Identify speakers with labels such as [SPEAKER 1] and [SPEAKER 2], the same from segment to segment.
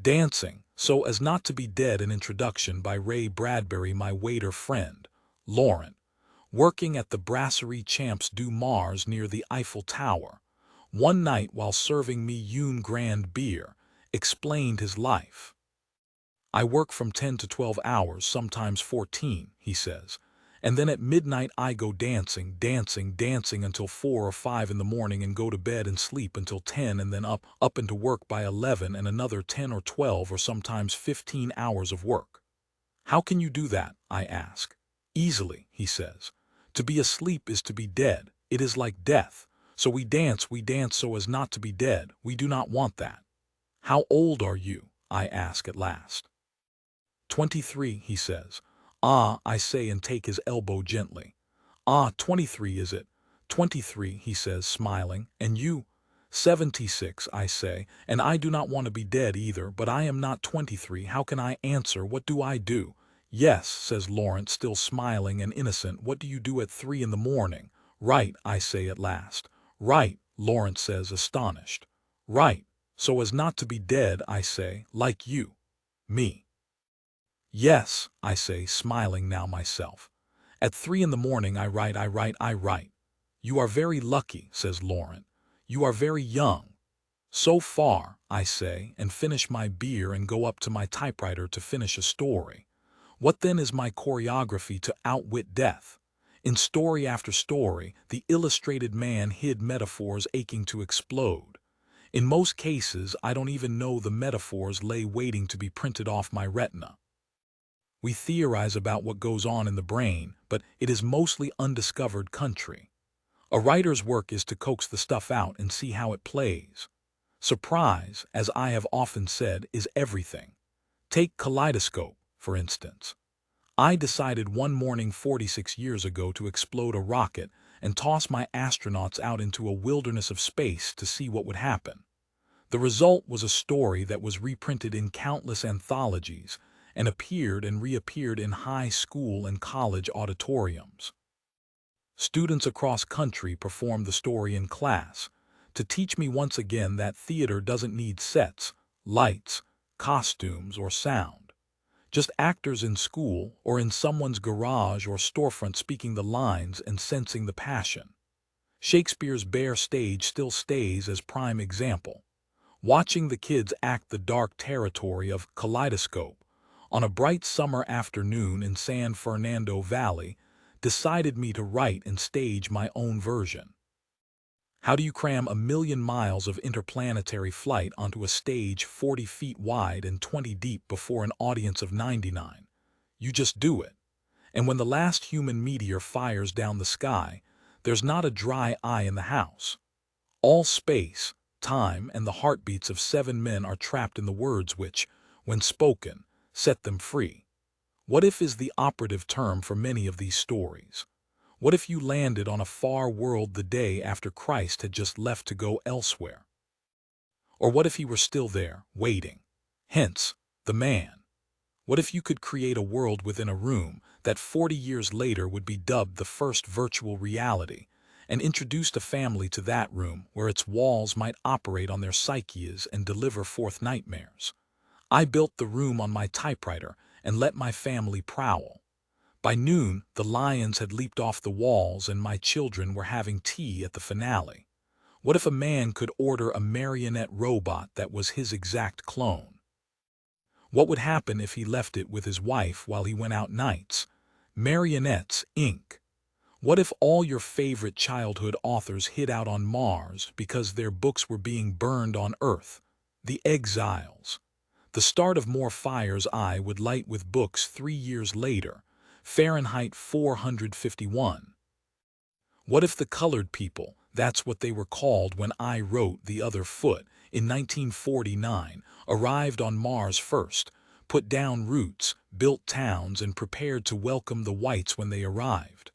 [SPEAKER 1] Dancing, So as Not to Be Dead, an introduction by Ray Bradbury, my waiter friend, Laurent, working at the Brasserie Champs du Mars near the Eiffel Tower, one night while serving me une grande beer, explained his life. I work from 10 to 12 hours, sometimes 14, he says. And then at midnight I go dancing until 4 or 5 in the morning and go to bed and sleep until 10 and then up into work by 11 and another 10 or 12 or sometimes 15 hours of work. How can you do that? I ask. Easily, he says. To be asleep is to be dead. It is like death. So we dance so as not to be dead. We do not want that. How old are you? I ask at last. 23, he says. Ah, I say and take his elbow gently. Ah, 23 is it? 23, he says, smiling. And you? 76, I say, and I do not want to be dead either, but I am not 23. How can I answer? What do I do? Yes, says Laurent, still smiling and innocent. What do you do at 3 in the morning? Right, I say at last. Right, Laurent says, astonished. Right, so as not to be dead, I say, like you. Me. Yes, I say, smiling now myself. At 3 in the morning I write. You are very lucky, says Laurent. You are very young. So far, I say, and finish my beer and go up to my typewriter to finish a story. What then is my choreography to outwit death? In story after story, the illustrated man hid metaphors aching to explode. In most cases, I don't even know the metaphors lay waiting to be printed off my retina. We theorize about what goes on in the brain, but it is mostly undiscovered country. A writer's work is to coax the stuff out and see how it plays. Surprise, as I have often said, is everything. Take kaleidoscope, for instance. I decided one morning 46 years ago to explode a rocket and toss my astronauts out into a wilderness of space to see what would happen. The result was a story that was reprinted in countless anthologies and appeared and reappeared in high school and college auditoriums. Students across country performed the story in class to teach me once again that theater doesn't need sets, lights, costumes, or sound. Just actors in school or in someone's garage or storefront speaking the lines and sensing the passion. Shakespeare's bare stage still stays as prime example. Watching the kids act the dark territory of Kaleidoscope on a bright summer afternoon in San Fernando Valley decided me to write and stage my own version. How do you cram 1,000,000 miles of interplanetary flight onto a stage 40 feet wide and 20 deep before an audience of 99? You just do it. And when the last human meteor fires down the sky, there's not a dry eye in the house. All space, time, and the heartbeats of 7 men are trapped in the words which, when spoken, set them free. What if is the operative term for many of these stories. What if you landed on a far world the day after Christ had just left to go elsewhere? Or what if he were still there, waiting? Hence, the man. What if you could create a world within a room that 40 years later would be dubbed the first virtual reality, and introduced a family to that room where its walls might operate on their psyches and deliver forth nightmares? I built the room on my typewriter and let my family prowl. By noon, the lions had leaped off the walls and my children were having tea at the finale. What if a man could order a marionette robot that was his exact clone? What would happen if he left it with his wife while he went out nights? Marionettes, Inc. What if all your favorite childhood authors hid out on Mars because their books were being burned on Earth? The Exiles. The start of more fires I would light with books 3 years later, Fahrenheit 451. What if the colored people, that's what they were called when I wrote The Other Foot in 1949, arrived on Mars first, put down roots, built towns, and prepared to welcome the whites when they arrived?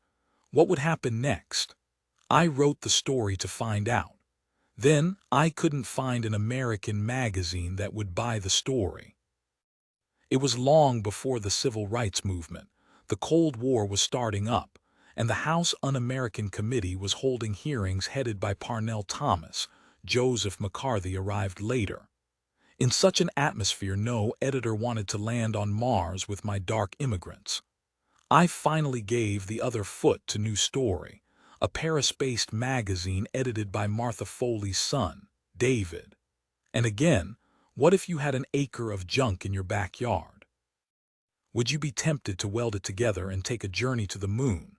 [SPEAKER 1] What would happen next? I wrote the story to find out. Then I couldn't find an American magazine that would buy the story. It was long before the Civil Rights Movement. The Cold War was starting up, and the House Un-American Committee was holding hearings headed by Parnell Thomas. Joseph McCarthy arrived later. In such an atmosphere, no editor wanted to land on Mars with my dark immigrants. I finally gave the other foot to New Story, a Paris-based magazine edited by Martha Foley's son, David. And again, what if you had an acre of junk in your backyard? Would you be tempted to weld it together and take a journey to the moon?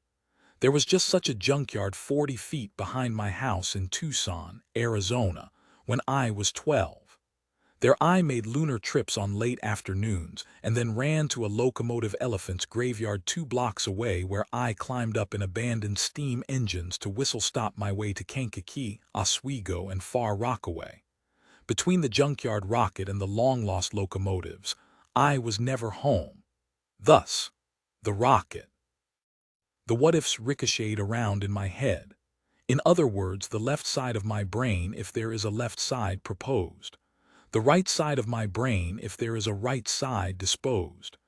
[SPEAKER 1] There was just such a junkyard 40 feet behind my house in Tucson, Arizona, when I was 12. There I made lunar trips on late afternoons and then ran to a locomotive elephant's graveyard 2 blocks away, where I climbed up in abandoned steam engines to whistle-stop my way to Kankakee, Oswego, and Far Rockaway. Between the junkyard rocket and the long-lost locomotives, I was never home. Thus, the rocket. The what-ifs ricocheted around in my head. In other words, the left side of my brain, if there is a left side, proposed. The right side of my brain, if there is a right side, disposed.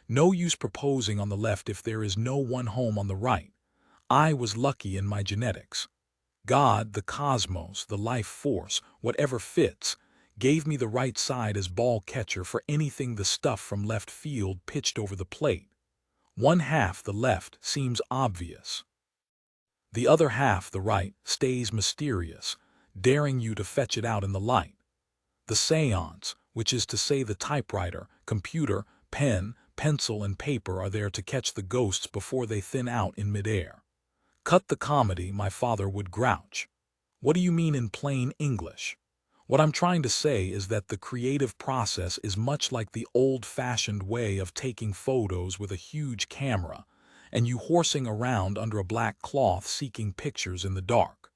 [SPEAKER 1] No use proposing on the left if there is no one home on the right. I was lucky in my genetics. God, the cosmos, the life force, whatever fits, gave me the right side as ball catcher for anything the stuff from left field pitched over the plate. One half, the left, seems obvious. The other half, the right, stays mysterious, daring you to fetch it out in the light. The seance, which is to say the typewriter, computer, pen, pencil, and paper, are there to catch the ghosts before they thin out in midair. Cut the comedy, my father would grouch. What do you mean in plain English? What I'm trying to say is that the creative process is much like the old-fashioned way of taking photos with a huge camera and you horsing around under a black cloth seeking pictures in the dark.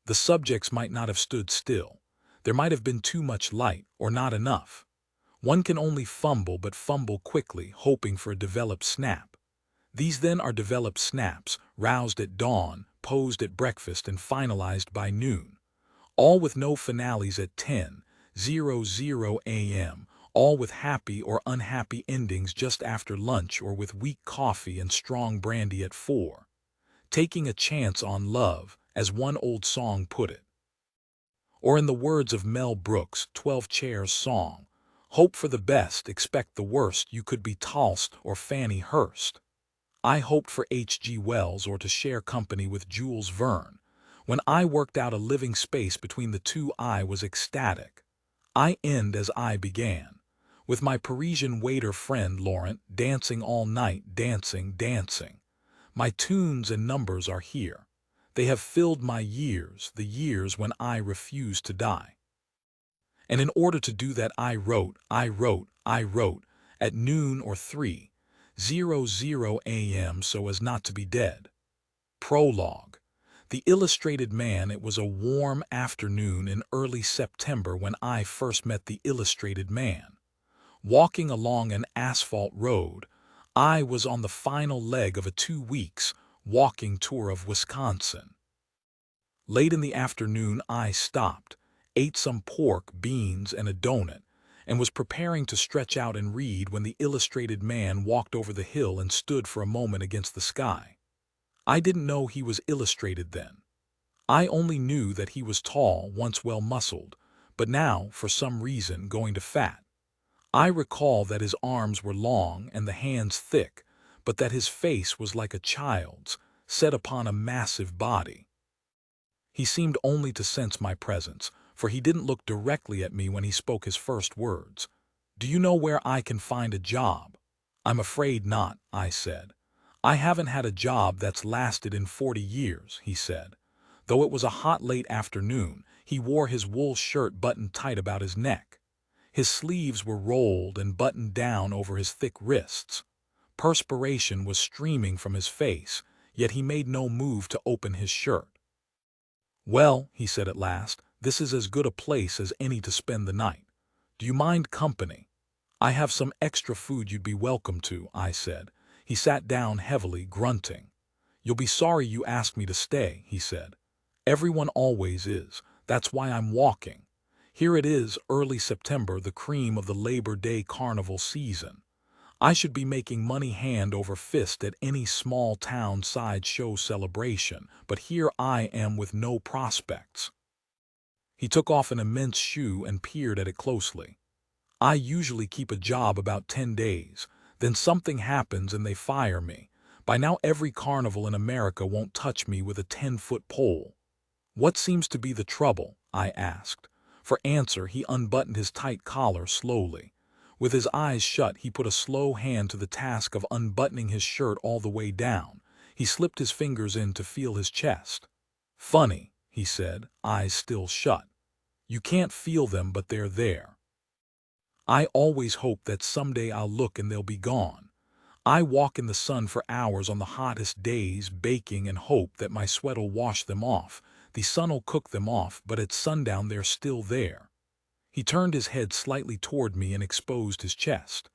[SPEAKER 1] The subjects might not have stood still. There might have been too much light, or not enough. One can only fumble, but fumble quickly, hoping for a developed snap. These then are developed snaps, roused at dawn, posed at breakfast, and finalized by noon. All with no finales at 10:00 a.m., all with happy or unhappy endings just after lunch, or with weak coffee and strong brandy at 4. Taking a chance on love, as one old song put it. Or in the words of Mel Brooks' 12 Chairs song, hope for the best, expect the worst. You could be Tost or Fannie Hurst. I hoped for H.G. Wells or to share company with Jules Verne. When I worked out a living space between the two, I was ecstatic. I end as I began, with my Parisian waiter friend Laurent, dancing all night, dancing. My tunes and numbers are here. They have filled my years, the years when I refused to die. And in order to do that, I wrote at noon or 3:00 a.m. so as not to be dead. Prologue. The Illustrated Man. It was a warm afternoon in early September when I first met the Illustrated Man. Walking along an asphalt road, I was on the final leg of a 2 weeks walking tour of Wisconsin. Late in the afternoon, I stopped, ate some pork, beans, and a donut, and was preparing to stretch out and read when the Illustrated Man walked over the hill and stood for a moment against the sky. I didn't know he was illustrated then. I only knew that he was tall, once well-muscled, but now, for some reason, going to fat. I recall that his arms were long and the hands thick, but that his face was like a child's, set upon a massive body. He seemed only to sense my presence, for he didn't look directly at me when he spoke his first words. "Do you know where I can find a job?" "I'm afraid not," I said. "I haven't had a job that's lasted in 40 years, he said. Though it was a hot late afternoon, he wore his wool shirt buttoned tight about his neck. His sleeves were rolled and buttoned down over his thick wrists. Perspiration was streaming from his face, yet he made no move to open his shirt. "Well," he said at last, "this is as good a place as any to spend the night. Do you mind company?" "I have some extra food you'd be welcome to," I said. He sat down heavily, grunting. "You'll be sorry you asked me to stay," he said. "Everyone always is. That's why I'm walking. Here it is, early September, the cream of the Labor Day carnival season. I should be making money hand over fist at any small-town sideshow celebration, but here I am with no prospects." He took off an immense shoe and peered at it closely. I usually keep a job about 10 days, then something happens and they fire me. By now every carnival in America won't touch me with a 10-foot pole. What seems to be the trouble? I asked. For answer, he unbuttoned his tight collar slowly. With his eyes shut, he put a slow hand to the task of unbuttoning his shirt all the way down. He slipped his fingers in to feel his chest. Funny, he said, eyes still shut. You can't feel them, but they're there. I always hope that someday I'll look and they'll be gone. I walk in the sun for hours on the hottest days, baking, and hope that my sweat'll wash them off. The sun'll cook them off, but at sundown they're still there. He turned his head slightly toward me and exposed his chest.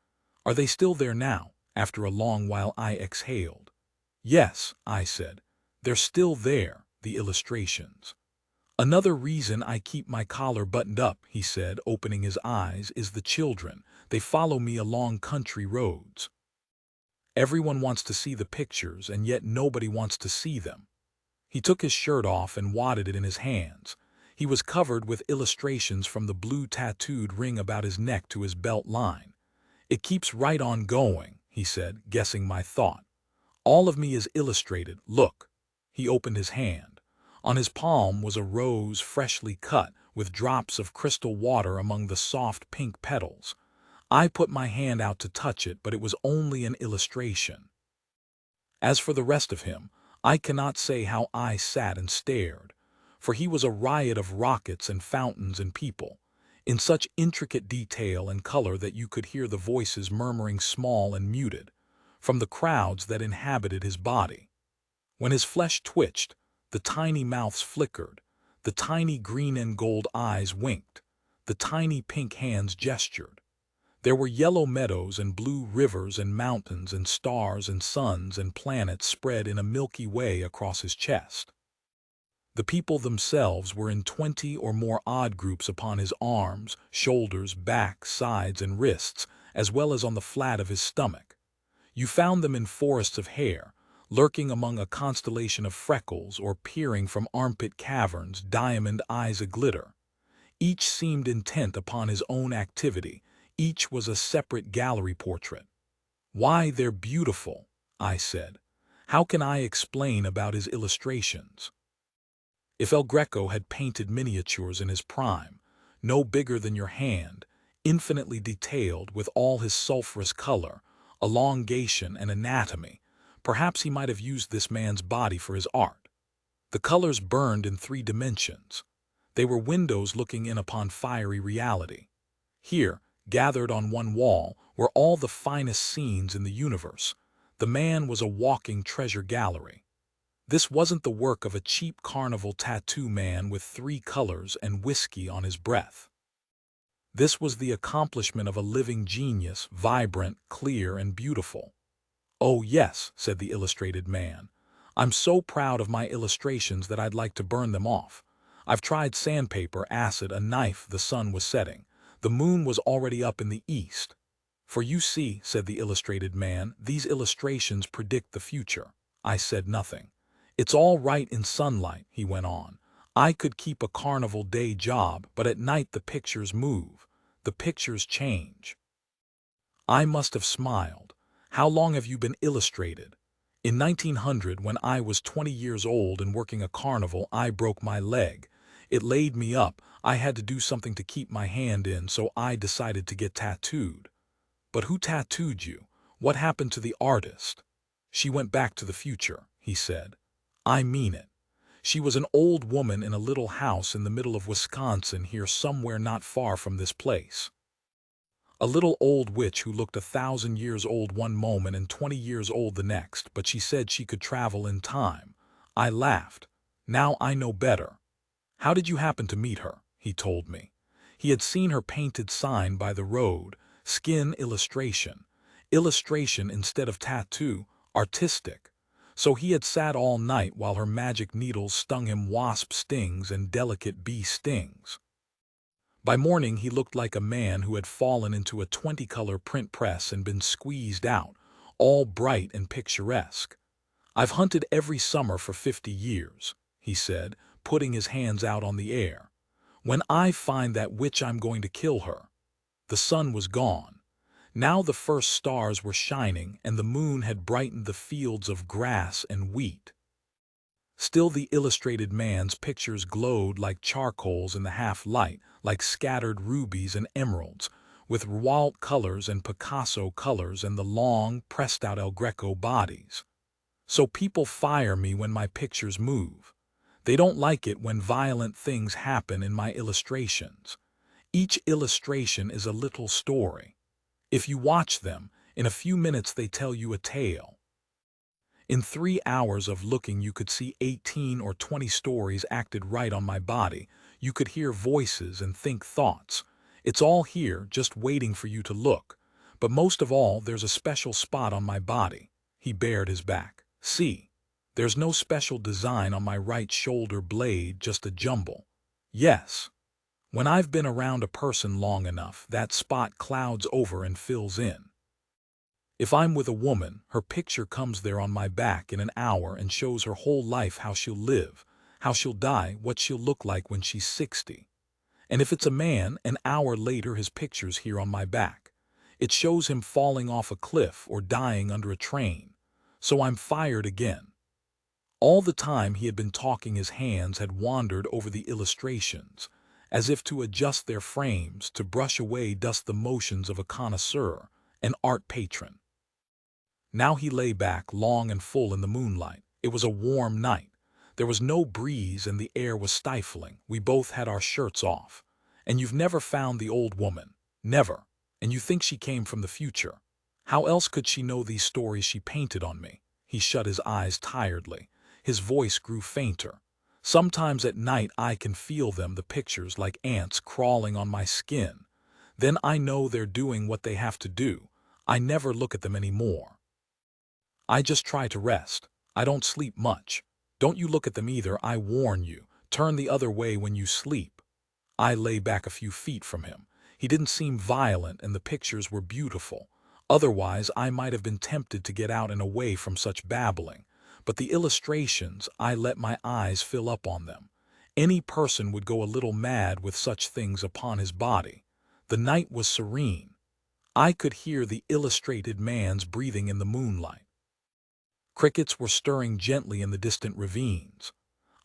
[SPEAKER 1] Are they still there now? After a long while I exhaled. Yes, I said. They're still there, the illustrations. Another reason I keep my collar buttoned up, he said, opening his eyes, is the children. They follow me along country roads. Everyone wants to see the pictures, and yet nobody wants to see them. He took his shirt off and wadded it in his hands. He was covered with illustrations from the blue tattooed ring about his neck to his belt line. It keeps right on going, he said, guessing my thought. All of me is illustrated. Look. He opened his hand. On his palm was a rose freshly cut, with drops of crystal water among the soft pink petals. I put my hand out to touch it, but it was only an illustration. As for the rest of him, I cannot say how I sat and stared, for he was a riot of rockets and fountains and people, in such intricate detail and color that you could hear the voices murmuring small and muted, from the crowds that inhabited his body. When his flesh twitched, the tiny mouths flickered, the tiny green and gold eyes winked, the tiny pink hands gestured. There were yellow meadows and blue rivers and mountains and stars and suns and planets spread in a Milky Way across his chest. The people themselves were in 20 or more odd groups upon his arms, shoulders, back, sides, and wrists, as well as on the flat of his stomach. You found them in forests of hair, lurking among a constellation of freckles or peering from armpit caverns, diamond eyes aglitter. Each seemed intent upon his own activity. Each was a separate gallery portrait. Why, they're beautiful, I said. How can I explain about his illustrations? If El Greco had painted miniatures in his prime, no bigger than your hand, infinitely detailed with all his sulphurous color, elongation, and anatomy, perhaps he might have used this man's body for his art. The colors burned in 3 dimensions. They were windows looking in upon fiery reality. Here, gathered on one wall, were all the finest scenes in the universe. The man was a walking treasure gallery. This wasn't the work of a cheap carnival tattoo man with 3 colors and whiskey on his breath. This was the accomplishment of a living genius, vibrant, clear, and beautiful. Oh yes, said the illustrated man. I'm so proud of my illustrations that I'd like to burn them off. I've tried sandpaper, acid, a knife. The sun was setting. The moon was already up in the east. For you see, said the illustrated man, these illustrations predict the future. I said nothing. It's all right in sunlight, he went on. I could keep a carnival day job, but at night the pictures move. The pictures change. I must have smiled. How long have you been illustrated? In 1900, when I was 20 years old and working a carnival, I broke my leg. It laid me up. I had to do something to keep my hand in, so I decided to get tattooed. But who tattooed you? What happened to the artist? She went back to the future, he said. I mean it. She was an old woman in a little house in the middle of Wisconsin, here somewhere not far from this place. A little old witch who looked 1,000 years old one moment and 20 years old the next, but she said she could travel in time. I laughed. Now I know better. How did you happen to meet her? He told me. He had seen her painted sign by the road, skin illustration. Illustration instead of tattoo, artistic. So he had sat all night while her magic needles stung him wasp stings and delicate bee stings. By morning he looked like a man who had fallen into a 20-color print press and been squeezed out, all bright and picturesque. I've hunted every summer for 50 years, he said, putting his hands out on the air. When I find that witch, I'm going to kill her." The sun was gone. Now the first stars were shining, and the moon had brightened the fields of grass and wheat. Still the illustrated man's pictures glowed like charcoals in the half-light, like scattered rubies and emeralds, with Veldt colors and Picasso colors and the long, pressed-out El Greco bodies. So people fire me when my pictures move. They don't like it when violent things happen in my illustrations. Each illustration is a little story. If you watch them, in a few minutes they tell you a tale. In 3 hours of looking, you could see 18 or 20 stories acted right on my body. You could hear voices and think thoughts. It's all here, just waiting for you to look. But most of all, there's a special spot on my body. He bared his back. See, there's no special design on my right shoulder blade, just a jumble. Yes. When I've been around a person long enough, that spot clouds over and fills in. If I'm with a woman, her picture comes there on my back in an hour and shows her whole life, how she'll live, how she'll die, what she'll look like when she's 60. And if it's a man, an hour later his picture's here on my back. It shows him falling off a cliff or dying under a train. So I'm fired again. All the time he had been talking, his hands had wandered over the illustrations, as if to adjust their frames, to brush away dust, the motions of a connoisseur, an art patron. Now he lay back, long and full in the moonlight. It was a warm night. There was no breeze and the air was stifling. We both had our shirts off. And you've never found the old woman. Never. And you think she came from the future. How else could she know these stories she painted on me? He shut his eyes tiredly. His voice grew fainter. Sometimes at night I can feel them, the pictures, like ants crawling on my skin. Then I know they're doing what they have to do. I never look at them anymore. I just try to rest. I don't sleep much. Don't you look at them either, I warn you. Turn the other way when you sleep. I lay back a few feet from him. He didn't seem violent and the pictures were beautiful. Otherwise I might have been tempted to get out and away from such babbling. But the illustrations, I let my eyes fill up on them. Any person would go a little mad with such things upon his body. The night was serene. I could hear the illustrated man's breathing in the moonlight. Crickets were stirring gently in the distant ravines.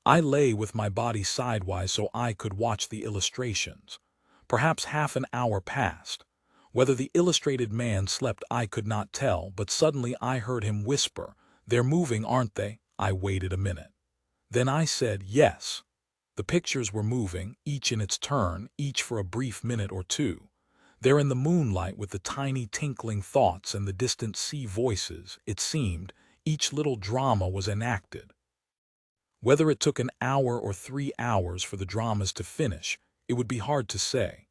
[SPEAKER 1] I lay with my body sidewise so I could watch the illustrations. Perhaps half an hour passed. Whether the illustrated man slept I could not tell, but suddenly I heard him whisper, "They're moving, aren't they?" I waited a minute. Then I said, "Yes." The pictures were moving, each in its turn, each for a brief minute or two. There in the moonlight, with the tiny tinkling thoughts and the distant sea voices, it seemed, each little drama was enacted. Whether it took an hour or 3 hours for the dramas to finish, it would be hard to say.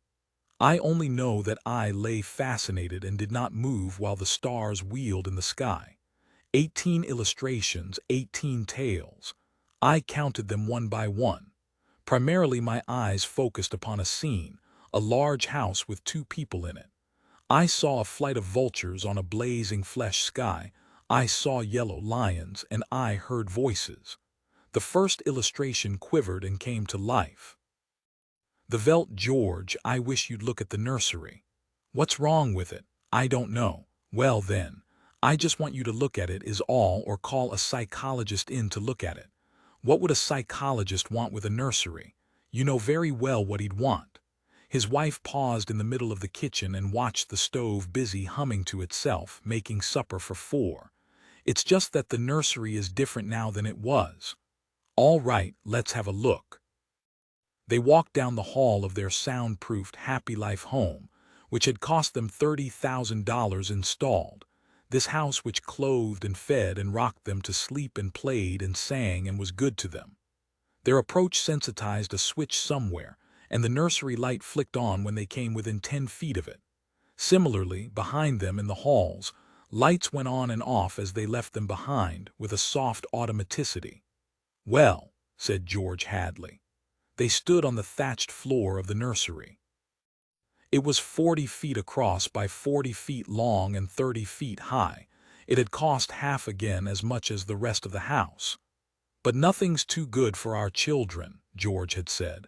[SPEAKER 1] I only know that I lay fascinated and did not move while the stars wheeled in the sky. 18 illustrations, 18 tales. I counted them one by one. Primarily my eyes focused upon a scene, a large house with 2 people in it. I saw a flight of vultures on a blazing flesh sky. I saw yellow lions, and I heard voices. The first illustration quivered and came to life. "The Veldt, George, I wish you'd look at the nursery." "What's wrong with it?" "I don't know." "Well then, I just want you to look at it is all, or call a psychologist in to look at it." "What would a psychologist want with a nursery?" "You know very well what he'd want." His wife paused in the middle of the kitchen and watched the stove busy humming to itself, making supper for 4. "It's just that the nursery is different now than it was." "All right, let's have a look." They walked down the hall of their soundproofed Happy Life home, which had cost them $30,000 installed. This house which clothed and fed and rocked them to sleep and played and sang and was good to them. Their approach sensitized a switch somewhere, and the nursery light flicked on when they came within 10 feet of it. Similarly, behind them in the halls, lights went on and off as they left them behind, with a soft automaticity. "Well," said George Hadley. They stood on the thatched floor of the nursery. It was 40 feet across by 40 feet long and 30 feet high. It had cost half again as much as the rest of the house. "But nothing's too good for our children," George had said.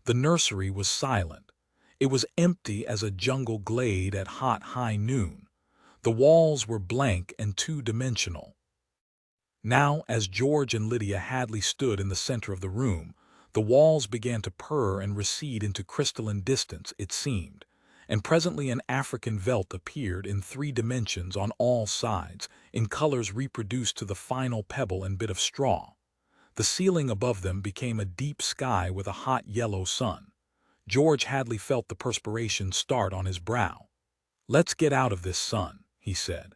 [SPEAKER 1] The nursery was silent. It was empty as a jungle glade at hot high noon. The walls were blank and two-dimensional. Now, as George and Lydia Hadley stood in the center of the room, the walls began to purr and recede into crystalline distance, it seemed, and presently an African Veldt appeared in 3 dimensions on all sides, in colors reproduced to the final pebble and bit of straw. The ceiling above them became a deep sky with a hot yellow sun. George Hadley felt the perspiration start on his brow. "Let's get out of this sun," he said.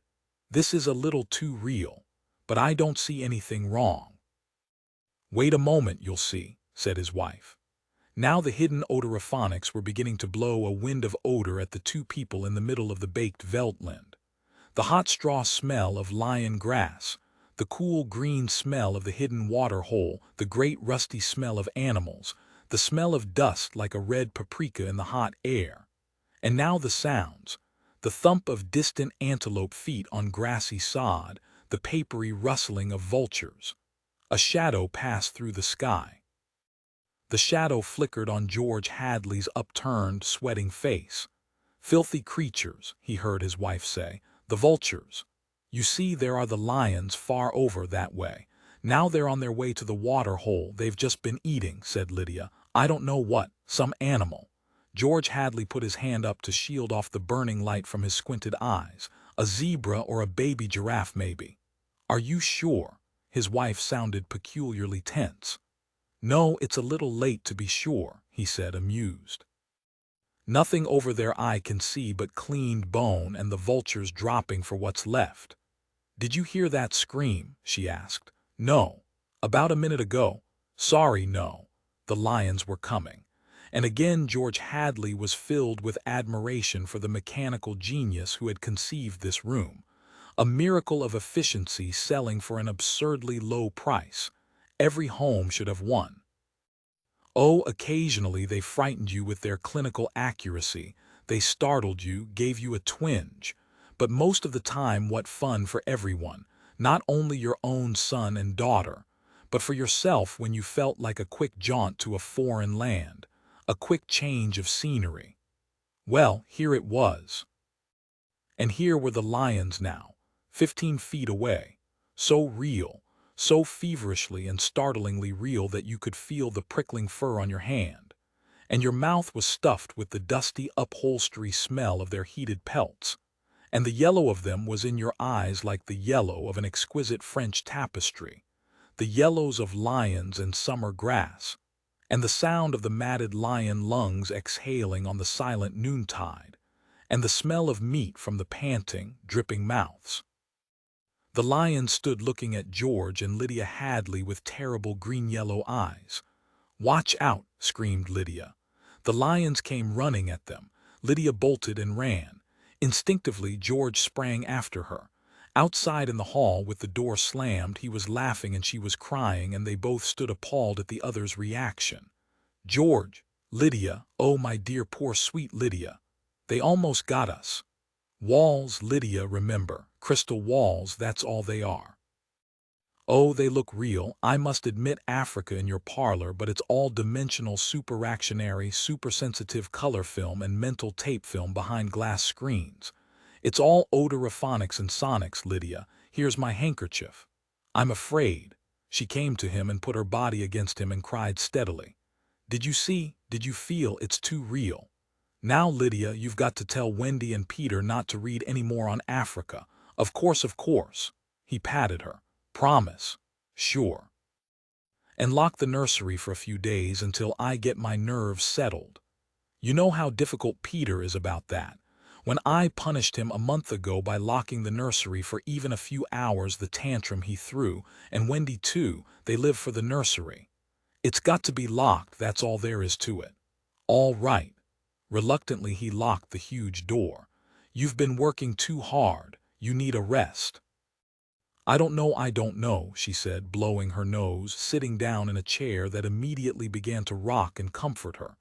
[SPEAKER 1] "This is a little too real, but I don't see anything wrong." "Wait a moment, you'll see," said his wife. Now the hidden odorophonics were beginning to blow a wind of odor at the two people in the middle of the baked Veldtland. The hot straw smell of lion grass, the cool green smell of the hidden water hole, the great rusty smell of animals, the smell of dust like a red paprika in the hot air. And now the sounds, the thump of distant antelope feet on grassy sod, the papery rustling of vultures. A shadow passed through the sky. The shadow flickered on George Hadley's upturned, sweating face. "Filthy creatures," he heard his wife say, "the vultures. You see, there are the lions far over that way. Now they're on their way to the water hole they've just been eating," said Lydia. "I don't know what, some animal." George Hadley put his hand up to shield off the burning light from his squinted eyes. "A zebra or a baby giraffe, maybe." "Are you sure?" His wife sounded peculiarly tense. "No, it's a little late to be sure," he said, amused. "Nothing over there I can see but cleaned bone and the vultures dropping for what's left." "Did you hear that scream?" she asked. "No. About a minute ago." "Sorry, no. The lions were coming." And again George Hadley was filled with admiration for the mechanical genius who had conceived this room. A miracle of efficiency selling for an absurdly low price. Every home should have one. Oh, occasionally they frightened you with their clinical accuracy. They startled you, gave you a twinge. But most of the time, what fun for everyone, not only your own son and daughter, but for yourself when you felt like a quick jaunt to a foreign land, a quick change of scenery. Well, here it was. And here were the lions now, 15 feet away, so real, so feverishly and startlingly real that you could feel the prickling fur on your hand, and your mouth was stuffed with the dusty upholstery smell of their heated pelts, and the yellow of them was in your eyes like the yellow of an exquisite French tapestry, the yellows of lions and summer grass, and the sound of the matted lion lungs exhaling on the silent noontide, and the smell of meat from the panting, dripping mouths. The lions stood looking at George and Lydia Hadley with terrible green-yellow eyes. "Watch out!" screamed Lydia. The lions came running at them. Lydia bolted and ran. Instinctively, George sprang after her. Outside in the hall, with the door slammed, he was laughing and she was crying, and they both stood appalled at the other's reaction. "George! Lydia! Oh, my dear, poor, sweet Lydia! They almost got us." "Walls, Lydia, remember. Crystal walls, that's all they are." "Oh, they look real. I must admit Africa in your parlor, but it's all dimensional super-reactionary, super-sensitive color film and mental tape film behind glass screens. It's all odorophonics and sonics, Lydia. Here's my handkerchief." "I'm afraid." She came to him and put her body against him and cried steadily. "Did you see? Did you feel? It's too real. Now, Lydia, you've got to tell Wendy and Peter not to read any more on Africa." Of course, of course." He patted her. "Promise." "Sure." "And lock the nursery for a few days until I get my nerves settled. You know how difficult Peter is about that. When I punished him a month ago by locking the nursery for even a few hours, the tantrum he threw, and Wendy too, they live for the nursery. It's got to be locked, that's all there is to it." "All right." Reluctantly he locked the huge door. "You've been working too hard. You need a rest." I don't know," she said, blowing her nose, sitting down in a chair that immediately began to rock and comfort her.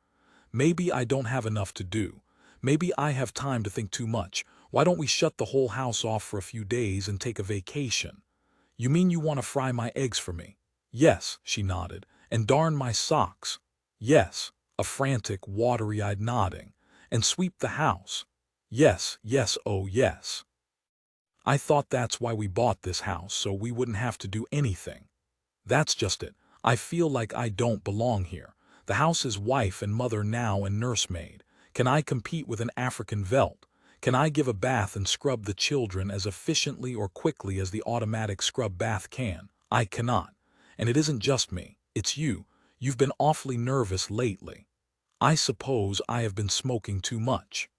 [SPEAKER 1] "Maybe I don't have enough to do. Maybe I have time to think too much. Why don't we shut the whole house off for a few days and take a vacation?" "You mean you want to fry my eggs for me?" "Yes," she nodded. "And darn my socks." "Yes." A frantic, watery-eyed nodding. And sweep the house. Yes, yes, oh yes. I thought that's why we bought this house, so we wouldn't have to do anything. That's just it. I feel like I don't belong here. The house is wife and mother now and nursemaid. Can I compete with an African Veldt? Can I give a bath and scrub the children as efficiently or quickly as the automatic scrub bath can? I cannot. And it isn't just me. It's you. You've been awfully nervous lately. I suppose I have been smoking too much.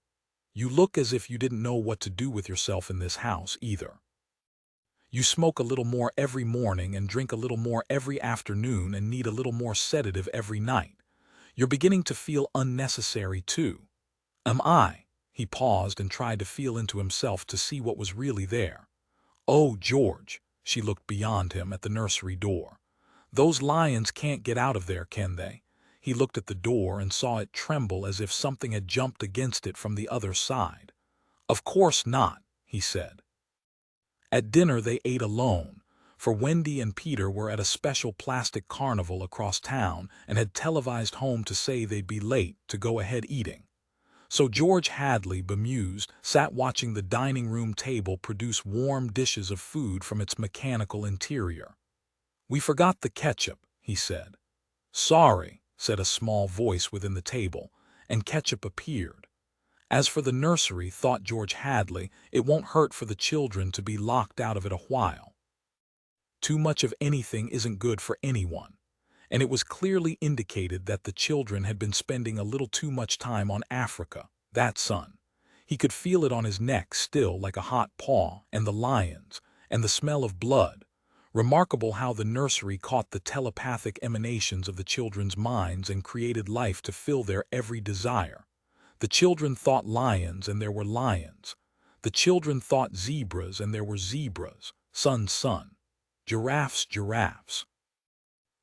[SPEAKER 1] You look as if you didn't know what to do with yourself in this house either. You smoke a little more every morning and drink a little more every afternoon and need a little more sedative every night. You're beginning to feel unnecessary too. Am I? He paused and tried to feel into himself to see what was really there. Oh, George, she looked beyond him at the nursery door. Those lions can't get out of there, can they? He looked at the door and saw it tremble as if something had jumped against it from the other side. Of course not, he said. At dinner they ate alone, for Wendy and Peter were at a special plastic carnival across town and had televised home to say they'd be late to go ahead eating. So George Hadley, bemused, sat watching the dining room table produce warm dishes of food from its mechanical interior. We forgot the ketchup, he said. Sorry, said a small voice within the table, and ketchup appeared. As for the nursery, thought George Hadley, it won't hurt for the children to be locked out of it a while. Too much of anything isn't good for anyone, and it was clearly indicated that the children had been spending a little too much time on Africa, that sun. He could feel it on his neck still like a hot paw, and the lions, and the smell of blood. Remarkable how the nursery caught the telepathic emanations of the children's minds and created life to fill their every desire. The children thought lions and there were lions. The children thought zebras and there were zebras. Sun, sun. Giraffes, giraffes.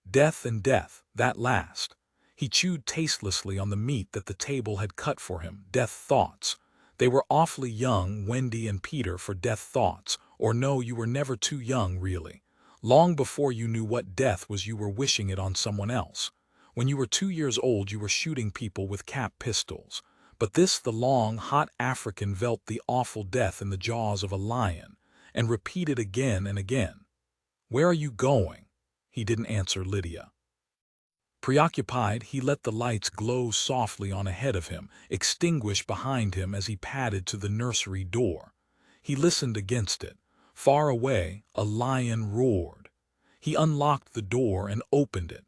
[SPEAKER 1] Death and death, that last. He chewed tastelessly on the meat that the table had cut for him. Death thoughts. They were awfully young, Wendy and Peter, for death thoughts. Or no, you were never too young, really. Long before you knew what death was, you were wishing it on someone else. When you were 2 years old, you were shooting people with cap pistols. But this, the long, hot African Veldt, the awful death in the jaws of a lion, and repeated again and again. Where are you going? He didn't answer Lydia. Preoccupied, he let the lights glow softly on ahead of him, extinguish behind him as he padded to the nursery door. He listened against it. Far away, a lion roared. He unlocked the door and opened it.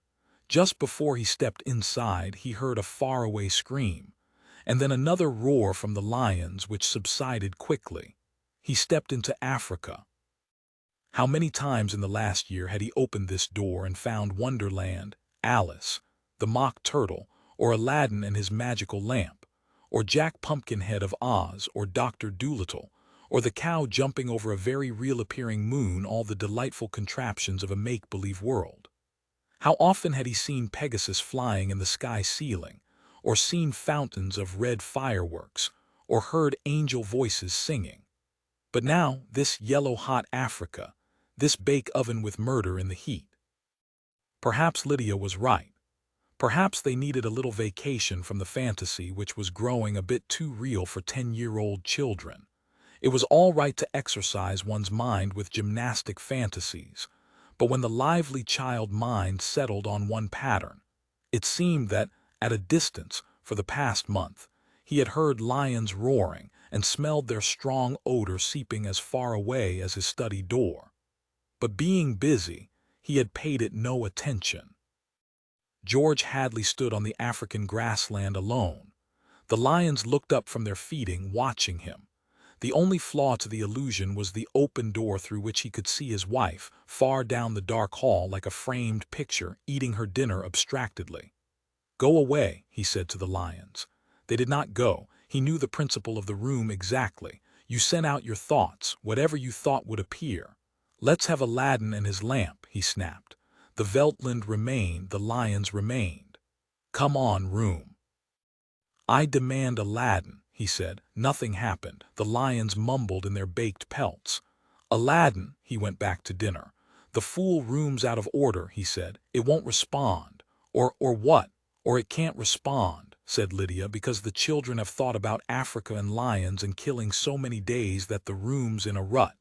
[SPEAKER 1] Just before he stepped inside, he heard a faraway scream, and then another roar from the lions which subsided quickly. He stepped into Africa. How many times in the last year had he opened this door and found Wonderland, Alice, the Mock Turtle, or Aladdin and his magical lamp, or Jack Pumpkinhead of Oz, or Dr. Dolittle, or the cow jumping over a very real-appearing moon, all the delightful contraptions of a make-believe world. How often had he seen Pegasus flying in the sky ceiling, or seen fountains of red fireworks, or heard angel voices singing. But now, this yellow-hot Africa, this bake oven with murder in the heat. Perhaps Lydia was right. Perhaps they needed a little vacation from the fantasy which was growing a bit too real for 10-year-old children. It was all right to exercise one's mind with gymnastic fantasies, but when the lively child mind settled on one pattern, it seemed that, at a distance, for the past month, he had heard lions roaring and smelled their strong odor seeping as far away as his study door. But being busy, he had paid it no attention. George Hadley stood on the African grassland alone. The lions looked up from their feeding, watching him. The only flaw to the illusion was the open door through which he could see his wife, far down the dark hall like a framed picture, eating her dinner abstractedly. Go away, he said to the lions. They did not go. He knew the principle of the room exactly. You sent out your thoughts, whatever you thought would appear. Let's have Aladdin and his lamp, he snapped. The Veltland remained, the lions remained. Come on, room. I demand Aladdin, he said. Nothing happened. The lions mumbled in their baked pelts. Aladdin, he went back to dinner. The fool room's out of order, he said. It won't respond. Or what? Or it can't respond, said Lydia, because the children have thought about Africa and lions and killing so many days that the room's in a rut.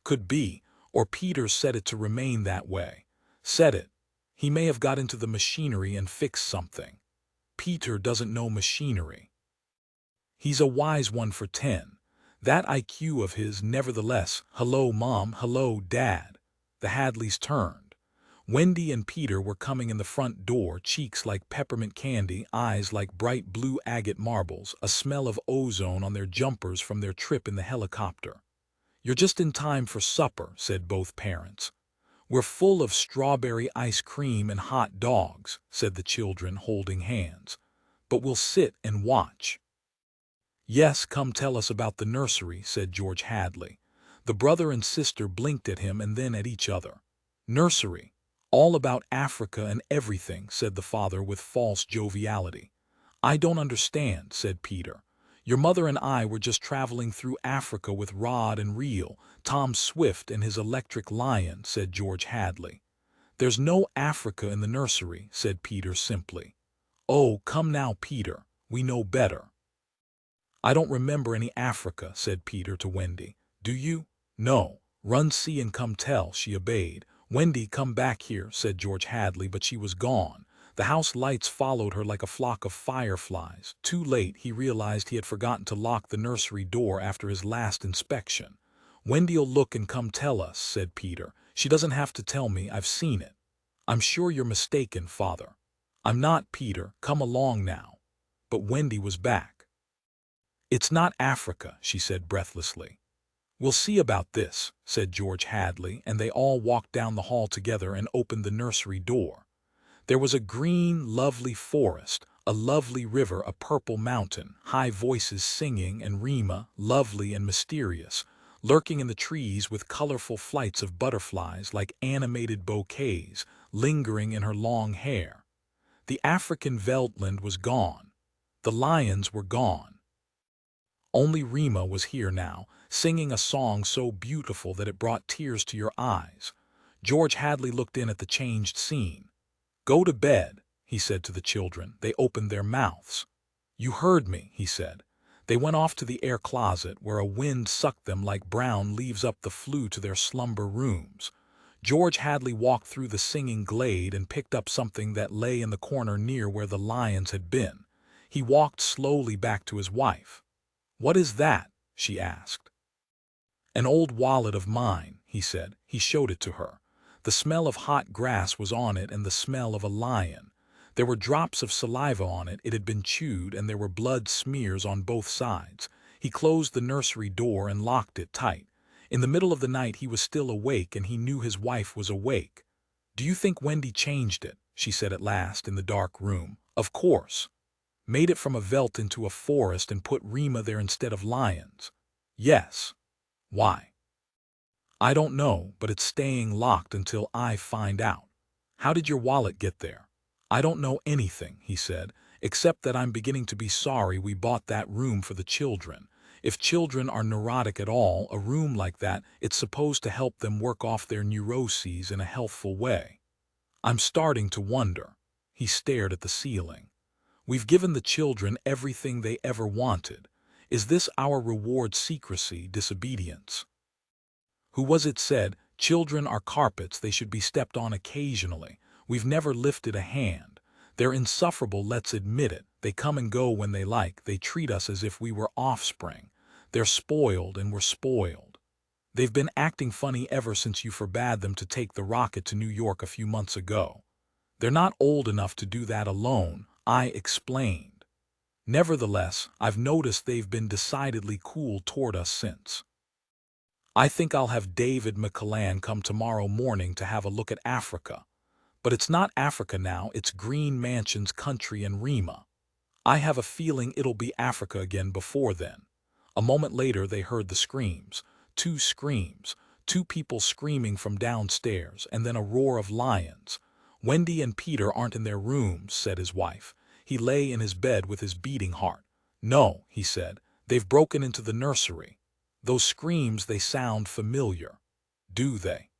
[SPEAKER 1] Could be, or Peter set it to remain that way. Set it. He may have got into the machinery and fixed something. Peter doesn't know machinery. He's a wise one for 10. That IQ of his, nevertheless. Hello, Mom. Hello, Dad. The Hadleys turned. Wendy and Peter were coming in the front door, cheeks like peppermint candy, eyes like bright blue agate marbles, a smell of ozone on their jumpers from their trip in the helicopter. You're just in time for supper, said both parents. We're full of strawberry ice cream and hot dogs, said the children, holding hands. But we'll sit and watch. Yes, come tell us about the nursery, said George Hadley. The brother and sister blinked at him and then at each other. Nursery. All about Africa and everything, said the father with false joviality. I don't understand, said Peter. Your mother and I were just traveling through Africa with rod and reel, Tom Swift and his electric lion, said George Hadley. There's no Africa in the nursery, said Peter simply. Oh, come now, Peter, we know better. I don't remember any Africa, said Peter to Wendy. Do you? No. Run see and come tell, she obeyed. Wendy, come back here, said George Hadley, but she was gone. The house lights followed her like a flock of fireflies. Too late, he realized he had forgotten to lock the nursery door after his last inspection. Wendy'll look and come tell us, said Peter. She doesn't have to tell me, I've seen it. I'm sure you're mistaken, Father. I'm not, Peter. Come along now. But Wendy was back. It's not Africa, she said breathlessly. We'll see about this, said George Hadley, and they all walked down the hall together and opened the nursery door. There was a green, lovely forest, a lovely river, a purple mountain, high voices singing, and Rima, lovely and mysterious, lurking in the trees with colorful flights of butterflies like animated bouquets, lingering in her long hair. The African Veldtland was gone. The lions were gone. Only Rima was here now, singing a song so beautiful that it brought tears to your eyes. George Hadley looked in at the changed scene. Go to bed, he said to the children. They opened their mouths. You heard me, he said. They went off to the air closet, where a wind sucked them like brown leaves up the flue to their slumber rooms. George Hadley walked through the singing glade and picked up something that lay in the corner near where the lions had been. He walked slowly back to his wife. What is that? She asked. An old wallet of mine, he said. He showed it to her. The smell of hot grass was on it and the smell of a lion. There were drops of saliva on it. It had been chewed, and there were blood smears on both sides. He closed the nursery door and locked it tight. In the middle of the night he was still awake, and he knew his wife was awake. Do you think Wendy changed it? She said at last in the dark room. Of course. Made it from a veldt into a forest and put Rima there instead of lions. Yes. Why? I don't know, but it's staying locked until I find out. How did your wallet get there? I don't know anything, he said, except that I'm beginning to be sorry we bought that room for the children. If children are neurotic at all, a room like that, it's supposed to help them work off their neuroses in a healthful way. I'm starting to wonder. He stared at the ceiling. We've given the children everything they ever wanted. Is this our reward? Secrecy, disobedience? Who was it said, children are carpets, they should be stepped on occasionally. We've never lifted a hand. They're insufferable, let's admit it. They come and go when they like. They treat us as if we were offspring. They're spoiled and we're spoiled. They've been acting funny ever since you forbade them to take the rocket to New York a few months ago. They're not old enough to do that alone, I explained. Nevertheless, I've noticed they've been decidedly cool toward us since. I think I'll have David McCallan come tomorrow morning to have a look at Africa. But it's not Africa now, it's Green Mansions Country and Rima. I have a feeling it'll be Africa again before then. A moment later they heard the screams. Two screams. Two people screaming from downstairs, and then a roar of lions. Wendy and Peter aren't in their rooms, said his wife. He lay in his bed with his beating heart. No, he said, they've broken into the nursery. Those screams, they sound familiar. Do they?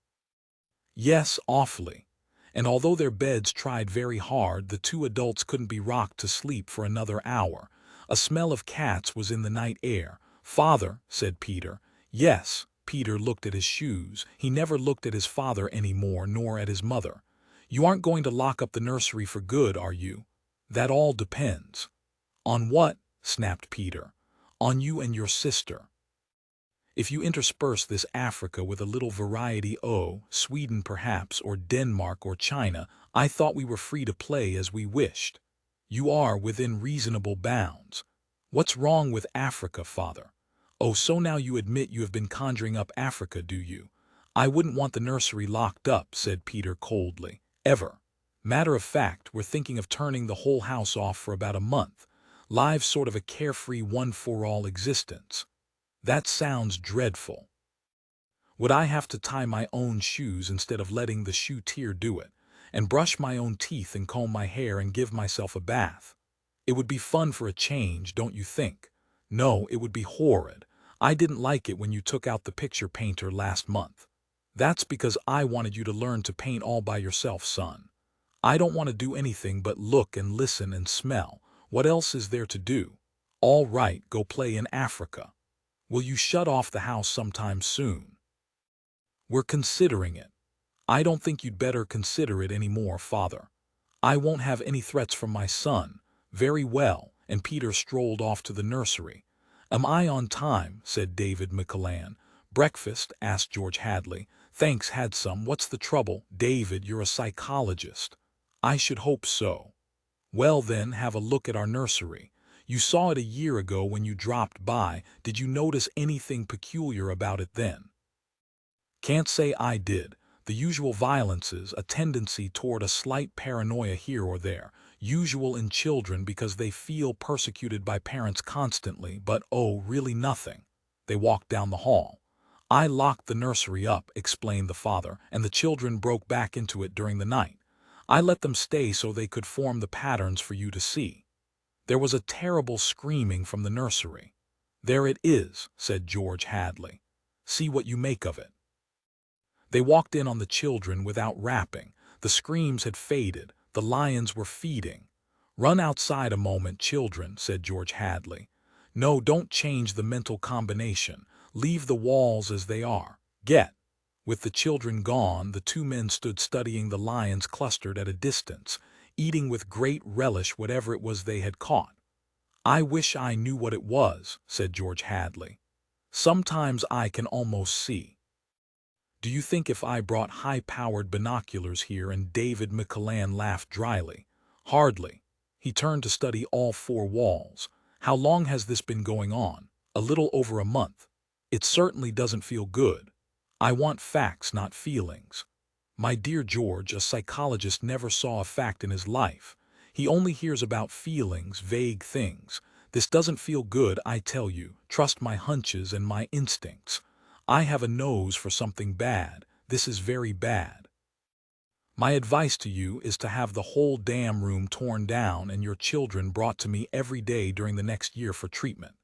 [SPEAKER 1] Yes, awfully. and although their beds tried very hard, the two adults couldn't be rocked to sleep for another hour. A smell of cats was in the night air. "Father," said Peter. "Yes." Peter looked at his shoes. He never looked at his father anymore, nor at his mother. "You aren't going to lock up the nursery for good, are you?" "That all depends." "On what?" snapped Peter. "On you and your sister. If you intersperse this Africa with a little variety, Sweden perhaps, or Denmark or China, I thought we were free to play as we wished." "You are within reasonable bounds." "What's wrong with Africa, father?" "Oh, so now you admit you have been conjuring up Africa, do you?" "I wouldn't want the nursery locked up," said Peter coldly. "Ever. Matter of fact, we're thinking of turning the whole house off for about a month. Live sort of a carefree one-for-all existence." "That sounds dreadful." "Would I have to tie my own shoes instead of letting the shoe-tier do it, and brush my own teeth and comb my hair and give myself a bath? It would be fun for a change, don't you think?" "No, it would be horrid. I didn't like it when you took out the picture painter last month." "That's because I wanted you to learn to paint all by yourself, son. I don't want to do anything but look and listen and smell. What else is there to do?" "All right, go play in Africa. Will you shut off the house sometime soon?" "We're considering it." "I don't think you'd better consider it any more, father. I won't have any threats from my son." "Very well," and Peter strolled off to the nursery. "Am I on time?" said David McCallan. "Breakfast?" asked George Hadley. "Thanks, had some. What's the trouble?" "David, you're a psychologist." "I should hope so." "Well then, have a look at our nursery. You saw it a year ago when you dropped by. Did you notice anything peculiar about it then?" "Can't say I did. The usual violences, a tendency toward a slight paranoia here or there, usual in children because they feel persecuted by parents constantly, but really nothing." They walked down the hall. "I locked the nursery up," explained the father, "and the children broke back into it during the night. I let them stay so they could form the patterns for you to see." There was a terrible screaming from the nursery. "There it is," said George Hadley. "See what you make of it." They walked in on the children without rapping. The screams had faded. The lions were feeding. "Run outside a moment, children," said George Hadley. "No, don't change the mental combination. Leave the walls as they are. Get." With the children gone, the two men stood studying the lions clustered at a distance, eating with great relish whatever it was they had caught. "I wish I knew what it was," said George Hadley. "Sometimes I can almost see." "Do you think if I brought high-powered binoculars here?" and David McCallan laughed dryly. "Hardly." He turned to study all four walls. "How long has this been going on?" "A little over a month." "It certainly doesn't feel good." "I want facts, not feelings." "My dear George, a psychologist never saw a fact in his life. He only hears about feelings, vague things. This doesn't feel good, I tell you. Trust my hunches and my instincts. I have a nose for something bad. This is very bad. My advice to you is to have the whole damn room torn down and your children brought to me every day during the next year for treatment."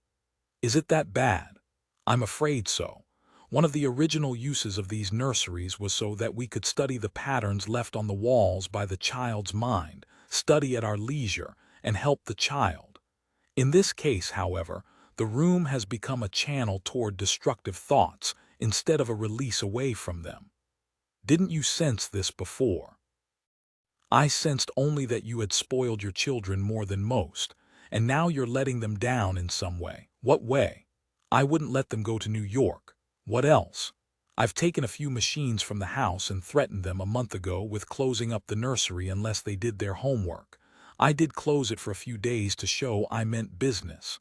[SPEAKER 1] "Is it that bad?" "I'm afraid so. One of the original uses of these nurseries was so that we could study the patterns left on the walls by the child's mind, study at our leisure, and help the child. In this case, however, the room has become a channel toward destructive thoughts instead of a release away from them. Didn't you sense this before?" "I sensed only that you had spoiled your children more than most, and now you're letting them down in some way." "What way?" "I wouldn't let them go to New York." "What else?" "I've taken a few machines from the house and threatened them a month ago with closing up the nursery unless they did their homework. I did close it for a few days to show I meant business."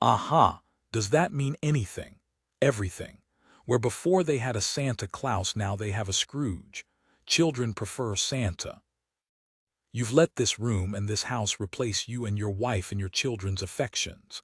[SPEAKER 1] "Aha! Does that mean anything?" "Everything. Where before they had a Santa Claus, now they have a Scrooge. Children prefer Santa. You've let this room and this house replace you and your wife and your children's affections.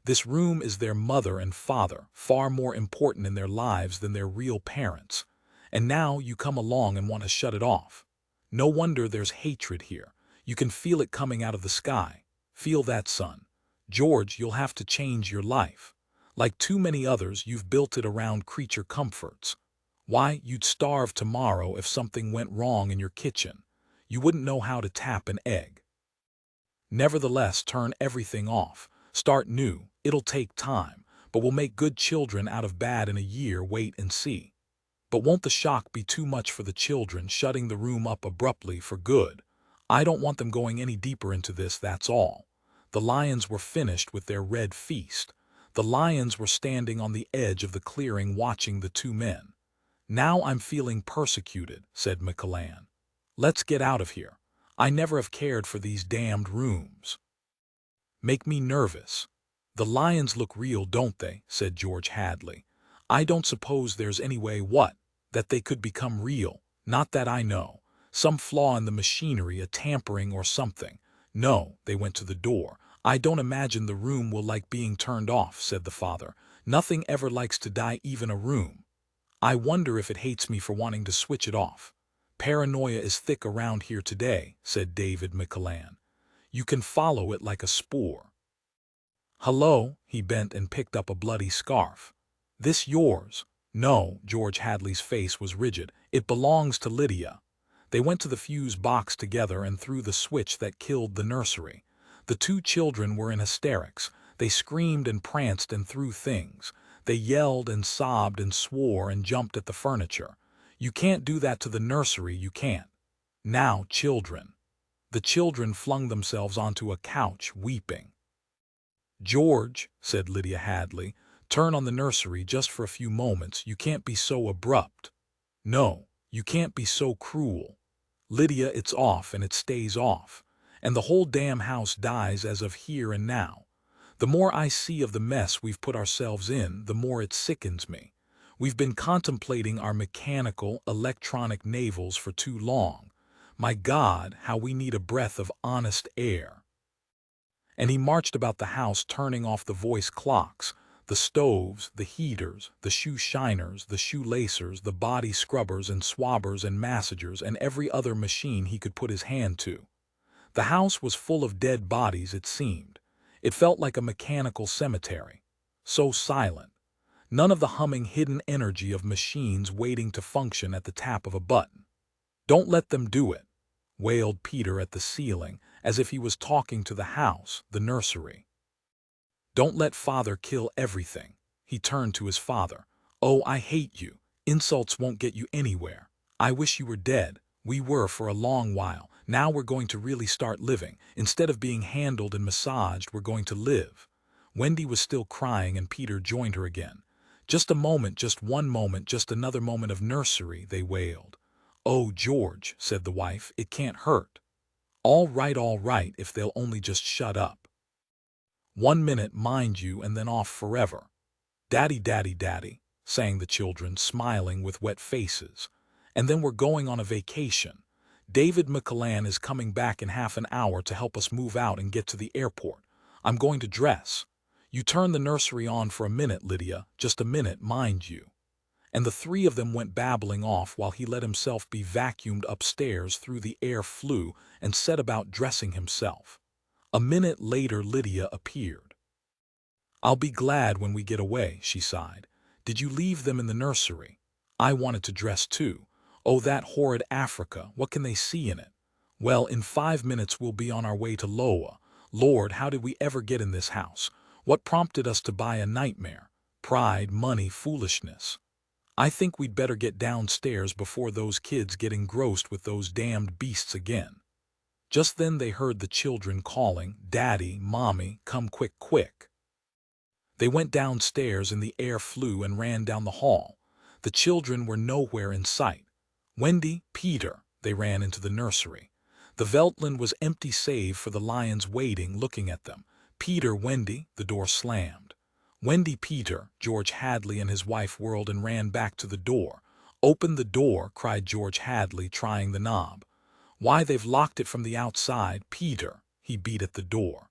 [SPEAKER 1] This room is their mother and father, far more important in their lives than their real parents. And now you come along and want to shut it off. No wonder there's hatred here. You can feel it coming out of the sky. Feel that, son. George, you'll have to change your life. Like too many others, you've built it around creature comforts. Why, you'd starve tomorrow if something went wrong in your kitchen. You wouldn't know how to tap an egg. Nevertheless, turn everything off. Start new. It'll take time, but we'll make good children out of bad in a year. Wait and see. But won't the shock be too much for the children, shutting the room up abruptly for good? I don't want them going any deeper into this, that's all. The lions were finished with their red feast. The lions were standing on the edge of the clearing watching the two men. Now I'm feeling persecuted, said McClellan. Let's get out of here. I never have cared for these damned rooms. Make me nervous. The lions look real, don't they? Said George Hadley. I don't suppose there's any way that they could become real. Not that I know. Some flaw in the machinery, a tampering or something. No, they went to the door. I don't imagine the room will like being turned off, said the father. Nothing ever likes to die, even a room. I wonder if it hates me for wanting to switch it off. Paranoia is thick around here today, said David McClellan. You can follow it like a spoor. Hello, he bent and picked up a bloody scarf. This yours? No, George Hadley's face was rigid. It belongs to Lydia. They went to the fuse box together and threw the switch that killed the nursery. The two children were in hysterics. They screamed and pranced and threw things. They yelled and sobbed and swore and jumped at the furniture. You can't do that to the nursery, you can't. Now, children. The children flung themselves onto a couch, weeping. George, said Lydia Hadley, turn on the nursery just for a few moments. You can't be so abrupt. No, you can't be so cruel. Lydia, it's off and it stays off. And the whole damn house dies as of here and now. The more I see of the mess we've put ourselves in, the more it sickens me. We've been contemplating our mechanical, electronic navels for too long. My God, how we need a breath of honest air. And he marched about the house, turning off the voice clocks, the stoves, the heaters, the shoe shiners, the shoelacers, the body scrubbers and swabbers and massagers, and every other machine he could put his hand to. The house was full of dead bodies, it seemed. It felt like a mechanical cemetery. So silent. None of the humming hidden energy of machines waiting to function at the tap of a button. Don't let them do it, wailed Peter at the ceiling, as if he was talking to the house, the nursery. Don't let Father kill everything. He turned to his father. Oh, I hate you. Insults won't get you anywhere. I wish you were dead. We were for a long while. Now we're going to really start living. Instead of being handled and massaged, we're going to live. Wendy was still crying and Peter joined her again. Just a moment, just one moment, just another moment of nursery, they wailed. Oh, George, said the wife, it can't hurt. All right, if they'll only just shut up. 1 minute, mind you, and then off forever. Daddy, daddy, daddy, sang the children, smiling with wet faces. And then we're going on a vacation. David McClellan is coming back in half an hour to help us move out and get to the airport. I'm going to dress. You turn the nursery on for a minute, Lydia, just a minute, mind you. And the three of them went babbling off while he let himself be vacuumed upstairs through the air flue and set about dressing himself. A minute later Lydia appeared. I'll be glad when we get away, she sighed. Did you leave them in the nursery? I wanted to dress too. Oh, that horrid Africa, what can they see in it? Well, in 5 minutes we'll be on our way to Loa. Lord, how did we ever get in this house? What prompted us to buy a nightmare? Pride, money, foolishness. I think we'd better get downstairs before those kids get engrossed with those damned beasts again. Just then they heard the children calling, Daddy, Mommy, come quick, quick. They went downstairs and the air flew and ran down the hall. The children were nowhere in sight. Wendy, Peter, they ran into the nursery. The Veltland was empty save for the lions waiting, looking at them. Peter, Wendy, the door slammed. Wendy, Peter, George Hadley and his wife whirled and ran back to the door. Open the door, cried George Hadley, trying the knob. Why, they've locked it from the outside. Peter, he beat at the door.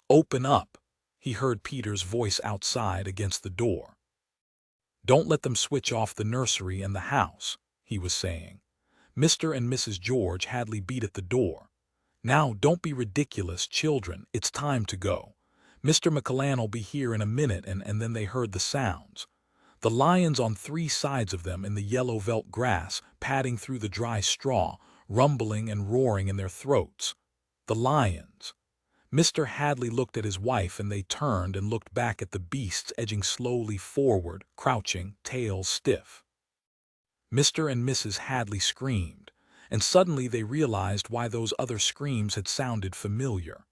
[SPEAKER 1] Open up. He heard Peter's voice outside against the door. Don't let them switch off the nursery and the house, he was saying. Mr. and Mrs. George Hadley beat at the door. Now, don't be ridiculous, children. It's time to go. Mr. McClellan'll be here in a minute, and then they heard the sounds. The lions on 3 sides of them in the yellow veldt grass, padding through the dry straw, rumbling and roaring in their throats. The lions. Mr. Hadley looked at his wife, and they turned and looked back at the beasts edging slowly forward, crouching, tails stiff. Mr. and Mrs. Hadley screamed, and suddenly they realized why those other screams had sounded familiar.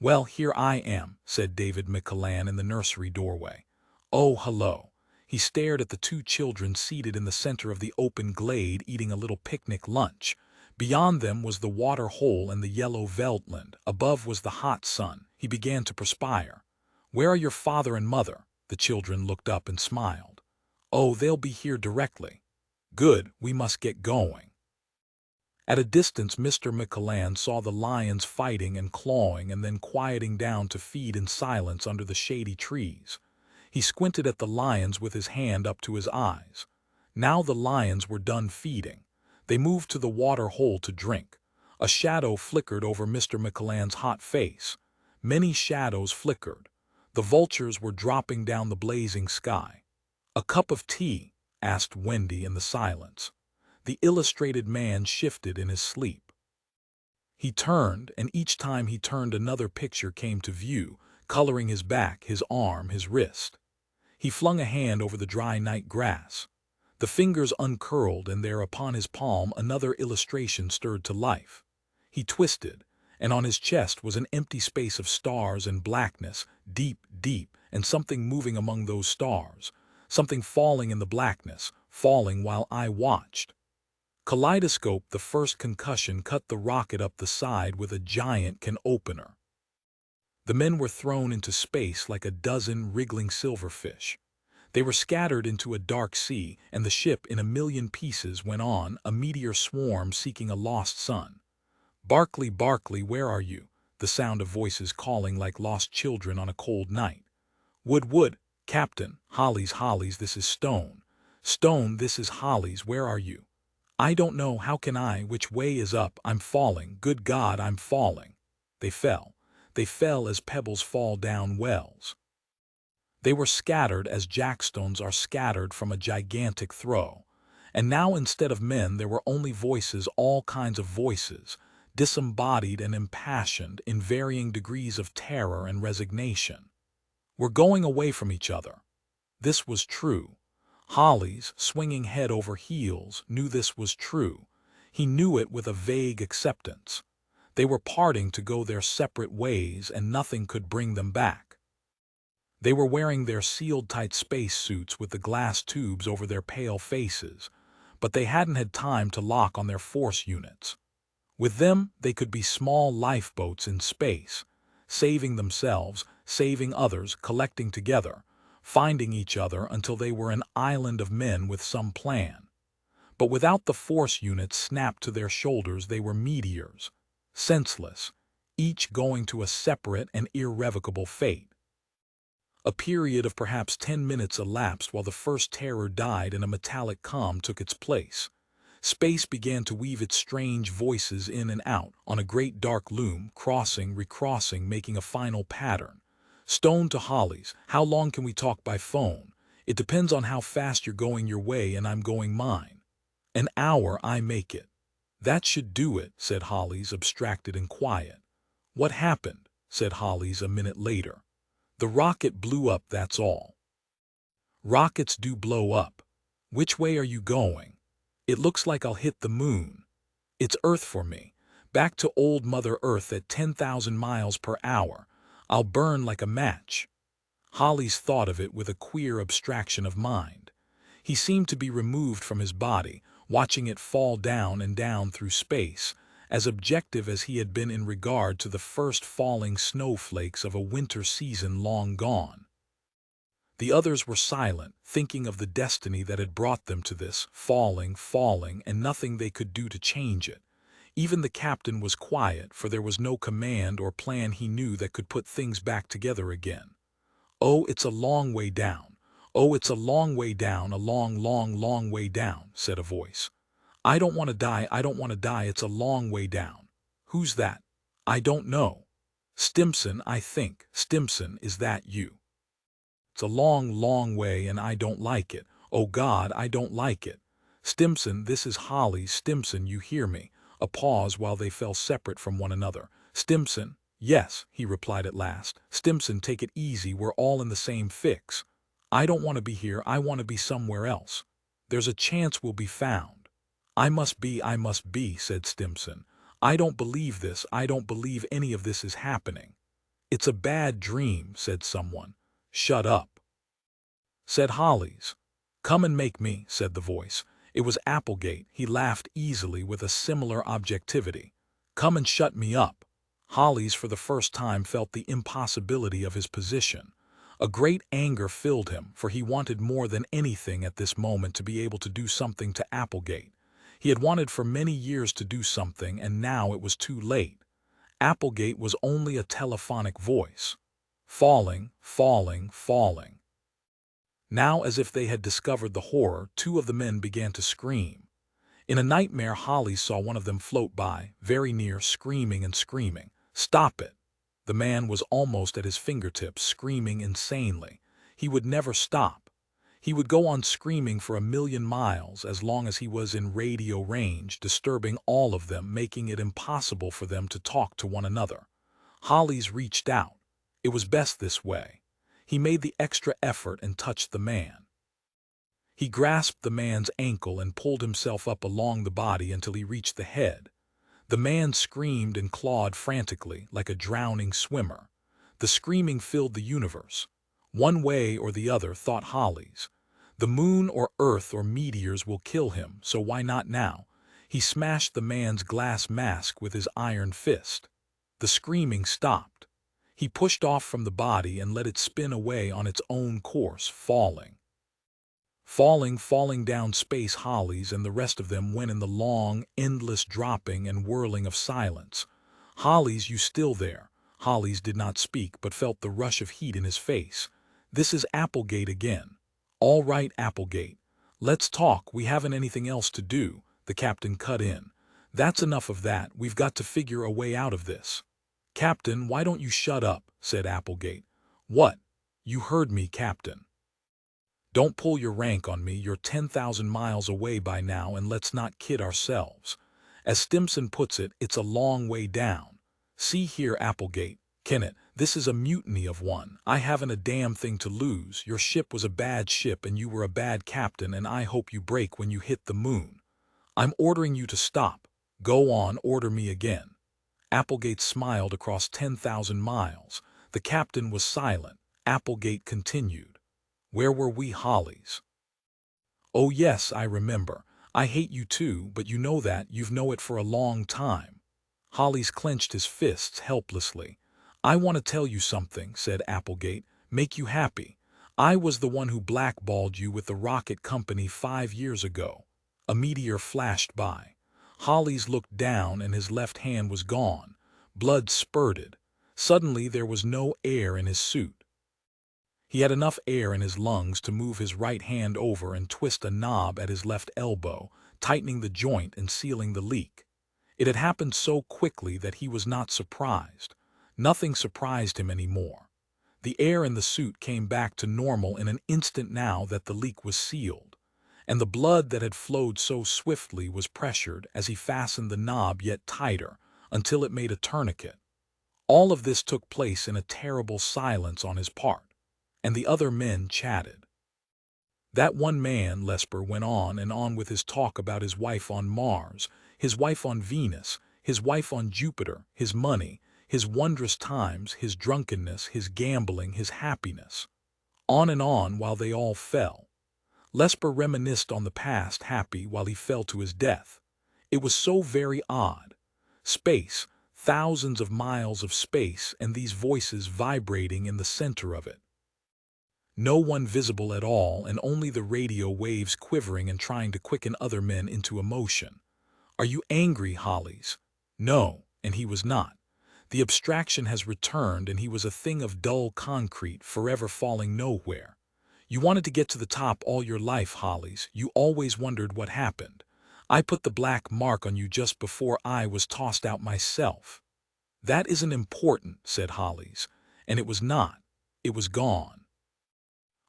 [SPEAKER 1] "Well, here I am," said David McCallan in the nursery doorway. "Oh, hello." He stared at the two children seated in the center of the open glade eating a little picnic lunch. Beyond them was the water hole and the yellow Veldtland. Above was the hot sun. He began to perspire. "Where are your father and mother?" The children looked up and smiled. "Oh, they'll be here directly." "Good, we must get going." At a distance, Mr. McCallan saw the lions fighting and clawing and then quieting down to feed in silence under the shady trees. He squinted at the lions with his hand up to his eyes. Now the lions were done feeding. They moved to the water hole to drink. A shadow flickered over Mr. McCallan's hot face. Many shadows flickered. The vultures were dropping down the blazing sky. "A cup of tea?" asked Wendy in the silence. The illustrated man shifted in his sleep. He turned, and each time he turned another picture came to view, coloring his back, his arm, his wrist. He flung a hand over the dry night grass. The fingers uncurled, and there upon his palm another illustration stirred to life. He twisted, and on his chest was an empty space of stars and blackness, deep, deep, and something moving among those stars, something falling in the blackness, falling while I watched. Kaleidoscope. The first concussion cut the rocket up the side with a giant can opener. The men were thrown into space like a dozen wriggling silverfish. They were scattered into a dark sea, and the ship in a million pieces went on, a meteor swarm seeking a lost sun. "Barclay, Barclay, where are you?" The sound of voices calling like lost children on a cold night. "Wood, Wood, Captain, Hollies, Hollies, this is Stone. Stone, this is Hollies, where are you?" "I don't know, how can I, which way is up, I'm falling, good God, I'm falling." They fell as pebbles fall down wells. They were scattered as jackstones are scattered from a gigantic throw. And now instead of men there were only voices, all kinds of voices, disembodied and impassioned in varying degrees of terror and resignation. "We're going away from each other." This was true. Hollies, swinging head over heels, knew this was true. He knew it with a vague acceptance. They were parting to go their separate ways, and nothing could bring them back. They were wearing their sealed-tight space suits with the glass tubes over their pale faces, but they hadn't had time to lock on their force units. With them, they could be small lifeboats in space, saving themselves, saving others, collecting together, finding each other until they were an island of men with some plan. But without the force units snapped to their shoulders, they were meteors, senseless, each going to a separate and irrevocable fate. A period of perhaps 10 minutes elapsed while the first terror died and a metallic calm took its place. Space began to weave its strange voices in and out on a great dark loom, crossing, recrossing, making a final pattern. "Stone to Hollies, how long can we talk by phone? It depends on how fast you're going your way and I'm going mine." "An hour, I make it." "That should do it," said Hollies, abstracted and quiet. "What happened?" said Hollies a minute later. "The rocket blew up, that's all." "Rockets do blow up. Which way are you going?" "It looks like I'll hit the moon." "It's Earth for me. Back to old Mother Earth at 10,000 miles per hour. I'll burn like a match." Hollies thought of it with a queer abstraction of mind. He seemed to be removed from his body, watching it fall down and down through space, as objective as he had been in regard to the first falling snowflakes of a winter season long gone. The others were silent, thinking of the destiny that had brought them to this, falling, and nothing they could do to change it. Even the captain was quiet, for there was no command or plan he knew that could put things back together again. "Oh, it's a long way down. Oh, it's a long way down, a long, long, long way down," said a voice. "I don't want to die, I don't want to die, it's a long way down." "Who's that?" "I don't know." "Stimson, I think. Stimson, is that you?" "It's a long, long way, and I don't like it. Oh God, I don't like it." "Stimson, this is Hollies. Stimson, you hear me? A pause while they fell separate from one another. "Stimson." "Yes," he replied at last. "Stimson, take it easy, we're all in the same fix. I don't want to be here, I want to be somewhere else. There's a chance we'll be found." I must be," said Stimson. "I don't believe this, I don't believe any of this is happening." "It's a bad dream," said someone. "Shut up," said Hollies. "Come and make me," said the voice. It was Applegate. He laughed easily with a similar objectivity. "Come and shut me up." Hollies for the first time felt the impossibility of his position. A great anger filled him, for he wanted more than anything at this moment to be able to do something to Applegate. He had wanted for many years to do something, and now it was too late. Applegate was only a telephonic voice. Falling, falling, falling. Now, as if they had discovered the horror, two of the men began to scream. In a nightmare, Holly saw one of them float by, very near, screaming and screaming. "Stop it!" The man was almost at his fingertips, screaming insanely. He would never stop. He would go on screaming for 1,000,000 miles as long as he was in radio range, disturbing all of them, making it impossible for them to talk to one another. Hollies reached out. It was best this way. He made the extra effort and touched the man. He grasped the man's ankle and pulled himself up along the body until he reached the head. The man screamed and clawed frantically, like a drowning swimmer. The screaming filled the universe. One way or the other, thought Hollies. The moon or earth or meteors will kill him, so why not now? He smashed the man's glass mask with his iron fist. The screaming stopped. He pushed off from the body and let it spin away on its own course, falling. Falling down space. Hollies and the rest of them went in the long, endless dropping and whirling of silence. "Hollies, you still there?" Hollies did not speak, but felt the rush of heat in his face. "This is Applegate again." "All right, Applegate. Let's talk, we haven't anything else to do," the captain cut in. "That's enough of that, we've got to figure a way out of this." "Captain, why don't you shut up?" said Applegate. "What?" "You heard me, Captain. Don't pull your rank on me, you're 10,000 miles away by now, and let's not kid ourselves. As Stimson puts it, it's a long way down. See here, Applegate, Kennett, this is a mutiny of one. I haven't a damn thing to lose. Your ship was a bad ship and you were a bad captain, and I hope you break when you hit the moon. I'm ordering you to stop. Go on, order me again." Applegate smiled across 10,000 miles. The captain was silent. Applegate continued. "Where were we, Hollies?" "Oh yes, I remember. I hate you too, but you know that, you've known it for a long time." Hollies clenched his fists helplessly. "I want to tell you something," said Applegate. "Make you happy. I was the one who blackballed you with the rocket company 5 years ago." A meteor flashed by. Hollies looked down and his left hand was gone. Blood spurted. Suddenly there was no air in his suit. He had enough air in his lungs to move his right hand over and twist a knob at his left elbow, tightening the joint and sealing the leak. It had happened so quickly that he was not surprised. Nothing surprised him anymore. The air in the suit came back to normal in an instant now that the leak was sealed, and the blood that had flowed so swiftly was pressured as he fastened the knob yet tighter until it made a tourniquet. All of this took place in a terrible silence on his part, and the other men chatted. That one man, Lesper, went on and on with his talk about his wife on Mars, his wife on Venus, his wife on Jupiter, his money, his wondrous times, his drunkenness, his gambling, his happiness. On and on while they all fell. Lesper reminisced on the past, happy while he fell to his death. It was so very odd. Space, thousands of miles of space, and these voices vibrating in the center of it. No one visible at all, and only the radio waves quivering and trying to quicken other men into emotion. "Are you angry, Hollies?" No, and he was not. The abstraction has returned, and he was a thing of dull concrete, forever falling nowhere. "You wanted to get to the top all your life, Hollies. You always wondered what happened. I put the black mark on you just before I was tossed out myself." "That isn't important," said Hollies. And it was not. It was gone.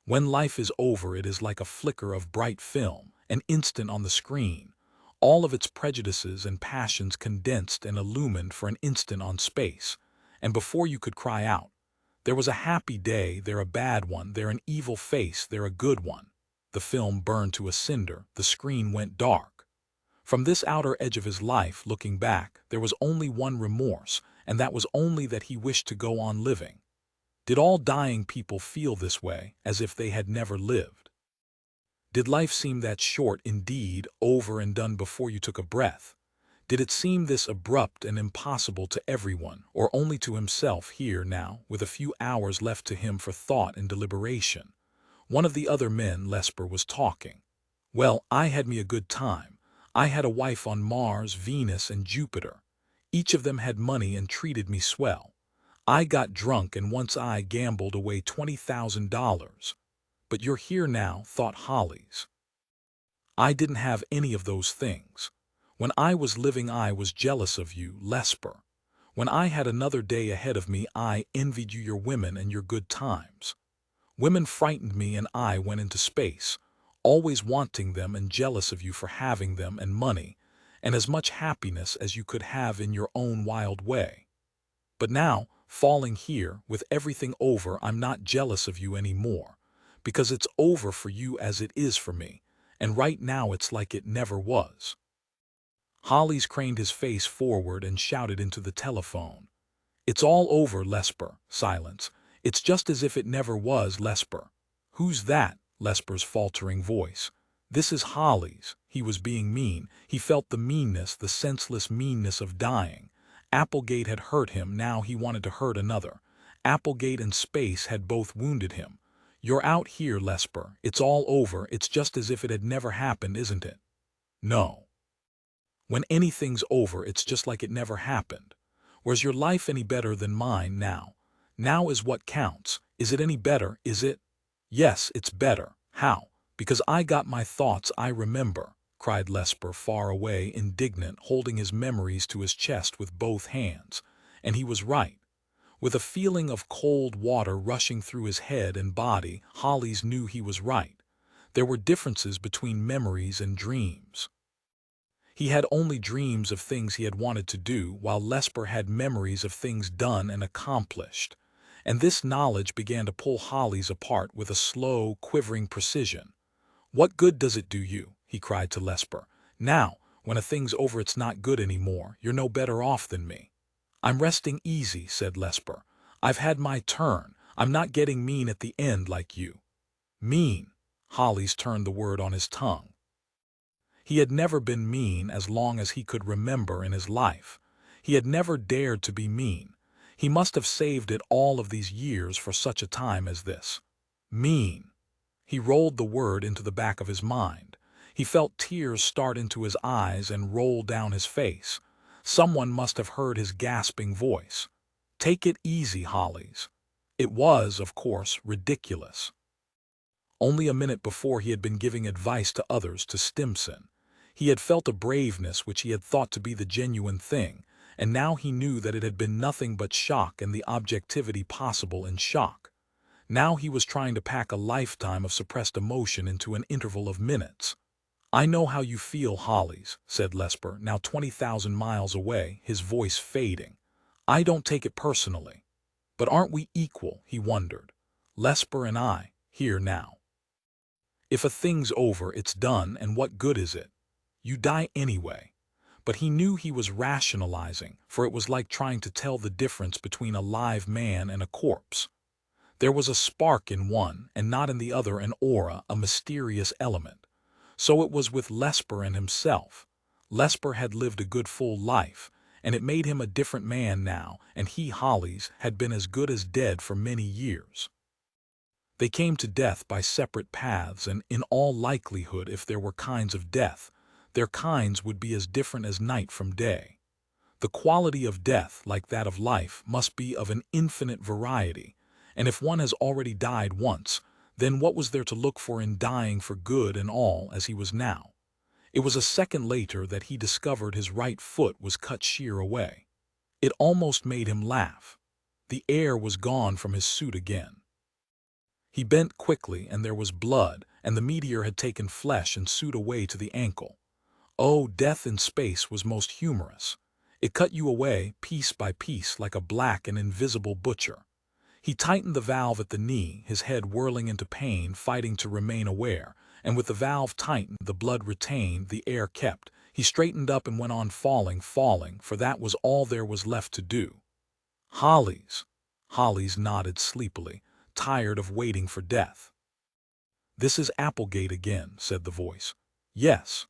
[SPEAKER 1] When life is over, it is like a flicker of bright film, an instant on the screen. all of its prejudices and passions condensed and illumined for an instant on space, and before you could cry out, there was a happy day, there a bad one, there an evil face, there a good one. The film burned to a cinder, the screen went dark. From this outer edge of his life, looking back, there was only one remorse, and that was only that he wished to go on living. Did all dying people feel this way, as if they had never lived? Did life seem that short indeed, over and done before you took a breath? Did it seem this abrupt and impossible to everyone, or only to himself here now, with a few hours left to him for thought and deliberation? One of the other men, Lesper, was talking. Well, I had me a good time. I had a wife on Mars, Venus, and Jupiter. Each of them had money and treated me swell. I got drunk and once I gambled away $20,000. But you're here now, thought Hollies. I didn't have any of those things. When I was living I was jealous of you, Lesper. When I had another day ahead of me I envied you your women and your good times. Women frightened me and I went into space, always wanting them and jealous of you for having them and money, and as much happiness as you could have in your own wild way. But now, falling here, with everything over, I'm not jealous of you anymore, because it's over for you as it is for me, and right now it's like it never was. Hollies craned his face forward and shouted into the telephone. It's all over, Lesper. Silence. It's just as if it never was, Lesper. Who's that? Lesper's faltering voice. This is Hollies. He was being mean. He felt the meanness, the senseless meanness of dying. Applegate had hurt him, now he wanted to hurt another. Applegate and space had both wounded him. You're out here, Lesper. It's all over. It's just as if it had never happened, isn't it? No. When anything's over, it's just like it never happened. Was your life any better than mine now? Now is what counts. Is it any better, is it? Yes, it's better. How? Because I got my thoughts, I remember, cried Lesper, far away, indignant, holding his memories to his chest with both hands. And he was right. With a feeling of cold water rushing through his head and body, Hollies knew he was right. There were differences between memories and dreams. He had only dreams of things he had wanted to do, while Lesper had memories of things done and accomplished. And this knowledge began to pull Hollies apart with a slow, quivering precision. What good does it do you? He cried to Lesper. Now, when a thing's over it's not good anymore. You're no better off than me. I'm resting easy, said Lesper. I've had my turn. I'm not getting mean at the end like you. Mean. Hollies turned the word on his tongue. He had never been mean as long as he could remember in his life. He had never dared to be mean. He must have saved it all of these years for such a time as this. Mean. He rolled the word into the back of his mind. He felt tears start into his eyes and roll down his face. Someone must have heard his gasping voice. Take it easy, Hollies. It was, of course, ridiculous. Only a minute before he had been giving advice to others to Stimson. He had felt a braveness which he had thought to be the genuine thing, and now he knew that it had been nothing but shock and the objectivity possible in shock. Now he was trying to pack a lifetime of suppressed emotion into an interval of minutes. I know how you feel, Hollies, said Lesper, now 20,000 miles away, his voice fading. I don't take it personally. But aren't we equal, he wondered. Lesper and I, here now. If a thing's over, it's done, and what good is it? You die anyway. But he knew he was rationalizing, for it was like trying to tell the difference between a live man and a corpse. There was a spark in one, and not in the other, an aura, a mysterious element. So it was with Lesper and himself. Lesper had lived a good full life, and it made him a different man now, and he, Hollies, had been as good as dead for many years. They came to death by separate paths, and in all likelihood, if there were kinds of death, their kinds would be as different as night from day. The quality of death, like that of life, must be of an infinite variety, and if one has already died once, then what was there to look for in dying for good and all as he was now? It was a second later that he discovered his right foot was cut sheer away. It almost made him laugh. The air was gone from his suit again. He bent quickly, and there was blood, and the meteor had taken flesh and suit away to the ankle. Oh, death in space was most humorous. It cut you away, piece by piece, like a black and invisible butcher. He tightened the valve at the knee, his head whirling into pain, fighting to remain aware, and with the valve tightened, the blood retained, the air kept. He straightened up and went on falling, for that was all there was left to do. Hollies. Hollies nodded sleepily, tired of waiting for death. This is Applegate again, said the voice. Yes.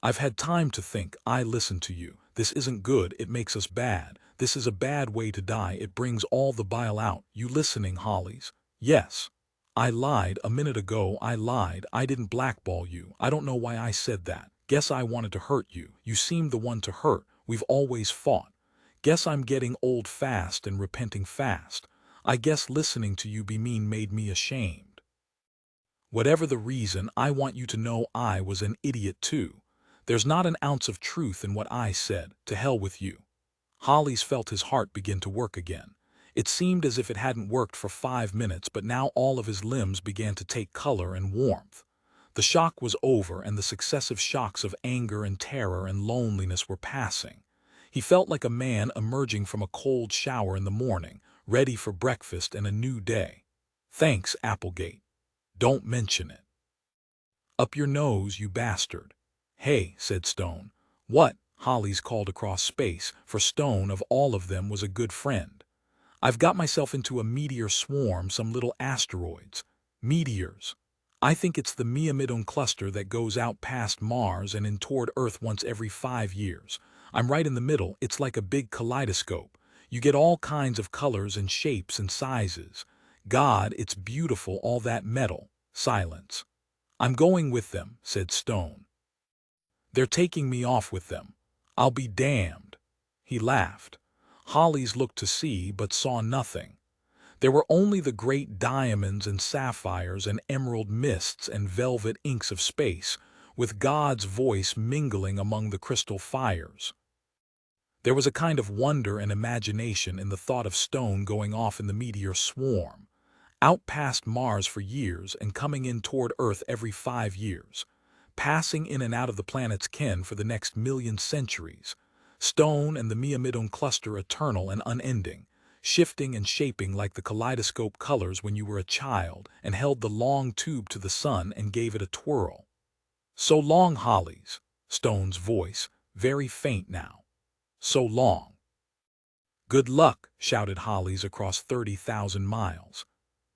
[SPEAKER 1] I've had time to think. I listen to you. This isn't good. It makes us bad. This is a bad way to die. It brings all the bile out. You listening, Hollies? Yes. I lied a minute ago. I lied. I didn't blackball you. I don't know why I said that. Guess I wanted to hurt you. You seemed the one to hurt. We've always fought. Guess I'm getting old fast and repenting fast. I guess listening to you be mean made me ashamed. Whatever the reason, I want you to know I was an idiot too. There's not an ounce of truth in what I said. To hell with you. Hollies felt his heart begin to work again. It seemed as if it hadn't worked for 5 minutes, but now all of his limbs began to take color and warmth. The shock was over, and the successive shocks of anger and terror and loneliness were passing. He felt like a man emerging from a cold shower in the morning, ready for breakfast and a new day. Thanks, Applegate. Don't mention it. Up your nose, you bastard. Hey, said Stone. What? Hollies called across space, for Stone of all of them was a good friend. I've got myself into a meteor swarm, some little asteroids. Meteors. I think it's the Myrmidon cluster that goes out past Mars and in toward Earth once every 5 years. I'm right in the middle. It's like a big kaleidoscope. You get all kinds of colors and shapes and sizes. God, it's beautiful, all that metal. Silence. I'm going with them, said Stone. They're taking me off with them. I'll be damned. He laughed. Hollies looked to see but saw nothing. There were only the great diamonds and sapphires and emerald mists and velvet inks of space, with God's voice mingling among the crystal fires. There was a kind of wonder and imagination in the thought of Stone going off in the meteor swarm, out past Mars for years and coming in toward Earth every 5 years, passing in and out of the planet's ken for the next million centuries. Stone and the Myrmidon cluster eternal and unending, shifting and shaping like the kaleidoscope colors when you were a child and held the long tube to the sun and gave it a twirl. So long, Hollies. Stone's voice, very faint now. So long. Good luck, shouted Hollies across 30,000 miles.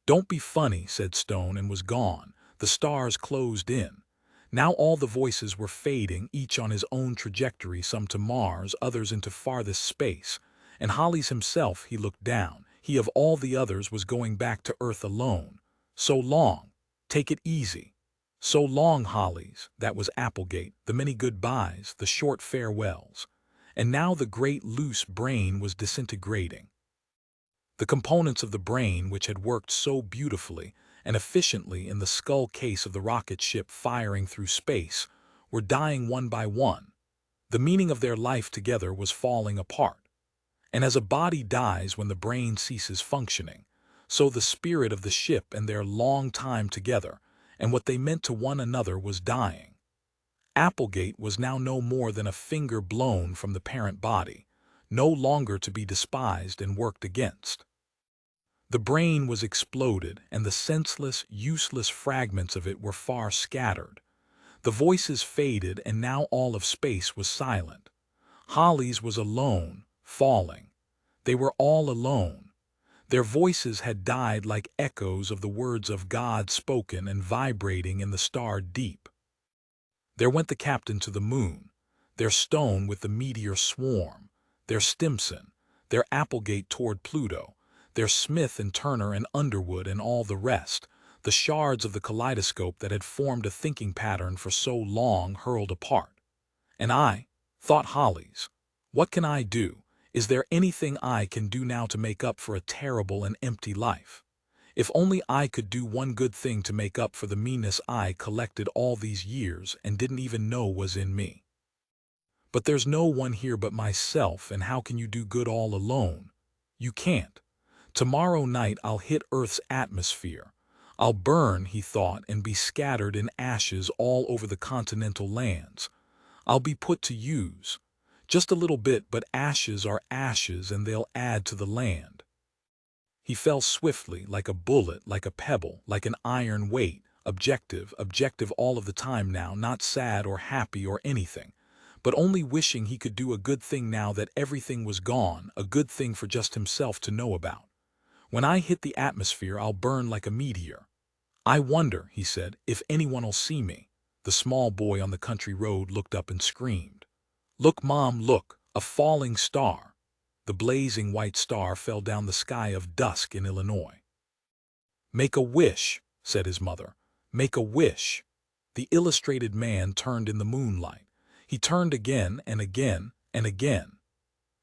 [SPEAKER 1] Don't be funny, said Stone, and was gone. The stars closed in. Now all the voices were fading, each on his own trajectory, some to Mars, others into farthest space. And Hollies himself, he looked down. He of all the others was going back to Earth alone. So long. Take it easy. So long, Hollies. That was Applegate, the many goodbyes, the short farewells. And now the great loose brain was disintegrating. The components of the brain, which had worked so beautifully and efficiently in the skull case of the rocket ship firing through space, were dying one by one. The meaning of their life together was falling apart. And as a body dies when the brain ceases functioning, so the spirit of the ship and their long time together and what they meant to one another was dying. Applegate was now no more than a finger blown from the parent body, no longer to be despised and worked against. The brain was exploded, and the senseless, useless fragments of it were far scattered. The voices faded, and now all of space was silent. Hollies was alone, falling. They were all alone. Their voices had died like echoes of the words of God spoken and vibrating in the star deep. There went the captain to the moon, their Stone with the meteor swarm, their Stimson, their Applegate toward Pluto, their Smith and Turner and Underwood and all the rest, the shards of the kaleidoscope that had formed a thinking pattern for so long hurled apart. And I, thought Hollies, what can I do? Is there anything I can do now to make up for a terrible and empty life? If only I could do one good thing to make up for the meanness I collected all these years and didn't even know was in me. But there's no one here but myself, and how can you do good all alone? You can't. Tomorrow night I'll hit Earth's atmosphere. I'll burn, he thought, and be scattered in ashes all over the continental lands. I'll be put to use. Just a little bit, but ashes are ashes and they'll add to the land. He fell swiftly, like a bullet, like a pebble, like an iron weight, objective, objective all of the time now, not sad or happy or anything, but only wishing he could do a good thing now that everything was gone, a good thing for just himself to know about. When I hit the atmosphere, I'll burn like a meteor. I wonder, he said, if anyone'll see me. The small boy on the country road looked up and screamed. Look, Mom, look, a falling star. The blazing white star fell down the sky of dusk in Illinois. Make a wish, said his mother. Make a wish. The illustrated man turned in the moonlight. He turned again and again and again.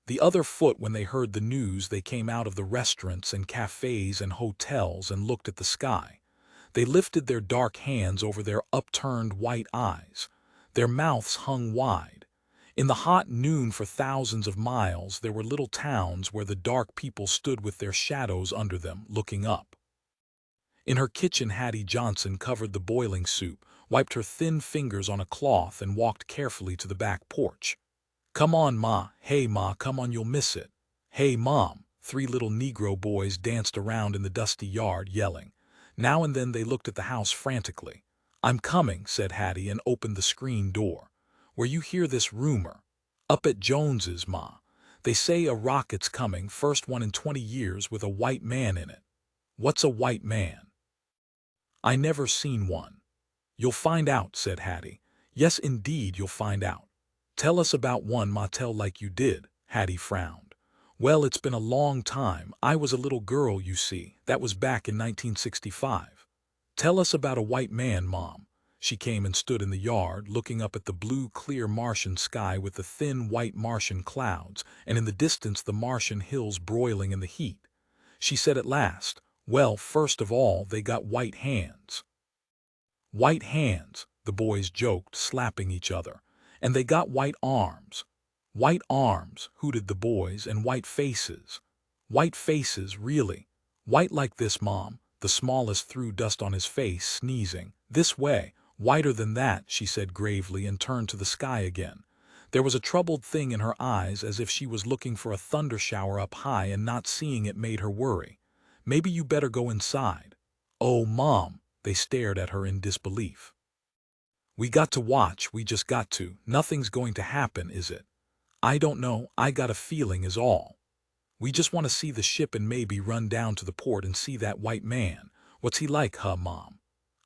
[SPEAKER 1] The other foot, when they heard the news, they came out of the restaurants and cafes and hotels and looked at the sky. They lifted their dark hands over their upturned white eyes. Their mouths hung wide. In the hot noon for thousands of miles, there were little towns where the dark people stood with their shadows under them, looking up. In her kitchen, Hattie Johnson covered the boiling soup, wiped her thin fingers on a cloth, and walked carefully to the back porch. Come on, Ma. Hey, Ma, come on, you'll miss it. Hey, Mom. 3 little Negro boys danced around in the dusty yard, yelling. Now and then they looked at the house frantically. I'm coming, said Hattie, and opened the screen door. Where you hear this rumor? Up at Jones's, Ma. They say a rocket's coming, first one in 20 years, with a white man in it. What's a white man? I never seen one. You'll find out, said Hattie. Yes, indeed, you'll find out. Tell us about one, Ma. Tell like you did. Hattie frowned. Well, it's been a long time. I was a little girl, you see. That was back in 1965. Tell us about a white man, Mom. She came and stood in the yard, looking up at the blue, clear Martian sky with the thin white Martian clouds, and in the distance the Martian hills broiling in the heat. She said at last, well, first of all, they got white hands. White hands, the boys joked, slapping each other. And they got white arms. White arms, hooted the boys, and white faces. White faces, really. White like this, Mom. The smallest threw dust on his face, sneezing. This way, whiter than that, she said gravely, and turned to the sky again. There was a troubled thing in her eyes, as if she was looking for a thunder shower up high, and not seeing it made her worry. Maybe you better go inside. Oh, Mom. They stared at her in disbelief. We got to watch, we just got to. Nothing's going to happen, is it? I don't know, I got a feeling is all. We just want to see the ship and maybe run down to the port and see that white man. What's he like, huh, Mom?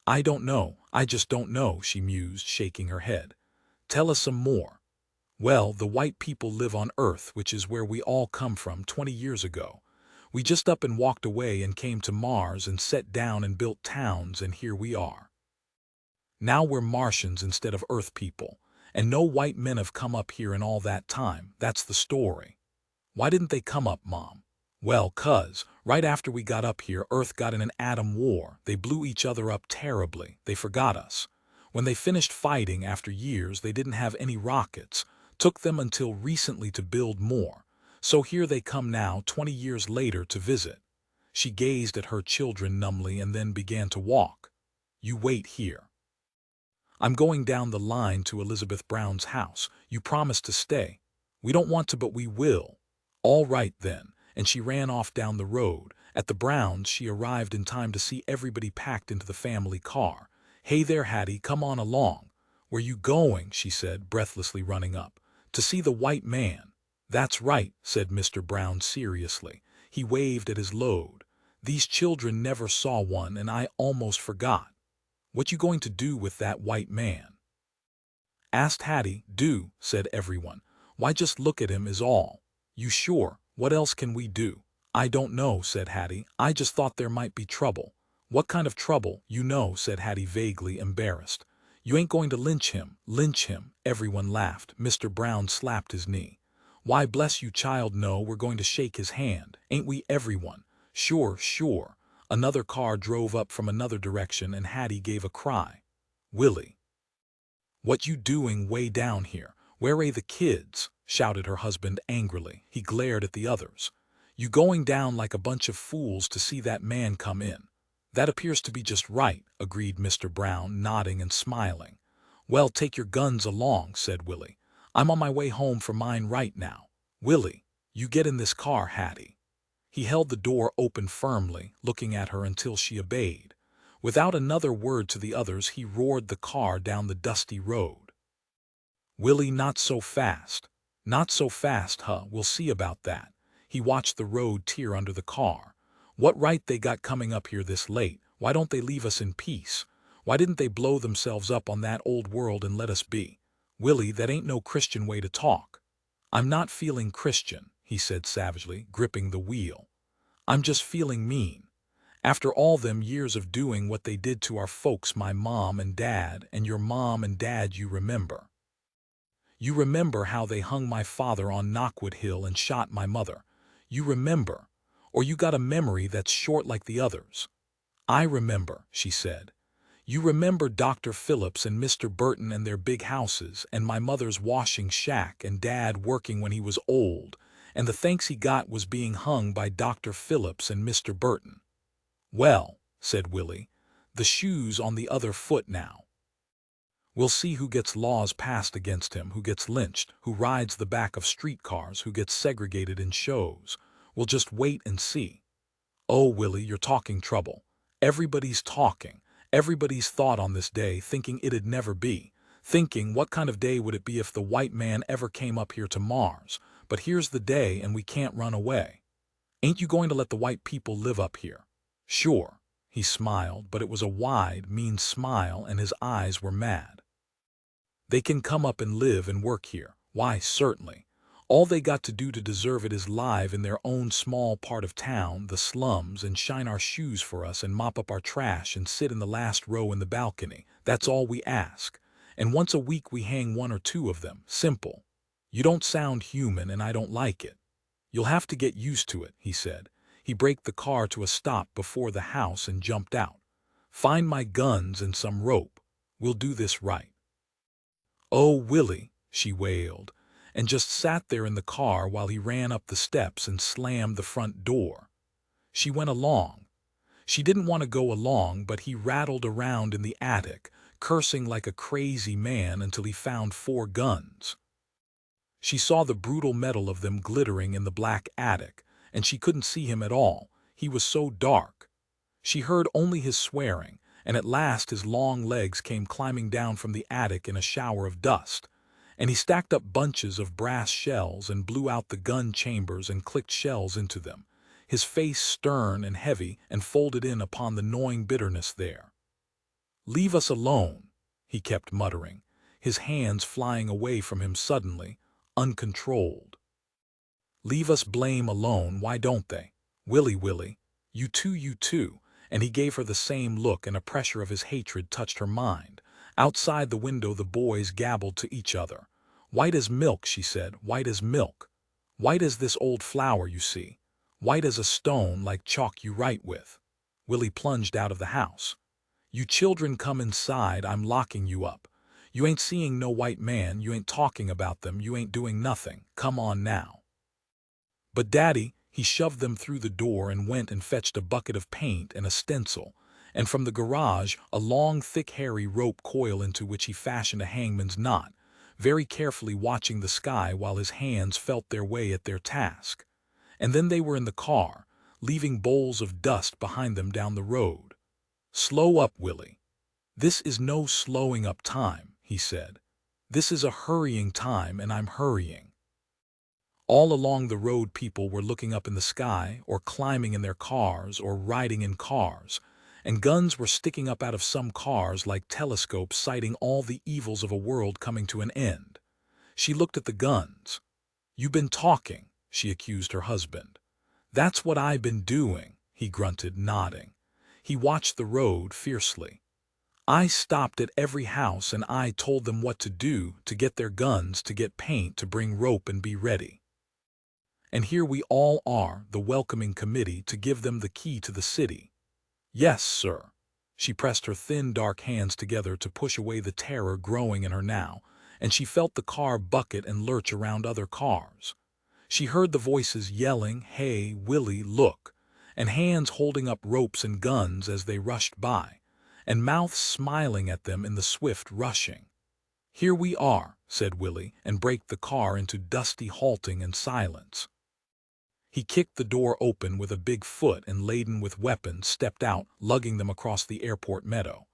[SPEAKER 1] I don't know, I just don't know, she mused, shaking her head. Tell us some more. Well, the white people live on Earth, which is where we all come from 20 years ago. We just up and walked away and came to Mars and set down and built towns, and here we are. Now we're Martians instead of Earth people, and no white men have come up here in all that time. That's the story. Why didn't they come up, Mom? Well, 'cause, right after we got up here, Earth got in an atom war. They blew each other up terribly. They forgot us. When they finished fighting after years, they didn't have any rockets. Took them until recently to build more. So here they come now, 20 years later, to visit. She gazed at her children numbly and then began to walk. You wait here. I'm going down the line to Elizabeth Brown's house. You promised to stay. We don't want to, but we will. All right, then. And she ran off down the road. At the Browns, she arrived in time to see everybody packed into the family car. Hey there, Hattie, come on along. Where you going? She said, breathlessly running up. To see the white man. That's right, said Mr. Brown seriously. He waved at his load. These children never saw one, and I almost forgot. What you going to do with that white man? Asked Hattie. Do, said everyone. Why, just look at him is all. You sure? What else can we do? I don't know, said Hattie. I just thought there might be trouble. What kind of trouble? You know, said Hattie, vaguely embarrassed. You ain't going to lynch him. Lynch him. Everyone laughed. Mr. Brown slapped his knee. Why, bless you, child, no, we're going to shake his hand. Ain't we, everyone? Sure, sure. Another car drove up from another direction, and Hattie gave a cry. Willie. What you doing way down here? Where are the kids? Shouted her husband angrily. He glared at the others. You going down like a bunch of fools to see that man come in. That appears to be just right, agreed Mr. Brown, nodding and smiling. "Well, take your guns along," said Willie. "I'm on my way home for mine right now. Willie, you get in this car, Hattie." He held the door open firmly, looking at her until she obeyed. Without another word to the others, he roared the car down the dusty road. "Willie, not so fast. Not so fast, huh? We'll see about that." He watched the road tear under the car. "What right they got coming up here this late? Why don't they leave us in peace? Why didn't they blow themselves up on that old world and let us be? Willie, that ain't no Christian way to talk." "I'm not feeling Christian," he said savagely, gripping the wheel. "I'm just feeling mean. After all them years of doing what they did to our folks, my mom and dad, and your mom and dad, you remember. You remember how they hung my father on Knockwood Hill and shot my mother. You remember. Or you got a memory that's short like the others." "I remember," she said. "You remember Dr. Phillips and Mr. Burton and their big houses, and my mother's washing shack, and Dad working when he was old, and the thanks he got was being hung by Dr. Phillips and Mr. Burton." "Well," said Willie, "the shoe's on the other foot now. We'll see who gets laws passed against him, who gets lynched, who rides the back of streetcars, who gets segregated in shows. We'll just wait and see." "Oh, Willie, you're talking trouble. Everybody's talking. Everybody's thought on this day, thinking it'd never be. Thinking, what kind of day would it be if the white man ever came up here to Mars? But here's the day, and we can't run away. Ain't you going to let the white people live up here?" "Sure." He smiled, but it was a wide, mean smile, and his eyes were mad. "They can come up and live and work here. Why, certainly. All they got to do to deserve it is live in their own small part of town, the slums, and shine our shoes for us and mop up our trash and sit in the last row in the balcony. That's all we ask. And once a week we hang one or two of them. Simple. You don't sound human, and I don't like it." "You'll have to get used to it," he said. He braked the car to a stop before the house and jumped out. "Find my guns and some rope. We'll do this right." "Oh, Willie," she wailed, and just sat there in the car while he ran up the steps and slammed the front door. She went along. She didn't want to go along, but he rattled around in the attic, cursing like a crazy man until he found 4 guns. She saw the brutal metal of them glittering in the black attic, and she couldn't see him at all. He was so dark. She heard only his swearing, and at last his long legs came climbing down from the attic in a shower of dust, and he stacked up bunches of brass shells and blew out the gun chambers and clicked shells into them, his face stern and heavy and folded in upon the gnawing bitterness there. "Leave us alone," he kept muttering, his hands flying away from him suddenly, uncontrolled. "Leave us blame alone, why don't they? Willie, Willie, you too," and he gave her the same look, and a pressure of his hatred touched her mind. Outside the window the boys gabbled to each other. "White as milk," she said, "white as milk. White as this old flower you see. White as a stone, like chalk you write with." Willie plunged out of the house. "You children come inside, I'm locking you up. You ain't seeing no white man, you ain't talking about them, you ain't doing nothing. Come on now." "But Daddy," he shoved them through the door and went and fetched a bucket of paint and a stencil, and from the garage a long, thick, hairy rope coil into which he fashioned a hangman's knot, very carefully watching the sky while his hands felt their way at their task. And then they were in the car, leaving bowls of dust behind them down the road. "Slow up, Willie. This is no slowing up time," he said. "This is a hurrying time, and I'm hurrying." All along the road people were looking up in the sky, or climbing in their cars, or riding in cars, and guns were sticking up out of some cars like telescopes sighting all the evils of a world coming to an end. She looked at the guns. "You been talking," she accused her husband. "That's what I been doing," he grunted, nodding. He watched the road fiercely. "I stopped at every house and I told them what to do, to get their guns, to get paint, to bring rope and be ready. And here we all are, the welcoming committee, to give them the key to the city. Yes, sir." She pressed her thin, dark hands together to push away the terror growing in her now, and she felt the car bucket and lurch around other cars. She heard the voices yelling, "Hey, Willie, look," and hands holding up ropes and guns as they rushed by, and mouths smiling at them in the swift rushing. "Here we are," said Willie, and braked the car into dusty halting and silence. He kicked the door open with a big foot and, laden with weapons, stepped out, lugging them across the airport meadow.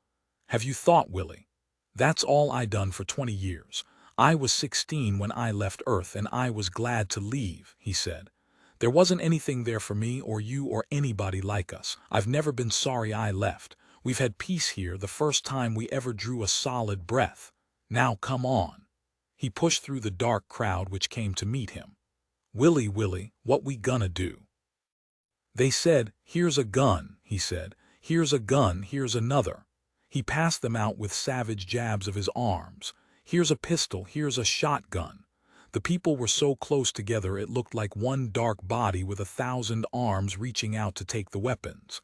[SPEAKER 1] "Have you thought, Willie? That's all I done for 20 years. I was 16 when I left Earth, and I was glad to leave," he said. "There wasn't anything there for me or you or anybody like us. I've never been sorry I left. We've had peace here the first time we ever drew a solid breath. Now come on." He pushed through the dark crowd which came to meet him. Willie, what we gonna do?" They said, "Here's a gun," he said. "Here's a gun, here's another." He passed them out with savage jabs of his arms. "Here's a pistol, here's a shotgun." The people were so close together it looked like one dark body with 1,000 arms reaching out to take the weapons.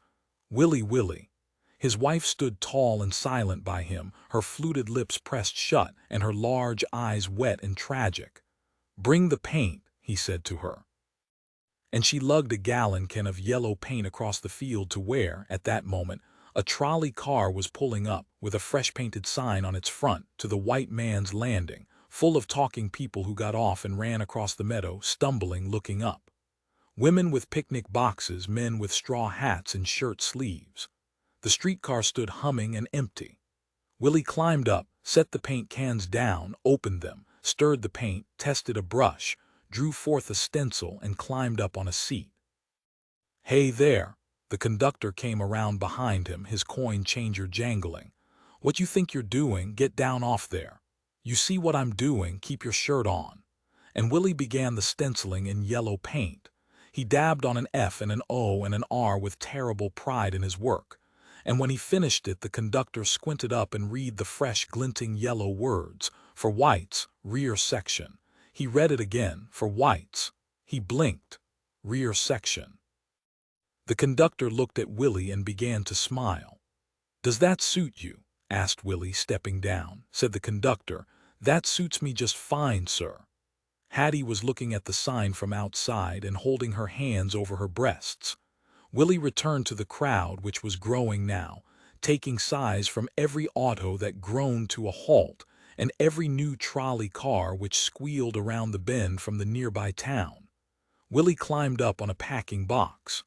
[SPEAKER 1] Willie. His wife stood tall and silent by him, her fluted lips pressed shut and her large eyes wet and tragic. "Bring the paint," he said to her. And she lugged a gallon can of yellow paint across the field to where, at that moment, a trolley car was pulling up, with a fresh-painted sign on its front, to the White Man's Landing, full of talking people who got off and ran across the meadow, stumbling, looking up. Women with picnic boxes, men with straw hats and shirt sleeves. The streetcar stood humming and empty. Willie climbed up, set the paint cans down, opened them, stirred the paint, tested a brush, drew forth a stencil, and climbed up on a seat. "Hey there!" The conductor came around behind him, his coin changer jangling. "What you think you're doing? Get down off there. You see what I'm doing? Keep your shirt on." And Willie began the stenciling in yellow paint. He dabbed on an F and an O and an R with terrible pride in his work. And when he finished it, the conductor squinted up and read the fresh, glinting yellow words, "For whites, rear section." He read it again, "For whites." He blinked. "Rear section." The conductor looked at Willie and began to smile. "Does that suit you?" asked Willie, stepping down. Said the conductor, "That suits me just fine, sir." Hattie was looking at the sign from outside and holding her hands over her breasts. Willie returned to the crowd, which was growing now, taking size from every auto that groaned to a halt and every new trolley car which squealed around the bend from the nearby town. Willie climbed up on a packing box.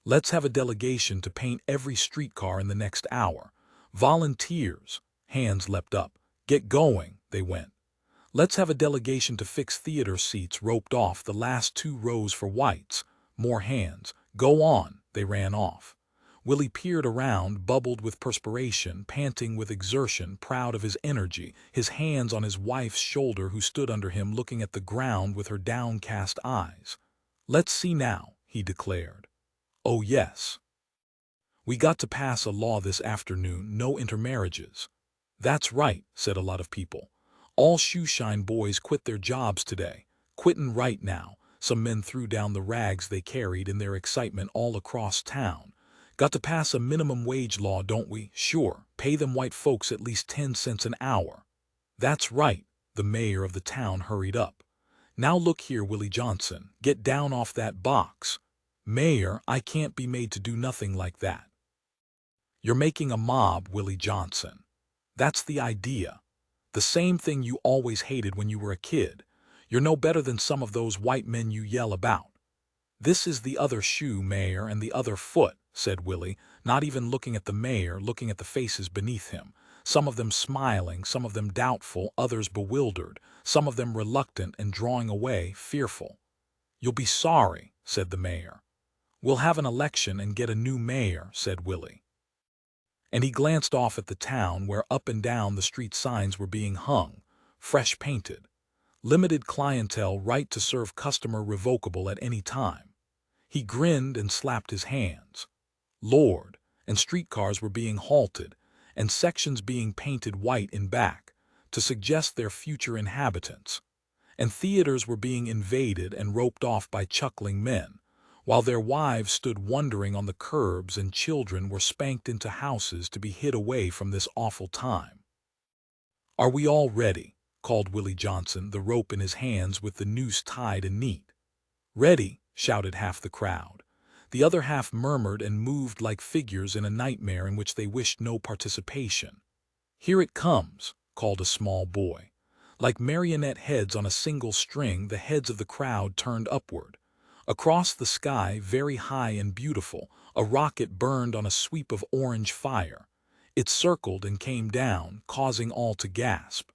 [SPEAKER 1] "Let's have a delegation to paint every streetcar in the next hour. Volunteers." Hands leapt up. "Get going," they went. "Let's have a delegation to fix theater seats roped off the last 2 rows for whites." More hands. "Go on," they ran off. Willie peered around, bubbled with perspiration, panting with exertion, proud of his energy, his hands on his wife's shoulder who stood under him looking at the ground with her downcast eyes. "Let's see now," he declared. "Oh yes. We got to pass a law this afternoon, no intermarriages." "That's right," said a lot of people. "All shoeshine boys quit their jobs today. Quittin' right now." Some men threw down the rags they carried in their excitement all across town. "Got to pass a minimum wage law, don't we?" "Sure. Pay them white folks at least 10 cents an hour." "That's right." The mayor of the town hurried up. "Now look here, Willie Johnson, get down off that box." "Mayor, I can't be made to do nothing like that." "You're making a mob, Willie Johnson. That's the idea. The same thing you always hated when you were a kid. You're no better than some of those white men you yell about." "This is the other shoe, Mayor, and the other foot," said Willie, not even looking at the mayor, looking at the faces beneath him, some of them smiling, some of them doubtful, others bewildered, some of them reluctant and drawing away, fearful. "You'll be sorry," said the mayor. "We'll have an election and get a new mayor," said Willie. And he glanced off at the town where up and down the street signs were being hung, fresh painted. Limited clientele, right to serve customer revocable at any time. He grinned and slapped his hands. Lord, and streetcars were being halted, and sections being painted white in back, to suggest their future inhabitants. And theaters were being invaded and roped off by chuckling men, while their wives stood wondering on the curbs and children were spanked into houses to be hid away from this awful time. "Are we all ready?" called Willie Johnson, the rope in his hands with the noose tied and neat. "Ready," shouted half the crowd. The other half murmured and moved like figures in a nightmare in which they wished no participation. "Here it comes," called a small boy. Like marionette heads on a single string, the heads of the crowd turned upward. Across the sky, very high and beautiful, a rocket burned on a sweep of orange fire. It circled and came down, causing all to gasp.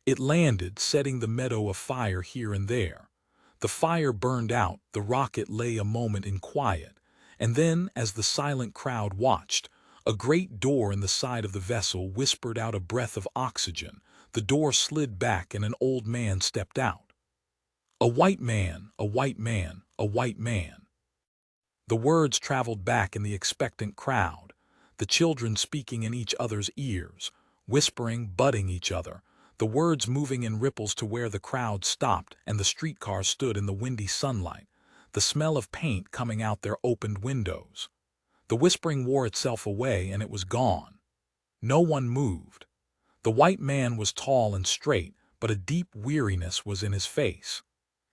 [SPEAKER 1] It landed, setting the meadow afire here and there. The fire burned out, the rocket lay a moment in quiet, and then, as the silent crowd watched, a great door in the side of the vessel whispered out a breath of oxygen. The door slid back and an old man stepped out. "A white man, a white man, a white man." The words traveled back in the expectant crowd, the children speaking in each other's ears, whispering, butting each other, the words moving in ripples to where the crowd stopped and the streetcar stood in the windy sunlight, the smell of paint coming out their opened windows. The whispering wore itself away and it was gone. No one moved. The white man was tall and straight, but a deep weariness was in his face.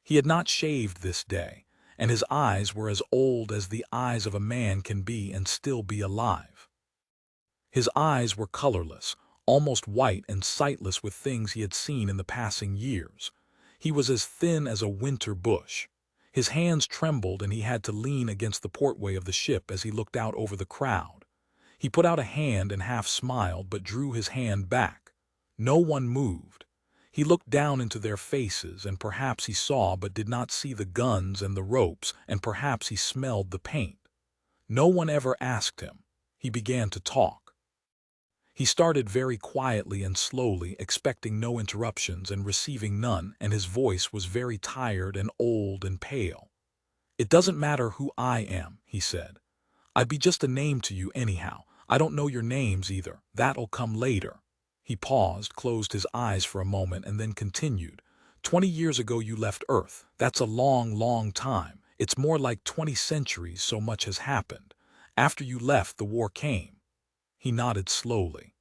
[SPEAKER 1] He had not shaved this day, and his eyes were as old as the eyes of a man can be and still be alive. His eyes were colorless, almost white and sightless with things he had seen in the passing years. He was as thin as a winter bush. His hands trembled and he had to lean against the portway of the ship as he looked out over the crowd. He put out a hand and half smiled but drew his hand back. No one moved. He looked down into their faces, and perhaps he saw but did not see the guns and the ropes, and perhaps he smelled the paint. No one ever asked him. He began to talk. He started very quietly and slowly, expecting no interruptions and receiving none, and his voice was very tired and old and pale. "It doesn't matter who I am," he said. "I'd be just a name to you anyhow. I don't know your names either. That'll come later." He paused, closed his eyes for a moment, and then continued. 20 years ago you left Earth. That's a long, long time. It's more like 20 centuries, so much has happened. After you left, the war came." He nodded slowly.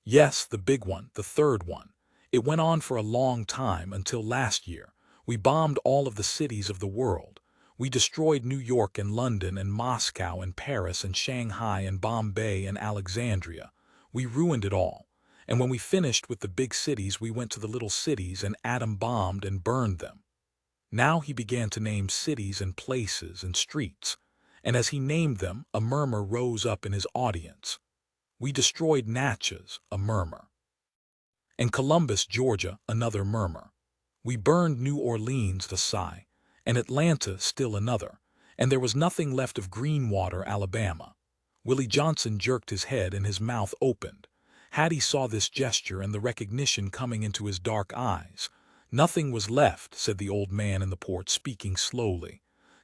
[SPEAKER 1] "Yes, the big one, the third one. It went on for a long time, until last year. We bombed all of the cities of the world. We destroyed New York and London and Moscow and Paris and Shanghai and Bombay and Alexandria. We ruined it all. And when we finished with the big cities, we went to the little cities and atom bombed and burned them." Now he began to name cities and places and streets, and as he named them, a murmur rose up in his audience. "We destroyed Natchez," a murmur. "And Columbus, Georgia," another murmur. "We burned New Orleans," a sigh. "And Atlanta," still another. "And there was nothing left of Greenwater, Alabama." Willie Johnson jerked his head and his mouth opened. Hattie saw this gesture and the recognition coming into his dark eyes. "Nothing was left," said the old man in the port, speaking slowly.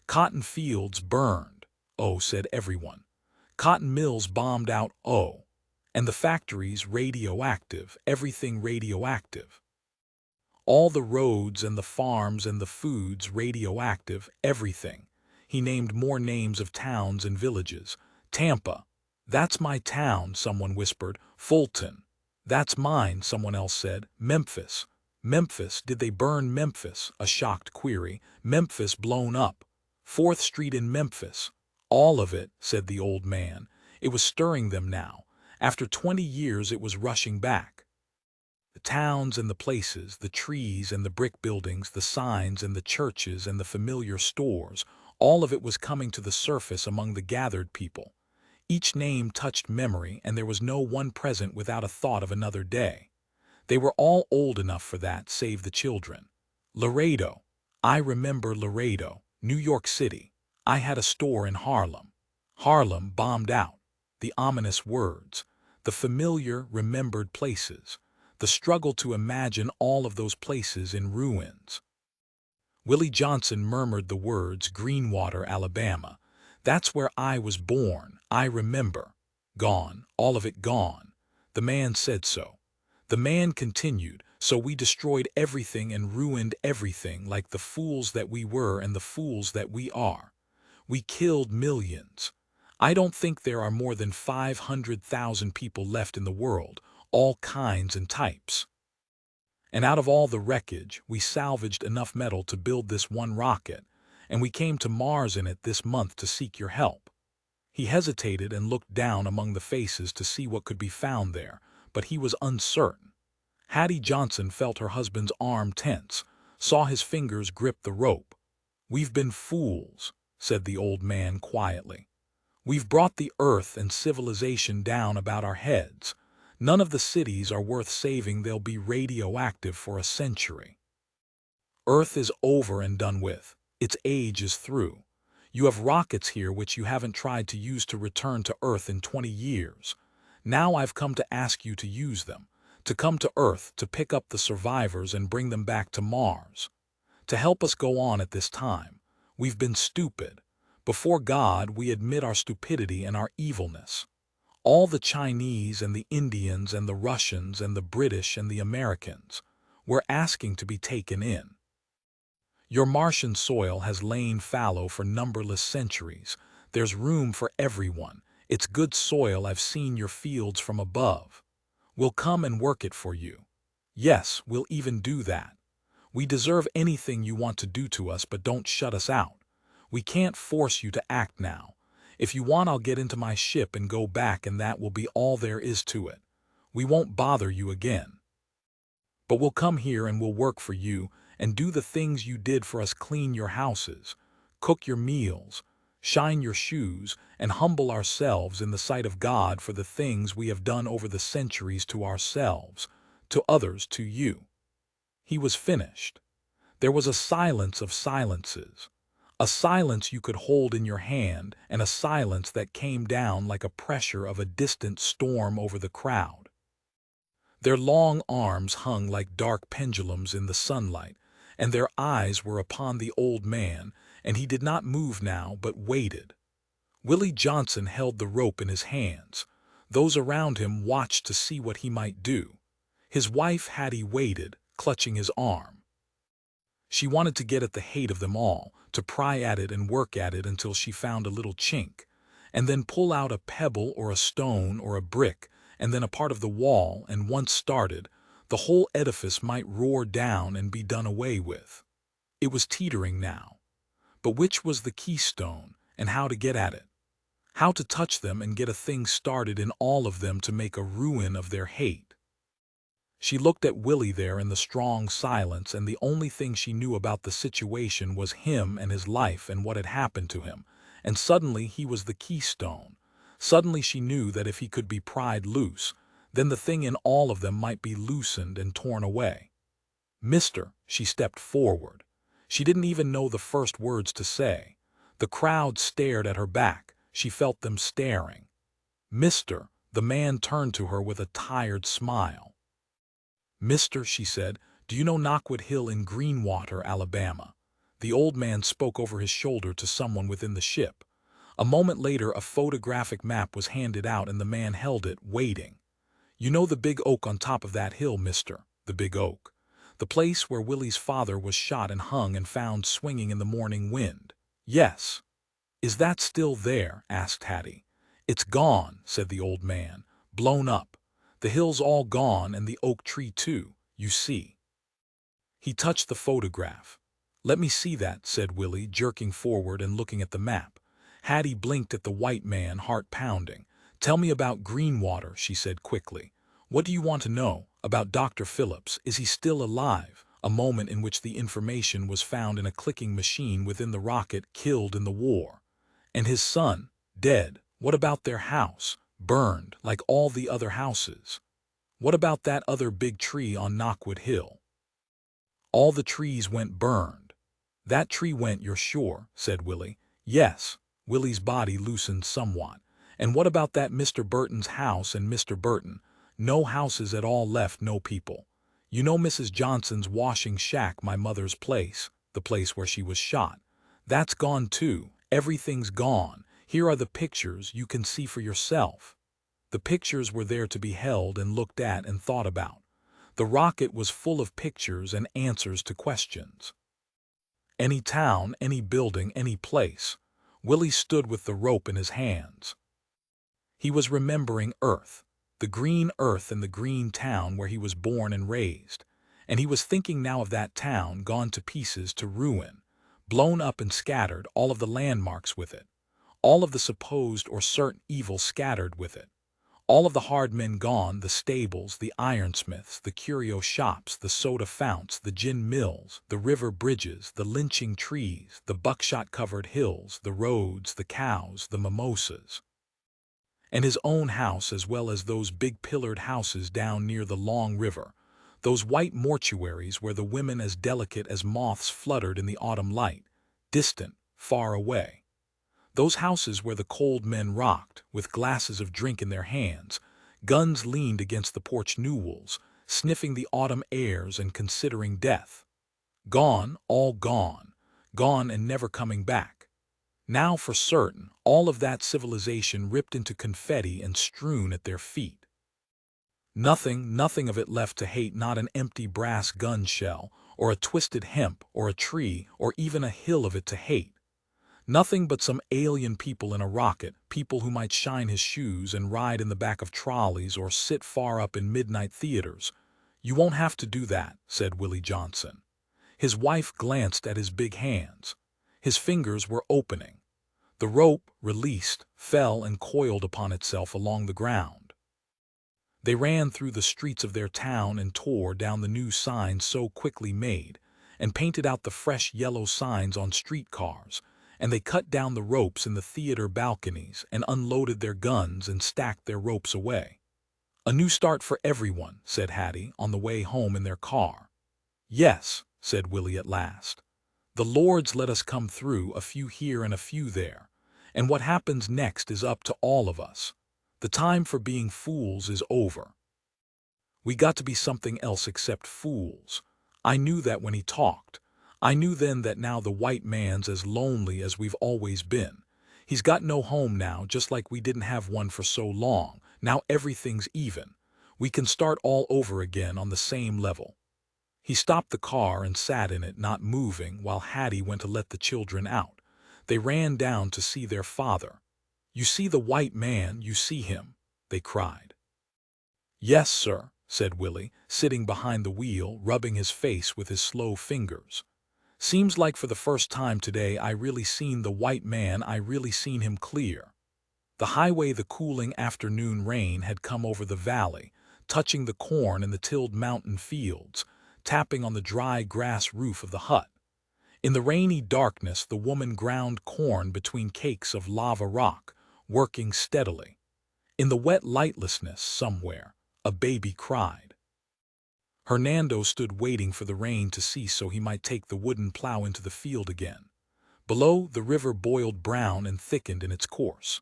[SPEAKER 1] "Cotton fields burned." "Oh," said everyone. "Cotton mills bombed out." "Oh." "And the factories radioactive, everything radioactive." "All the roads and the farms and the foods radioactive, everything." He named more names of towns and villages. "Tampa." "That's my town," someone whispered. "Fulton." "That's mine," someone else said. "Memphis." "Memphis? Did they burn Memphis?" A shocked query. "Memphis blown up." "4th Street in Memphis." "All of it," said the old man. It was stirring them now. After 20 years it was rushing back. The towns and the places, the trees and the brick buildings, the signs and the churches and the familiar stores, all of it was coming to the surface among the gathered people. Each name touched memory, and there was no one present without a thought of another day. They were all old enough for that, save the children. Laredo. I remember Laredo. New York City. I had a store in Harlem. Harlem bombed out. The ominous words. The familiar, remembered places. The struggle to imagine all of those places in ruins. Willie Johnson murmured the words, "Greenwater, Alabama. That's where I was born. I remember." "Gone, all of it gone." The man said so. The man continued, "So we destroyed everything and ruined everything, like the fools that we were and the fools that we are. We killed millions. I don't think there are more than 500,000 people left in the world, all kinds and types. And out of all the wreckage, we salvaged enough metal to build this one rocket, and we came to Mars in it this month to seek your help." He hesitated and looked down among the faces to see what could be found there. but he was uncertain. Hattie Johnson felt her husband's arm tense, saw his fingers grip the rope. "We've been fools," said the old man quietly. "We've brought the earth and civilization down about our heads. None of the cities are worth saving. They'll be radioactive for a century. Earth is over and done with. Its age is through. You have rockets here which you haven't tried to use to return to Earth in 20 years. Now I've come to ask you to use them, to come to Earth to pick up the survivors and bring them back to Mars. To help us go on at this time. We've been stupid. Before God, we admit our stupidity and our evilness. All the Chinese and the Indians and the Russians and the British and the Americans, we're asking to be taken in. Your Martian soil has lain fallow for numberless centuries. There's room for everyone. It's good soil. I've seen your fields from above. We'll come and work it for you. Yes, we'll even do that. We deserve anything you want to do to us, but don't shut us out. We can't force you to act now. If you want, I'll get into my ship and go back, and that will be all there is to it. We won't bother you again. But we'll come here and we'll work for you and do the things you did for us: clean your houses, cook your meals, shine your shoes, and humble ourselves in the sight of God for the things we have done over the centuries to ourselves, to others, to you." He was finished. There was a silence of silences, a silence you could hold in your hand, and a silence that came down like a pressure of a distant storm over the crowd. Their long arms hung like dark pendulums in the sunlight, and their eyes were upon the old man, and he did not move now but waited. Willie Johnson held the rope in his hands. Those around him watched to see what he might do. His wife Hattie waited, clutching his arm. She wanted to get at the hate of them all, to pry at it and work at it until she found a little chink, and then pull out a pebble or a stone or a brick, and then a part of the wall, and once started, the whole edifice might roar down and be done away with. It was teetering now. But which was the keystone, and how to get at it? How to touch them and get a thing started in all of them to make a ruin of their hate? She looked at Willie there in the strong silence, and the only thing she knew about the situation was him and his life and what had happened to him, and suddenly he was the keystone. Suddenly she knew that if he could be pried loose, then the thing in all of them might be loosened and torn away. "Mister," she stepped forward. She didn't even know the first words to say. The crowd stared at her back. She felt them staring. "Mister," the man turned to her with a tired smile. "Mister," she said, "do you know Knockwood Hill in Greenwater, Alabama?" The old man spoke over his shoulder to someone within the ship. A moment later a photographic map was handed out and the man held it, waiting. "You know the big oak on top of that hill, mister, the big oak. The place where Willie's father was shot and hung and found swinging in the morning wind." "Yes." "Is that still there?" asked Hattie. "It's gone," said the old man. "Blown up. The hill's all gone, and the oak tree too, you see." He touched the photograph. "Let me see that," said Willie, jerking forward and looking at the map. Hattie blinked at the white man, heart pounding. "Tell me about Greenwater," she said quickly. "What do you want to know? About Dr. Phillips? Is he still alive?" A moment in which the information was found in a clicking machine within the rocket, killed in the war. "And his son? Dead. What about their house? Burned, like all the other houses. What about that other big tree on Knockwood Hill?" "All the trees went burned." "That tree went, you're sure?" said Willie. "Yes." Willie's body loosened somewhat. "And what about that Mr. Burton's house and Mr. Burton?" "No houses at all left, no people. You know Mrs. Johnson's washing shack, my mother's place, the place where she was shot. That's gone too. Everything's gone. Here are the pictures, you can see for yourself." The pictures were there to be held and looked at and thought about. The rocket was full of pictures and answers to questions. Any town, any building, any place. Willie stood with the rope in his hands. He was remembering Earth, the green Earth and the green town where he was born and raised. And he was thinking now of that town gone to pieces, to ruin, blown up and scattered, all of the landmarks with it, all of the supposed or certain evil scattered with it, All of the hard men gone, the stables, the ironsmiths, the curio shops, the soda founts, the gin mills, the river bridges, the lynching trees, the buckshot-covered hills, the roads, the cows, the mimosas. And his own house, as well as those big pillared houses down near the long river, those white mortuaries where the women as delicate as moths fluttered in the autumn light, distant, far away. Those houses where the cold men rocked, with glasses of drink in their hands, guns leaned against the porch newels, sniffing the autumn airs and considering death. Gone, all gone, gone and never coming back. Now for certain, all of that civilization ripped into confetti and strewn at their feet. Nothing of it left to hate, not an empty brass gun shell, or a twisted hemp, or a tree, or even a hill of it to hate. Nothing but some alien people in a rocket, people who might shine his shoes and ride in the back of trolleys or sit far up in midnight theaters. "You won't have to do that," said Willie Johnson. His wife glanced at his big hands. His fingers were opening. The rope, released, fell and coiled upon itself along the ground. They ran through the streets of their town and tore down the new signs so quickly made, and painted out the fresh yellow signs on streetcars, and they cut down the ropes in the theater balconies and unloaded their guns and stacked their ropes away. "A new start for everyone," said Hattie on the way home in their car. "Yes," said Willie at last. "The Lord's let us come through, a few here and a few there, and what happens next is up to all of us. The time for being fools is over. We got to be something else except fools. I knew that when he talked. I knew then that now the white man's as lonely as we've always been. He's got no home now, just like we didn't have one for so long. Now everything's even. We can start all over again on the same level." He stopped the car and sat in it, not moving, while Hattie went to let the children out. They ran down to see their father. "You see the white man, you see him," they cried. "Yes, sir," said Willie, sitting behind the wheel, rubbing his face with his slow fingers. "Seems like for the first time today I really seen the white man, I really seen him clear." The highway, the cooling afternoon rain had come over the valley, touching the corn in the tilled mountain fields, tapping on the dry grass roof of the hut. In the rainy darkness the woman ground corn between cakes of lava rock, working steadily. In the wet lightlessness, somewhere, a baby cried. Hernando stood waiting for the rain to cease so he might take the wooden plow into the field again. Below, the river boiled brown and thickened in its course.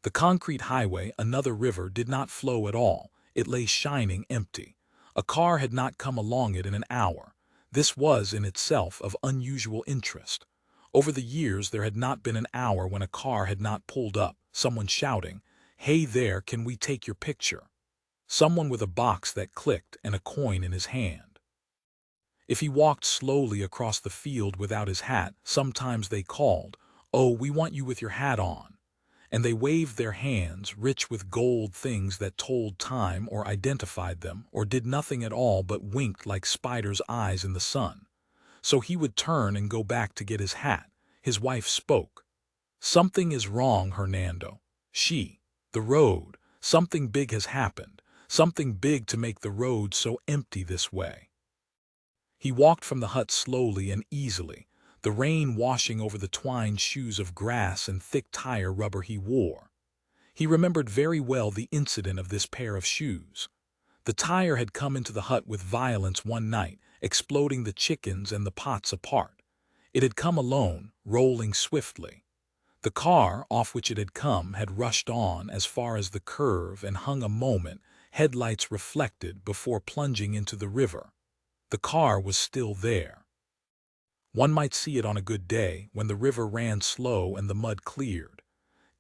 [SPEAKER 1] The concrete highway, another river, did not flow at all. It lay shining empty. A car had not come along it in an hour. This was, in itself, of unusual interest. Over the years there had not been an hour when a car had not pulled up, someone shouting, "Hey there, can we take your picture?" Someone with a box that clicked and a coin in his hand. If he walked slowly across the field without his hat, sometimes they called, "Oh, we want you with your hat on." And they waved their hands, rich with gold things that told time or identified them, or did nothing at all but winked like spiders' eyes in the sun. So he would turn and go back to get his hat. His wife spoke. "Something is wrong, Hernando." The road. Something big has happened. Something big to make the road so empty this way." He walked from the hut slowly and easily, the rain washing over the twined shoes of grass and thick tire rubber he wore. He remembered very well the incident of this pair of shoes. The tire had come into the hut with violence one night, exploding the chickens and the pots apart. It had come alone, rolling swiftly. The car, off which it had come, had rushed on as far as the curve and hung a moment, headlights reflected, before plunging into the river. The car was still there. One might see it on a good day, when the river ran slow and the mud cleared.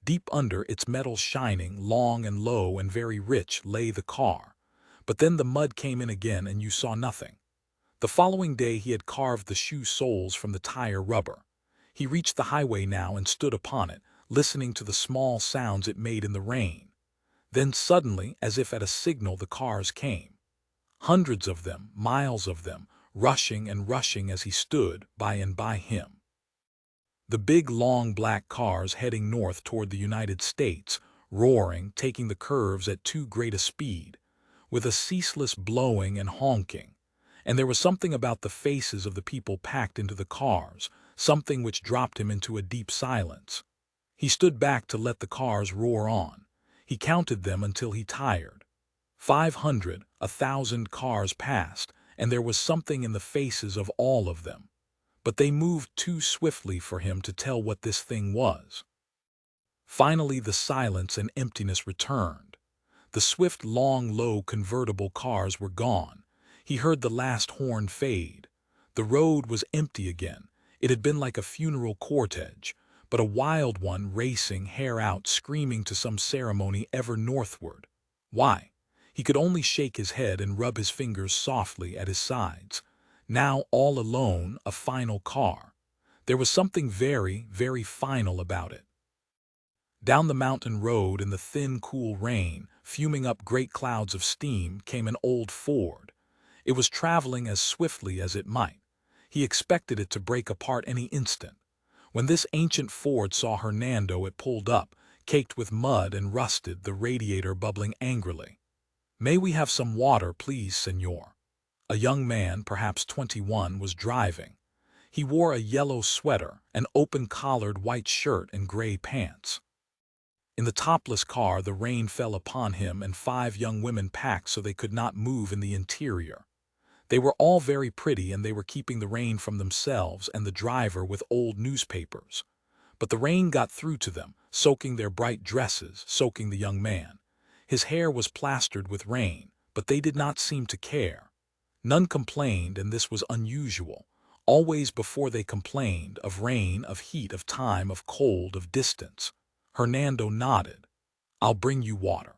[SPEAKER 1] Deep under, its metal shining, long and low and very rich, lay the car. But then the mud came in again and you saw nothing. The following day he had carved the shoe soles from the tire rubber. He reached the highway now and stood upon it, listening to the small sounds it made in the rain. Then suddenly, as if at a signal, the cars came. Hundreds of them, miles of them, rushing and rushing as he stood by and by him. The big, long black cars heading north toward the United States, roaring, taking the curves at too great a speed, with a ceaseless blowing and honking. And there was something about the faces of the people packed into the cars, something which dropped him into a deep silence. He stood back to let the cars roar on. He counted them until he tired. 500, 1,000 cars passed, and there was something in the faces of all of them. But they moved too swiftly for him to tell what this thing was. Finally, the silence and emptiness returned. The swift, long, low convertible cars were gone. He heard the last horn fade. The road was empty again. It had been like a funeral cortege, but a wild one racing, hair out, screaming to some ceremony ever northward. Why? He could only shake his head and rub his fingers softly at his sides. Now all alone, a final car. There was something very, very final about it. Down the mountain road in the thin, cool rain, fuming up great clouds of steam, came an old Ford. It was traveling as swiftly as it might. He expected it to break apart any instant. When this ancient Ford saw Hernando, it pulled up, caked with mud and rusted, the radiator bubbling angrily. "May we have some water, please, senor?" A young man, perhaps 21, was driving. He wore a yellow sweater, an open-collared white shirt, and gray pants. In the topless car, the rain fell upon him and 5 young women packed so they could not move in the interior. They were all very pretty, and they were keeping the rain from themselves and the driver with old newspapers. But the rain got through to them, soaking their bright dresses, soaking the young man. His hair was plastered with rain, but they did not seem to care. None complained, and this was unusual. Always before they complained, of rain, of heat, of time, of cold, of distance. Hernando nodded. "I'll bring you water."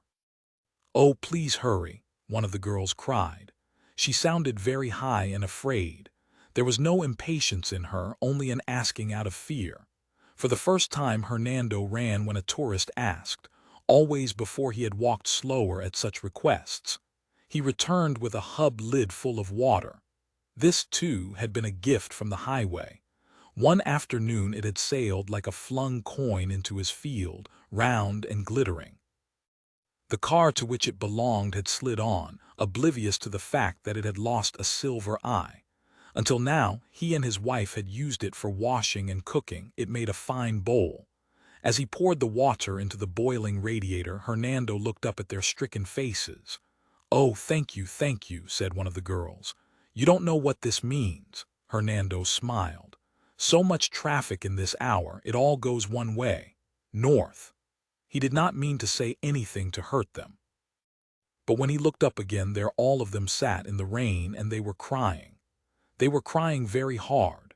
[SPEAKER 1] "Oh, please hurry," one of the girls cried. She sounded very high and afraid. There was no impatience in her, only an asking out of fear. For the first time Hernando ran when a tourist asked, always before he had walked slower at such requests. He returned with a hub lid full of water. This, too, had been a gift from the highway. One afternoon it had sailed like a flung coin into his field, round and glittering. The car to which it belonged had slid on, oblivious to the fact that it had lost a silver eye. Until now, he and his wife had used it for washing and cooking. It made a fine bowl. As he poured the water into the boiling radiator, Hernando looked up at their stricken faces. "Oh, thank you," said one of the girls. "You don't know what this means." Hernando smiled. "So much traffic in this hour, it all goes one way, north." He did not mean to say anything to hurt them. But when he looked up again, there all of them sat in the rain, and they were crying. They were crying very hard,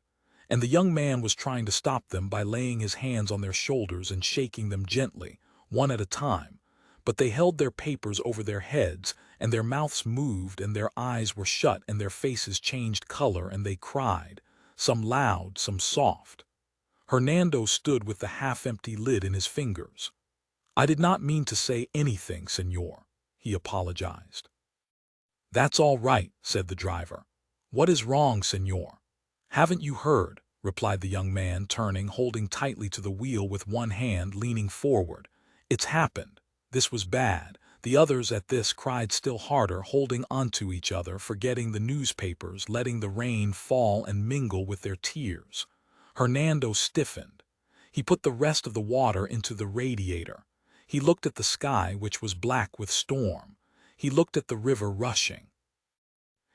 [SPEAKER 1] and the young man was trying to stop them by laying his hands on their shoulders and shaking them gently, one at a time. But they held their papers over their heads, and their mouths moved, and their eyes were shut, and their faces changed color, and they cried, some loud, some soft. Hernando stood with the half-empty lid in his fingers. "I did not mean to say anything, senor," he apologized. "That's all right," said the driver. "What is wrong, senor?" "Haven't you heard?" replied the young man, turning, holding tightly to the wheel with one hand, leaning forward. "It's happened. This was bad." The others at this cried still harder, holding onto each other, forgetting the newspapers, letting the rain fall and mingle with their tears. Hernando stiffened. He put the rest of the water into the radiator. He looked at the sky, which was black with storm. He looked at the river rushing.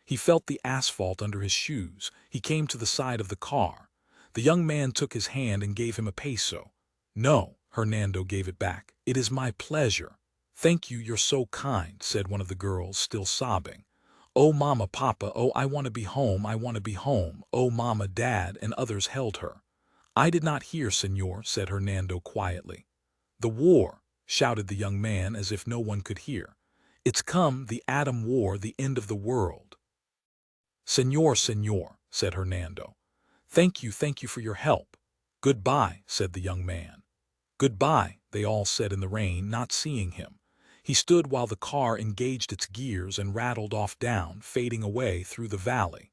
[SPEAKER 1] He felt the asphalt under his shoes. He came to the side of the car. The young man took his hand and gave him a peso. "No," Hernando gave it back. "It is my pleasure." "Thank you, you're so kind," said one of the girls, still sobbing. "Oh, Mama, Papa, oh, I want to be home, I want to be home. Oh, Mama, Dad," and others held her. "I did not hear, senor," said Hernando quietly. "The war," shouted the young man as if no one could hear. "It's come, the atom war, the end of the world." "Senor," said Hernando. Thank you for your help." "Goodbye," said the young man. "Goodbye," they all said in the rain, not seeing him. He stood while the car engaged its gears and rattled off down, fading away through the valley.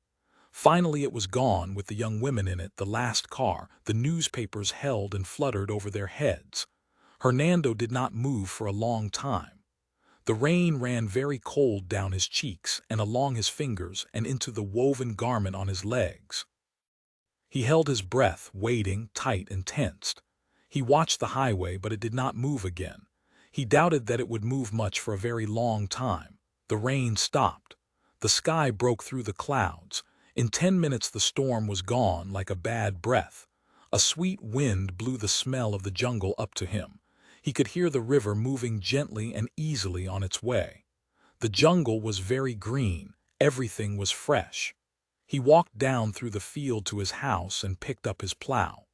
[SPEAKER 1] Finally it was gone, with the young women in it, the last car, the newspapers held and fluttered over their heads. Hernando did not move for a long time. The rain ran very cold down his cheeks and along his fingers and into the woven garment on his legs. He held his breath, waiting, tight and tensed. He watched the highway, but it did not move again. He doubted that it would move much for a very long time. The rain stopped. The sky broke through the clouds. In 10 minutes the storm was gone like a bad breath. A sweet wind blew the smell of the jungle up to him. He could hear the river moving gently and easily on its way. The jungle was very green. Everything was fresh. He walked down through the field to his house and picked up his plow.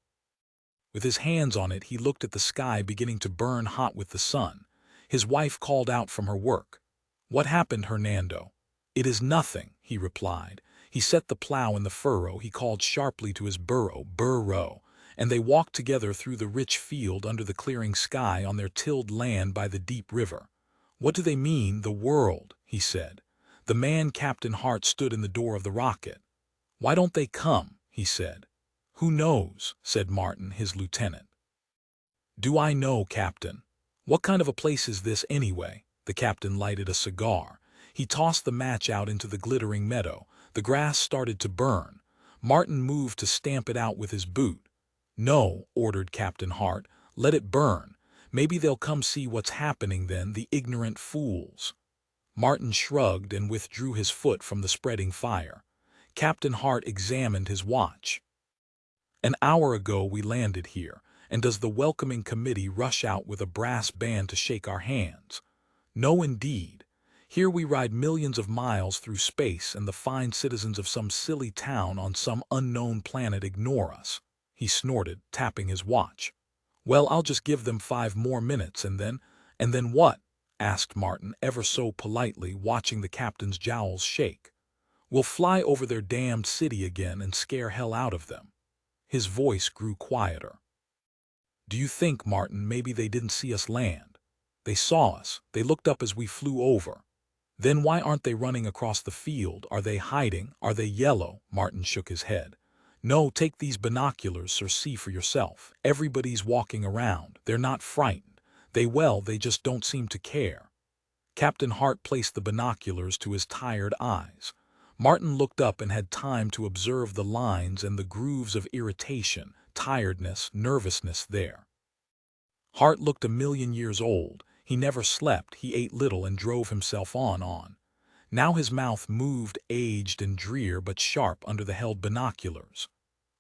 [SPEAKER 1] With his hands on it, he looked at the sky beginning to burn hot with the sun. His wife called out from her work. "What happened, Hernando?" "It is nothing," he replied. He set the plow in the furrow. He called sharply to his burro, "Burro," and they walked together through the rich field under the clearing sky on their tilled land by the deep river. "What do they mean, the world?" he said. The man, Captain Hart, stood in the door of the rocket. "Why don't they come?" he said. "Who knows?" said Martin, his lieutenant. "Do I know, Captain? What kind of a place is this anyway?" The captain lighted a cigar. He tossed the match out into the glittering meadow. The grass started to burn. Martin moved to stamp it out with his boot. "No," ordered Captain Hart, "let it burn. Maybe they'll come see what's happening then, the ignorant fools." Martin shrugged and withdrew his foot from the spreading fire. Captain Hart examined his watch. "An hour ago we landed here, and does the welcoming committee rush out with a brass band to shake our hands? No, indeed. Here we ride millions of miles through space, and the fine citizens of some silly town on some unknown planet ignore us." He snorted, tapping his watch. "Well, I'll just give them 5 more minutes, and then—" "And then what?" asked Martin, ever so politely, watching the captain's jowls shake. "We'll fly over their damned city again and scare hell out of them." His voice grew quieter. "Do you think, Martin, maybe they didn't see us land? They saw us. They looked up as we flew over. Then why aren't they running across the field? Are they hiding? Are they yellow?" Martin shook his head. "No, take these binoculars, sir, see for yourself. Everybody's walking around. They're not frightened. They just don't seem to care." Captain Hart placed the binoculars to his tired eyes. Martin looked up and had time to observe the lines and the grooves of irritation, tiredness, nervousness there. Hart looked a million years old. He never slept, he ate little and drove himself on. Now his mouth moved, aged and drear but sharp under the held binoculars.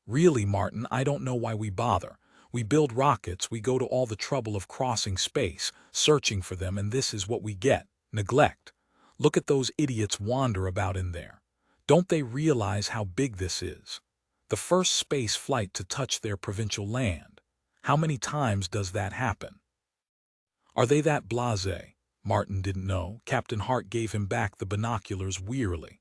[SPEAKER 1] "Really, Martin, I don't know why we bother. We build rockets, we go to all the trouble of crossing space, searching for them, and this is what we get: neglect. Look at those idiots wander about in there. Don't they realize how big this is? The first space flight to touch their provincial land. How many times does that happen? Are they that blasé?" Martin didn't know. Captain Hart gave him back the binoculars wearily.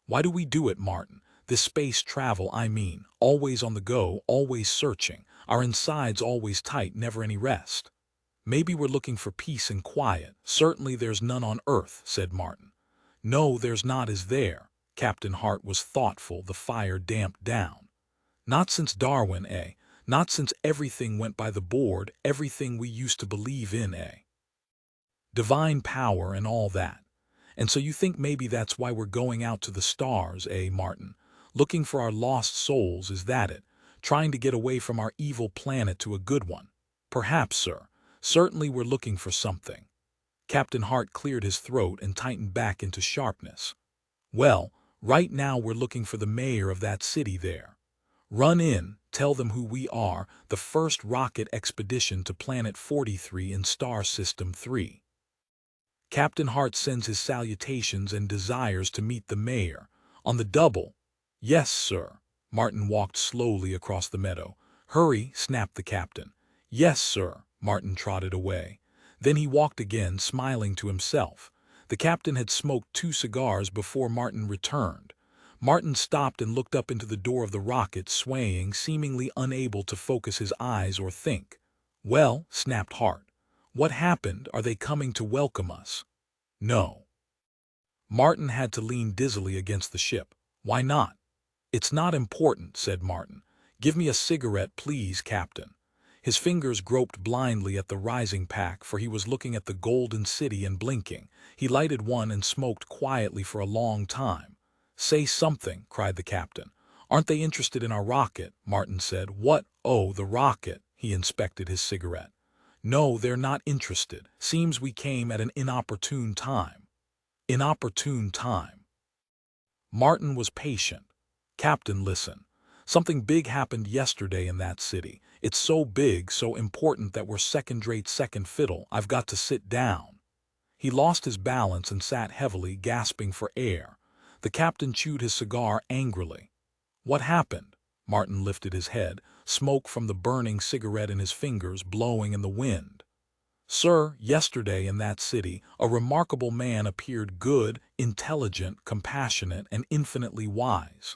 [SPEAKER 1] "Why do we do it, Martin? This space travel, I mean, always on the go, always searching, our insides always tight, never any rest. Maybe we're looking for peace and quiet. Certainly there's none on Earth," said Martin. "No, there's not, is there?" Captain Hart was thoughtful, the fire damped down. "Not since Darwin, eh? Not since everything went by the board, everything we used to believe in, eh? Divine power and all that. And so you think maybe that's why we're going out to the stars, eh, Martin? Looking for our lost souls, is that it? Trying to get away from our evil planet to a good one? Perhaps, sir. Certainly we're looking for something." Captain Hart cleared his throat and tightened back into sharpness. "Well, right now we're looking for the mayor of that city there. Run in, tell them who we are, the first rocket expedition to Planet 43 in Star System 3. Captain Hart sends his salutations and desires to meet the mayor. On the double." "Yes, sir." Martin walked slowly across the meadow. "Hurry," snapped the captain. "Yes, sir." Martin trotted away. Then he walked again, smiling to himself. The captain had smoked 2 cigars before Martin returned. Martin stopped and looked up into the door of the rocket, swaying, seemingly unable to focus his eyes or think. "Well," snapped Hart. "What happened? Are they coming to welcome us?" "No." Martin had to lean dizzily against the ship. "Why not?" "It's not important," said Martin. "Give me a cigarette, please, Captain." His fingers groped blindly at the rising pack, for he was looking at the golden city and blinking. He lighted one and smoked quietly for a long time. "Say something," cried the captain. "Aren't they interested in our rocket?" Martin said. "What? Oh, the rocket." He inspected his cigarette. "No, they're not interested. Seems we came at an inopportune time." Inopportune time. Martin was patient. "Captain, listen. Something big happened yesterday in that city. It's so big, so important that we're second-rate second fiddle. I've got to sit down." He lost his balance and sat heavily, gasping for air. The captain chewed his cigar angrily. "What happened?" Martin lifted his head, smoke from the burning cigarette in his fingers blowing in the wind. "Sir, yesterday in that city, a remarkable man appeared, good, intelligent, compassionate, and infinitely wise."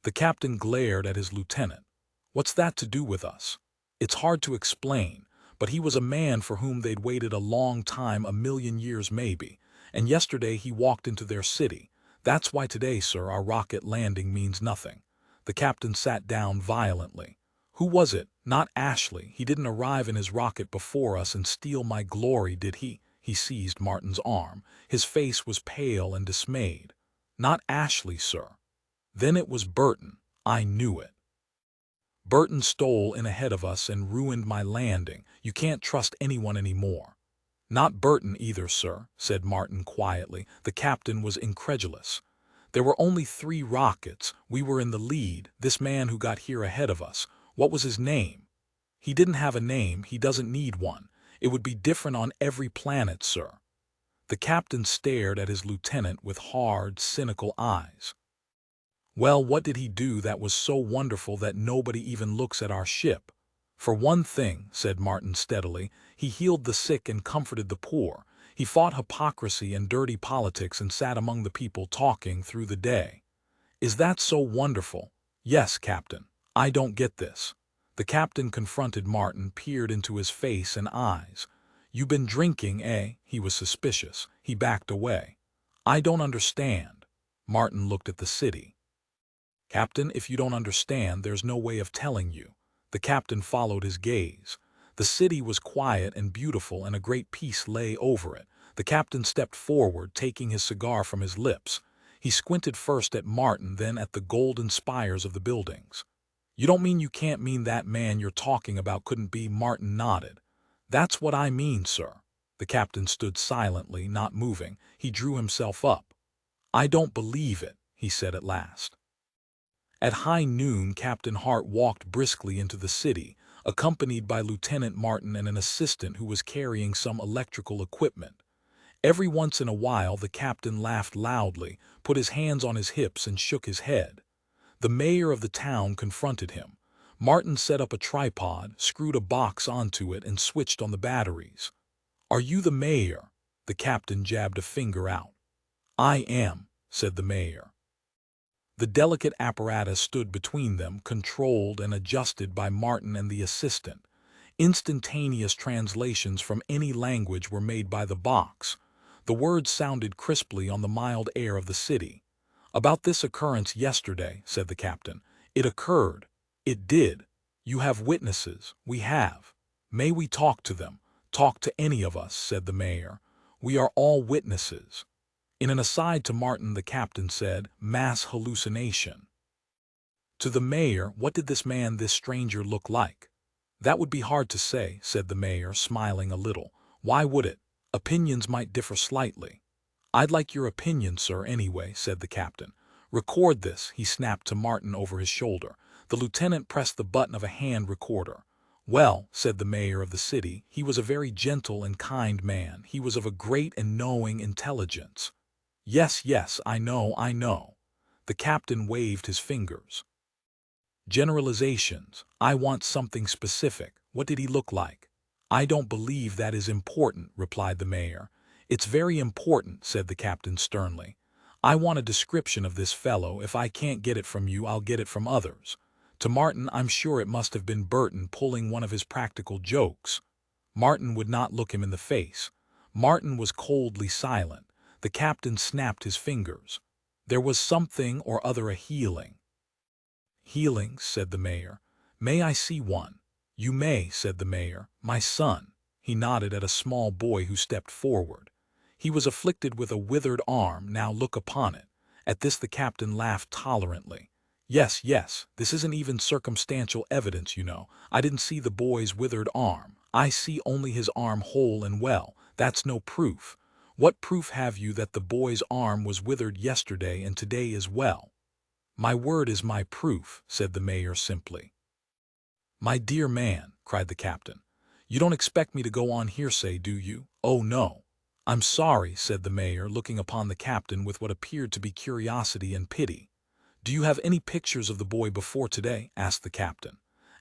[SPEAKER 1] The captain glared at his lieutenant. "What's that to do with us?" "It's hard to explain, but he was a man for whom they'd waited a long time, 1,000,000 years maybe, and yesterday he walked into their city. That's why today, sir, our rocket landing means nothing." The captain sat down violently. "Who was it? Not Ashley. He didn't arrive in his rocket before us and steal my glory, did he?" He seized Martin's arm. His face was pale and dismayed. "Not Ashley, sir." "Then it was Burton. I knew it. Burton stole in ahead of us and ruined my landing. You can't trust anyone anymore." "Not Burton either, sir," said Martin quietly. The captain was incredulous. "There were only 3 rockets. We were in the lead. This man who got here ahead of us, what was his name?" "He didn't have a name. He doesn't need one. It would be different on every planet, sir." The captain stared at his lieutenant with hard, cynical eyes. "Well, what did he do that was so wonderful that nobody even looks at our ship?" "For one thing," said Martin steadily, "he healed the sick and comforted the poor. He fought hypocrisy and dirty politics and sat among the people talking through the day." "Is that so wonderful?" "Yes, Captain. I don't get this." The captain confronted Martin, peered into his face and eyes. "You been drinking, eh?" He was suspicious. He backed away. "I don't understand." Martin looked at the city. "Captain, if you don't understand, there's no way of telling you." The captain followed his gaze. The city was quiet and beautiful, and a great peace lay over it. The captain stepped forward, taking his cigar from his lips. He squinted first at Martin, then at the golden spires of the buildings. "You don't mean you can't mean that man you're talking about couldn't be?" Martin nodded. "That's what I mean, sir." The captain stood silently, not moving. He drew himself up. "I don't believe it," he said at last. At high noon, Captain Hart walked briskly into the city, accompanied by Lieutenant Martin and an assistant who was carrying some electrical equipment. Every once in a while the captain laughed loudly, put his hands on his hips and shook his head. The mayor of the town confronted him. Martin set up a tripod, screwed a box onto it, and switched on the batteries. "Are you the mayor?" The captain jabbed a finger out. "I am," said the mayor. The delicate apparatus stood between them, controlled and adjusted by Martin and the assistant. Instantaneous translations from any language were made by the box. The words sounded crisply on the mild air of the city. "About this occurrence yesterday," said the captain. "It occurred. It did. You have witnesses. We have. May we talk to them?" "Talk to any of us," said the mayor. "We are all witnesses." In an aside to Martin, the captain said, "Mass hallucination." To the mayor, "What did this man, this stranger, look like?" "That would be hard to say," said the mayor, smiling a little. "Why would it? Opinions might differ slightly." "I'd like your opinion, sir, anyway," said the captain. "Record this," he snapped to Martin over his shoulder. The lieutenant pressed the button of a hand recorder. "Well," said the mayor of the city, "he was a very gentle and kind man. He was of a great and knowing intelligence." "Yes, yes, I know, I know." The captain waved his fingers. "Generalizations. I want something specific. What did he look like?" "I don't believe that is important," replied the mayor. "It's very important," said the captain sternly. "I want a description of this fellow. If I can't get it from you, I'll get it from others." To Martin, "I'm sure it must have been Burton pulling one of his practical jokes." Martin would not look him in the face. Martin was coldly silent. The captain snapped his fingers. "There was something or other a healing." "Healings," said the mayor. "May I see one?" "You may," said the mayor. "My son." He nodded at a small boy who stepped forward. He was afflicted with a withered arm. "Now look upon it." At this the captain laughed tolerantly. "Yes, yes, this isn't even circumstantial evidence, you know. I didn't see the boy's withered arm. I see only his arm whole and well. That's no proof. What proof have you that the boy's arm was withered yesterday and today is well?" "My word is my proof," said the mayor simply. "My dear man," cried the captain, "you don't expect me to go on hearsay, do you?" "Oh, no." "I'm sorry," said the mayor, looking upon the captain with what appeared to be curiosity and pity. "Do you have any pictures of the boy before today?" asked the captain.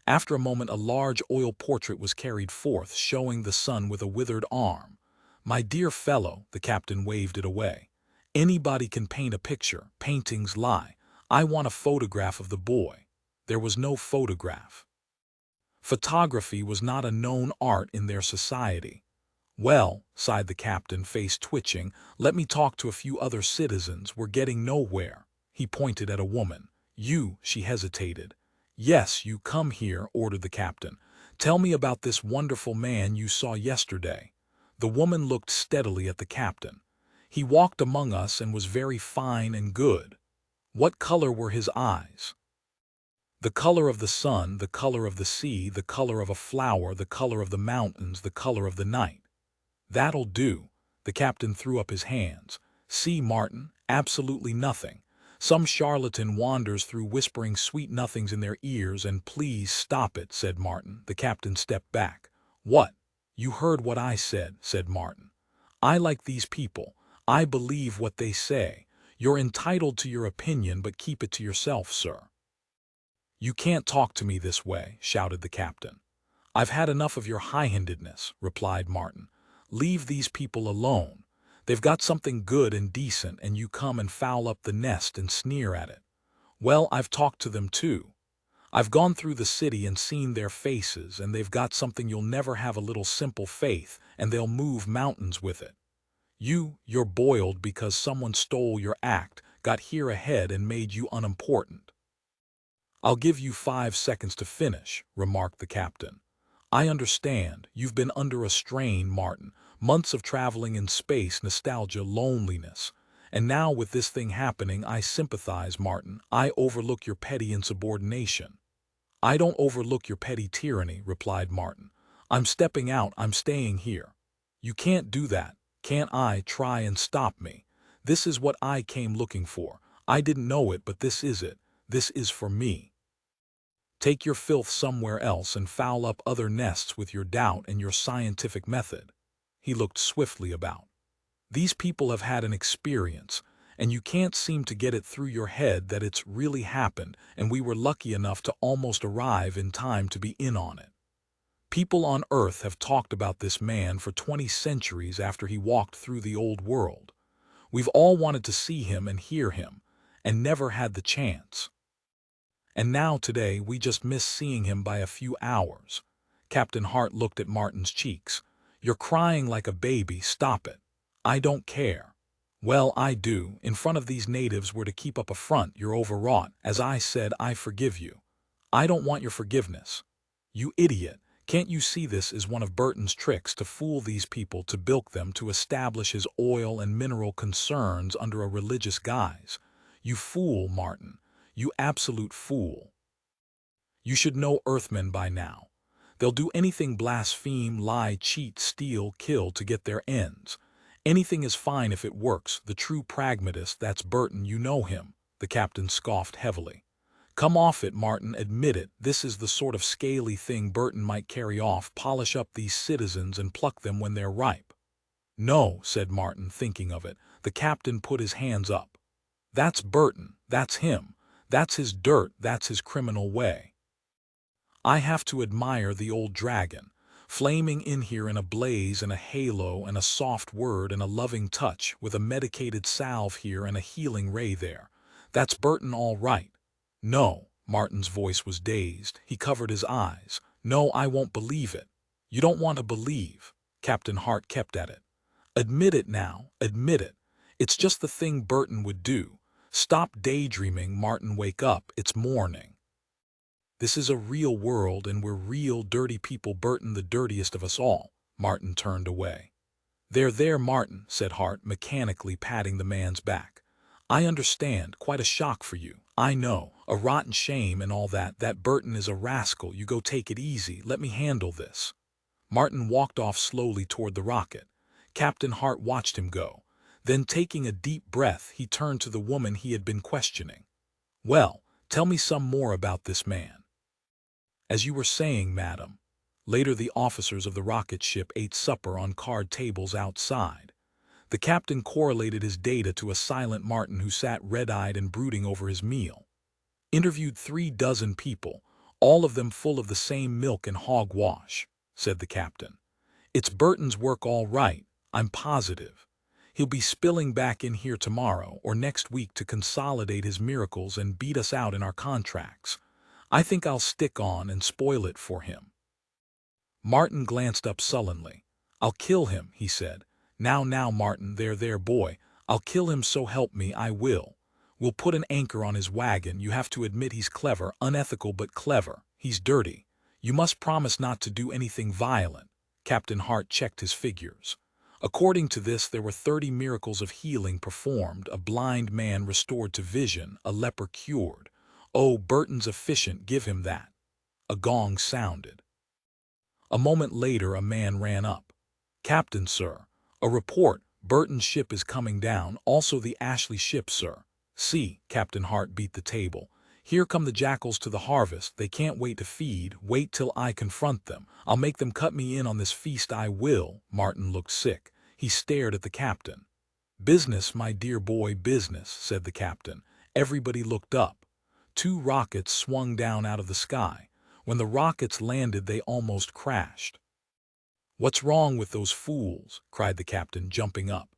[SPEAKER 1] After a moment a large oil portrait was carried forth, showing the son with a withered arm. "My dear fellow," the captain waved it away. "Anybody can paint a picture. Paintings lie. I want a photograph of the boy." There was no photograph. Photography was not a known art in their society. "Well," sighed the captain, face twitching, "let me talk to a few other citizens. We're getting nowhere." He pointed at a woman. "You," she hesitated. "Yes, you come here," ordered the captain. "Tell me about this wonderful man you saw yesterday." The woman looked steadily at the captain. "He walked among us and was very fine and good." "What color were his eyes?" "The color of the sun, the color of the sea, the color of a flower, the color of the mountains, the color of the night." "That'll do." The captain threw up his hands. "See, Martin, absolutely nothing. Some charlatan wanders through whispering sweet nothings in their ears, and—" "Please stop it," said Martin. The captain stepped back. "What?" "You heard what I said," said Martin. "I like these people. I believe what they say. You're entitled to your opinion, but keep it to yourself, sir." "You can't talk to me this way," shouted the captain. "I've had enough of your high-handedness," replied Martin. "Leave these people alone. They've got something good and decent, and you come and foul up the nest and sneer at it." "Well, I've talked to them too. I've gone through the city and seen their faces, and they've got something you'll never have, a little simple faith, and they'll move mountains with it. You're boiled because someone stole your act, got here ahead, and made you unimportant." "I'll give you 5 seconds to finish," remarked the captain. "I understand. You've been under a strain, Martin. Months of traveling in space, nostalgia, loneliness. And now with this thing happening, I sympathize, Martin. I overlook your petty insubordination." "I don't overlook your petty tyranny," replied Martin. "I'm stepping out. I'm staying here." "You can't do that. Can't I try and stop me? This is what I came looking for. I didn't know it, but this is it. This is for me. Take your filth somewhere else and foul up other nests with your doubt and your scientific method." He looked swiftly about. "These people have had an experience, and you can't seem to get it through your head that it's really happened, and we were lucky enough to almost arrive in time to be in on it. People on Earth have talked about this man for 20 centuries after he walked through the old world. We've all wanted to see him and hear him, and never had the chance. And now today we just miss seeing him by a few hours." Captain Hart looked at Martin's cheeks. "You're crying like a baby. Stop it." "I don't care." "Well, I do. In front of these natives we're to keep up a front. You're overwrought. As I said, I forgive you." "I don't want your forgiveness." "You idiot. Can't you see this is one of Burton's tricks to fool these people, to bilk them, to establish his oil and mineral concerns under a religious guise? You fool, Martin. You absolute fool. You should know Earthmen by now. They'll do anything, blaspheme, lie, cheat, steal, kill to get their ends. Anything is fine if it works. The true pragmatist, that's Burton, you know him." The captain scoffed heavily. "Come off it, Martin. Admit it. This is the sort of scaly thing Burton might carry off, polish up these citizens and pluck them when they're ripe." "No," said Martin, thinking of it. The captain put his hands up. "That's Burton. That's him. That's his dirt, that's his criminal way. I have to admire the old dragon, flaming in here in a blaze and a halo and a soft word and a loving touch, with a medicated salve here and a healing ray there. That's Burton all right." "No." Martin's voice was dazed. He covered his eyes. "No, I won't believe it." "You don't want to believe." Captain Hart kept at it. "Admit it now. Admit it. It's just the thing Burton would do. Stop daydreaming, Martin. Wake up. It's morning." This is a real world and we're real dirty people. Burton, the dirtiest of us all. Martin turned away. There, Martin, said Hart, mechanically patting the man's back. I understand, quite a shock for you. I know, a rotten shame and all that. That Burton is a rascal. You go take it easy. Let me handle this. Martin walked off slowly toward the rocket. Captain Hart watched him go. Then, taking a deep breath, he turned to the woman he had been questioning. Well, tell me some more about this man. As you were saying, madam. Later the officers of the rocket ship ate supper on card tables outside. The captain correlated his data to a silent Martin who sat red-eyed and brooding over his meal. Interviewed 36 people, all of them full of the same milk and hogwash, said the captain. It's Burton's work all right, I'm positive. He'll be spilling back in here tomorrow or next week to consolidate his miracles and beat us out in our contracts. I think I'll stick on and spoil it for him. Martin glanced up sullenly. I'll kill him, he said. Now, Martin, there, boy. I'll kill him, so help me, I will. We'll put an anchor on his wagon. You have to admit he's clever, unethical but clever. He's dirty. You must promise not to do anything violent. Captain Hart checked his figures. According to this, there were 30 miracles of healing performed, a blind man restored to vision, a leper cured. Oh, Burton's efficient, give him that. A gong sounded. A moment later, a man ran up. Captain, sir. A report. Burton's ship is coming down, also the Ashley ship, sir. See, Captain Hart beat the table. Here come the jackals to the harvest. They can't wait to feed. Wait till I confront them. I'll make them cut me in on this feast, I will. Martin looked sick. He stared at the captain. Business, my dear boy, business, said the captain. Everybody looked up. 2 rockets swung down out of the sky. When the rockets landed, they almost crashed. What's wrong with those fools? Cried the captain, jumping up.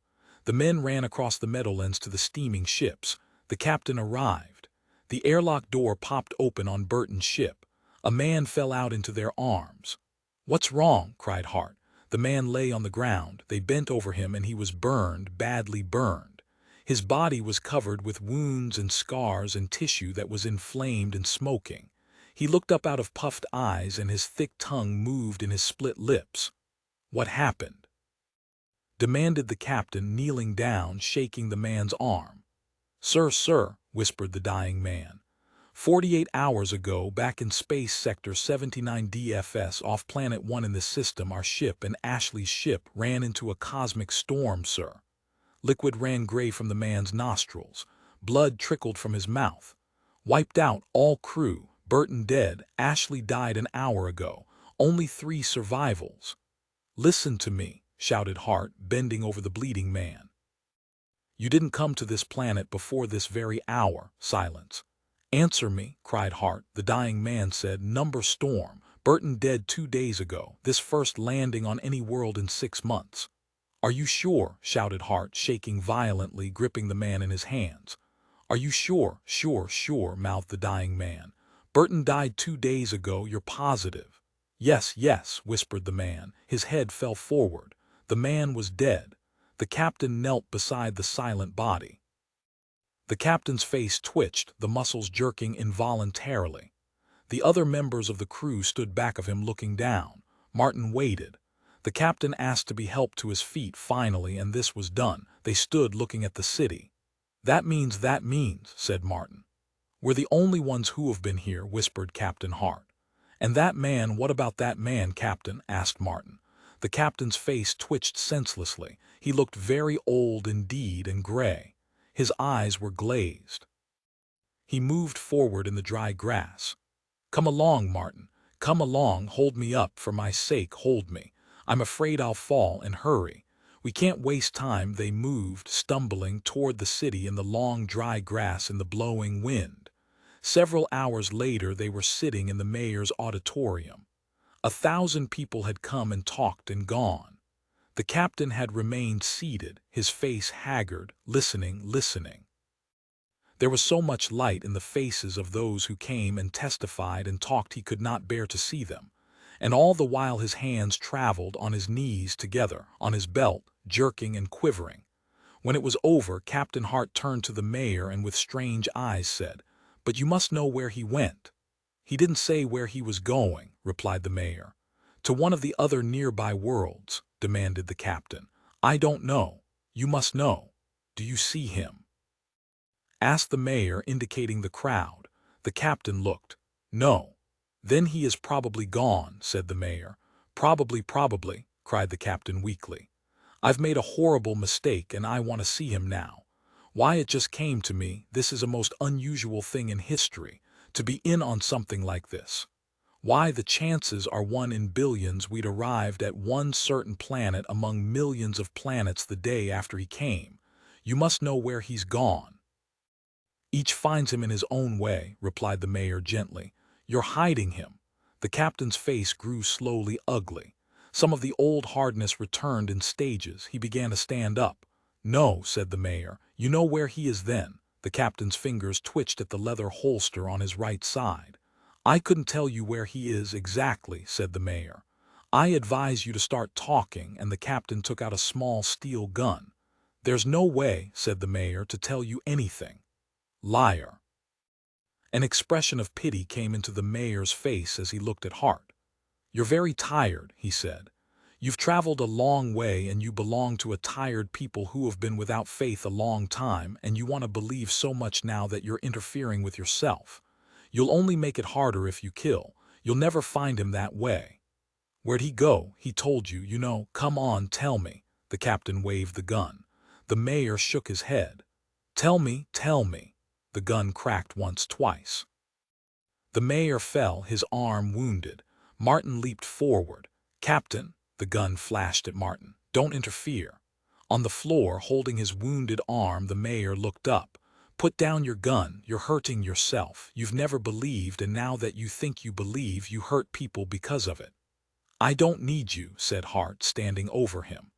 [SPEAKER 1] The men ran across the meadowlands to the steaming ships. The captain arrived. The airlock door popped open on Burton's ship. A man fell out into their arms. What's wrong? Cried Hart. The man lay on the ground. They bent over him and he was burned, badly burned. His body was covered with wounds and scars and tissue that was inflamed and smoking. He looked up out of puffed eyes and his thick tongue moved in his split lips. What happened? Demanded the captain, kneeling down, shaking the man's arm. Sir, whispered the dying man. 48 hours ago, back in Space Sector 79 DFS off Planet 1 in this system, our ship and Ashley's ship ran into a cosmic storm, sir. Liquid ran gray from the man's nostrils. Blood trickled from his mouth. Wiped out, all crew. Burton dead. Ashley died an hour ago. Only 3 survivals. Listen to me, shouted Hart, bending over the bleeding man. You didn't come to this planet before this very hour. Silence. Answer me, cried Hart. The dying man said, Number storm. Burton dead 2 days ago. This first landing on any world in 6 months. Are you sure? Shouted Hart, shaking violently, gripping the man in his hands. Are you sure? Sure, mouthed the dying man. Burton died 2 days ago, you're positive? Yes, whispered the man. His head fell forward. The man was dead. The captain knelt beside the silent body. The captain's face twitched, the muscles jerking involuntarily. The other members of the crew stood back of him, looking down. Martin waited. The captain asked to be helped to his feet finally, and this was done. They stood looking at the city. That means, said Martin. We're the only ones who have been here, whispered Captain Hart. And that man, what about that man, Captain? Asked Martin. The captain's face twitched senselessly. He looked very old indeed and gray. His eyes were glazed. He moved forward in the dry grass. Come along, Martin. Come along, hold me up, for my sake, hold me. I'm afraid I'll fall, and hurry. We can't waste time. They moved, stumbling, toward the city in the long dry grass in the blowing wind. Several hours later they were sitting in the mayor's auditorium. 1,000 people had come and talked and gone. The captain had remained seated, his face haggard, listening. There was so much light in the faces of those who came and testified and talked he could not bear to see them. And all the while his hands traveled on his knees together, on his belt, jerking and quivering. When it was over, Captain Hart turned to the mayor and with strange eyes said, But you must know where he went. He didn't say where he was going, replied the mayor. To one of the other nearby worlds, demanded the captain. I don't know. You must know. Do you see him? Asked the mayor, indicating the crowd. The captain looked. No. Then he is probably gone, said the mayor. Probably, cried the captain weakly. I've made a horrible mistake and I want to see him now. Why, it just came to me, this is a most unusual thing in history, to be in on something like this. Why, the chances are 1 in billions we'd arrived at one certain planet among millions of planets the day after he came. You must know where he's gone. Each finds him in his own way, replied the mayor gently. You're hiding him. The captain's face grew slowly ugly. Some of the old hardness returned in stages. He began to stand up. No, said the mayor. You know where he is then. The captain's fingers twitched at the leather holster on his right side. I couldn't tell you where he is exactly, said the mayor. I advise you to start talking, and the captain took out a small steel gun. There's no way, said the mayor, to tell you anything. Liar. An expression of pity came into the mayor's face as he looked at Hart. You're very tired, he said. You've traveled a long way and you belong to a tired people who have been without faith a long time, and you want to believe so much now that you're interfering with yourself. You'll only make it harder if you kill. You'll never find him that way. Where'd he go? He told you, you know. Come on, tell me. The captain waved the gun. The mayor shook his head. Tell me, tell me. The gun cracked once, twice. The mayor fell, his arm wounded. Martin leaped forward. Captain, the gun flashed at Martin. Don't interfere. On the floor, holding his wounded arm, the mayor looked up. Put down your gun. You're hurting yourself. You've never believed, and now that you think you believe, you hurt people because of it. I don't need you, said Hart, standing over him.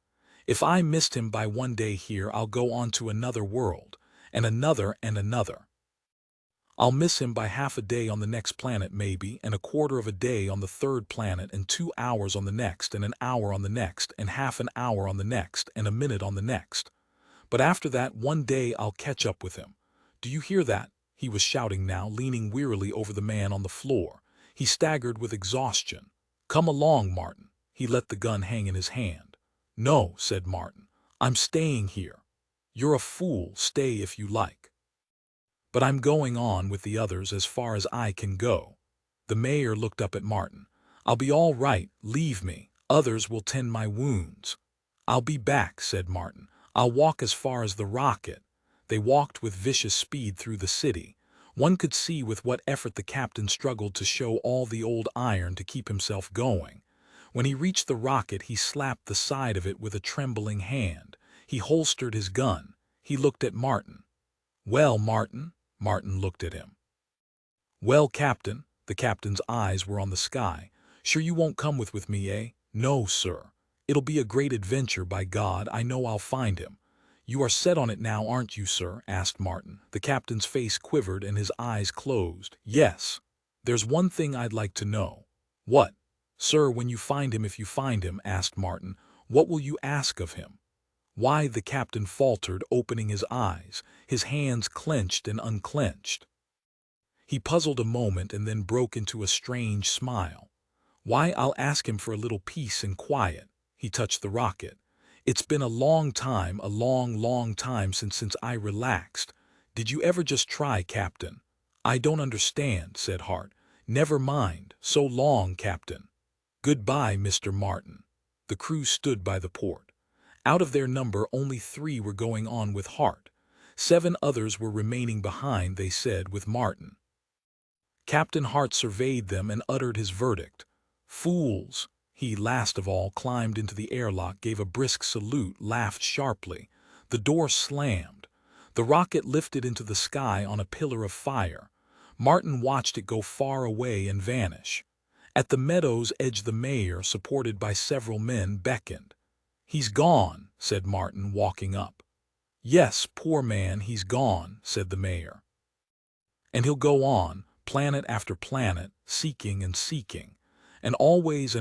[SPEAKER 1] If I missed him by 1 day here, I'll go on to another world, and another and another. I'll miss him by half a day on the next planet maybe, and a quarter of a day on the third planet, and 2 hours on the next, and an hour on the next, and half an hour on the next, and a minute on the next. But after that, 1 day I'll catch up with him. Do you hear that? He was shouting now, leaning wearily over the man on the floor. He staggered with exhaustion. Come along, Martin. He let the gun hang in his hand. No, said Martin. I'm staying here. You're a fool. Stay if you like. But I'm going on with the others as far as I can go. The mayor looked up at Martin. I'll be all right. Leave me. Others will tend my wounds. I'll be back, said Martin. I'll walk as far as the rocket. They walked with vicious speed through the city. One could see with what effort the captain struggled to show all the old iron to keep himself going. When he reached the rocket, he slapped the side of it with a trembling hand. He holstered his gun. He looked at Martin. Well, Martin? Martin looked at him. Well, Captain, the captain's eyes were on the sky. Sure you won't come with me, eh? No, sir. It'll be a great adventure, by God, I know I'll find him. You are set on it now, aren't you, sir? Asked Martin. The captain's face quivered and his eyes closed. Yes. There's one thing I'd like to know. What? Sir, when you find him, if you find him, asked Martin, what will you ask of him? Why, the captain faltered, opening his eyes, his hands clenched and unclenched. He puzzled a moment and then broke into a strange smile. Why, I'll ask him for a little peace and quiet. He touched the rocket. It's been a long time, a long, long time since I relaxed. Did you ever just try, Captain? I don't understand, said Hart. Never mind. So long, Captain. Goodbye, Mr. Martin. The crew stood by the port. Out of their number, only 3 were going on with Hart. 7 others were remaining behind, they said, with Martin. Captain Hart surveyed them and uttered his verdict. Fools! He, last of all, climbed into the airlock, gave a brisk salute, laughed sharply. The door slammed. The rocket lifted into the sky on a pillar of fire. Martin watched it go far away and vanish. At the meadow's edge, the mayor, supported by several men, beckoned. He's gone, said Martin, walking up. Yes, poor man, he's gone, said the mayor. And he'll go on, planet after planet, seeking and seeking. And always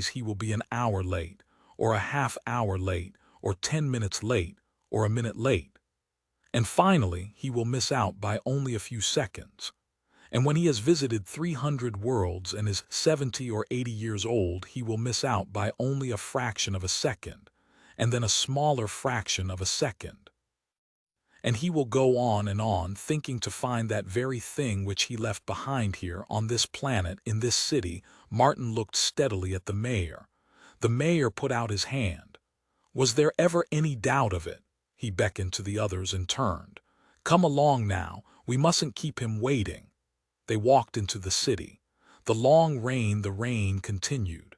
[SPEAKER 1] he will be an hour late, or a half hour late, or 10 minutes late, or a minute late. And finally, he will miss out by only a few seconds. And when he has visited 300 worlds and is 70 or 80 years old, he will miss out by only a fraction of a second, and then a smaller fraction of a second. And he will go on, thinking to find that very thing which he left behind here on this planet, in this city. Martin looked steadily at the mayor. The mayor put out his hand. Was there ever any doubt of it? He beckoned to the others and turned. Come along now, we mustn't keep him waiting. They walked into the city. The rain continued.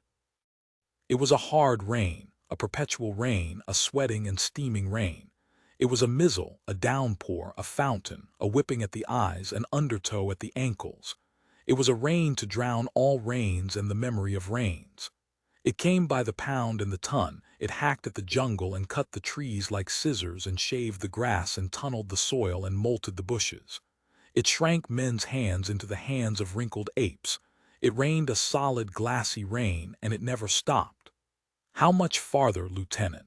[SPEAKER 1] It was a hard rain, a perpetual rain, a sweating and steaming rain. It was a mizzle, a downpour, a fountain, a whipping at the eyes, an undertow at the ankles. It was a rain to drown all rains and the memory of rains. It came by the pound and the ton. It hacked at the jungle and cut the trees like scissors and shaved the grass and tunneled the soil and molted the bushes. It shrank men's hands into the hands of wrinkled apes. It rained a solid, glassy rain, and it never stopped. How much farther, Lieutenant?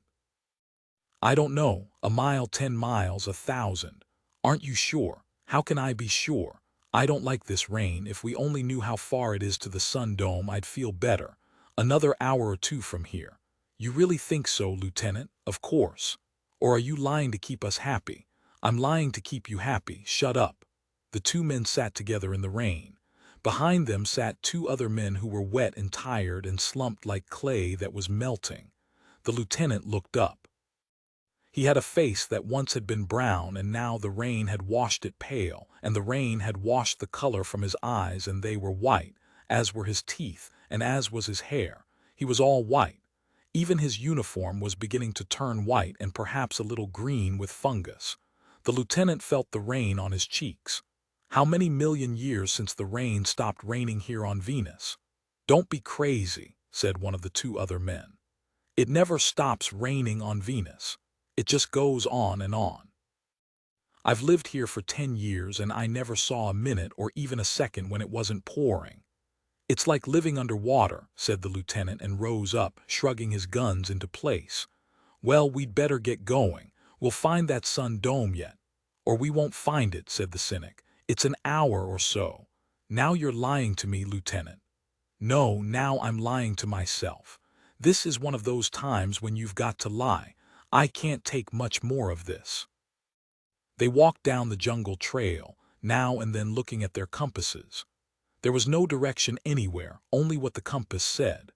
[SPEAKER 1] I don't know. A mile, 10 miles, 1,000. Aren't you sure? How can I be sure? I don't like this rain. If we only knew how far it is to the sun dome, I'd feel better. Another hour or two from here. You really think so, Lieutenant? Of course. Or are you lying to keep us happy? I'm lying to keep you happy. Shut up. The two men sat together in the rain. Behind them sat two other men who were wet and tired and slumped like clay that was melting. The lieutenant looked up. He had a face that once had been brown, and now the rain had washed it pale, and the rain had washed the color from his eyes, and they were white, as were his teeth, and as was his hair. He was all white. Even his uniform was beginning to turn white and perhaps a little green with fungus. The lieutenant felt the rain on his cheeks. How many million years since the rain stopped raining here on Venus? Don't be crazy, said one of the two other men. It never stops raining on Venus. It just goes on and on. I've lived here for 10 years and I never saw a minute or even a second when it wasn't pouring. It's like living underwater, said the lieutenant and rose up, shrugging his guns into place. Well, we'd better get going. We'll find that sun dome yet. Or we won't find it, said the cynic. It's an hour or so. Now you're lying to me, Lieutenant. No, now I'm lying to myself. This is one of those times when you've got to lie. I can't take much more of this. They walked down the jungle trail, now and then looking at their compasses. There was no direction anywhere, only what the compass said.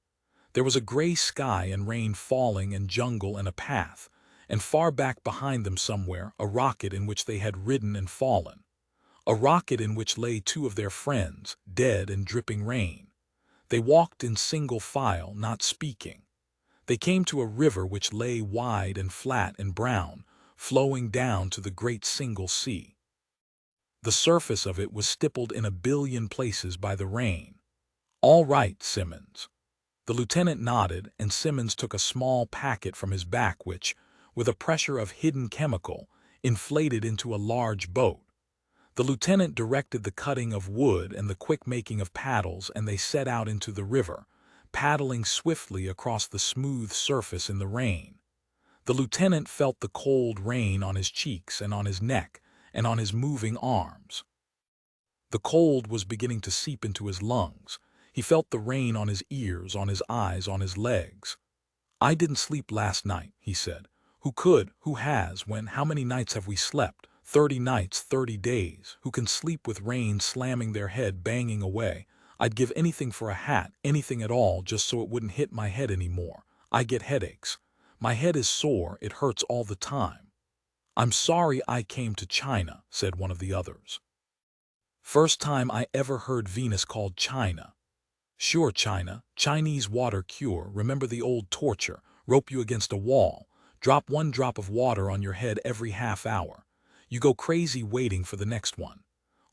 [SPEAKER 1] There was a gray sky and rain falling and jungle and a path, and far back behind them somewhere, a rocket in which they had ridden and fallen. A rocket in which lay two of their friends, dead and dripping rain. They walked in single file, not speaking. They came to a river which lay wide and flat and brown, flowing down to the great single sea. The surface of it was stippled in a billion places by the rain. All right, Simmons. The lieutenant nodded, and Simmons took a small packet from his back which, with a pressure of hidden chemical, inflated into a large boat. The lieutenant directed the cutting of wood and the quick making of paddles, and they set out into the river, paddling swiftly across the smooth surface in the rain. The lieutenant felt the cold rain on his cheeks and on his neck and on his moving arms. The cold was beginning to seep into his lungs. He felt the rain on his ears, on his eyes, on his legs. I didn't sleep last night, he said. Who could? Who has? When? How many nights have we slept? 30 nights, 30 days. Who can sleep with rain slamming their head, banging away? I'd give anything for a hat, anything at all, just so it wouldn't hit my head anymore. I get headaches. My head is sore, it hurts all the time. I'm sorry I came to China, said one of the others. First time I ever heard Venus called China. Sure, China, Chinese water cure, remember the old torture, rope you against a wall, drop 1 drop of water on your head every half hour. You go crazy waiting for the next one.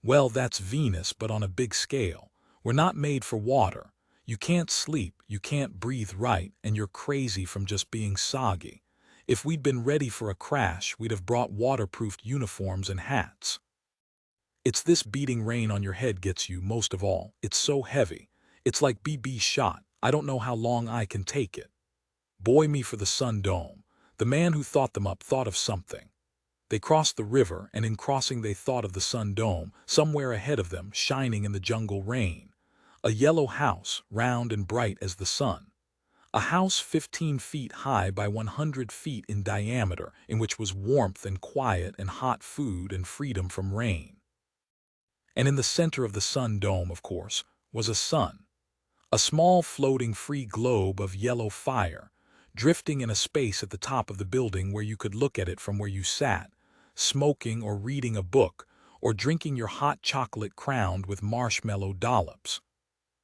[SPEAKER 1] Well, that's Venus, but on a big scale. We're not made for water. You can't sleep, you can't breathe right, and you're crazy from just being soggy. If we'd been ready for a crash, we'd have brought waterproofed uniforms and hats. It's this beating rain on your head gets you most of all. It's so heavy. It's like BB shot. I don't know how long I can take it. Boy me for the sun dome. The man who thought them up thought of something. They crossed the river, and in crossing they thought of the sun dome, somewhere ahead of them, shining in the jungle rain. A yellow house, round and bright as the sun. A house 15 feet high by 100 feet in diameter, in which was warmth and quiet and hot food and freedom from rain. And in the center of the sun dome, of course, was a sun. A small floating free globe of yellow fire, drifting in a space at the top of the building where you could look at it from where you sat, smoking or reading a book, or drinking your hot chocolate crowned with marshmallow dollops.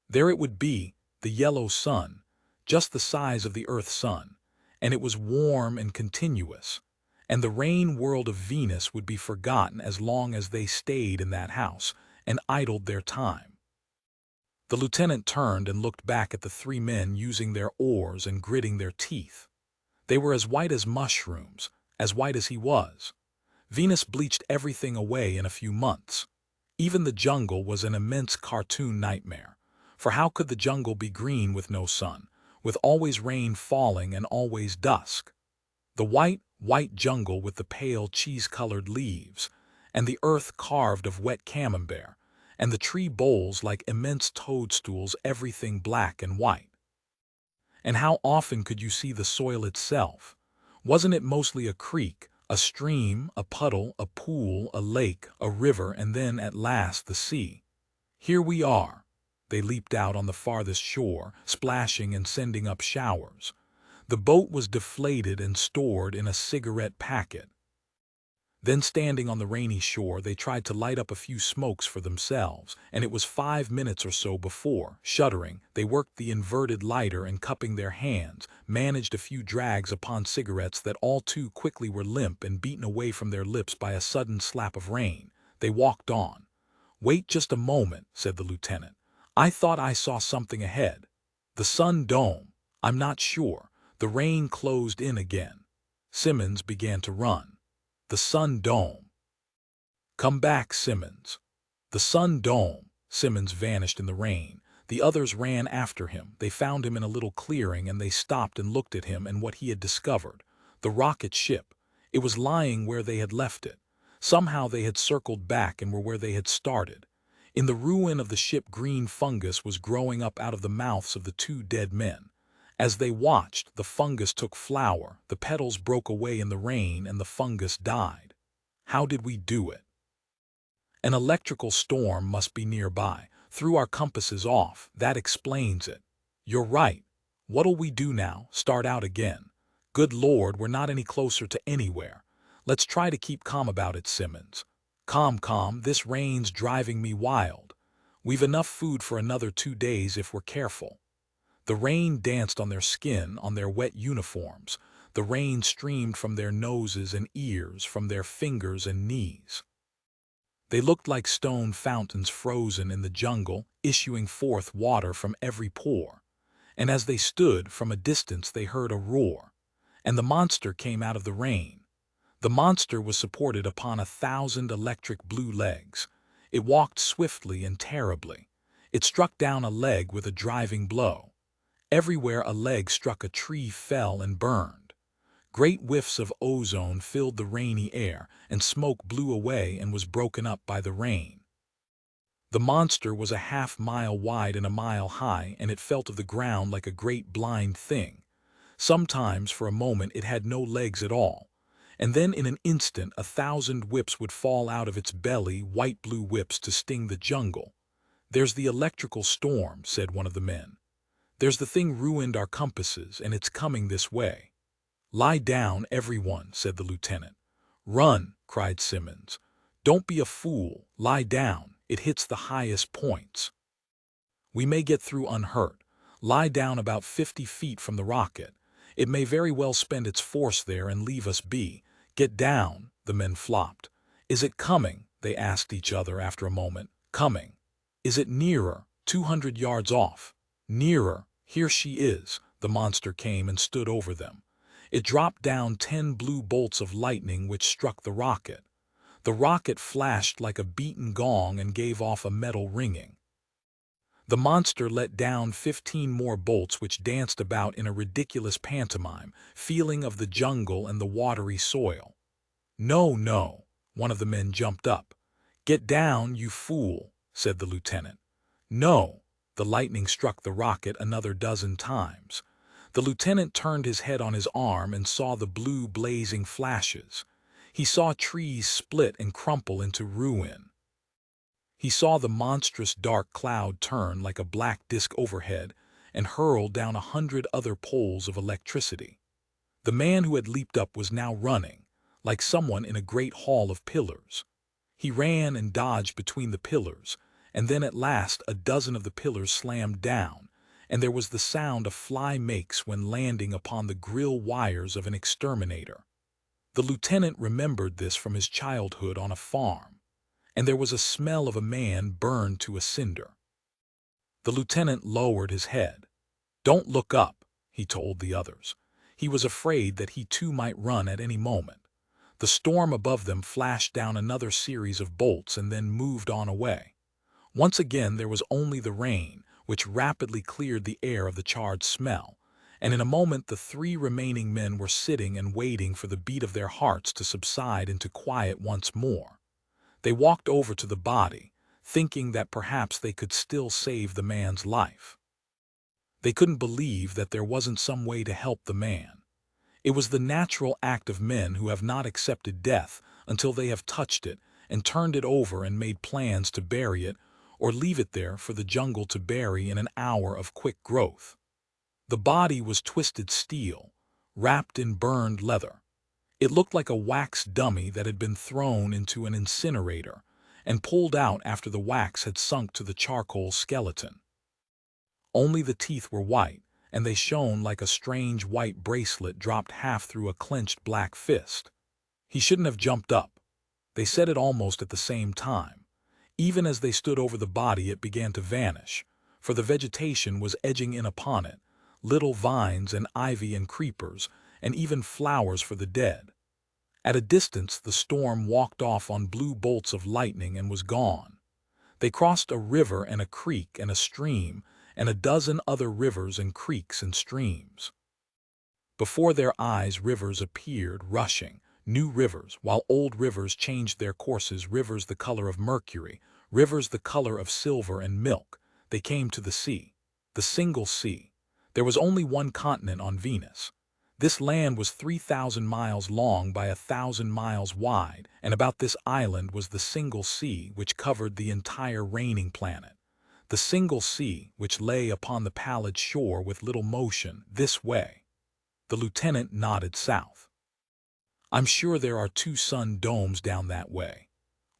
[SPEAKER 1] There it would be, the yellow sun, just the size of the Earth's sun, and it was warm and continuous, and the rain world of Venus would be forgotten as long as they stayed in that house and idled their time. The lieutenant turned and looked back at the three men using their oars and gritting their teeth. They were as white as mushrooms, as white as he was. Venus bleached everything away in a few months. Even the jungle was an immense cartoon nightmare. For how could the jungle be green with no sun, with always rain falling and always dusk? The white jungle with the pale cheese-colored leaves, and the earth carved of wet camembert, and the tree boles like immense toadstools, everything black and white. And how often could you see the soil itself? Wasn't it mostly a creek, a stream, a puddle, a pool, a lake, a river, and then at last the sea? Here we are. They leaped out on the farthest shore, splashing and sending up showers. The boat was deflated and stored in a cigarette packet. Then standing on the rainy shore, they tried to light up a few smokes for themselves, and it was 5 minutes or so before, shuddering, they worked the inverted lighter and cupping their hands, managed a few drags upon cigarettes that all too quickly were limp and beaten away from their lips by a sudden slap of rain. They walked on. "Wait just a moment," said the lieutenant. "I thought I saw something ahead. The sun dome. I'm not sure." The rain closed in again. Simmons began to run. The sun dome. "Come back, Simmons." The sun dome. Simmons vanished in the rain. The others ran after him. They found him in a little clearing, and they stopped and looked at him and what he had discovered. The rocket ship. It was lying where they had left it. Somehow they had circled back and were where they had started. In the ruin of the ship, green fungus was growing up out of the mouths of the two dead men. As they watched, the fungus took flower, the petals broke away in the rain, and the fungus died. How did we do it? An electrical storm must be nearby. Threw our compasses off. That explains it. You're right. What'll we do now? Start out again? Good Lord, we're not any closer to anywhere. Let's try to keep calm about it, Simmons. Calm, this rain's driving me wild. We've enough food for another 2 days if we're careful. The rain danced on their skin, on their wet uniforms. The rain streamed from their noses and ears, from their fingers and knees. They looked like stone fountains frozen in the jungle, issuing forth water from every pore. And as they stood, from a distance they heard a roar. And the monster came out of the rain. The monster was supported upon 1,000 electric blue legs. It walked swiftly and terribly. It struck down a leg with a driving blow. Everywhere a leg struck a tree fell and burned. Great whiffs of ozone filled the rainy air, and smoke blew away and was broken up by the rain. The monster was a half-mile wide and a mile high, and it felt of the ground like a great blind thing. Sometimes, for a moment, it had no legs at all. And then in an instant 1,000 whips would fall out of its belly, white-blue whips to sting the jungle. "There's the electrical storm," said one of the men. "There's the thing ruined our compasses, and it's coming this way." "Lie down, everyone," said the lieutenant. "Run," cried Simmons. "Don't be a fool. Lie down. It hits the highest points. We may get through unhurt. Lie down about 50 feet from the rocket. It may very well spend its force there and leave us be. Get down." The men flopped. "Is it coming?" they asked each other after a moment. "Coming. Is it nearer? 200 yards off. Nearer. Here she is." The monster came and stood over them. It dropped down 10 blue bolts of lightning which struck the rocket. The rocket flashed like a beaten gong and gave off a metal ringing. The monster let down 15 more bolts which danced about in a ridiculous pantomime, feeling of the jungle and the watery soil. "No, no," one of the men jumped up. "Get down, you fool," said the lieutenant. "No." The lightning struck the rocket another dozen times. The lieutenant turned his head on his arm and saw the blue blazing flashes. He saw trees split and crumple into ruin. He saw the monstrous dark cloud turn like a black disk overhead and hurl down 100 other poles of electricity. The man who had leaped up was now running, like someone in a great hall of pillars. He ran and dodged between the pillars, and then at last a dozen of the pillars slammed down, and there was the sound a fly makes when landing upon the grill wires of an exterminator. The lieutenant remembered this from his childhood on a farm, and there was a smell of a man burned to a cinder. The lieutenant lowered his head. "Don't look up," he told the others. He was afraid that he too might run at any moment. The storm above them flashed down another series of bolts and then moved on away. Once again there was only the rain, which rapidly cleared the air of the charred smell, and in a moment the 3 remaining men were sitting and waiting for the beat of their hearts to subside into quiet once more. They walked over to the body, thinking that perhaps they could still save the man's life. They couldn't believe that there wasn't some way to help the man. It was the natural act of men who have not accepted death until they have touched it and turned it over and made plans to bury it or leave it there for the jungle to bury in an hour of quick growth. The body was twisted steel, wrapped in burned leather. It looked like a wax dummy that had been thrown into an incinerator and pulled out after the wax had sunk to the charcoal skeleton. Only the teeth were white, and they shone like a strange white bracelet dropped half through a clenched black fist. He shouldn't have jumped up. They said it almost at the same time. Even as they stood over the body it began to vanish, for the vegetation was edging in upon it, little vines and ivy and creepers, and even flowers for the dead. At a distance the storm walked off on blue bolts of lightning and was gone. They crossed a river and a creek and a stream, and a dozen other rivers and creeks and streams. Before their eyes rivers appeared, rushing, new rivers, while old rivers changed their courses, rivers the color of mercury, rivers the color of silver and milk. They came to the sea, the single sea. There was only one continent on Venus. This land was 3,000 miles long by 1,000 miles wide, and about this island was the single sea which covered the entire reigning planet. The single sea which lay upon the pallid shore with little motion, this way. The lieutenant nodded south. "I'm sure there are 2 sun domes down that way.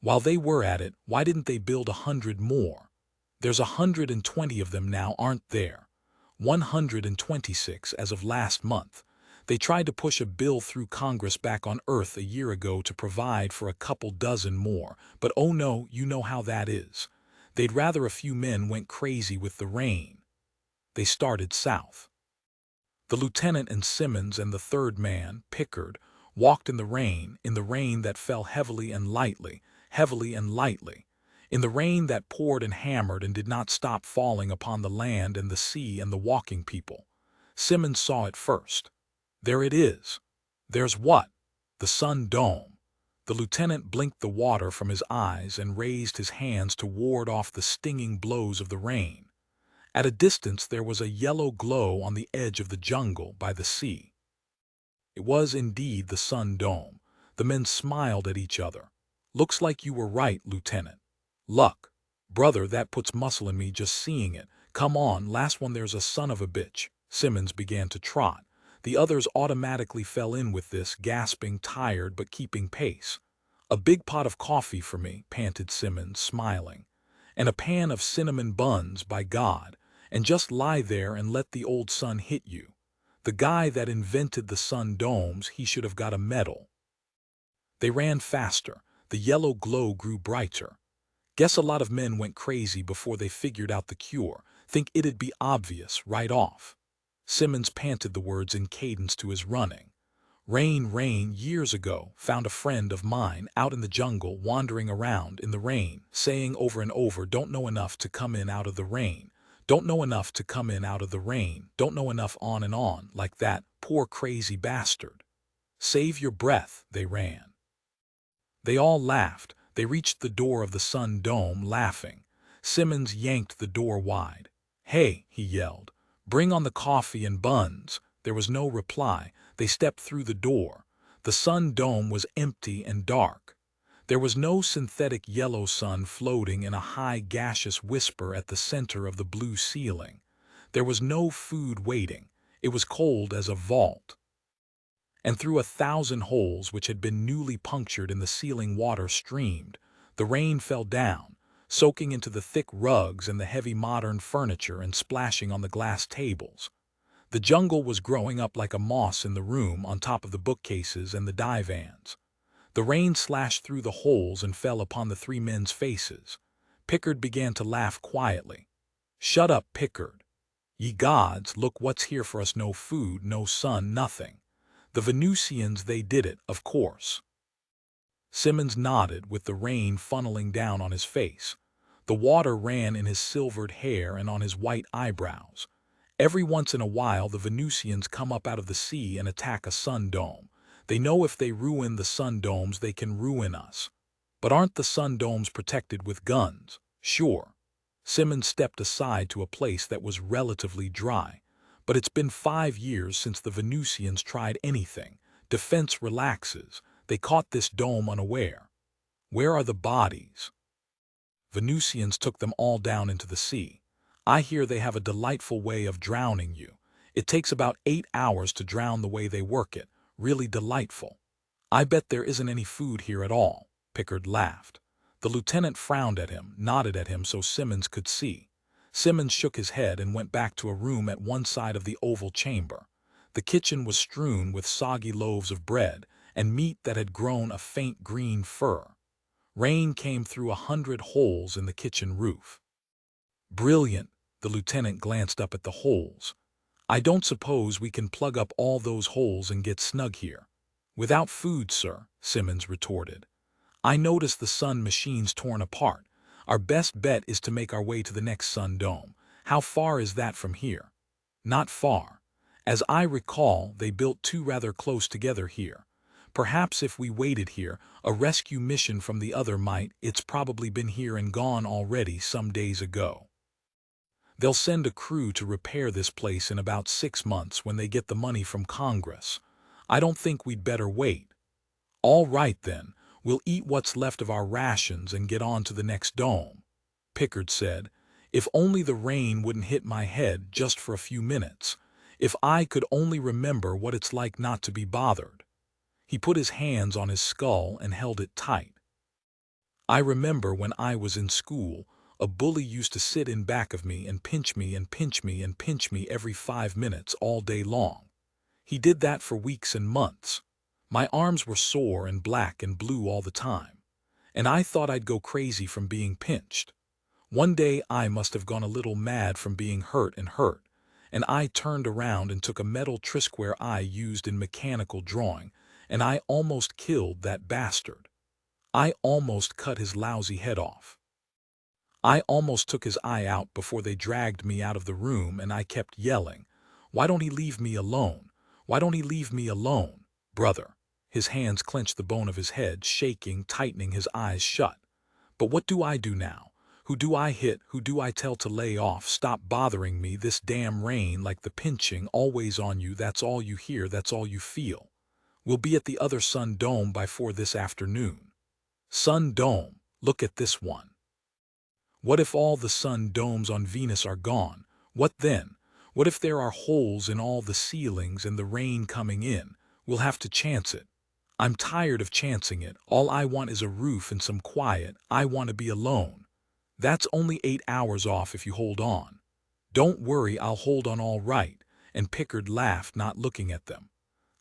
[SPEAKER 1] While they were at it, why didn't they build 100 more? There's 120 of them now, aren't there? 126 as of last month. They tried to push a bill through Congress back on Earth a year ago to provide for a couple dozen more, but oh no, you know how that is. They'd rather a few men went crazy with the rain." They started south. The lieutenant and Simmons and the third man, Pickard, walked in the rain that fell heavily and lightly, in the rain that poured and hammered and did not stop falling upon the land and the sea and the walking people. Simmons saw it first. "There it is." "There's what?" "The sun dome." The lieutenant blinked the water from his eyes and raised his hands to ward off the stinging blows of the rain. At a distance there was a yellow glow on the edge of the jungle by the sea. It was indeed the sun dome. The men smiled at each other. "Looks like you were right, Lieutenant." "Luck. Brother, that puts muscle in me just seeing it. Come on, last one, there's a son of a bitch." Simmons began to trot. The others automatically fell in with this, gasping, tired, but keeping pace. "A big pot of coffee for me," panted Simmons, smiling. "And a pan of cinnamon buns, by God. And just lie there and let the old sun hit you. The guy that invented the sun domes, he should have got a medal." They ran faster. The yellow glow grew brighter. "Guess a lot of men went crazy before they figured out the cure. Think it'd be obvious right off." Simmons panted the words in cadence to his running. Rain, years ago, found a friend of mine out in the jungle wandering around in the rain, saying over and over, don't know enough to come in out of the rain. Don't know enough to come in out of the rain. Don't know enough, on and on, like that. Poor crazy bastard. Save your breath, they ran. They all laughed. They reached the door of the sun dome, laughing. Simmons yanked the door wide. "Hey," he yelled, "bring on the coffee and buns." There was no reply. They stepped through the door. The sun dome was empty and dark. There was no synthetic yellow sun floating in a high gaseous whisper at the center of the blue ceiling. There was no food waiting. It was cold as a vault. And through 1,000 holes which had been newly punctured in the ceiling, water streamed. The rain fell down, soaking into the thick rugs and the heavy modern furniture and splashing on the glass tables. The jungle was growing up like a moss in the room, on top of the bookcases and the divans. The rain slashed through the holes and fell upon the three men's faces. Pickard began to laugh quietly. "Shut up, Pickard. Ye gods, look what's here for us. No food, no sun, nothing. The Venusians, they did it, of course." Simmons nodded, with the rain funneling down on his face. The water ran in his silvered hair and on his white eyebrows. Every once in a while the Venusians come up out of the sea and attack a sun dome. They know if they ruin the sun domes they can ruin us. But aren't the sun domes protected with guns? Sure. Simmons stepped aside to a place that was relatively dry. But it's been 5 years since the Venusians tried anything. Defense relaxes. They caught this dome unaware. Where are the bodies? Venusians took them all down into the sea. I hear they have a delightful way of drowning you. It takes about 8 hours to drown the way they work it. Really delightful. I bet there isn't any food here at all. Pickard laughed. The lieutenant frowned at him, nodded at him so Simmons could see. Simmons shook his head and went back to a room at one side of the oval chamber. The kitchen was strewn with soggy loaves of bread and meat that had grown a faint green fur. Rain came through 100 holes in the kitchen roof. Brilliant. The lieutenant glanced up at the holes. "I don't suppose we can plug up all those holes and get snug here." "Without food, sir," Simmons retorted. "I noticed the sun machines torn apart. Our best bet is to make our way to the next sun dome. How far is that from here?" "Not far. As I recall, they built 2 rather close together here. Perhaps if we waited here, a rescue mission from the other might. It's probably been here and gone already some days ago. They'll send a crew to repair this place in about 6 months when they get the money from Congress. I don't think we'd better wait." "All right then, we'll eat what's left of our rations and get on to the next dome," Pickard said. "If only the rain wouldn't hit my head just for a few minutes. If I could only remember what it's like not to be bothered." He put his hands on his skull and held it tight. "I remember when I was in school, a bully used to sit in back of me and pinch me and pinch me and pinch me every 5 minutes all day long. He did that for weeks and months. My arms were sore and black and blue all the time. And I thought I'd go crazy from being pinched. One day I must have gone a little mad from being hurt, and I turned around and took a metal trisquare I used in mechanical drawing, and I almost killed that bastard. I almost cut his lousy head off. I almost took his eye out before they dragged me out of the room, and I kept yelling, 'Why don't he leave me alone? Why don't he leave me alone, brother?'" His hands clenched the bone of his head, shaking, tightening, his eyes shut. "But what do I do now? Who do I hit? Who do I tell to lay off? Stop bothering me. This damn rain, like the pinching, always on you. That's all you hear, that's all you feel. We'll be at the other sun dome by 4 this afternoon." "Sun dome? Look at this one." "What if all the sun domes on Venus are gone? What then? What if there are holes in all the ceilings and the rain coming in? We'll have to chance it. I'm tired of chancing it. All I want is a roof and some quiet. I want to be alone. That's only 8 hours off if you hold on." "Don't worry, I'll hold on all right," and Pickard laughed, not looking at them.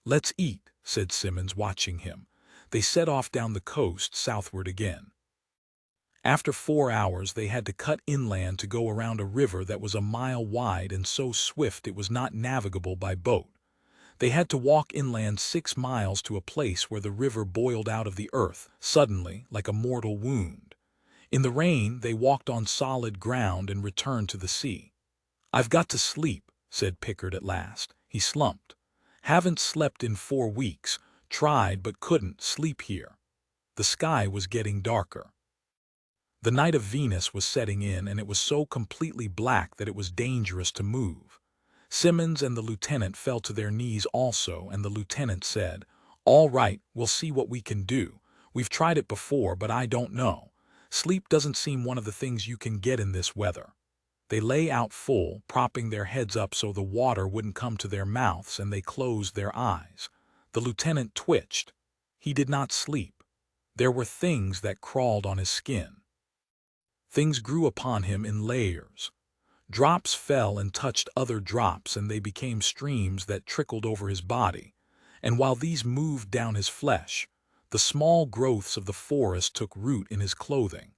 [SPEAKER 1] "Let's eat," said Simmons, watching him. They set off down the coast, southward again. After 4 hours they had to cut inland to go around a river that was a mile wide and so swift it was not navigable by boat. They had to walk inland 6 miles to a place where the river boiled out of the earth, suddenly, like a mortal wound. In the rain they walked on solid ground and returned to the sea. "I've got to sleep," said Pickard at last. He slumped. "Haven't slept in 4 weeks. Tried but couldn't sleep here." The sky was getting darker. The night of Venus was setting in, and it was so completely black that it was dangerous to move. Simmons and the lieutenant fell to their knees also, and the lieutenant said, "All right, we'll see what we can do. We've tried it before, but I don't know. Sleep doesn't seem one of the things you can get in this weather." They lay out full, propping their heads up so the water wouldn't come to their mouths, and they closed their eyes. The lieutenant twitched. He did not sleep. There were things that crawled on his skin. Things grew upon him in layers. Drops fell and touched other drops, and they became streams that trickled over his body. And while these moved down his flesh, the small growths of the forest took root in his clothing.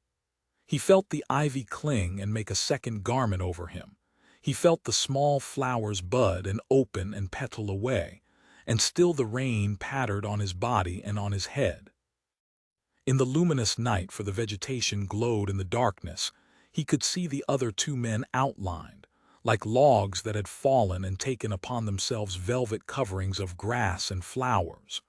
[SPEAKER 1] He felt the ivy cling and make a second garment over him. He felt the small flowers bud and open and petal away, and still the rain pattered on his body and on his head. In the luminous night, for the vegetation glowed in the darkness, he could see the other two men outlined, like logs that had fallen and taken upon themselves velvet coverings of grass and flowers.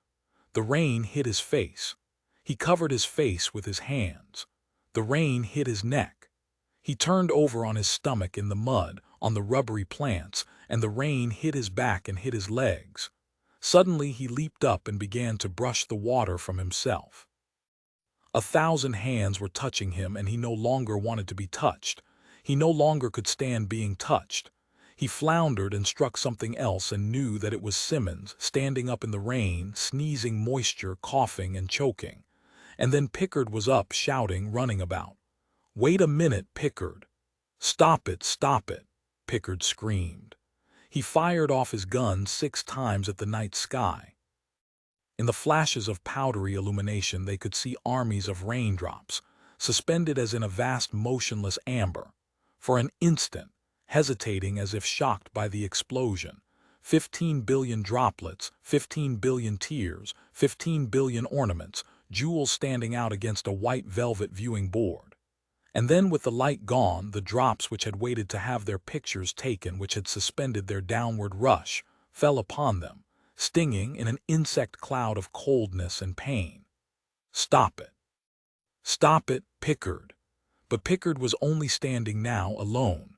[SPEAKER 1] The rain hid his face. He covered his face with his hands. The rain hid his neck. He turned over on his stomach in the mud, on the rubbery plants, and the rain hid his back and hid his legs. Suddenly he leaped up and began to brush the water from himself. 1,000 hands were touching him, and he no longer wanted to be touched. He no longer could stand being touched. He floundered and struck something else and knew that it was Simmons, standing up in the rain, sneezing moisture, coughing and choking. And then Pickard was up, shouting, running about. "Wait a minute, Pickard!" "Stop it, stop it!" Pickard screamed. He fired off his gun 6 times at the night sky. In the flashes of powdery illumination they could see armies of raindrops, suspended as in a vast motionless amber. For an instant, hesitating as if shocked by the explosion, 15 billion droplets, 15 billion tears, 15 billion ornaments, jewels standing out against a white velvet viewing board. And then, with the light gone, the drops which had waited to have their pictures taken, which had suspended their downward rush, fell upon them, stinging in an insect cloud of coldness and pain. "Stop it! Stop it, Pickard!" But Pickard was only standing now alone.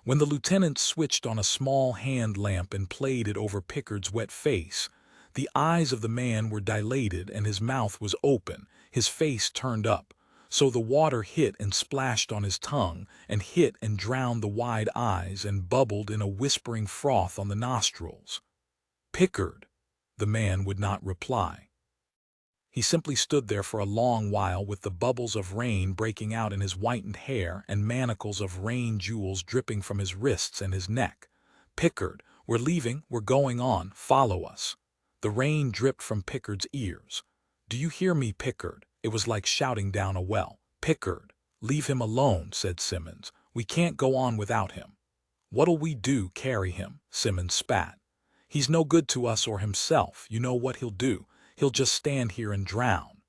[SPEAKER 1] When the lieutenant switched on a small hand lamp and played it over Pickard's wet face, the eyes of the man were dilated and his mouth was open, his face turned up, so the water hit and splashed on his tongue, and hit and drowned the wide eyes and bubbled in a whispering froth on the nostrils. "Pickard!" The man would not reply. He simply stood there for a long while with the bubbles of rain breaking out in his whitened hair and manacles of rain jewels dripping from his wrists and his neck. "Pickard, we're leaving, we're going on, follow us." The rain dripped from Pickard's ears. "Do you hear me, Pickard?" It was like shouting down a well. "Pickard, leave him alone," said Simmons. "We can't go on without him." "What'll we do, carry him?" Simmons spat. "He's no good to us or himself. You know what he'll do. He'll just stand here and drown."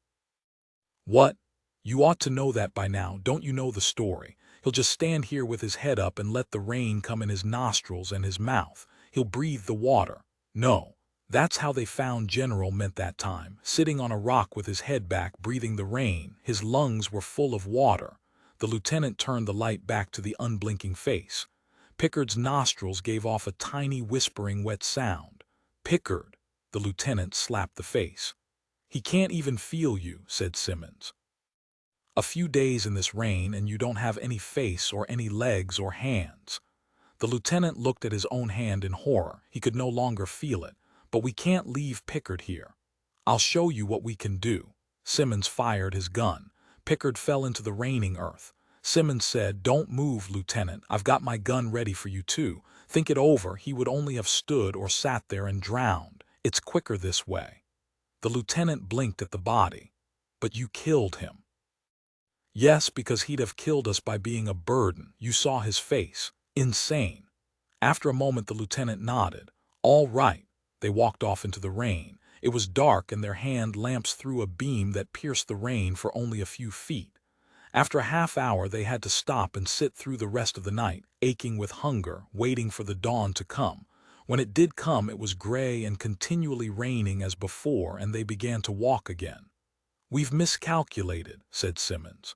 [SPEAKER 1] "What? You ought to know that by now. Don't you know the story? He'll just stand here with his head up and let the rain come in his nostrils and his mouth. He'll breathe the water." "No. That's how they found General meant that time, sitting on a rock with his head back, breathing the rain. His lungs were full of water." The lieutenant turned the light back to the unblinking face. Pickard's nostrils gave off a tiny whispering wet sound. "Pickard!" The lieutenant slapped the face. "He can't even feel you," said Simmons. "A few days in this rain and you don't have any face or any legs or hands." The lieutenant looked at his own hand in horror. He could no longer feel it. "But we can't leave Pickard here. I'll show you what we can do." Simmons fired his gun. Pickard fell into the raining earth. Simmons said, "Don't move, Lieutenant. I've got my gun ready for you too. Think it over. He would only have stood or sat there and drowned. It's quicker this way." The lieutenant blinked at the body. "But you killed him." "Yes, because he'd have killed us by being a burden. You saw his face. Insane." After a moment the lieutenant nodded. "All right." They walked off into the rain. It was dark and their hand lamps threw a beam that pierced the rain for only a few feet. After a half hour they had to stop and sit through the rest of the night, aching with hunger, waiting for the dawn to come. When it did come, it was gray and continually raining as before, and they began to walk again. "We've miscalculated," said Simmons.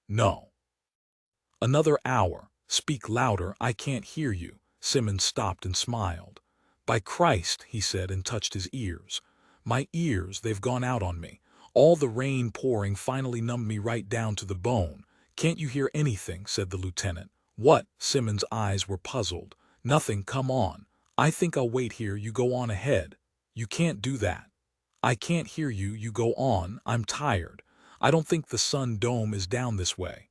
[SPEAKER 1] "No." "Another hour. Speak louder, I can't hear you." Simmons stopped and smiled. "By Christ," he said and touched his ears. "My ears, they've gone out on me. All the rain pouring finally numbed me right down to the bone." "Can't you hear anything?" said the lieutenant. "What?" Simmons' eyes were puzzled. "Nothing, come on. I think I'll wait here, you go on ahead." "You can't do that." "I can't hear you, you go on, I'm tired. I don't think the sun dome is down this way.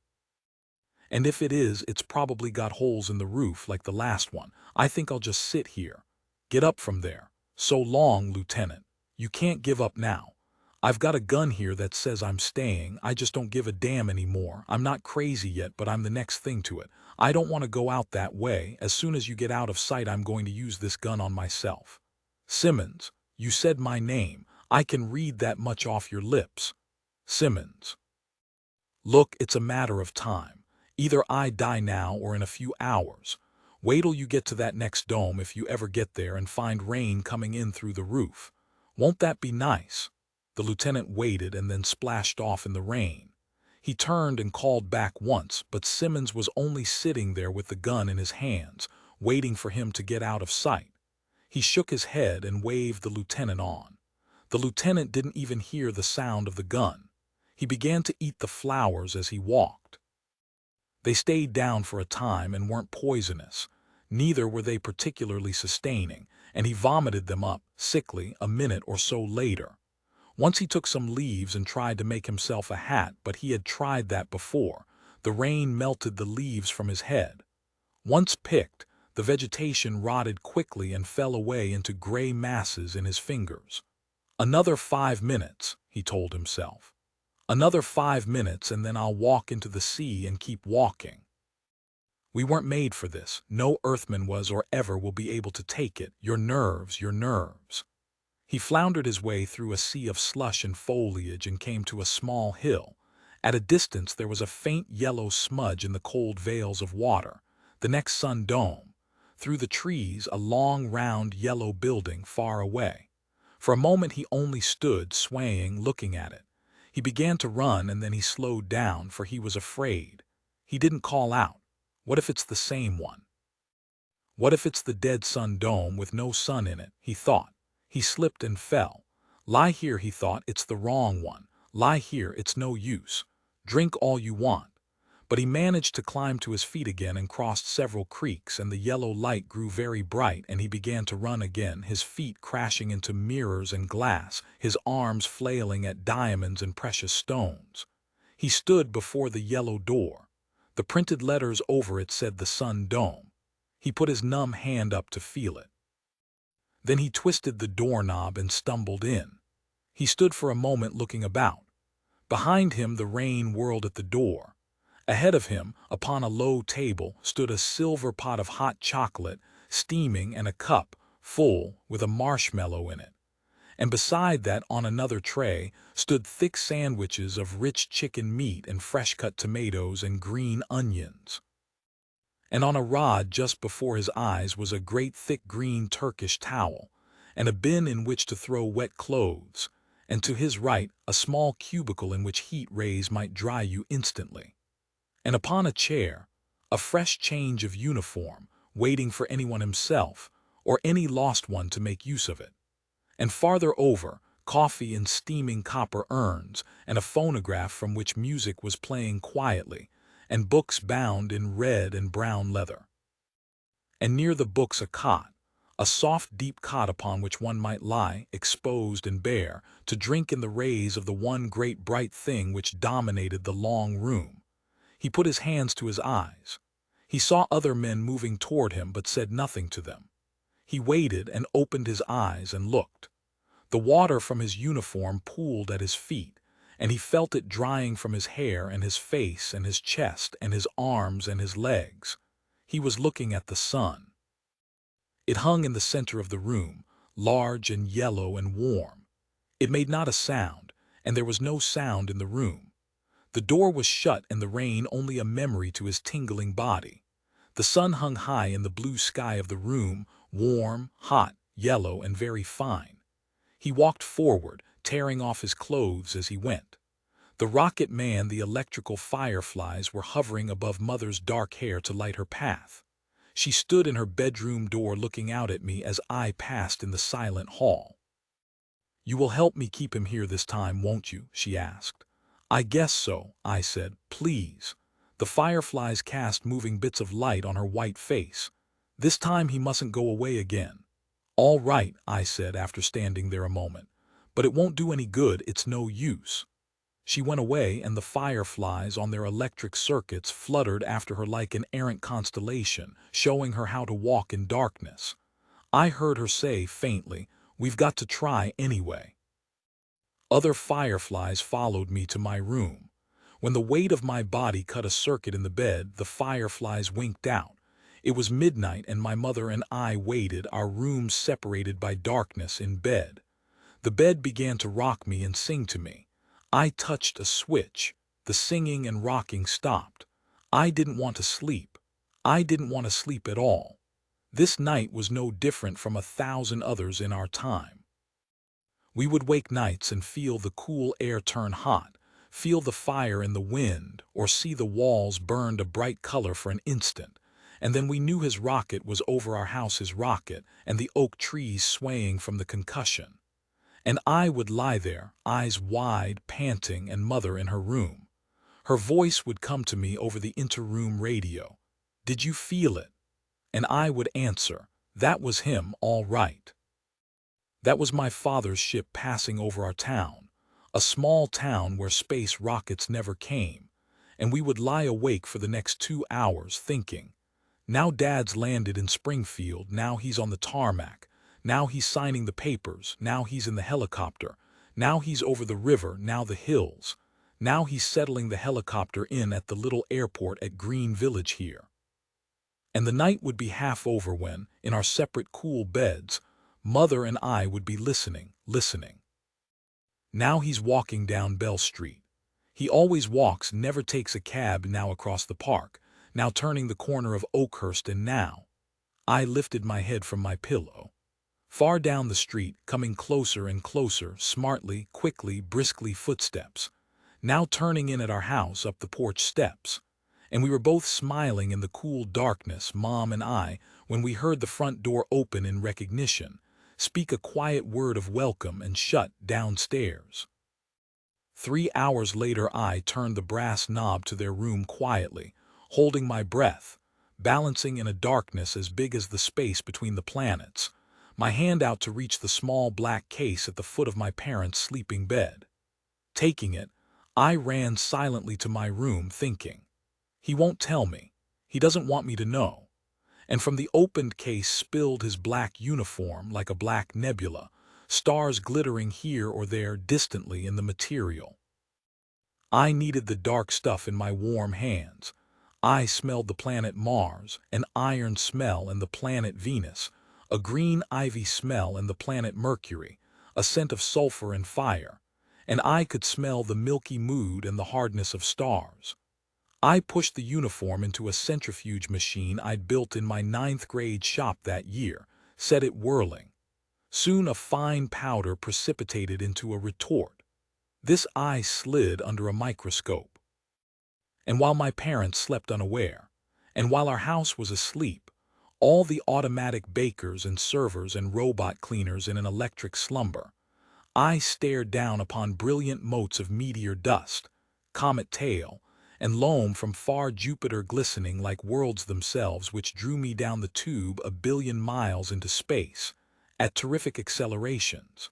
[SPEAKER 1] And if it is, it's probably got holes in the roof like the last one. I think I'll just sit here." "Get up from there." "So long, Lieutenant. You can't give up now. I've got a gun here that says I'm staying. I just don't give a damn anymore. I'm not crazy yet, but I'm the next thing to it. I don't want to go out that way. As soon as you get out of sight, I'm going to use this gun on myself." "Simmons, you said my name. I can read that much off your lips." "Simmons. Look, it's a matter of time. Either I die now or in a few hours. Wait till you get to that next dome, if you ever get there, and find rain coming in through the roof. Won't that be nice?" The lieutenant waited and then splashed off in the rain. He turned and called back once, but Simmons was only sitting there with the gun in his hands, waiting for him to get out of sight. He shook his head and waved the lieutenant on. The lieutenant didn't even hear the sound of the gun. He began to eat the flowers as he walked. They stayed down for a time and weren't poisonous. Neither were they particularly sustaining, and he vomited them up, sickly, a minute or so later. Once he took some leaves and tried to make himself a hat, but he had tried that before. The rain melted the leaves from his head. Once picked, the vegetation rotted quickly and fell away into gray masses in his fingers. "Another 5 minutes," he told himself. "Another 5 minutes, and then I'll walk into the sea and keep walking. We weren't made for this. No earthman was or ever will be able to take it. Your nerves, your nerves." He floundered his way through a sea of slush and foliage and came to a small hill. At a distance there was a faint yellow smudge in the cold veils of water. The next sun dome. Through the trees, a long, round, yellow building far away. For a moment he only stood, swaying, looking at it. He began to run, and then he slowed down, for he was afraid. He didn't call out. What if it's the same one? What if it's the dead sun dome with no sun in it, he thought. He slipped and fell. Lie here, he thought, it's the wrong one. Lie here, it's no use. Drink all you want. But he managed to climb to his feet again and crossed several creeks, and the yellow light grew very bright, and he began to run again, his feet crashing into mirrors and glass, his arms flailing at diamonds and precious stones. He stood before the yellow door. The printed letters over it said the Sun Dome. He put his numb hand up to feel it. Then he twisted the doorknob and stumbled in. He stood for a moment looking about. Behind him the rain whirled at the door. Ahead of him, upon a low table, stood a silver pot of hot chocolate, steaming, and a cup, full, with a marshmallow in it. And beside that, on another tray, stood thick sandwiches of rich chicken meat and fresh-cut tomatoes and green onions. And on a rod just before his eyes was a great thick green Turkish towel, and a bin in which to throw wet clothes, and to his right a small cubicle in which heat rays might dry you instantly. And upon a chair, a fresh change of uniform, waiting for anyone himself, or any lost one to make use of it. And farther over, coffee in steaming copper urns, and a phonograph from which music was playing quietly, and books bound in red and brown leather. And near the books a soft deep cot upon which one might lie, exposed and bare, to drink in the rays of the one great bright thing which dominated the long room. He put his hands to his eyes. He saw other men moving toward him but said nothing to them. He waited and opened his eyes and looked. The water from his uniform pooled at his feet, and he felt it drying from his hair and his face and his chest and his arms and his legs. He was looking at the sun. It hung in the center of the room, large and yellow and warm. It made not a sound, and there was no sound in the room. The door was shut and the rain only a memory to his tingling body. The sun hung high in the blue sky of the room, warm, hot, yellow, and very fine. He walked forward, tearing off his clothes as he went. The rocket man, the electrical fireflies were hovering above Mother's dark hair to light her path. She stood in her bedroom door looking out at me as I passed in the silent hall. "You will help me keep him here this time, won't you?" she asked. "I guess so," I said. "Please." The fireflies cast moving bits of light on her white face. "This time he mustn't go away again." "All right," I said after standing there a moment. "But it won't do any good, it's no use." She went away, and the fireflies on their electric circuits fluttered after her like an errant constellation, showing her how to walk in darkness. I heard her say faintly, "We've got to try anyway." Other fireflies followed me to my room. When the weight of my body cut a circuit in the bed, the fireflies winked out. It was midnight, and my mother and I waited, our rooms separated by darkness, in bed. The bed began to rock me and sing to me. I touched a switch. The singing and rocking stopped. I didn't want to sleep. I didn't want to sleep at all. This night was no different from 1,000 others in our time. We would wake nights and feel the cool air turn hot, feel the fire in the wind, or see the walls burned a bright color for an instant, and then we knew his rocket was over our house, his rocket, and the oak trees swaying from the concussion. And I would lie there, eyes wide, panting, and Mother in her room. Her voice would come to me over the inter-room radio. "Did you feel it?" And I would answer, "That was him, all right." That was my father's ship passing over our town, a small town where space rockets never came, and we would lie awake for the next 2 hours thinking, "Now Dad's landed in Springfield, now he's on the tarmac, now he's signing the papers, now he's in the helicopter, now he's over the river, now the hills, now he's settling the helicopter in at the little airport at Green Village here." And the night would be half over when, in our separate cool beds, Mother and I would be listening. "Now he's walking down Bell Street. He always walks, never takes a cab, now across the park, now turning the corner of Oakhurst, and now—" I lifted my head from my pillow. Far down the street, coming closer and closer, smartly, quickly, briskly, footsteps. Now turning in at our house up the porch steps. And we were both smiling in the cool darkness, Mom and I, when we heard the front door open in recognition, speak a quiet word of welcome, and shut downstairs. 3 hours later I turned the brass knob to their room quietly, holding my breath, balancing in a darkness as big as the space between the planets, my hand out to reach the small black case at the foot of my parents' sleeping bed. Taking it, I ran silently to my room thinking, "He won't tell me. He doesn't want me to know." And from the opened case spilled his black uniform like a black nebula, stars glittering here or there distantly in the material. I needed the dark stuff in my warm hands. I smelled the planet Mars, an iron smell, and the planet Venus, a green ivy smell, and the planet Mercury, a scent of sulfur and fire, and I could smell the milky mood and the hardness of stars. I pushed the uniform into a centrifuge machine I'd built in my 9th grade shop that year, set it whirling. Soon a fine powder precipitated into a retort. This I slid under a microscope. And while my parents slept unaware, and while our house was asleep, all the automatic bakers and servers and robot cleaners in an electric slumber, I stared down upon brilliant motes of meteor dust, comet tail, and loam from far Jupiter glistening like worlds themselves, which drew me down the tube 1 billion miles into space, at terrific accelerations.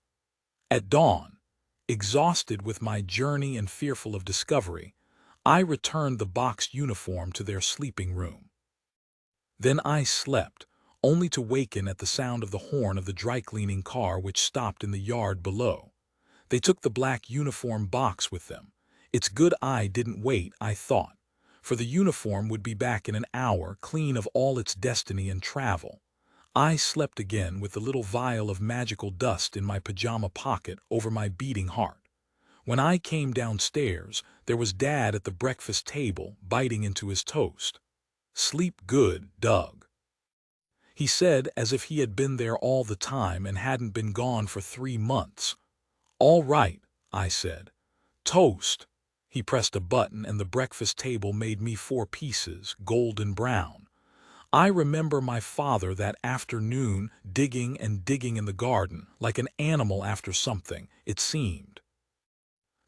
[SPEAKER 1] At dawn, exhausted with my journey and fearful of discovery, I returned the boxed uniform to their sleeping room. Then I slept, only to waken at the sound of the horn of the dry-cleaning car which stopped in the yard below. They took the black uniform box with them. It's good I didn't wait, I thought, for the uniform would be back in an hour, clean of all its destiny and travel. I slept again with the little vial of magical dust in my pajama pocket over my beating heart. When I came downstairs, there was Dad at the breakfast table, biting into his toast. "Sleep good, Doug," he said, as if he had been there all the time and hadn't been gone for 3 months. "All right," I said. "Toast." He pressed a button and the breakfast table made me 4 pieces, golden brown. I remember my father that afternoon digging and digging in the garden, like an animal after something, it seemed.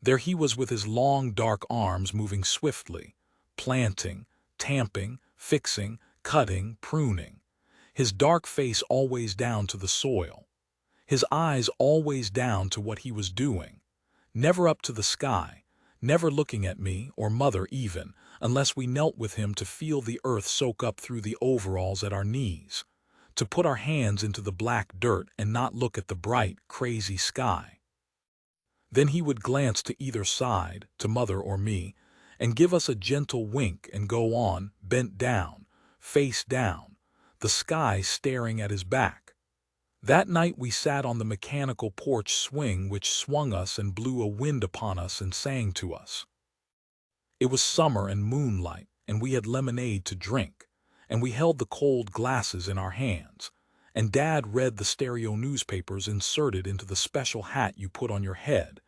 [SPEAKER 1] There he was with his long dark arms moving swiftly, planting, tamping, fixing, cutting, pruning. His dark face always down to the soil. His eyes always down to what he was doing. Never up to the sky, never looking at me or mother even, unless we knelt with him to feel the earth soak up through the overalls at our knees, to put our hands into the black dirt and not look at the bright, crazy sky. Then he would glance to either side, to mother or me, and give us a gentle wink and go on, bent down, face down, the sky staring at his back. That night we sat on the mechanical porch swing which swung us and blew a wind upon us and sang to us. It was summer and moonlight, and we had lemonade to drink, and we held the cold glasses in our hands, and Dad read the stereo newspapers inserted into the special hat you put on your head,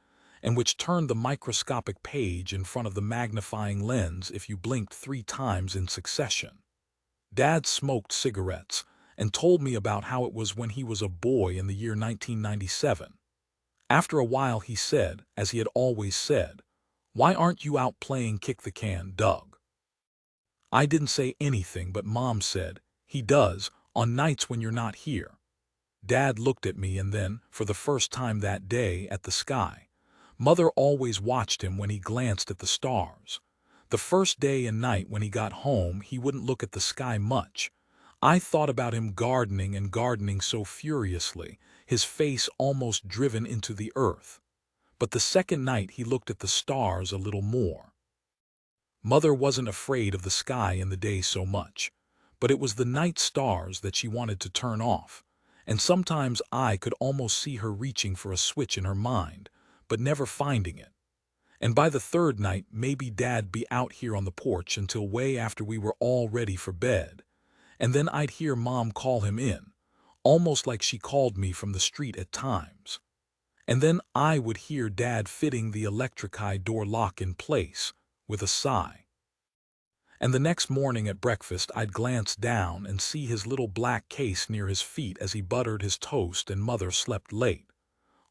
[SPEAKER 1] and which turned the microscopic page in front of the magnifying lens if you blinked 3 times in succession. Dad smoked cigarettes and told me about how it was when he was a boy in the year 1997. After a while he said, as he had always said, "Why aren't you out playing kick the can, Doug?" I didn't say anything, but Mom said, "He does, on nights when you're not here." Dad looked at me and then, for the first time that day, at the sky. Mother always watched him when he glanced at the stars. The first day and night when he got home, he wouldn't look at the sky much. I thought about him gardening and gardening so furiously, his face almost driven into the earth. But the second night he looked at the stars a little more. Mother wasn't afraid of the sky in the day so much, but it was the night stars that she wanted to turn off, and sometimes I could almost see her reaching for a switch in her mind, but never finding it. And by the third night, maybe Dad'd be out here on the porch until way after we were all ready for bed, and then I'd hear Mom call him in, almost like she called me from the street at times. And then I would hear Dad fitting the electric door lock in place, with a sigh. And the next morning at breakfast I'd glance down and see his little black case near his feet as he buttered his toast and Mother slept late.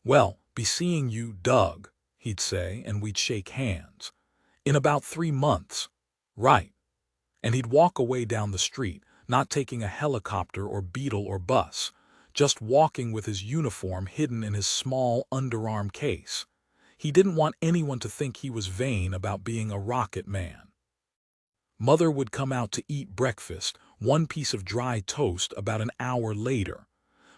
[SPEAKER 1] "Well, be seeing you, Doug," he'd say, and we'd shake hands. "In about 3 months." "Right." And he'd walk away down the street, not taking a helicopter or beetle or bus, just walking with his uniform hidden in his small underarm case. He didn't want anyone to think he was vain about being a rocket man. Mother would come out to eat breakfast, 1 piece of dry toast, about an hour later.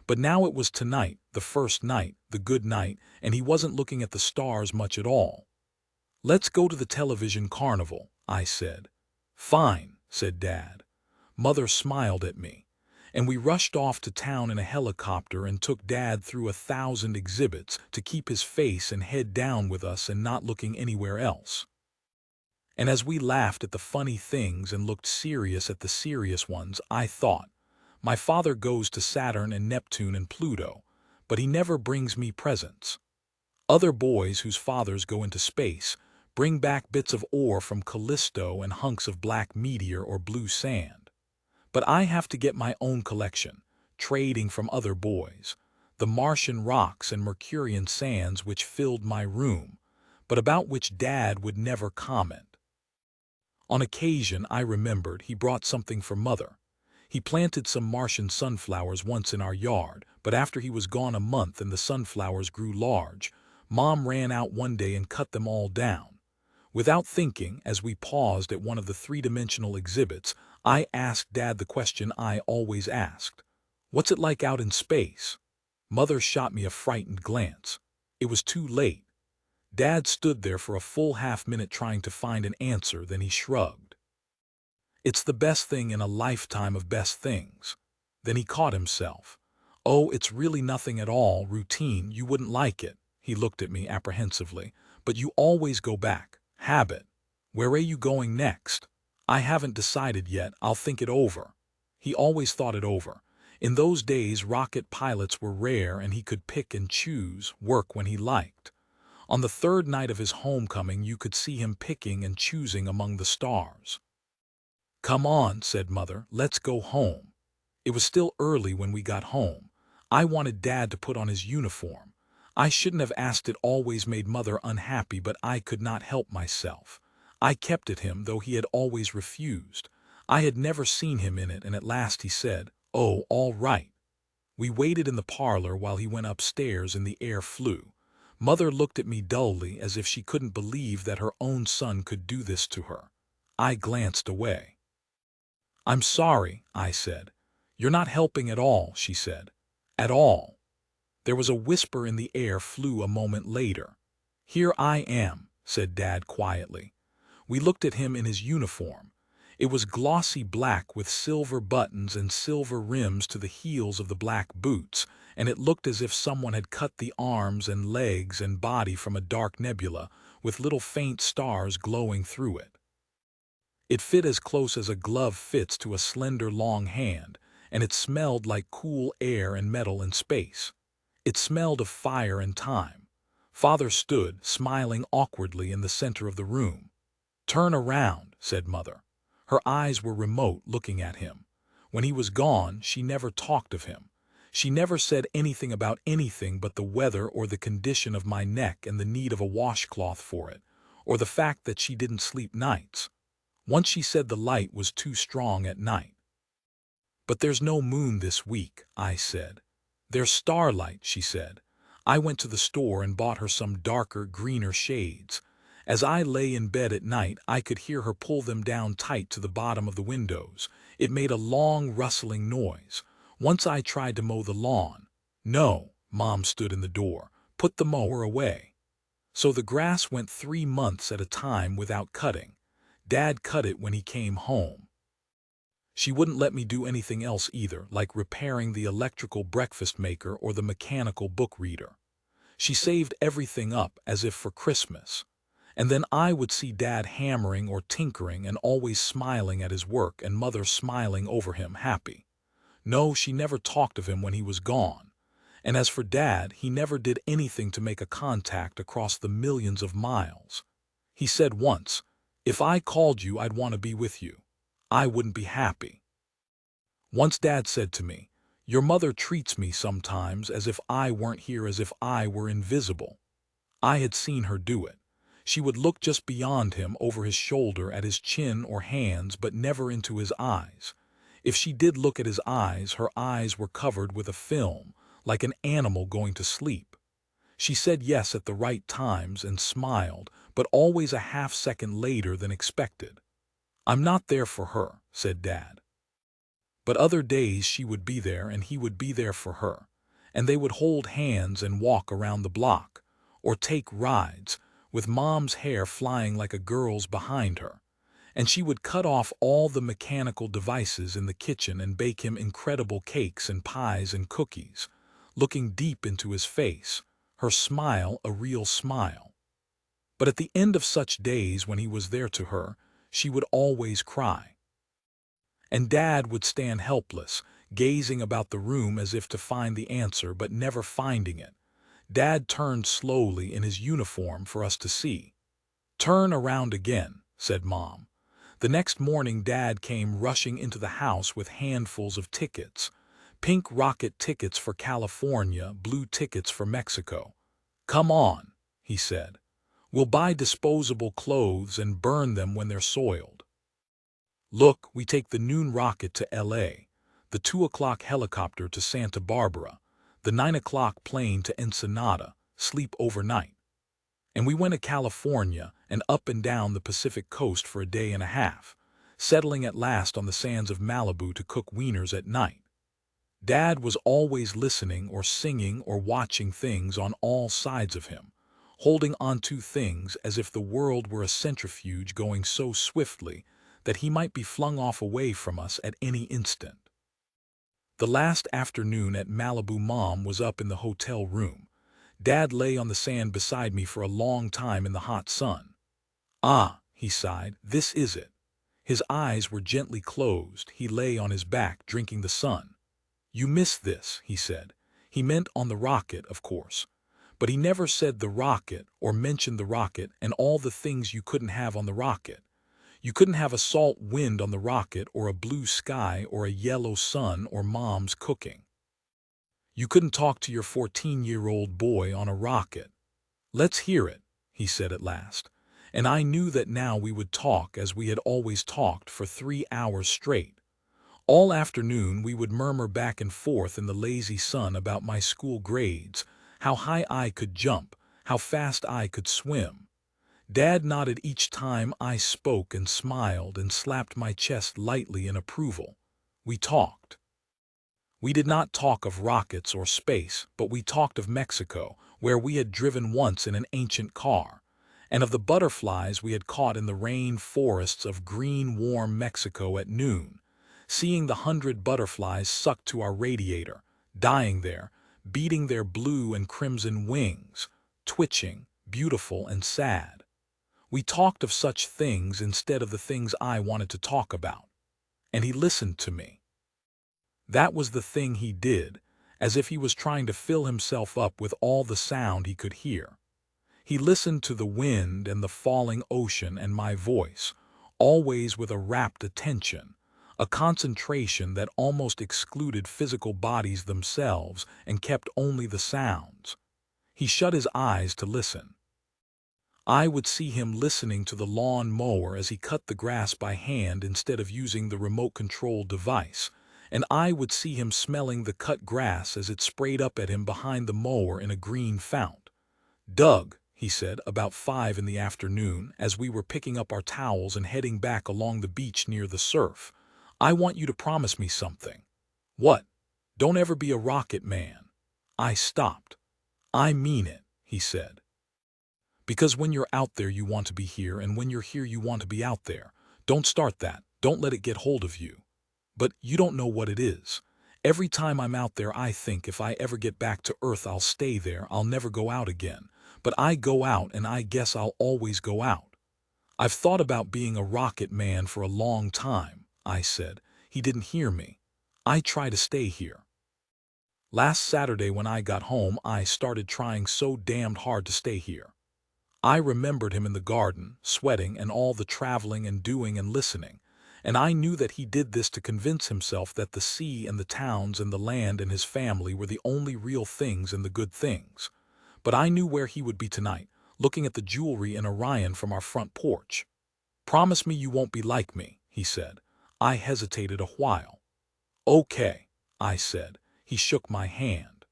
[SPEAKER 1] But now it was tonight, the first night, the good night, and he wasn't looking at the stars much at all. "Let's go to the television carnival," I said. "Fine," said Dad. Mother smiled at me, and we rushed off to town in a helicopter and took Dad through 1,000 exhibits to keep his face and head down with us and not looking anywhere else. And as we laughed at the funny things and looked serious at the serious ones, I thought, my father goes to Saturn and Neptune and Pluto, but he never brings me presents. Other boys whose fathers go into space bring back bits of ore from Callisto and hunks of black meteor or blue sand. But I have to get my own collection, trading from other boys, the Martian rocks and Mercurian sands which filled my room, but about which Dad would never comment. On occasion, I remembered, he brought something for Mother. He planted some Martian sunflowers once in our yard, but after he was gone a month and the sunflowers grew large, Mom ran out one day and cut them all down. Without thinking, as we paused at one of the 3-dimensional exhibits, I asked Dad the question I always asked. "What's it like out in space?" Mother shot me a frightened glance. It was too late. Dad stood there for a full half-minute trying to find an answer, then he shrugged. "It's the best thing in a lifetime of best things." Then he caught himself. "Oh, it's really nothing at all, routine, you wouldn't like it." He looked at me apprehensively. "But you always go back. Habit. Where are you going next?" "I haven't decided yet, I'll think it over." He always thought it over. In those days rocket pilots were rare and he could pick and choose, work when he liked. On the third night of his homecoming, you could see him picking and choosing among the stars. "Come on," said Mother, "let's go home." It was still early when we got home. I wanted Dad to put on his uniform. I shouldn't have asked, it always made Mother unhappy, but I could not help myself. I kept at him, though he had always refused. I had never seen him in it, and at last he said, "Oh, all right." We waited in the parlor while he went upstairs and the air flew. Mother looked at me dully, as if she couldn't believe that her own son could do this to her. I glanced away. "I'm sorry," I said. "You're not helping at all," she said. "At all." There was a whisper in the air flew a moment later. "Here I am," said Dad quietly. We looked at him in his uniform. It was glossy black with silver buttons and silver rims to the heels of the black boots, and it looked as if someone had cut the arms and legs and body from a dark nebula, with little faint stars glowing through it. It fit as close as a glove fits to a slender long hand, and it smelled like cool air and metal and space. It smelled of fire and time. Father stood, smiling awkwardly, in the center of the room. "Turn around," said Mother. Her eyes were remote, looking at him. When he was gone, she never talked of him. She never said anything about anything but the weather or the condition of my neck and the need of a washcloth for it, or the fact that she didn't sleep nights. Once she said the light was too strong at night. "But there's no moon this week," I said. "There's starlight," she said. I went to the store and bought her some darker, greener shades. As I lay in bed at night, I could hear her pull them down tight to the bottom of the windows. It made a long, rustling noise. Once I tried to mow the lawn. "No," Mom stood in the door. "Put the mower away." So the grass went 3 months at a time without cutting. Dad cut it when he came home. She wouldn't let me do anything else either, like repairing the electrical breakfast maker or the mechanical book reader. She saved everything up as if for Christmas. And then I would see Dad hammering or tinkering and always smiling at his work, and Mother smiling over him, happy. No, she never talked of him when he was gone. And as for Dad, he never did anything to make a contact across the millions of miles. He said once, "If I called you, I'd want to be with you. I wouldn't be happy." Once Dad said to me, "Your mother treats me sometimes as if I weren't here, as if I were invisible." I had seen her do it. She would look just beyond him, over his shoulder, at his chin or hands, but never into his eyes. If she did look at his eyes, her eyes were covered with a film, like an animal going to sleep. She said yes at the right times and smiled, but always a half-second later than expected. "I'm not there for her," said Dad. But other days she would be there, and he would be there for her, and they would hold hands and walk around the block, or take rides, with Mom's hair flying like a girl's behind her, and she would cut off all the mechanical devices in the kitchen and bake him incredible cakes and pies and cookies, looking deep into his face, her smile a real smile. But at the end of such days, when he was there to her, she would always cry. And Dad would stand helpless, gazing about the room as if to find the answer, but never finding it. Dad turned slowly in his uniform for us to see. "Turn around again," said Mom. The next morning Dad came rushing into the house with handfuls of tickets. Pink rocket tickets for California, blue tickets for Mexico. "Come on," he said. "We'll buy disposable clothes and burn them when they're soiled. Look, we take the noon rocket to LA, the 2 o'clock helicopter to Santa Barbara, the 9 o'clock plane to Ensenada, sleep overnight. And we went to California and up and down the Pacific coast for a day and a half, settling at last on the sands of Malibu to cook wieners at night. Dad was always listening or singing or watching things on all sides of him, holding on to things as if the world were a centrifuge going so swiftly that he might be flung off away from us at any instant. The last afternoon at Malibu, Mom was up in the hotel room. Dad lay on the sand beside me for a long time in the hot sun. "Ah," he sighed, "this is it." His eyes were gently closed. He lay on his back, drinking the sun. "You miss this," he said. He meant on the rocket, of course. But he never said the rocket or mentioned the rocket and all the things you couldn't have on the rocket. You couldn't have a salt wind on the rocket or a blue sky or a yellow sun or mom's cooking. You couldn't talk to your 14-year-old boy on a rocket. "Let's hear it," he said at last. And I knew that now we would talk as we had always talked for 3 hours straight. All afternoon we would murmur back and forth in the lazy sun about my school grades, how high I could jump, how fast I could swim. Dad nodded each time I spoke and smiled and slapped my chest lightly in approval. We talked. We did not talk of rockets or space, but we talked of Mexico, where we had driven once in an ancient car, and of the butterflies we had caught in the rain forests of green, warm Mexico at noon, seeing the 100 butterflies sucked to our radiator, dying there, beating their blue and crimson wings, twitching, beautiful and sad. We talked of such things instead of the things I wanted to talk about, and he listened to me. That was the thing he did, as if he was trying to fill himself up with all the sound he could hear. He listened to the wind and the falling ocean and my voice, always with a rapt attention, a concentration that almost excluded physical bodies themselves and kept only the sounds. He shut his eyes to listen. I would see him listening to the lawn mower as he cut the grass by hand instead of using the remote-controlled device, and I would see him smelling the cut grass as it sprayed up at him behind the mower in a green fount. "Doug," he said about 5 in the afternoon as we were picking up our towels and heading back along the beach near the surf, "I want you to promise me something." "What?" "Don't ever be a rocket man." I stopped. "I mean it," he said. "Because when you're out there you want to be here, and when you're here you want to be out there. Don't start that. Don't let it get hold of you. But you don't know what it is. Every time I'm out there I think if I ever get back to Earth I'll stay there, I'll never go out again. But I go out and I guess I'll always go out. I've thought about being a rocket man for a long time," I said. He didn't hear me. "I try to stay here. Last Saturday when I got home I started trying so damned hard to stay here." I remembered him in the garden, sweating and all the traveling and doing and listening, and I knew that he did this to convince himself that the sea and the towns and the land and his family were the only real things and the good things. But I knew where he would be tonight, looking at the jewelry in Orion from our front porch. "Promise me you won't be like me," he said. I hesitated a while. "Okay," I said. He shook my hand.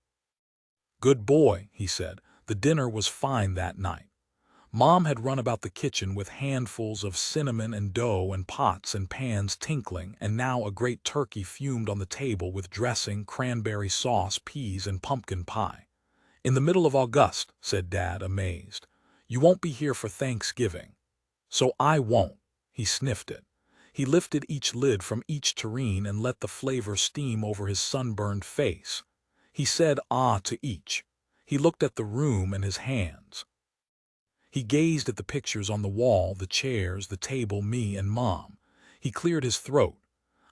[SPEAKER 1] "Good boy," he said. The dinner was fine that night. Mom had run about the kitchen with handfuls of cinnamon and dough and pots and pans tinkling, and now a great turkey fumed on the table with dressing, cranberry sauce, peas, and pumpkin pie. "In the middle of August," said Dad, amazed. "You won't be here for Thanksgiving." "So I won't." He sniffed it. He lifted each lid from each tureen and let the flavor steam over his sunburned face. He said ah to each. He looked at the room and his hands. He gazed at the pictures on the wall, the chairs, the table, me and Mom. He cleared his throat.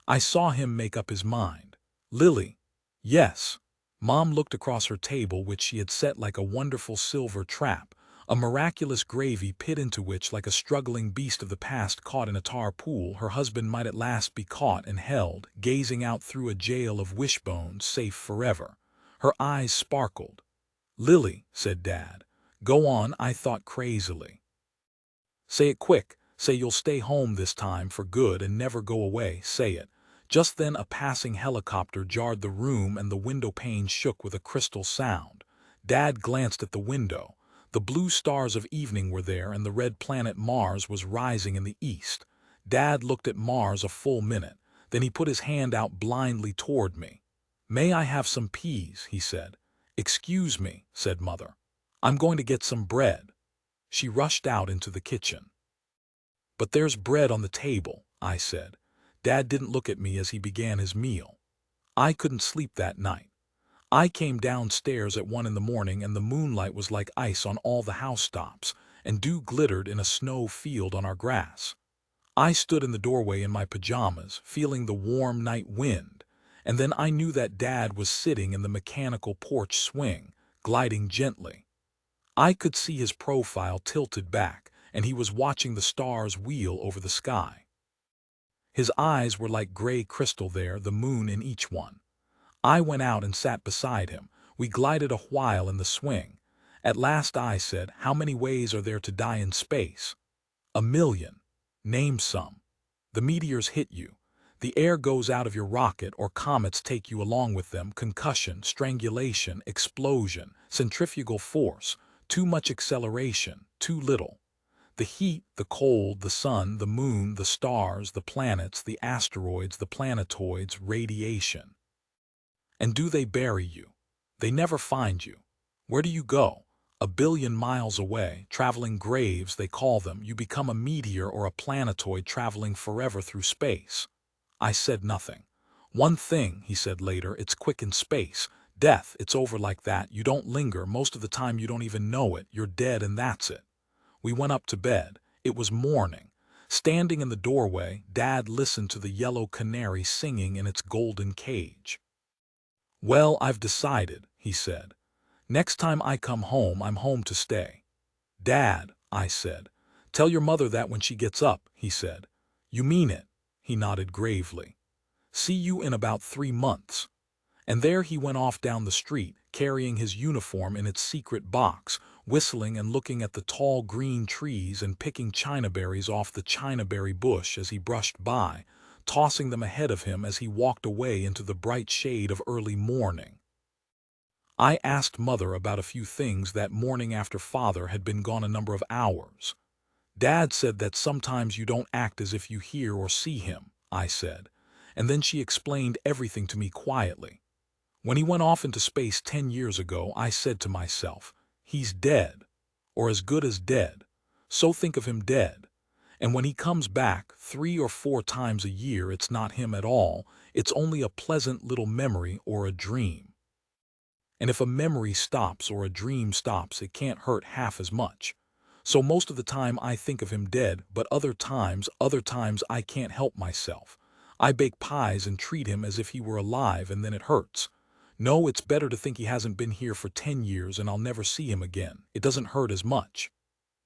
[SPEAKER 1] I saw him make up his mind. "Lily." "Yes." Mom looked across her table, which she had set like a wonderful silver trap, a miraculous gravy pit into which, like a struggling beast of the past caught in a tar pool, her husband might at last be caught and held, gazing out through a jail of wishbones, safe forever. Her eyes sparkled. "Lily," said Dad. "Go on," I thought crazily. "Say it quick. Say you'll stay home this time for good and never go away. Say it." Just then a passing helicopter jarred the room and the window panes shook with a crystal sound. Dad glanced at the window. The blue stars of evening were there and the red planet Mars was rising in the east. Dad looked at Mars a full minute. Then he put his hand out blindly toward me. "May I have some peas?" he said. "Excuse me," said Mother. "I'm going to get some bread." She rushed out into the kitchen. "But there's bread on the table," I said. Dad didn't look at me as he began his meal. I couldn't sleep that night. I came downstairs at 1 in the morning and the moonlight was like ice on all the housetops, and dew glittered in a snow field on our grass. I stood in the doorway in my pajamas, feeling the warm night wind, and then I knew that Dad was sitting in the mechanical porch swing, gliding gently. I could see his profile tilted back, and he was watching the stars wheel over the sky. His eyes were like gray crystal there, the moon in each one. I went out and sat beside him. We glided a while in the swing. At last I said, "How many ways are there to die in space?" "A million." "Name some." "The meteors hit you. The air goes out of your rocket, or comets take you along with them. Concussion, strangulation, explosion, centrifugal force, too much acceleration, too little. The heat, the cold, the sun, the moon, the stars, the planets, the asteroids, the planetoids, radiation. And do they bury you? They never find you. Where do you go? A billion miles away, traveling graves they call them. You become a meteor or a planetoid traveling forever through space. I said nothing. "One thing," he said later, "it's quick in space. Death, it's over like that. You don't linger. Most of the time you don't even know it. You're dead and that's it." We went up to bed. It was morning. Standing in the doorway, Dad listened to the yellow canary singing in its golden cage. "Well, I've decided," he said. "Next time I come home, I'm home to stay." "Dad," I said. "Tell your mother that when she gets up," he said. "You mean it?" He nodded gravely. "See you in about 3 months." And there he went off down the street, carrying his uniform in its secret box, whistling and looking at the tall green trees and picking chinaberries off the chinaberry bush as he brushed by, tossing them ahead of him as he walked away into the bright shade of early morning. I asked Mother about a few things that morning after Father had been gone a number of hours. "Dad said that sometimes you don't act as if you hear or see him," I said, and then she explained everything to me quietly. "When he went off into space 10 years ago, I said to myself, he's dead, or as good as dead, so think of him dead. And when he comes back 3 or 4 times a year, it's not him at all, it's only a pleasant little memory or a dream. And if a memory stops or a dream stops, it can't hurt half as much. So most of the time I think of him dead, but other times I can't help myself. I bake pies and treat him as if he were alive, and then it hurts. No, it's better to think he hasn't been here for 10 years and I'll never see him again. It doesn't hurt as much."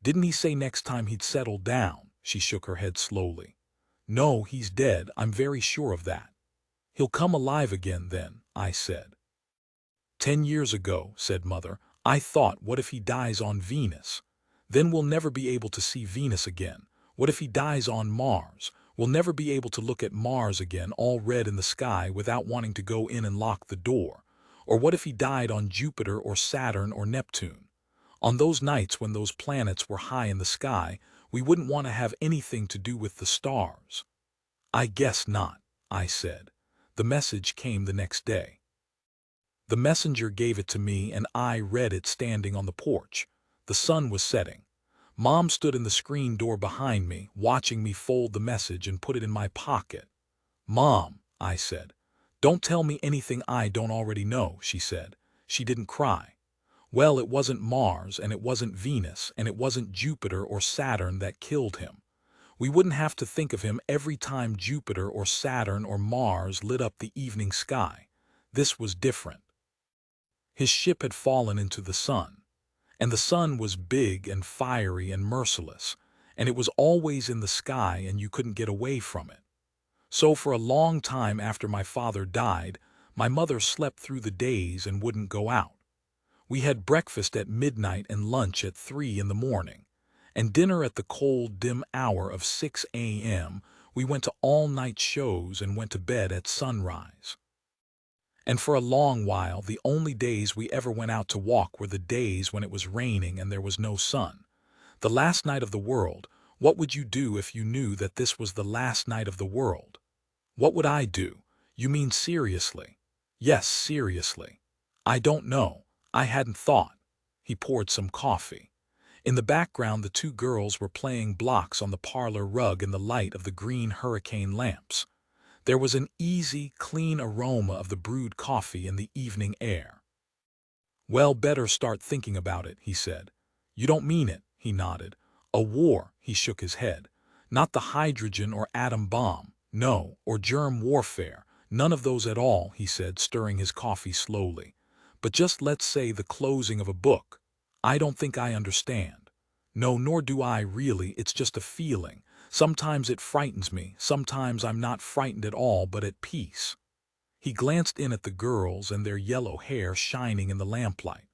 [SPEAKER 1] "Didn't he say next time he'd settle down?" She shook her head slowly. "No, he's dead. I'm very sure of that." "He'll come alive again then," I said. 10 years ago," said Mother, "I thought, what if he dies on Venus? Then we'll never be able to see Venus again. What if he dies on Mars? We'll never be able to look at Mars again, all red in the sky, without wanting to go in and lock the door. Or what if he died on Jupiter or Saturn or Neptune? On those nights when those planets were high in the sky, we wouldn't want to have anything to do with the stars." "I guess not," I said. The message came the next day. The messenger gave it to me and I read it standing on the porch. The sun was setting. Mom stood in the screen door behind me, watching me fold the message and put it in my pocket. "Mom," I said. "Don't tell me anything I don't already know," she said. She didn't cry. "Well, it wasn't Mars, and it wasn't Venus, and it wasn't Jupiter or Saturn that killed him. We wouldn't have to think of him every time Jupiter or Saturn or Mars lit up the evening sky. This was different. His ship had fallen into the sun, and the sun was big and fiery and merciless, and it was always in the sky and you couldn't get away from it. So for a long time after my father died, my mother slept through the days and wouldn't go out. We had breakfast at midnight and lunch at 3 in the morning, and dinner at the cold, dim hour of 6 a.m. We went to all-night shows and went to bed at sunrise. And for a long while, the only days we ever went out to walk were the days when it was raining and there was no sun. The last night of the world. What would you do if you knew that this was the last night of the world?" "What would I do? You mean seriously?" "Yes, seriously." "I don't know. I hadn't thought." He poured some coffee. In the background, the 2 girls were playing blocks on the parlor rug in the light of the green hurricane lamps. There was an easy, clean aroma of the brewed coffee in the evening air. "Well, better start thinking about it," he said. "You don't mean it," he nodded. "A war," he shook his head. "Not the hydrogen or atom bomb, no, or germ warfare, none of those at all," he said, stirring his coffee slowly. "But just let's say the closing of a book. I don't think I understand. No, nor do I really, it's just a feeling. Sometimes it frightens me, sometimes I'm not frightened at all but at peace. He glanced in at the girls and their yellow hair shining in the lamplight.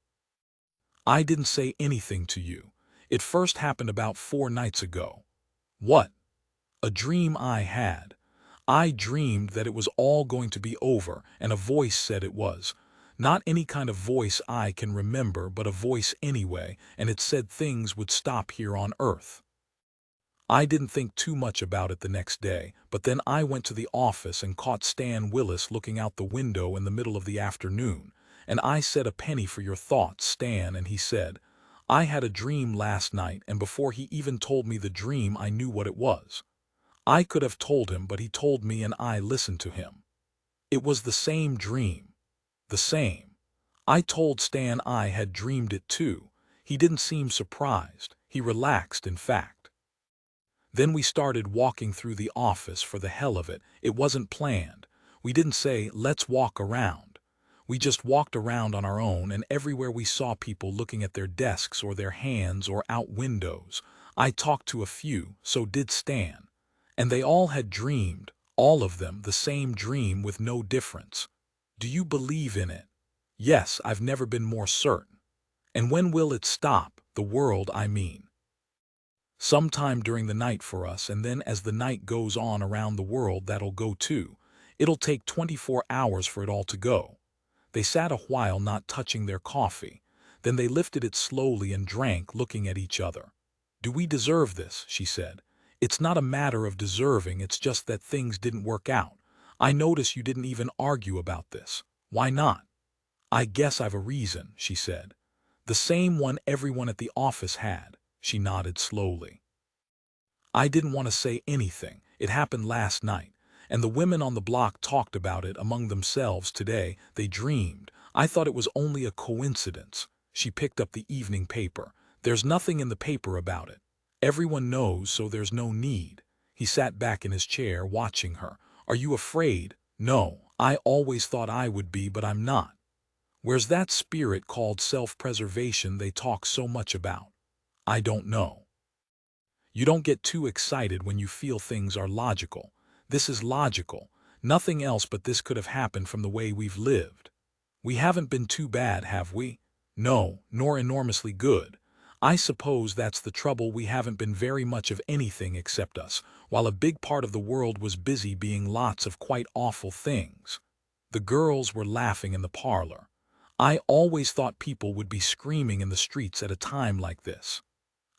[SPEAKER 1] I didn't say anything to you. It first happened about 4 nights ago. What? A dream I had. I dreamed that it was all going to be over, and a voice said it was. Not any kind of voice I can remember, but a voice anyway, and it said things would stop here on Earth. I didn't think too much about it the next day, but then I went to the office and caught Stan Willis looking out the window in the middle of the afternoon, and I said, "A penny for your thoughts, Stan," and he said, "I had a dream last night," and before he even told me the dream I knew what it was. I could have told him, but he told me and I listened to him. It was the same dream. The same. I told Stan I had dreamed it too. He didn't seem surprised. He relaxed, in fact. Then we started walking through the office for the hell of it. It wasn't planned. We didn't say, "Let's walk around." We just walked around on our own, and everywhere we saw people looking at their desks or their hands or out windows. I talked to a few, so did Stan. And they all had dreamed, all of them, the same dream with no difference. Do you believe in it? Yes, I've never been more certain. And when will it stop? The world, I mean. Sometime during the night for us, and then as the night goes on around the world, that'll go too. It'll take 24 hours for it all to go. They sat a while not touching their coffee. Then they lifted it slowly and drank, looking at each other. "Do we deserve this?" she said. "It's not a matter of deserving, it's just that things didn't work out. I notice you didn't even argue about this. Why not?" "I guess I've a reason," she said. "The same one everyone at the office had." She nodded slowly. "I didn't want to say anything. It happened last night, and the women on the block talked about it among themselves today. They dreamed. I thought it was only a coincidence." She picked up the evening paper. "There's nothing in the paper about it. Everyone knows, so there's no need." He sat back in his chair, watching her. "Are you afraid?" "No, I always thought I would be, but I'm not." "Where's that spirit called self-preservation they talk so much about?" "I don't know." "You don't get too excited when you feel things are logical. This is logical. Nothing else but this could have happened from the way we've lived. We haven't been too bad, have we?" "No, nor enormously good. I suppose that's the trouble, we haven't been very much of anything except us, while a big part of the world was busy being lots of quite awful things." The girls were laughing in the parlor. "I always thought people would be screaming in the streets at a time like this."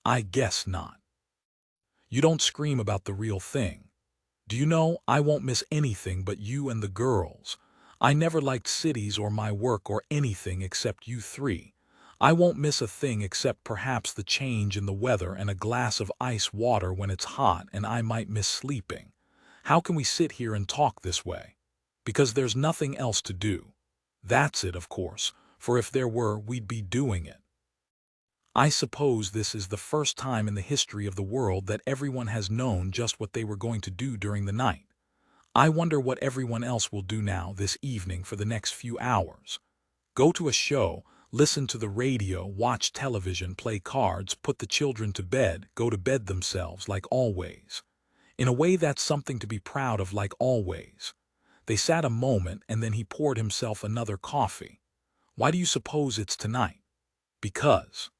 [SPEAKER 1] "I guess not." "You don't scream about the real thing. Do you know, I won't miss anything but you and the girls. I never liked cities or my work or anything except you three. I won't miss a thing except perhaps the change in the weather and a glass of ice water when it's hot, and I might miss sleeping. How can we sit here and talk this way? Because there's nothing else to do. That's it, of course, for if there were, we'd be doing it. I suppose this is the first time in the history of the world that everyone has known just what they were going to do during the night. I wonder what everyone else will do now this evening for the next few hours. Go to a show, listen to the radio, watch television, play cards, put the children to bed, go to bed themselves, like always. In a way, that's something to be proud of, like always." They sat a moment, and then he poured himself another coffee. "Why do you suppose it's tonight?" "Because."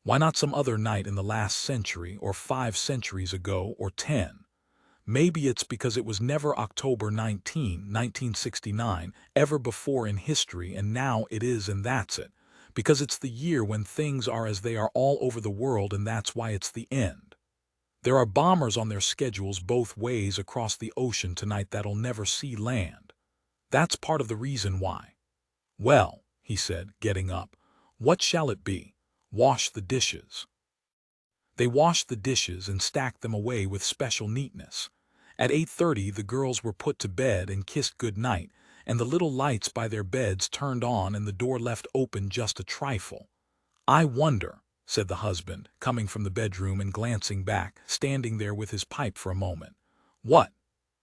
[SPEAKER 1] "Why not some other night in the last century, or 5 centuries ago, or 10? Maybe it's because it was never October 19, 1969, ever before in history, and now it is, and that's it. Because it's the year when things are as they are all over the world, and that's why it's the end. There are bombers on their schedules both ways across the ocean tonight that'll never see land. That's part of the reason why." "Well," he said, getting up, "what shall it be?" "Wash the dishes." They washed the dishes and stacked them away with special neatness. At 8:30 the girls were put to bed and kissed good night, and the little lights by their beds turned on and the door left open just a trifle. "I wonder," said the husband, coming from the bedroom and glancing back, standing there with his pipe for a moment. "What?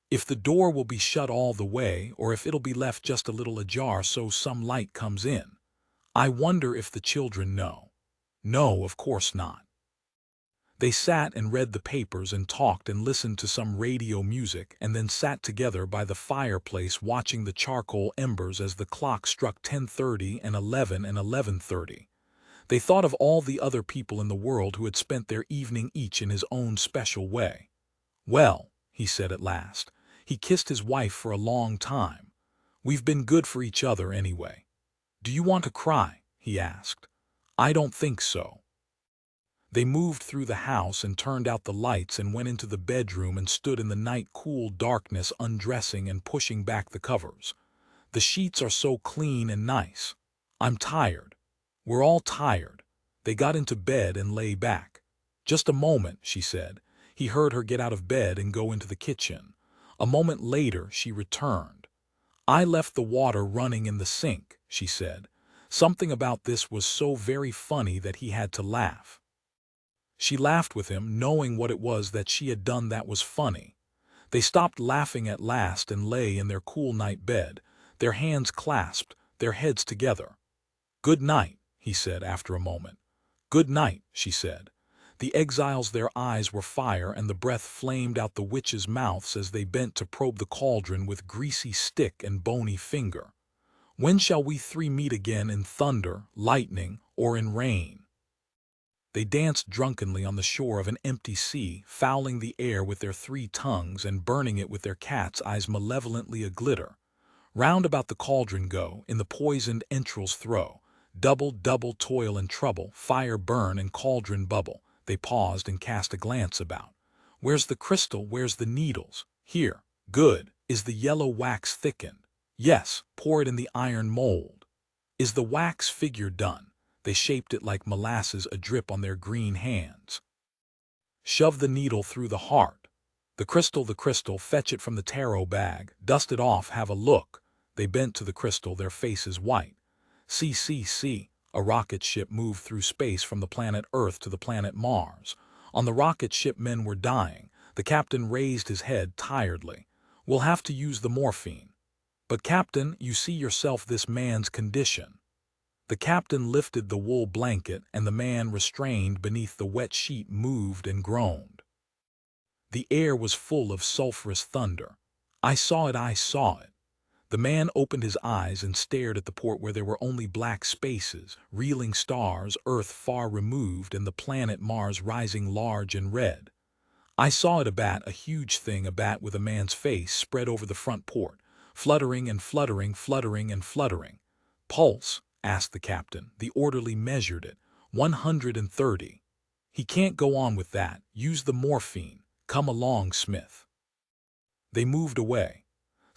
[SPEAKER 1] If the door will be shut all the way, or if it'll be left just a little ajar so some light comes in. I wonder if the children know." No, of course not. They sat and read the papers and talked and listened to some radio music and then sat together by the fireplace watching the charcoal embers as the clock struck 10:30 and 11 and 11:30. They thought of all the other people in the world who had spent their evening each in his own special way. "Well," he said at last. He kissed his wife for a long time. "We've been good for each other anyway." "Do you want to cry?" he asked. "I don't think so." They moved through the house and turned out the lights and went into the bedroom and stood in the night cool darkness undressing and pushing back the covers. "The sheets are so clean and nice. I'm tired. We're all tired." They got into bed and lay back. "Just a moment," she said. He heard her get out of bed and go into the kitchen. A moment later she returned. "I left the water running in the sink," she said. Something about this was so very funny that he had to laugh. She laughed with him, knowing what it was that she had done that was funny. They stopped laughing at last and lay in their cool night bed, their hands clasped, their heads together. "Good night," he said after a moment. "Good night," she said. The exiles, their eyes were fire and the breath flamed out the witches' mouths as they bent to probe the cauldron with greasy stick and bony finger. "When shall we three meet again in thunder, lightning, or in rain?" They danced drunkenly on the shore of an empty sea, fouling the air with their three tongues and burning it with their cat's eyes malevolently a-glitter. Round about the cauldron go, in the poisoned entrails throw, double, double toil and trouble, fire burn and cauldron bubble. They paused and cast a glance about. "Where's the crystal? Where's the needles?" "Here." "Good. Is the yellow wax thickened?" "Yes. Pour it in the iron mold." "Is the wax figure done?" They shaped it like molasses adrip on their green hands. "Shove the needle through the heart." The crystal, fetch it from the tarot bag, dust it off, have a look." They bent to the crystal, their faces white. See. A rocket ship moved through space from the planet Earth to the planet Mars. On the rocket ship men were dying. The captain raised his head tiredly. "We'll have to use the morphine." "But Captain, you see yourself this man's condition." The captain lifted the wool blanket, and the man restrained beneath the wet sheet moved and groaned. The air was full of sulphurous thunder. I saw it. The man opened his eyes and stared at the port where there were only black spaces, reeling stars, Earth far removed, and the planet Mars rising large and red. "I saw it, a huge thing, a bat with a man's face spread over the front port, fluttering and fluttering, fluttering and fluttering." "Pulse?" asked the captain. The orderly measured it. 130. "He can't go on with that. Use the morphine. Come along, Smith." They moved away.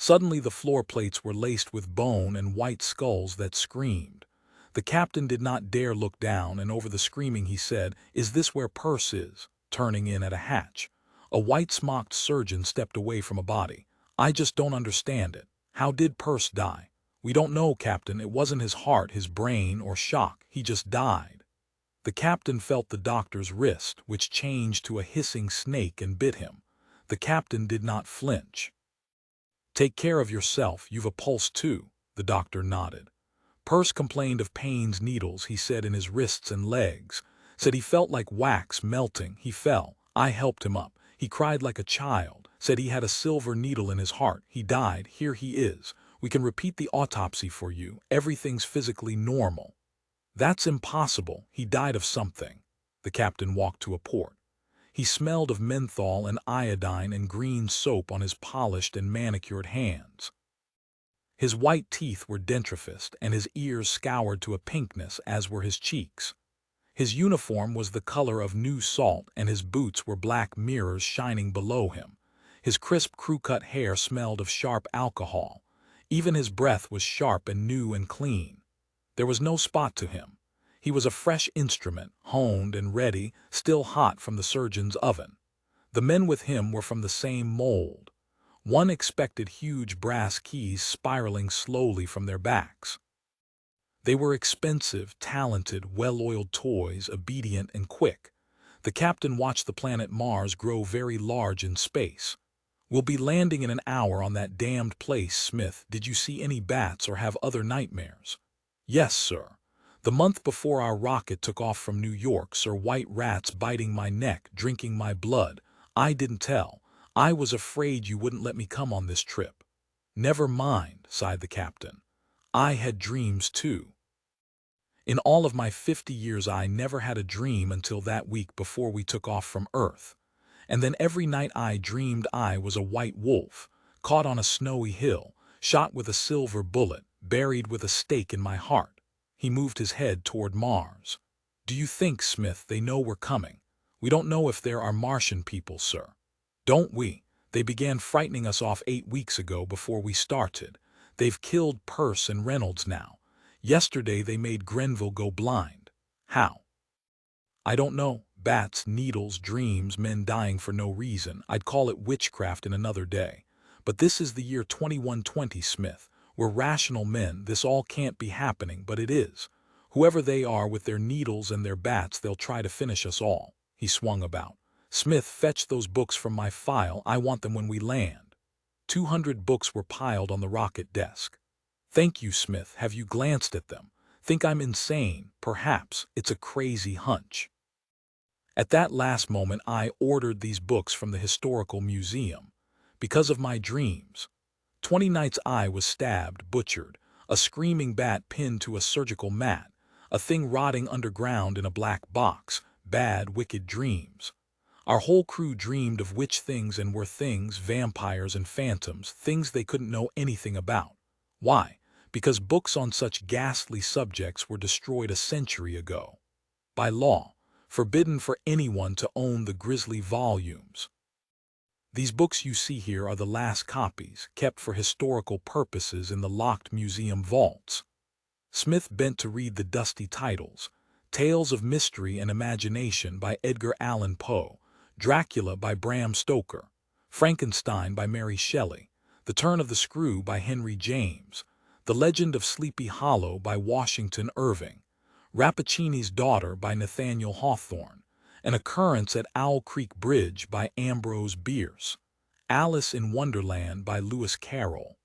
[SPEAKER 1] Suddenly the floor plates were laced with bone and white skulls that screamed. The captain did not dare look down, and over the screaming he said, "Is this where Perce is?" turning in at a hatch. A white-smocked surgeon stepped away from a body. "I just don't understand it. How did Perce die?" "We don't know, Captain. It wasn't his heart, his brain, or shock. He just died." The captain felt the doctor's wrist, which changed to a hissing snake and bit him. The captain did not flinch. "Take care of yourself. You've a pulse too." The doctor nodded. "Perce complained of pains, needles," he said, in his wrists and legs. Said he felt like wax melting. He fell. I helped him up. He cried like a child. Said he had a silver needle in his heart. He died. Here he is. We can repeat the autopsy for you. Everything's physically normal." "That's impossible. He died of something." The captain walked to a port. He smelled of menthol and iodine and green soap on his polished and manicured hands. His white teeth were dentrificed and his ears scoured to a pinkness, as were his cheeks. His uniform was the color of new salt and his boots were black mirrors shining below him. His crisp crew-cut hair smelled of sharp alcohol. Even his breath was sharp and new and clean. There was no spot to him. He was a fresh instrument, honed and ready, still hot from the surgeon's oven. The men with him were from the same mold. One expected huge brass keys spiraling slowly from their backs. They were expensive, talented, well-oiled toys, obedient and quick. The captain watched the planet Mars grow very large in space. "We'll be landing in an hour on that damned place, Smith. Did you see any bats or have other nightmares?" "Yes, sir." The month before our rocket took off from New York, sir, white rats biting my neck, drinking my blood. I didn't tell. I was afraid you wouldn't let me come on this trip. Never mind, sighed the captain. I had dreams too. In all of my 50 years I never had a dream until that week before we took off from Earth. And then every night I dreamed I was a white wolf, caught on a snowy hill, shot with a silver bullet, buried with a stake in my heart. He moved his head toward Mars. Do you think, Smith, they know we're coming? We don't know if there are Martian people, sir. Don't we? They began frightening us off 8 weeks ago before we started. They've killed Peirce and Reynolds now. Yesterday they made Grenville go blind. How? I don't know. Bats, needles, dreams, men dying for no reason. I'd call it witchcraft in another day. But this is the year 2120, Smith. We're rational men. This all can't be happening, but it is. Whoever they are with their needles and their bats, they'll try to finish us all. He swung about. Smith, fetch those books from my file. I want them when we land. 200 books were piled on the rocket desk. Thank you, Smith. Have you glanced at them? Think I'm insane? Perhaps. It's a crazy hunch. At that last moment I ordered these books from the Historical Museum. Because of my dreams. 20 nights I was stabbed, butchered, a screaming bat pinned to a surgical mat, a thing rotting underground in a black box, bad, wicked dreams. Our whole crew dreamed of witch things and were things, vampires and phantoms, things they couldn't know anything about. Why? Because books on such ghastly subjects were destroyed a century ago. By law, forbidden for anyone to own the grisly volumes. These books you see here are the last copies, kept for historical purposes in the locked museum vaults. Smith bent to read the dusty titles. Tales of Mystery and Imagination by Edgar Allan Poe, Dracula by Bram Stoker, Frankenstein by Mary Shelley, The Turn of the Screw by Henry James, The Legend of Sleepy Hollow by Washington Irving, Rappaccini's Daughter by Nathaniel Hawthorne, An Occurrence at Owl Creek Bridge by Ambrose Bierce, Alice in Wonderland by Lewis Carroll,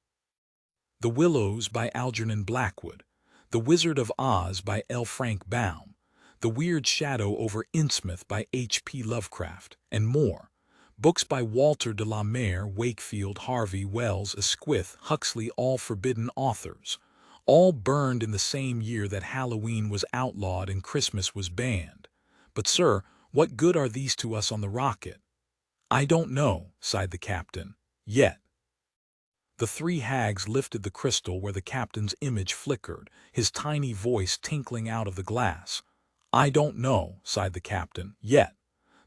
[SPEAKER 1] The Willows by Algernon Blackwood, The Wizard of Oz by L. Frank Baum, The Weird Shadow over Innsmouth by H.P. Lovecraft, and more. Books by Walter de la Mare, Wakefield, Harvey, Wells, Asquith, Huxley, all forbidden authors. All burned in the same year that Halloween was outlawed and Christmas was banned. But, sir, what good are these to us on the rocket? I don't know, sighed the captain. Yet. The three hags lifted the crystal where the captain's image flickered, his tiny voice tinkling out of the glass. I don't know, sighed the captain. Yet.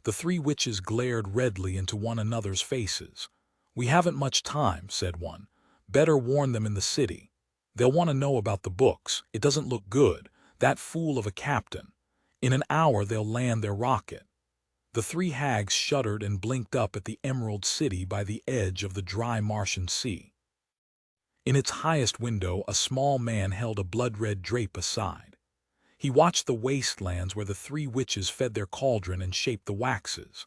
[SPEAKER 1] The three witches glared redly into one another's faces. We haven't much time, said one. Better warn them in the city. They'll want to know about the books. It doesn't look good. That fool of a captain. In an hour they'll land their rocket. The three hags shuddered and blinked up at the Emerald City by the edge of the dry Martian sea. In its highest window a small man held a blood-red drape aside. He watched the wastelands where the three witches fed their cauldron and shaped the waxes.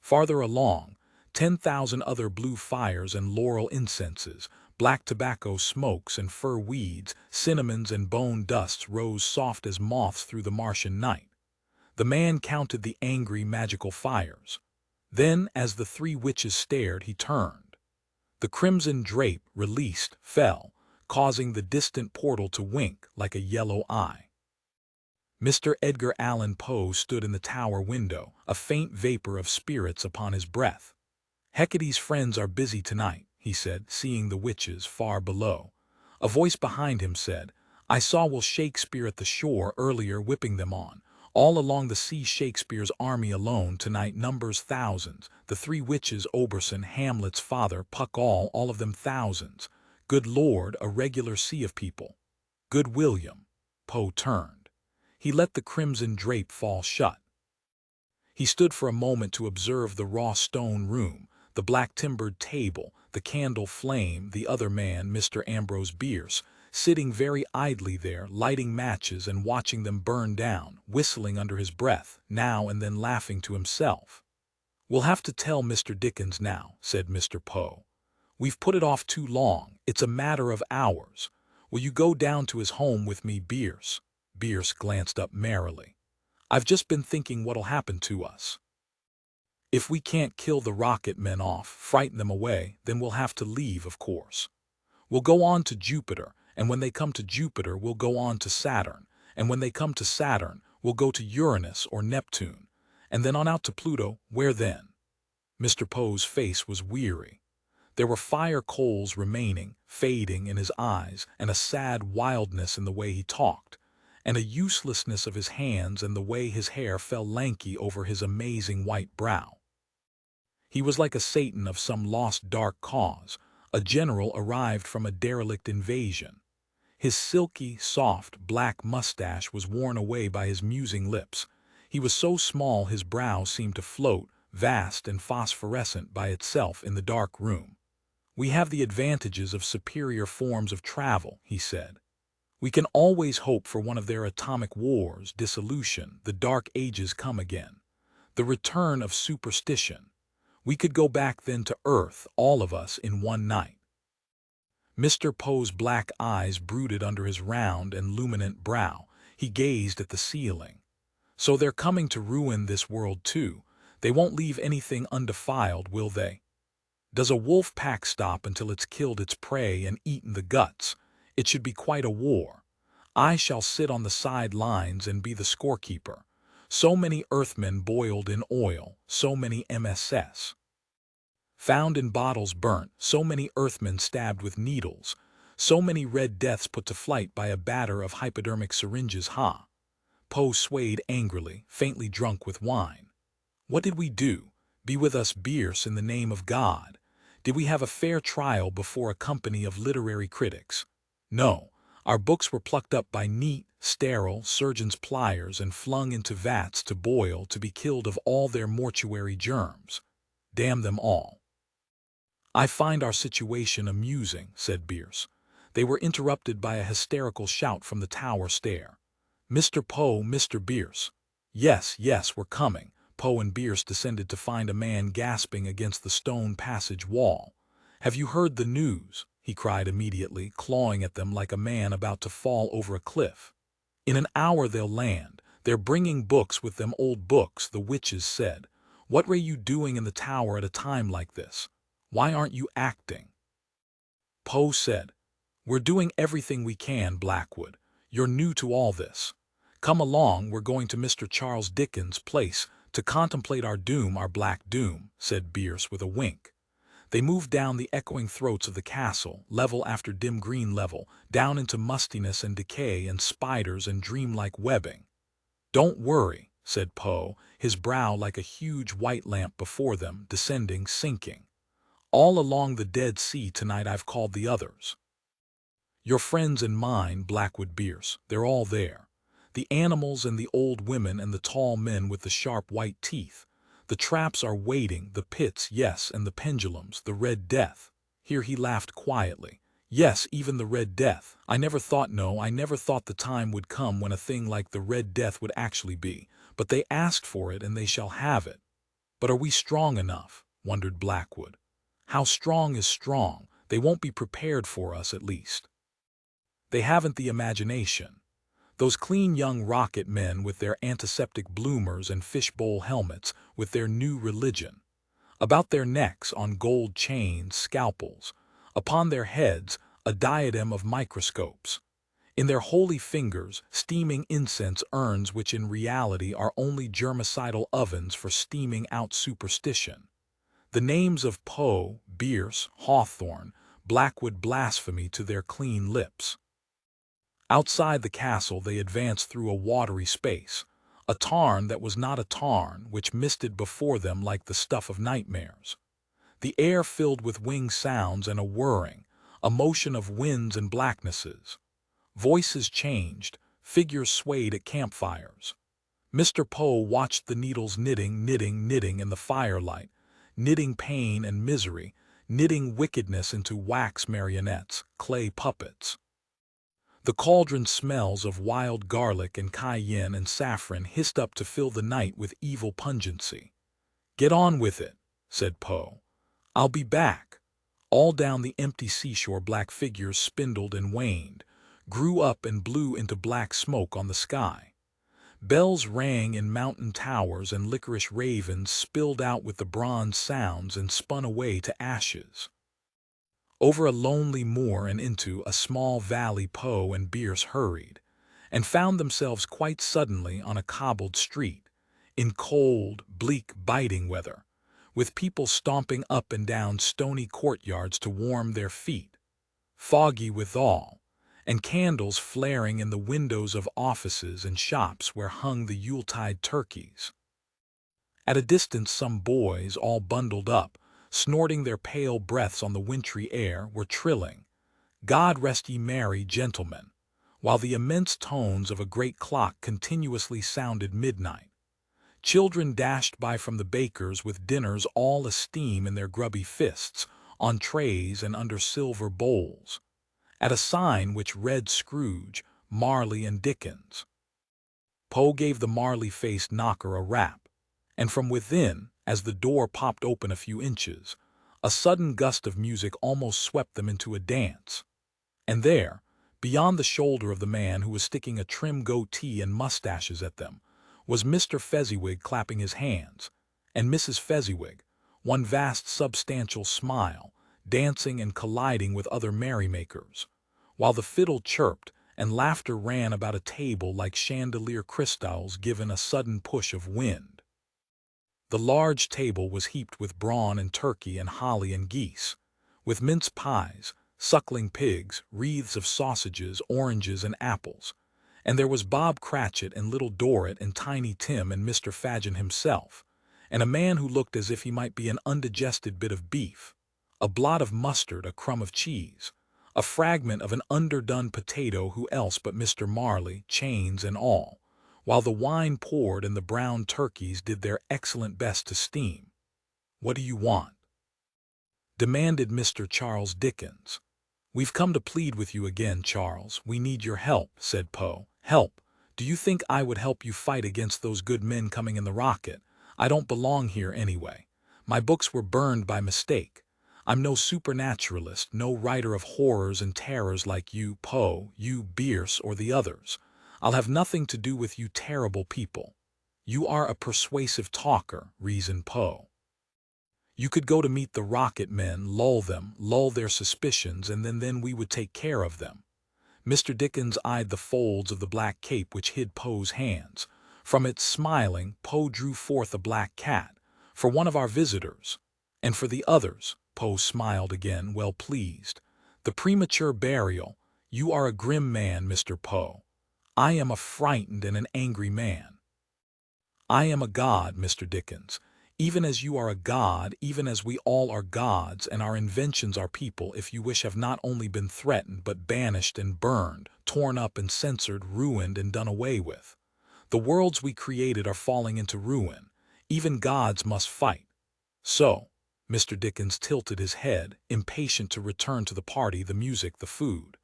[SPEAKER 1] Farther along, 10,000 other blue fires and laurel incenses, black tobacco smokes and fir weeds, cinnamons and bone dusts rose soft as moths through the Martian night. The man counted the angry magical fires. Then, as the three witches stared, he turned. The crimson drape, released, fell, causing the distant portal to wink like a yellow eye. Mr. Edgar Allan Poe stood in the tower window, a faint vapor of spirits upon his breath. Hecate's friends are busy tonight, he said, seeing the witches far below. A voice behind him said, I saw Will Shakespeare at the shore earlier whipping them on. All along the sea Shakespeare's army alone tonight numbers thousands. The three witches, Oberson, Hamlet's father, Puck, all of them thousands. Good Lord, a regular sea of people. Good William. Poe turned. He let the crimson drape fall shut. He stood for a moment to observe the raw stone room, the black-timbered table, the candle flame, the other man, Mr. Ambrose Bierce, sitting very idly there, lighting matches and watching them burn down, whistling under his breath, now and then laughing to himself. We'll have to tell Mr. Dickens now, said Mr. Poe. We've put it off too long. It's a matter of hours. Will you go down to his home with me, Bierce? Bierce glanced up merrily. "I've just been thinking what'll happen to us. If we can't kill the rocket men off, frighten them away, then we'll have to leave, of course. We'll go on to Jupiter, and when they come to Jupiter, we'll go on to Saturn, and when they come to Saturn, we'll go to Uranus or Neptune, and then on out to Pluto. Where then?" Mr. Poe's face was weary. There were fire coals remaining, fading in his eyes, and a sad wildness in the way he talked, and a uselessness of his hands and the way his hair fell lanky over his amazing white brow. He was like a Satan of some lost dark cause, a general arrived from a derelict invasion. His silky, soft, black mustache was worn away by his musing lips. He was so small his brow seemed to float, vast and phosphorescent by itself in the dark room. "We have the advantages of superior forms of travel," he said. "We can always hope for one of their atomic wars, dissolution, the dark ages come again, the return of superstition. We could go back then to Earth, all of us, in one night." Mr. Poe's black eyes brooded under his round and luminant brow. He gazed at the ceiling. "So they're coming to ruin this world too. They won't leave anything undefiled, will they? Does a wolf pack stop until it's killed its prey and eaten the guts? It should be quite a war. I shall sit on the sidelines and be the scorekeeper. So many Earthmen boiled in oil, so many MSS. found in bottles burnt, so many Earthmen stabbed with needles, so many red deaths put to flight by a batter of hypodermic syringes. Ha! Poe swayed angrily, faintly drunk with wine. "What did we do? Be with us, Bierce, in the name of God. Did we have a fair trial before a company of literary critics? No. Our books were plucked up by neat, sterile surgeons' pliers and flung into vats to boil, to be killed of all their mortuary germs. Damn them all." "I find our situation amusing," said Bierce. They were interrupted by a hysterical shout from the tower stair. "Mr. Poe, Mr. Bierce." "Yes, yes, we're coming." Poe and Bierce descended to find a man gasping against the stone passage wall. "Have you heard the news?" he cried immediately, clawing at them like a man about to fall over a cliff. "In an hour they'll land. They're bringing books with them, old books," the witches said. "What were you doing in the tower at a time like this? Why aren't you acting?" Poe said, "We're doing everything we can, Blackwood. You're new to all this. Come along, we're going to Mr. Charles Dickens' place to contemplate our doom, our black doom," said Bierce with a wink. They moved down the echoing throats of the castle, level after dim green level, down into mustiness and decay and spiders and dreamlike webbing. "Don't worry," said Poe, his brow like a huge white lamp before them, descending, sinking. "All along the Dead Sea tonight I've called the others. Your friends and mine, Blackwood Bierce, they're all there. The animals and the old women and the tall men with the sharp white teeth. The traps are waiting, the pits, yes, and the pendulums, the Red Death." Here he laughed quietly. "Yes, even the Red Death. I never thought the time would come when a thing like the Red Death would actually be. But they asked for it and they shall have it." "But are we strong enough?" wondered Blackwood. "How strong is strong? They won't be prepared for us, at least. They haven't the imagination. Those clean young rocket men with their antiseptic bloomers and fishbowl helmets, with their new religion. About their necks, on gold chains, scalpels. Upon their heads, a diadem of microscopes. In their holy fingers, steaming incense urns which in reality are only germicidal ovens for steaming out superstition. The names of Poe, Bierce, Hawthorne, Blackwood blasphemy to their clean lips. Outside the castle they advanced through a watery space, a tarn that was not a tarn, which misted before them like the stuff of nightmares. The air filled with winged sounds and a whirring, a motion of winds and blacknesses. Voices changed, figures swayed at campfires. Mr. Poe watched the needles knitting in the firelight, knitting pain and misery, knitting wickedness into wax marionettes, clay puppets. The cauldron smells of wild garlic and cayenne and saffron hissed up to fill the night with evil pungency. "Get on with it," said Poe. "I'll be back." All down the empty seashore black figures spindled and waned, grew up and blew into black smoke on the sky. Bells rang in mountain towers and licorice ravens spilled out with the bronze sounds and spun away to ashes. Over a lonely moor and into a small valley Poe and Bierce hurried, and found themselves quite suddenly on a cobbled street, in cold, bleak, biting weather, with people stomping up and down stony courtyards to warm their feet, foggy withal, and candles flaring in the windows of offices and shops where hung the Yuletide turkeys. At a distance some boys, all bundled up, snorting their pale breaths on the wintry air, were trilling, "God rest ye merry gentlemen," while the immense tones of a great clock continuously sounded midnight. Children dashed by from the bakers with dinners all a-steam in their grubby fists, on trays and under silver bowls, at a sign which read Scrooge, Marley and Dickens. Poe gave the Marley-faced knocker a rap, and from within, as the door popped open a few inches, a sudden gust of music almost swept them into a dance. And there, beyond the shoulder of the man who was sticking a trim goatee and mustaches at them, was Mr. Fezziwig clapping his hands, and Mrs. Fezziwig, one vast substantial smile, dancing and colliding with other merrymakers, while the fiddle chirped and laughter ran about a table like chandelier crystals given a sudden push of wind. The large table was heaped with brawn and turkey and holly and geese, with mince pies, suckling pigs, wreaths of sausages, oranges, and apples, and there was Bob Cratchit and Little Dorrit and Tiny Tim and Mr. Fagin himself, and a man who looked as if he might be an undigested bit of beef, a blot of mustard, a crumb of cheese, a fragment of an underdone potato, who else but Mr. Marley, chains and all, while the wine poured and the brown turkeys did their excellent best to steam. "What do you want?" demanded Mr. Charles Dickens. "We've come to plead with you again, Charles. We need your help," said Poe. "Help? Do you think I would help you fight against those good men coming in the rocket? I don't belong here anyway. My books were burned by mistake. I'm no supernaturalist, no writer of horrors and terrors like you, Poe, you, Bierce, or the others. I'll have nothing to do with you terrible people." "You are a persuasive talker," reasoned Poe. "You could go to meet the rocket men, lull their suspicions, and then we would take care of them." Mr. Dickens eyed the folds of the black cape which hid Poe's hands. From it, smiling, Poe drew forth a black cat, "For one of our visitors." "And for the others," Poe smiled again, well pleased. "The premature burial. You are a grim man, Mr. Poe. I am a frightened and an angry man. I am a god, Mr. Dickens. Even as you are a god, even as we all are gods, and our inventions are people, if you wish, have not only been threatened, but banished and burned, torn up and censored, ruined and done away with. The worlds we created are falling into ruin. Even gods must fight. So," Mr. Dickens tilted his head, impatient to return to the party, the music, the food,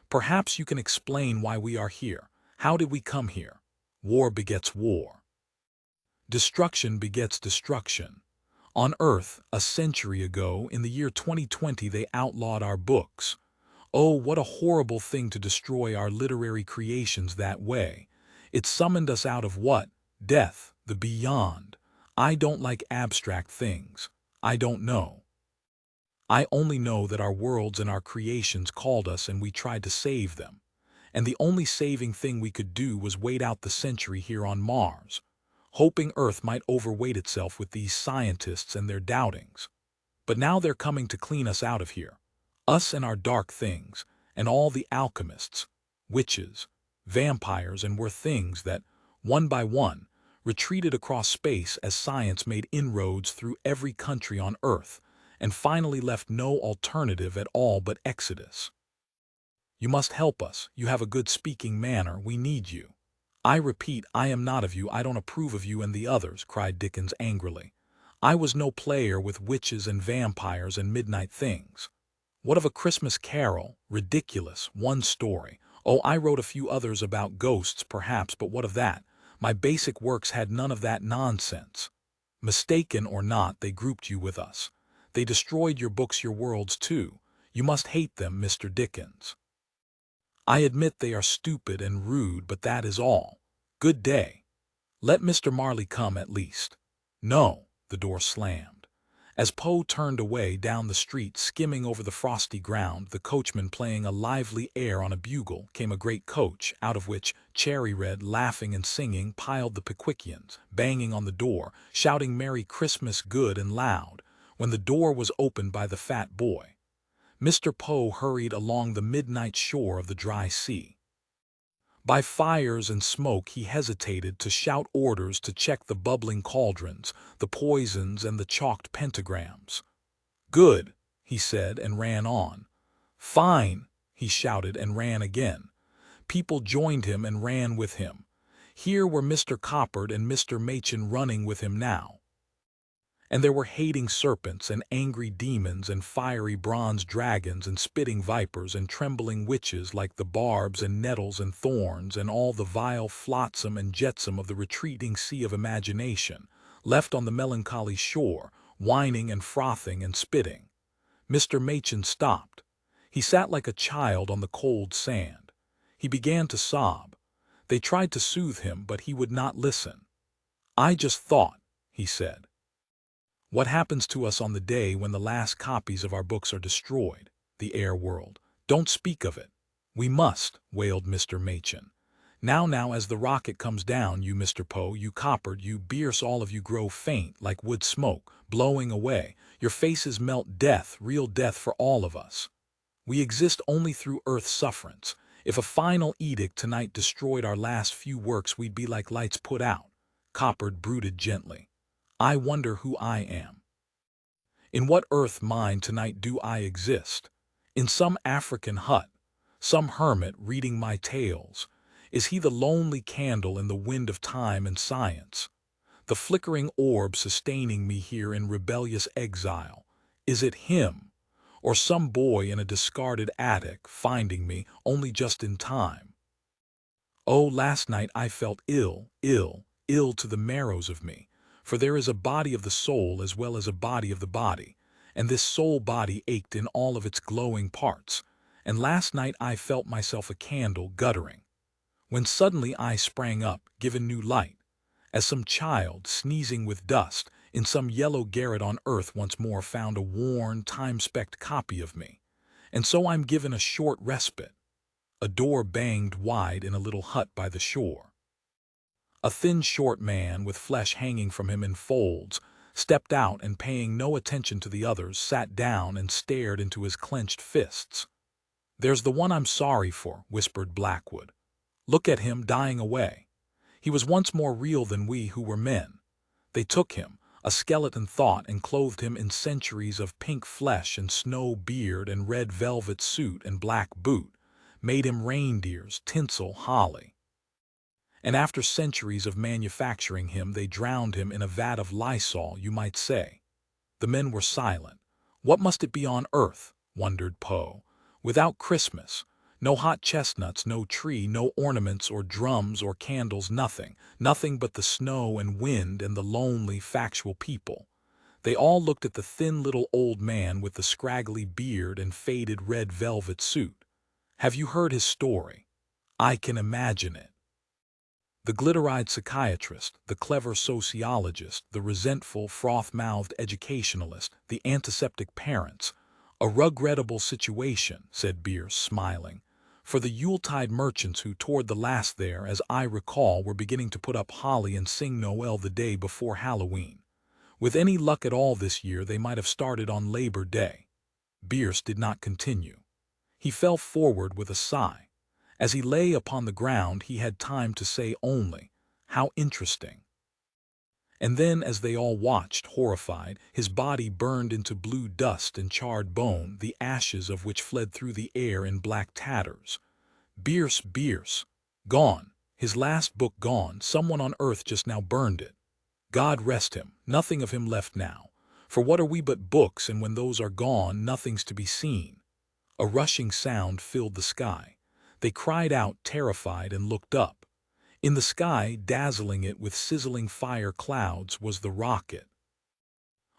[SPEAKER 1] "perhaps you can explain why we are here. How did we come here? War begets war. Destruction begets destruction. On Earth, a century ago, in the year 2020, they outlawed our books. Oh, what a horrible thing to destroy our literary creations that way. It summoned us out of what? Death, the beyond. I don't like abstract things. I don't know. I only know that our worlds and our creations called us and we tried to save them. And the only saving thing we could do was wait out the century here on Mars, hoping Earth might overweight itself with these scientists and their doubtings. But now they're coming to clean us out of here. Us and our dark things, and all the alchemists, witches, vampires, and were things that, one by one, retreated across space as science made inroads through every country on Earth, and finally left no alternative at all but exodus. You must help us. You have a good speaking manner. We need you." "I repeat, I am not of you. I don't approve of you and the others," cried Dickens angrily. "I was no player with witches and vampires and midnight things. What of A Christmas Carol? Ridiculous. One story. Oh, I wrote a few others about ghosts, perhaps, but what of that? My basic works had none of that nonsense. Mistaken or not, they grouped you with us. They destroyed your books, your worlds, too. You must hate them, Mr. Dickens." I admit they are stupid and rude, but that is all. Good day. Let Mr. Marley come at least." "No." The door slammed. As Poe turned away down the street, skimming over the frosty ground, the coachman playing a lively air on a bugle, came a great coach, out of which, Cherry Red, laughing and singing, piled the Pickwickians, banging on the door, shouting "Merry Christmas" good and loud. When the door was opened by the fat boy, Mr. Poe hurried along the midnight shore of the dry sea. By fires and smoke he hesitated to shout orders to check the bubbling cauldrons, the poisons and the chalked pentagrams. "Good," he said, and ran on. "Fine," he shouted, and ran again. People joined him and ran with him. Here were Mr. Coppard and Mr. Machin running with him now. And there were hating serpents and angry demons and fiery bronze dragons and spitting vipers and trembling witches like the barbs and nettles and thorns and all the vile flotsam and jetsam of the retreating sea of imagination, left on the melancholy shore, whining and frothing and spitting. Mr. Machin stopped. He sat like a child on the cold sand. He began to sob. They tried to soothe him, but he would not listen. "I just thought," he said. "What happens to us on the day when the last copies of our books are destroyed? The air world. Don't speak of it." "We must," wailed Mr. Machin. Now, as the rocket comes down, you Mr. Poe, you Coppard, you Bierce, all of you grow faint, like wood smoke, blowing away. Your faces melt death, real death for all of us. We exist only through Earth's sufferance. If a final edict tonight destroyed our last few works, we'd be like lights put out." Coppard brooded gently. "I wonder who I am. In what earth mind tonight do I exist? In some African hut, some hermit reading my tales? Is he the lonely candle in the wind of time and science? The flickering orb sustaining me here in rebellious exile? Is it him? Or some boy in a discarded attic finding me only just in time? Oh, last night I felt ill to the marrows of me. For there is a body of the soul as well as a body of the body, and this soul body ached in all of its glowing parts, and last night I felt myself a candle guttering, when suddenly I sprang up, given new light, as some child sneezing with dust, in some yellow garret on earth once more found a worn, time-specked copy of me, and so I'm given a short respite. A door banged wide in a little hut by the shore. A thin, short man, with flesh hanging from him in folds, stepped out and, paying no attention to the others, sat down and stared into his clenched fists. "There's the one I'm sorry for," whispered Blackwood. "Look at him dying away. He was once more real than we who were men. They took him, a skeleton thought, and clothed him in centuries of pink flesh and snow beard and red velvet suit and black boot, made him reindeers, tinsel, holly. And after centuries of manufacturing him, they drowned him in a vat of Lysol, you might say." The men were silent. What must it be on earth, wondered Poe, without Christmas? No hot chestnuts, no tree, no ornaments or drums or candles, nothing but the snow and wind and the lonely, factual people. They all looked at the thin little old man with the scraggly beard and faded red velvet suit. "Have you heard his story?" "I can imagine it. The glitter-eyed psychiatrist, the clever sociologist, the resentful, froth-mouthed educationalist, the antiseptic parents. A regrettable situation," said Bierce, smiling, "for the Yuletide merchants who, toward the last there, as I recall, were beginning to put up holly and sing Noel the day before Halloween. With any luck at all this year, they might have started on Labor Day." Bierce did not continue. He fell forward with a sigh. As he lay upon the ground, he had time to say only, "How interesting." And then, as they all watched, horrified, his body burned into blue dust and charred bone, the ashes of which fled through the air in black tatters. Bierce, gone, his last book gone, someone on earth just now burned it. God rest him, nothing of him left now. For what are we but books, and when those are gone, nothing's to be seen. A rushing sound filled the sky. They cried out, terrified, and looked up. In the sky, dazzling it with sizzling fire clouds, was the rocket.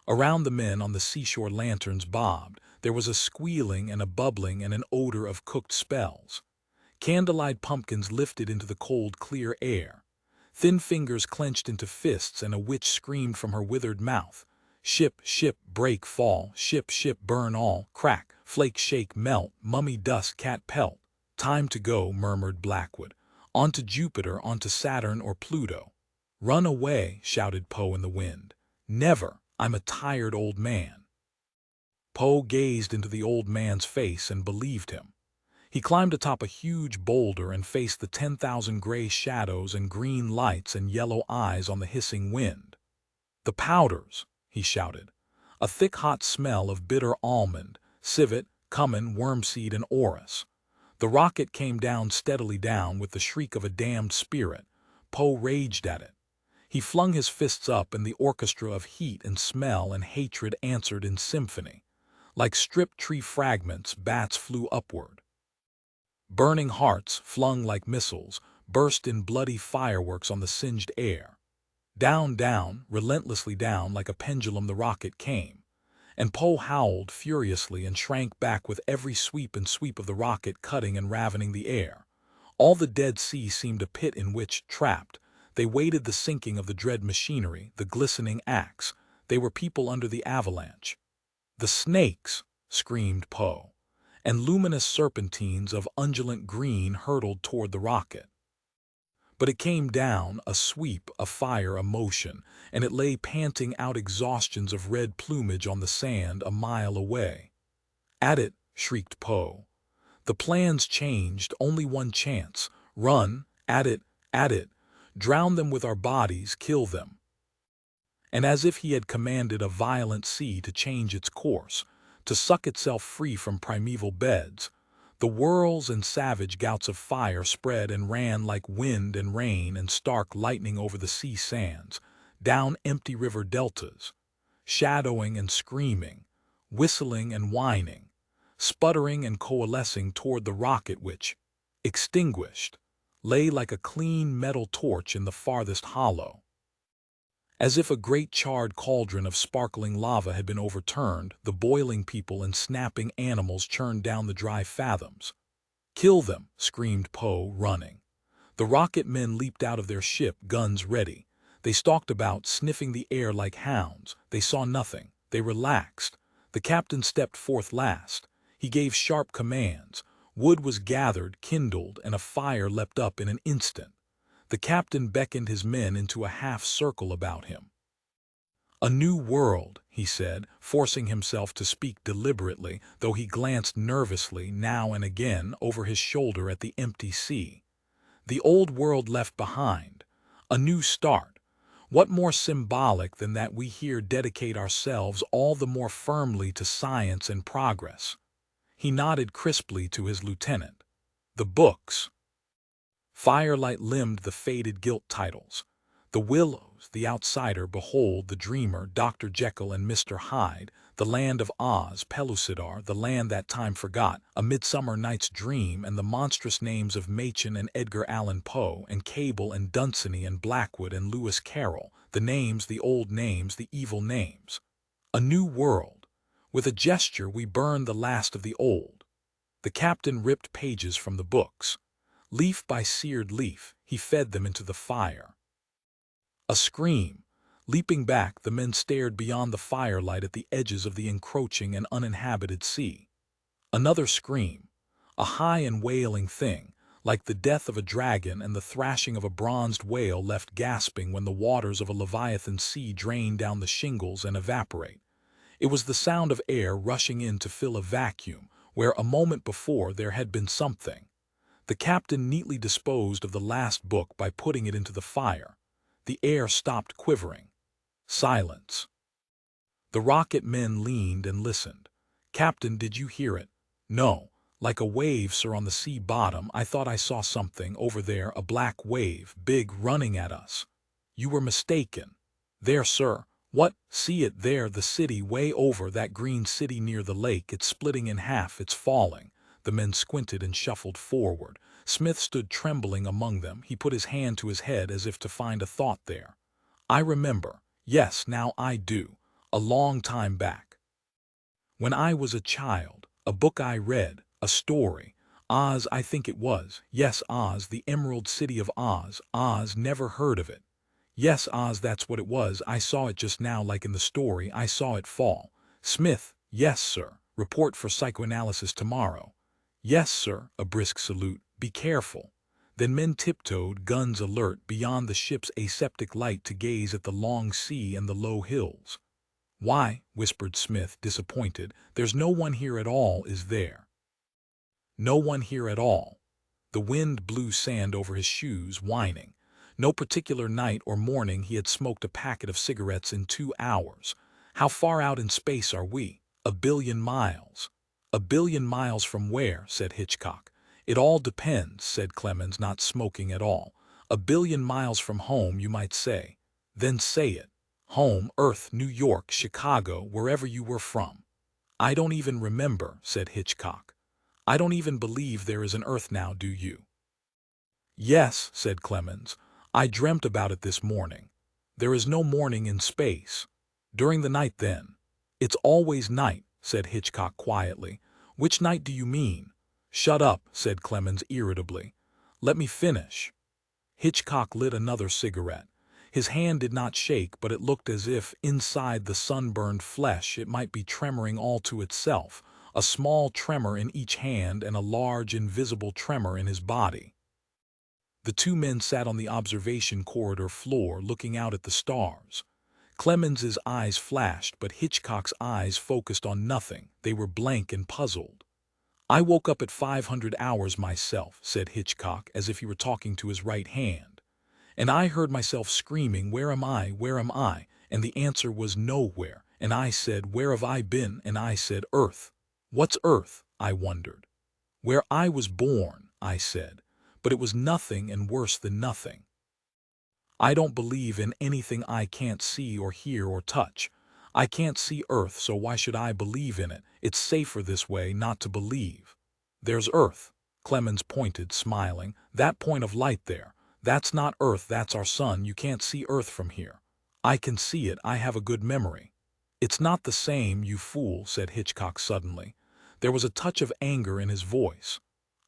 [SPEAKER 1] Around the men on the seashore lanterns bobbed. There was a squealing and a bubbling and an odor of cooked spells. Candlelight pumpkins lifted into the cold, clear air. Thin fingers clenched into fists, and a witch screamed from her withered mouth. Ship, ship, break, fall, ship, ship, burn all, crack, flake, shake, melt, mummy dust, cat pelt. Time to go, murmured Blackwood. On to Jupiter, on to Saturn or Pluto. Run away, shouted Poe in the wind. Never, I'm a tired old man. Poe gazed into the old man's face and believed him. He climbed atop a huge boulder and faced the 10,000 gray shadows and green lights and yellow eyes on the hissing wind. The powders, he shouted. A thick hot smell of bitter almond, civet, cumin, wormseed, and orris. The rocket came down steadily down with the shriek of a damned spirit. Poe raged at it. He flung his fists up, and the orchestra of heat and smell and hatred answered in symphony. Like stripped tree fragments, bats flew upward. Burning hearts, flung like missiles, burst in bloody fireworks on the singed air. Down, down, relentlessly down, like a pendulum the rocket came. And Poe howled furiously and shrank back with every sweep and sweep of the rocket cutting and ravening the air. All the Dead Sea seemed a pit in which, trapped, they waited the sinking of the dread machinery, the glistening axe. They were people under the avalanche. The snakes, screamed Poe, and luminous serpentines of undulant green hurtled toward the rocket. But it came down, a sweep, a fire, a motion, and it lay panting out exhaustions of red plumage on the sand a mile away. At it, shrieked Poe. The plans changed, only one chance. Run, at it, drown them with our bodies, kill them. And as if he had commanded a violent sea to change its course, to suck itself free from primeval beds, the whirls and savage gouts of fire spread and ran like wind and rain and stark lightning over the sea sands, down empty river deltas, shadowing and screaming, whistling and whining, sputtering and coalescing toward the rocket which, extinguished, lay like a clean metal torch in the farthest hollow. As if a great charred cauldron of sparkling lava had been overturned, the boiling people and snapping animals churned down the dry fathoms. Kill them, screamed Poe, running. The rocket men leaped out of their ship, guns ready. They stalked about, sniffing the air like hounds. They saw nothing. They relaxed. The captain stepped forth last. He gave sharp commands. Wood was gathered, kindled, and a fire leapt up in an instant. The captain beckoned his men into a half-circle about him. A new world, he said, forcing himself to speak deliberately, though he glanced nervously now and again over his shoulder at the empty sea. The old world left behind. A new start. What more symbolic than that we here dedicate ourselves all the more firmly to science and progress? He nodded crisply to his lieutenant. The books. Firelight limned the faded gilt titles. The Willows, The Outsider, Behold, The Dreamer, Dr. Jekyll and Mr. Hyde, The Land of Oz, Pellucidar, The Land That Time Forgot, A Midsummer Night's Dream, and the monstrous names of Machen and Edgar Allan Poe, and Cable and Dunsany and Blackwood and Lewis Carroll, the names, the old names, the evil names. A new world. With a gesture we burned the last of the old. The captain ripped pages from the books. Leaf by seared leaf, he fed them into the fire. A scream. Leaping back, the men stared beyond the firelight at the edges of the encroaching and uninhabited sea. Another scream. A high and wailing thing, like the death of a dragon and the thrashing of a bronzed whale left gasping when the waters of a leviathan sea drain down the shingles and evaporate. It was the sound of air rushing in to fill a vacuum, where a moment before there had been something. The captain neatly disposed of the last book by putting it into the fire. The air stopped quivering. Silence. The rocket men leaned and listened. Captain, did you hear it? No. Like a wave, sir, on the sea bottom. I thought I saw something over there, a black wave, big, running at us. You were mistaken. There, sir. What? See it there, the city, way over, that green city near the lake. It's splitting in half, it's falling. The men squinted and shuffled forward. Smith stood trembling among them. He put his hand to his head as if to find a thought there. I remember. Yes, now I do. A long time back. When I was a child, a book I read, a story. Oz, I think it was. Yes, Oz, the Emerald City of Oz. Oz, never heard of it. Yes, Oz, that's what it was. I saw it just now like in the story. I saw it fall. Smith, yes, sir. Report for psychoanalysis tomorrow. Yes, sir. A brisk salute. Be careful. Then men tiptoed, guns alert, beyond the ship's aseptic light to gaze at the long sea and the low hills. Why, whispered Smith, disappointed, there's no one here at all, is there? No one here at all. The wind blew sand over his shoes, whining. No particular night or morning he had smoked a packet of cigarettes in 2 hours. How far out in space are we? 1 billion miles. 1 billion miles from where? Said Hitchcock. It all depends, said Clemens, not smoking at all. 1 billion miles from home, you might say. Then say it. Home, Earth, New York, Chicago, wherever you were from. I don't even remember, said Hitchcock. I don't even believe there is an Earth now, do you? Yes, said Clemens. I dreamt about it this morning. There is no morning in space. During the night, then. It's always night, said Hitchcock quietly. Which night do you mean? Shut up, said Clemens irritably. Let me finish. Hitchcock lit another cigarette. His hand did not shake, but it looked as if, inside the sunburned flesh, it might be tremoring all to itself, a small tremor in each hand and a large, invisible tremor in his body. The two men sat on the observation corridor floor looking out at the stars. Clemens's eyes flashed, but Hitchcock's eyes focused on nothing. They were blank and puzzled. I woke up at 500 hours myself, said Hitchcock, as if he were talking to his right hand. And I heard myself screaming, where am I, where am I? And the answer was nowhere. And I said, where have I been? And I said, Earth. What's Earth? I wondered. Where I was born, I said. But it was nothing and worse than nothing. I don't believe in anything I can't see or hear or touch. I can't see Earth, so why should I believe in it? It's safer this way not to believe. There's Earth. Clemens pointed, smiling. That point of light there. That's not Earth, that's our sun. You can't see Earth from here. I can see it. I have a good memory. It's not the same, you fool, said Hitchcock suddenly. There was a touch of anger in his voice.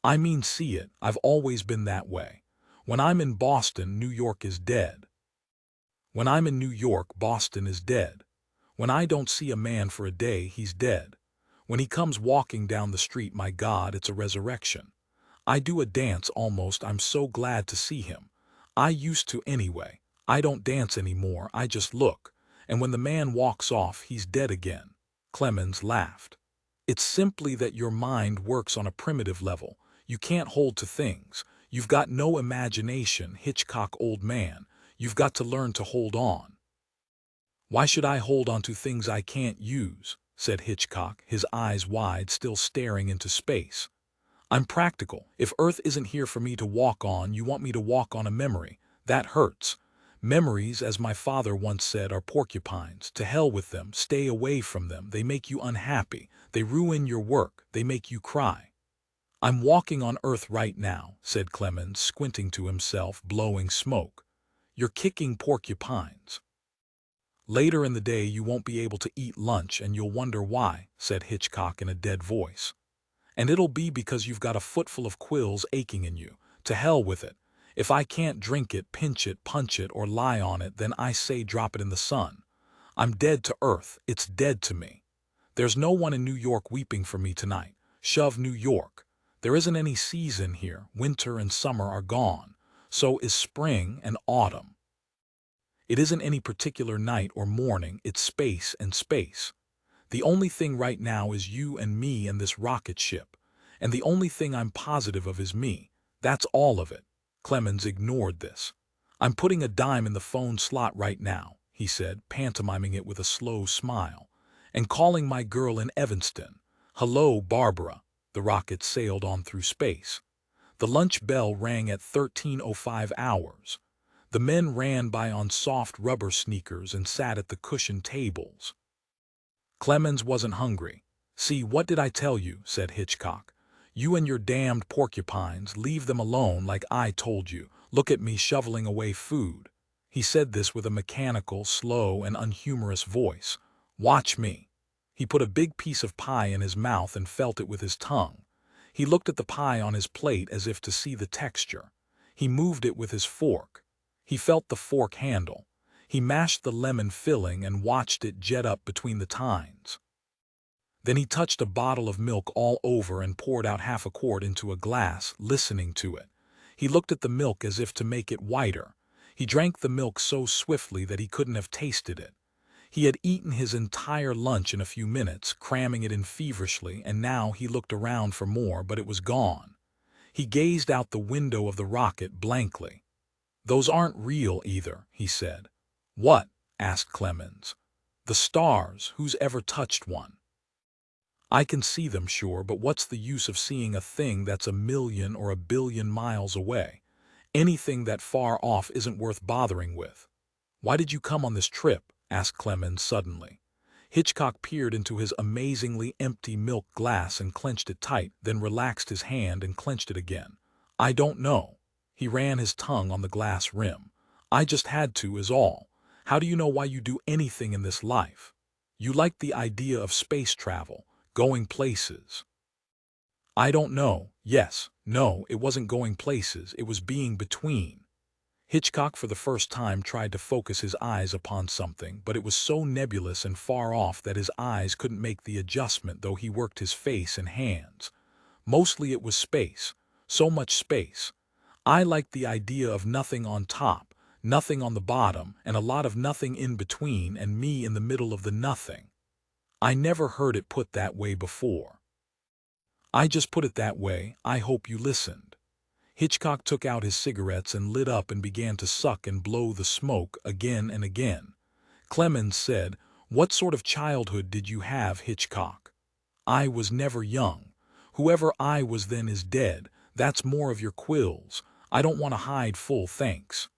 [SPEAKER 1] I mean see it. I've always been that way. When I'm in Boston, New York is dead. When I'm in New York, Boston is dead. When I don't see a man for a day, he's dead. When he comes walking down the street, my God, it's a resurrection. I do a dance almost. I'm so glad to see him. I used to anyway. I don't dance anymore. I just look. And when the man walks off, he's dead again. Clemens laughed. It's simply that your mind works on a primitive level. You can't hold to things. You've got no imagination, Hitchcock, old man. You've got to learn to hold on. Why should I hold on to things I can't use? Said Hitchcock, his eyes wide, still staring into space. I'm practical. If Earth isn't here for me to walk on, you want me to walk on a memory. That hurts. Memories, as my father once said, are porcupines. To hell with them. Stay away from them. They make you unhappy. They ruin your work. They make you cry. I'm walking on Earth right now, said Clemens, squinting to himself, blowing smoke. You're kicking porcupines. Later in the day you won't be able to eat lunch and you'll wonder why, said Hitchcock in a dead voice. And it'll be because you've got a footful of quills aching in you. To hell with it. If I can't drink it, pinch it, punch it, or lie on it, then I say drop it in the sun. I'm dead to Earth. It's dead to me. There's no one in New York weeping for me tonight. Shove New York. There isn't any season here. Winter and summer are gone. So is spring and autumn. It isn't any particular night or morning. It's space and space. The only thing right now is you and me and this rocket ship. And the only thing I'm positive of is me. That's all of it. Clemens ignored this. I'm putting a dime in the phone slot right now, he said, pantomiming it with a slow smile. And calling my girl in Evanston. Hello, Barbara. The rocket sailed on through space. The lunch bell rang at 13:05 hours. The men ran by on soft rubber sneakers and sat at the cushioned tables. Clemens wasn't hungry. See, what did I tell you, said Hitchcock. You and your damned porcupines, leave them alone like I told you. Look at me shoveling away food. He said this with a mechanical, slow, and unhumorous voice. Watch me. He put a big piece of pie in his mouth and felt it with his tongue. He looked at the pie on his plate as if to see the texture. He moved it with his fork. He felt the fork handle. He mashed the lemon filling and watched it jet up between the tines. Then he touched a bottle of milk all over and poured out half a quart into a glass, listening to it. He looked at the milk as if to make it whiter. He drank the milk so swiftly that he couldn't have tasted it. He had eaten his entire lunch in a few minutes, cramming it in feverishly, and now he looked around for more, but it was gone. He gazed out the window of the rocket blankly. "Those aren't real either," he said. "What?" asked Clemens. "The stars. Who's ever touched one?" "I can see them, sure, but what's the use of seeing a thing that's 1,000,000 or 1,000,000,000 miles away? Anything that far off isn't worth bothering with." "Why did you come on this trip?" asked Clemens suddenly. Hitchcock peered into his amazingly empty milk glass and clenched it tight, then relaxed his hand and clenched it again. "I don't know." He ran his tongue on the glass rim. "I just had to, is all. How do you know why you do anything in this life? You like the idea of space travel, going places." "I don't know. Yes, no, it wasn't going places, it was being between." Hitchcock for the first time tried to focus his eyes upon something, but it was so nebulous and far off that his eyes couldn't make the adjustment, though he worked his face and hands. Mostly it was space. So much space. "I like the idea of nothing on top, nothing on the bottom, and a lot of nothing in between, and me in the middle of the nothing. I never heard it put that way before." "I just put it that way. I hope you listened." Hitchcock took out his cigarettes and lit up and began to suck and blow the smoke again and again. Clemens said, "What sort of childhood did you have, Hitchcock?" "I was never young. Whoever I was then is dead. That's more of your quills. I don't want to hide full thanks.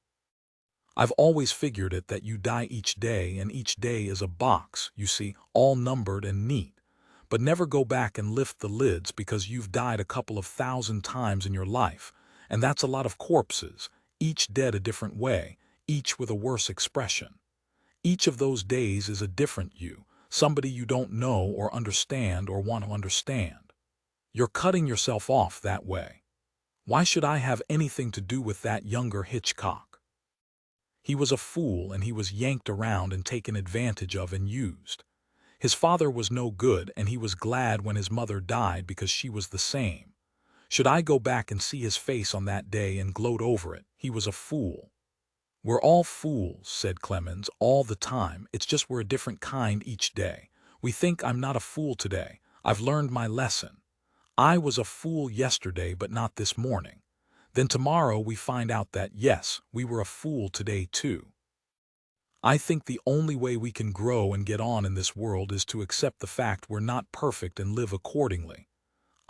[SPEAKER 1] I've always figured it that you die each day, and each day is a box, you see, all numbered and neat. But never go back and lift the lids because you've died a couple of 1,000 times in your life. And that's a lot of corpses, each dead a different way, each with a worse expression. Each of those days is a different you, somebody you don't know or understand or want to understand. You're cutting yourself off that way. Why should I have anything to do with that younger Hitchcock? He was a fool, and he was yanked around and taken advantage of and used. His father was no good, and he was glad when his mother died because she was the same. Should I go back and see his face on that day and gloat over it? He was a fool. "We're all fools," said Clemens, "all the time. It's just we're a different kind each day. We think I'm not a fool today. I've learned my lesson. I was a fool yesterday, but not this morning. Then tomorrow we find out that, yes, we were a fool today too. I think the only way we can grow and get on in this world is to accept the fact we're not perfect and live accordingly."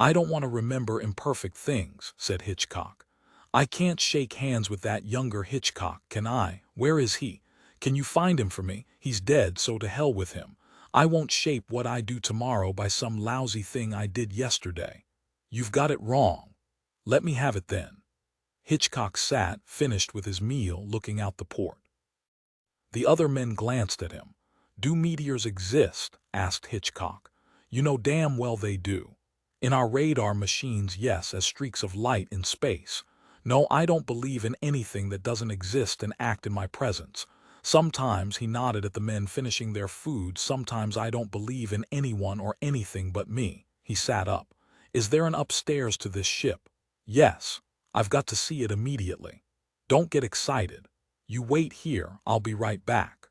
[SPEAKER 1] "I don't want to remember imperfect things," said Hitchcock. "I can't shake hands with that younger Hitchcock, can I? Where is he? Can you find him for me? He's dead, so to hell with him. I won't shape what I do tomorrow by some lousy thing I did yesterday." "You've got it wrong." "Let me have it then." Hitchcock sat, finished with his meal, looking out the port. The other men glanced at him. "Do meteors exist?" asked Hitchcock. "You know damn well they do. In our radar machines, yes, as streaks of light in space. No, I don't believe in anything that doesn't exist and act in my presence. Sometimes," he nodded at the men finishing their food, "sometimes I don't believe in anyone or anything but me." He sat up. "Is there an upstairs to this ship?" "Yes. I've got to see it immediately." "Don't get excited. You wait here, I'll be right back."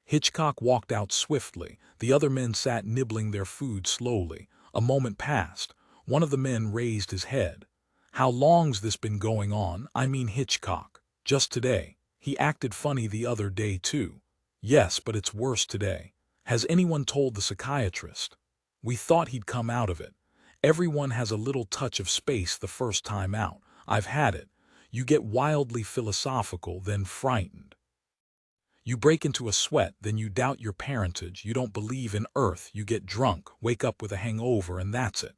[SPEAKER 1] Hitchcock walked out swiftly. The other men sat nibbling their food slowly. A moment passed. One of the men raised his head. "How long's this been going on? I mean Hitchcock." "Just today. He acted funny the other day too." "Yes, but it's worse today. Has anyone told the psychiatrist?" "We thought he'd come out of it. Everyone has a little touch of space the first time out. I've had it. You get wildly philosophical, then frightened. You break into a sweat, then you doubt your parentage, you don't believe in Earth, you get drunk, wake up with a hangover, and that's it."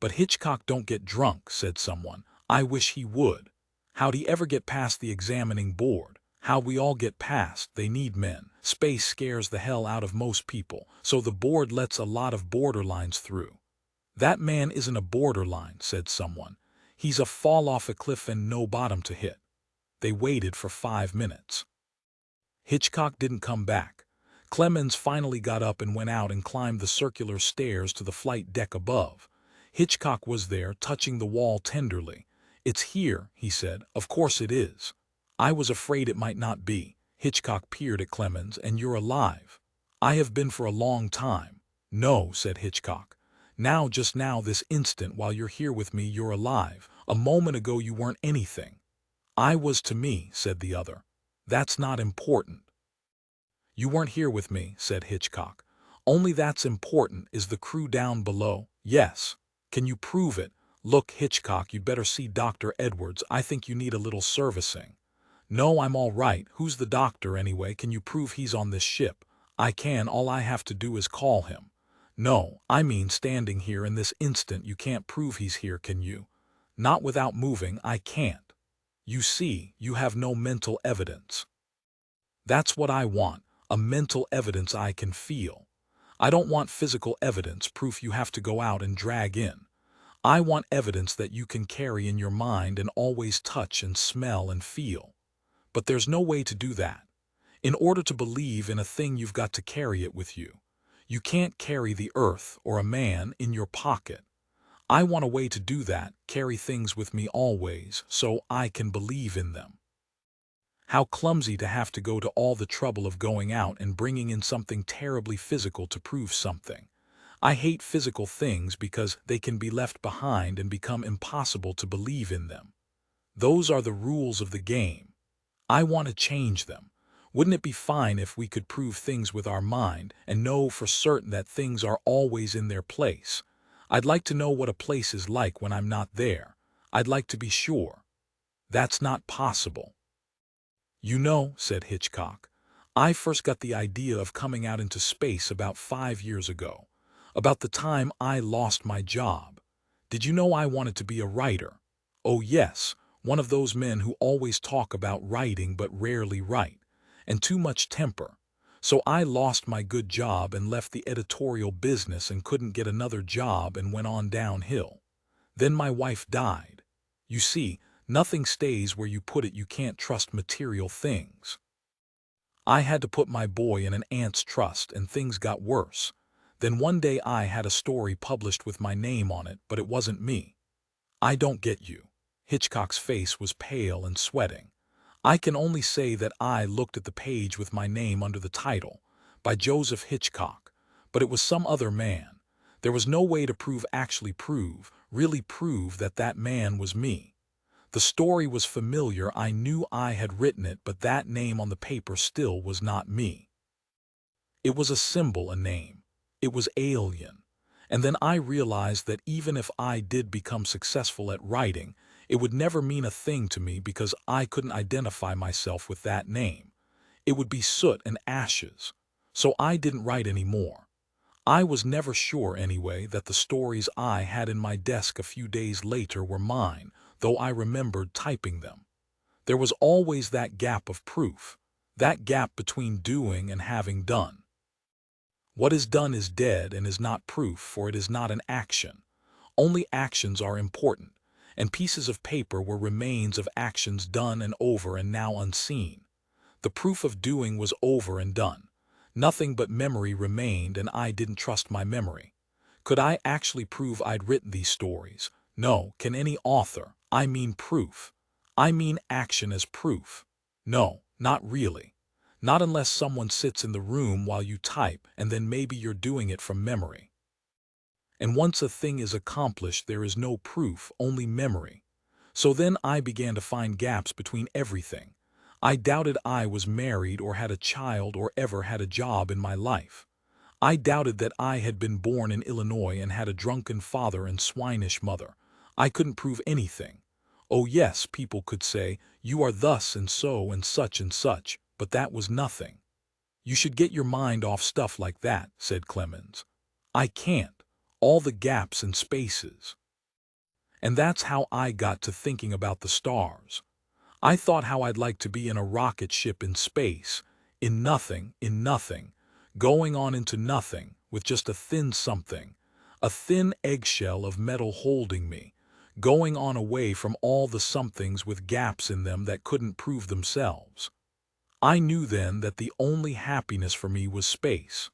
[SPEAKER 1] "But Hitchcock don't get drunk," said someone. "I wish he would. How'd he ever get past the examining board?" "How we all get past, they need men. Space scares the hell out of most people, so the board lets a lot of borderlines through." "That man isn't a borderline," said someone. "He's a fall off a cliff and no bottom to hit." They waited for 5 minutes. Hitchcock didn't come back. Clemens finally got up and went out and climbed the circular stairs to the flight deck above. Hitchcock was there, touching the wall tenderly. "It's here," he said. "Of course it is. I was afraid it might not be." Hitchcock peered at Clemens. "And you're alive." "I have been for a long time." "No," said Hitchcock. "Now, just now, this instant, while you're here with me, you're alive. A moment ago you weren't anything." "I was to me," said the other. "That's not important." "You weren't here with me," said Hitchcock. "Only that's important. Is the crew down below?" "Yes." "Can you prove it?" "Look, Hitchcock, you'd better see Dr. Edwards. I think you need a little servicing." "No, I'm all right. Who's the doctor, anyway? Can you prove he's on this ship?" "I can. All I have to do is call him." "No, I mean standing here in this instant. You can't prove he's here, can you?" "Not without moving. I can't." "You see, you have no mental evidence." "That's what I want. A mental evidence I can feel. I don't want physical evidence, proof you have to go out and drag in. I want evidence that you can carry in your mind and always touch and smell and feel. But there's no way to do that. In order to believe in a thing, you've got to carry it with you. You can't carry the earth or a man in your pocket. I want a way to do that, carry things with me always, so I can believe in them." How clumsy to have to go to all the trouble of going out and bringing in something terribly physical to prove something. I hate physical things because they can be left behind and become impossible to believe in them. Those are the rules of the game. I want to change them. Wouldn't it be fine if we could prove things with our mind and know for certain that things are always in their place? I'd like to know what a place is like when I'm not there. I'd like to be sure. That's not possible. "You know," said Hitchcock, "I first got the idea of coming out into space about 5 years ago, about the time I lost my job. Did you know I wanted to be a writer? Oh yes, one of those men who always talk about writing but rarely write, and too much temper. So I lost my good job and left the editorial business and couldn't get another job and went on downhill. Then my wife died. You see, nothing stays where you put it. You can't trust material things. I had to put my boy in an aunt's trust, and things got worse. Then one day I had a story published with my name on it, but it wasn't me." "I don't get you." Hitchcock's face was pale and sweating. "I can only say that I looked at the page with my name under the title, by Joseph Hitchcock, but it was some other man. There was no way to really prove that that man was me. The story was familiar. I knew I had written it, but that name on the paper still was not me. It was a symbol, a name. It was alien. And then I realized that even if I did become successful at writing, it would never mean a thing to me because I couldn't identify myself with that name. It would be soot and ashes. So I didn't write anymore. I was never sure, anyway, that the stories I had in my desk a few days later were mine, though I remembered typing them. There was always that gap of proof, that gap between doing and having done. What is done is dead and is not proof, for it is not an action. Only actions are important, and pieces of paper were remains of actions done and over and now unseen. The proof of doing was over and done. Nothing but memory remained, and I didn't trust my memory. Could I actually prove I'd written these stories? No. Can any author? I mean proof. I mean action as proof. No, not really. Not unless someone sits in the room while you type, and then maybe you're doing it from memory. And once a thing is accomplished, there is no proof, only memory. So then I began to find gaps between everything. I doubted I was married or had a child or ever had a job in my life. I doubted that I had been born in Illinois and had a drunken father and swinish mother. I couldn't prove anything. Oh yes, people could say, "You are thus and so and such," but that was nothing. "You should get your mind off stuff like that," said Clemens. "I can't. All the gaps and spaces." And that's how I got to thinking about the stars. I thought how I'd like to be in a rocket ship in space, in nothing, going on into nothing, with just a thin something, a thin eggshell of metal holding me, going on away from all the somethings with gaps in them that couldn't prove themselves. I knew then that the only happiness for me was space.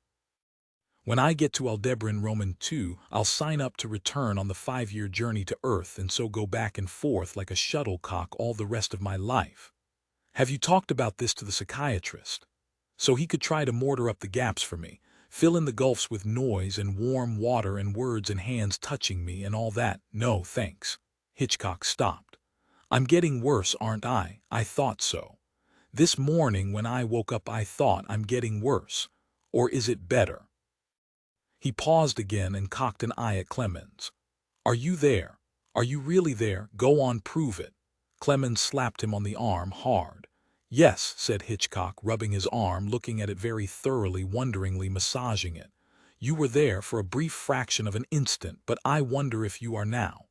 [SPEAKER 1] When I get to Aldebaran Roman 2, I'll sign up to return on the 5-year journey to Earth and so go back and forth like a shuttlecock all the rest of my life. Have you talked about this to the psychiatrist? So he could try to mortar up the gaps for me, fill in the gulfs with noise and warm water and words and hands touching me and all that. No, thanks. Hitchcock stopped. I'm getting worse, aren't I? I thought so. This morning when I woke up I thought I'm getting worse. Or is it better? He paused again and cocked an eye at Clemens. Are you there? Are you really there? Go on, prove it. Clemens slapped him on the arm hard. Yes, said Hitchcock, rubbing his arm, looking at it very thoroughly, wonderingly, massaging it. You were there for a brief fraction of an instant, but I wonder if you are now.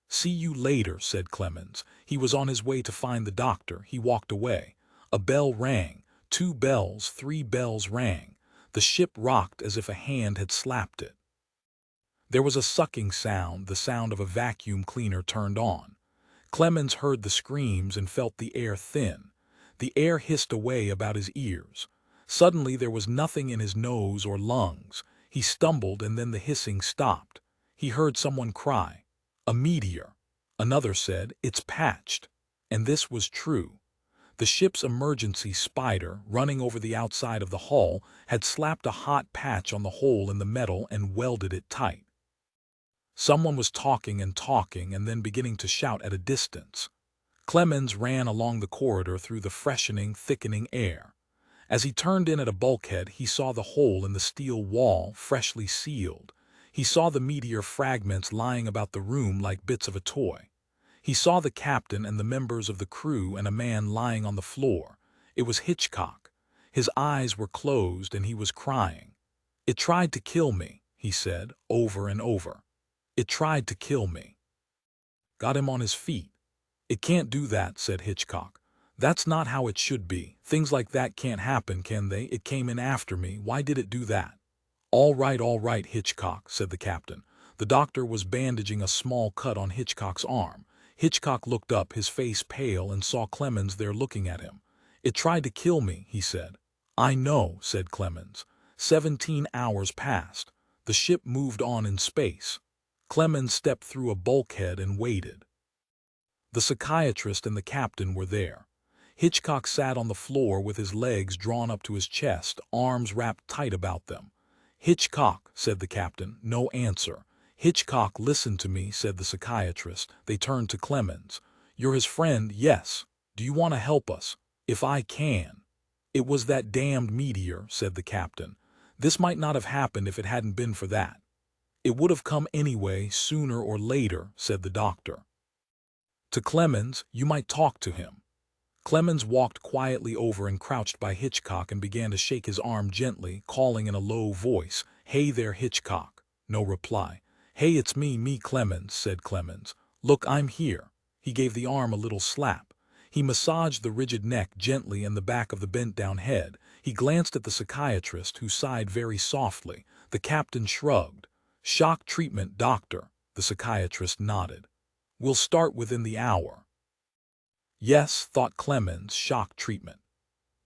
[SPEAKER 1] See you later, said Clemens. He was on his way to find the doctor. He walked away. A bell rang. 2 bells, 3 bells rang. The ship rocked as if a hand had slapped it. There was a sucking sound, the sound of a vacuum cleaner turned on. Clemens heard the screams and felt the air thin. The air hissed away about his ears. Suddenly there was nothing in his nose or lungs. He stumbled and then the hissing stopped. He heard someone cry, "A meteor." Another said, "It's patched." And this was true. The ship's emergency spider, running over the outside of the hull, had slapped a hot patch on the hole in the metal and welded it tight. Someone was talking and then beginning to shout at a distance. Clemens ran along the corridor through the freshening, thickening air. As he turned in at a bulkhead, he saw the hole in the steel wall, freshly sealed. He saw the meteor fragments lying about the room like bits of a toy. He saw the captain and the members of the crew and a man lying on the floor. It was Hitchcock. His eyes were closed and he was crying. "It tried to kill me," he said, over and over. "It tried to kill me." Got him on his feet. "It can't do that," said Hitchcock. "That's not how it should be. Things like that can't happen, can they? It came in after me. Why did it do that?" All right, Hitchcock," said the captain. The doctor was bandaging a small cut on Hitchcock's arm. Hitchcock looked up, his face pale, and saw Clemens there looking at him. "It tried to kill me," he said. "I know," said Clemens. 17 hours passed. The ship moved on in space. Clemens stepped through a bulkhead and waited. The psychiatrist and the captain were there. Hitchcock sat on the floor with his legs drawn up to his chest, arms wrapped tight about them. "Hitchcock," said the captain. No answer. "Hitchcock, listen to me," said the psychiatrist. They turned to Clemens. "You're his friend, yes. Do you want to help us?" "If I can." "It was that damned meteor," said the captain. "This might not have happened if it hadn't been for that." "It would have come anyway, sooner or later," said the doctor. To Clemens, "You might talk to him." Clemens walked quietly over and crouched by Hitchcock and began to shake his arm gently, calling in a low voice, "Hey there, Hitchcock." No reply. "Hey, it's me, Clemens," said Clemens. "Look, I'm here." He gave the arm a little slap. He massaged the rigid neck gently and the back of the bent-down head. He glanced at the psychiatrist, who sighed very softly. The captain shrugged. "Shock treatment, doctor." The psychiatrist nodded. "We'll start within the hour." Yes, thought Clemens, shock treatment.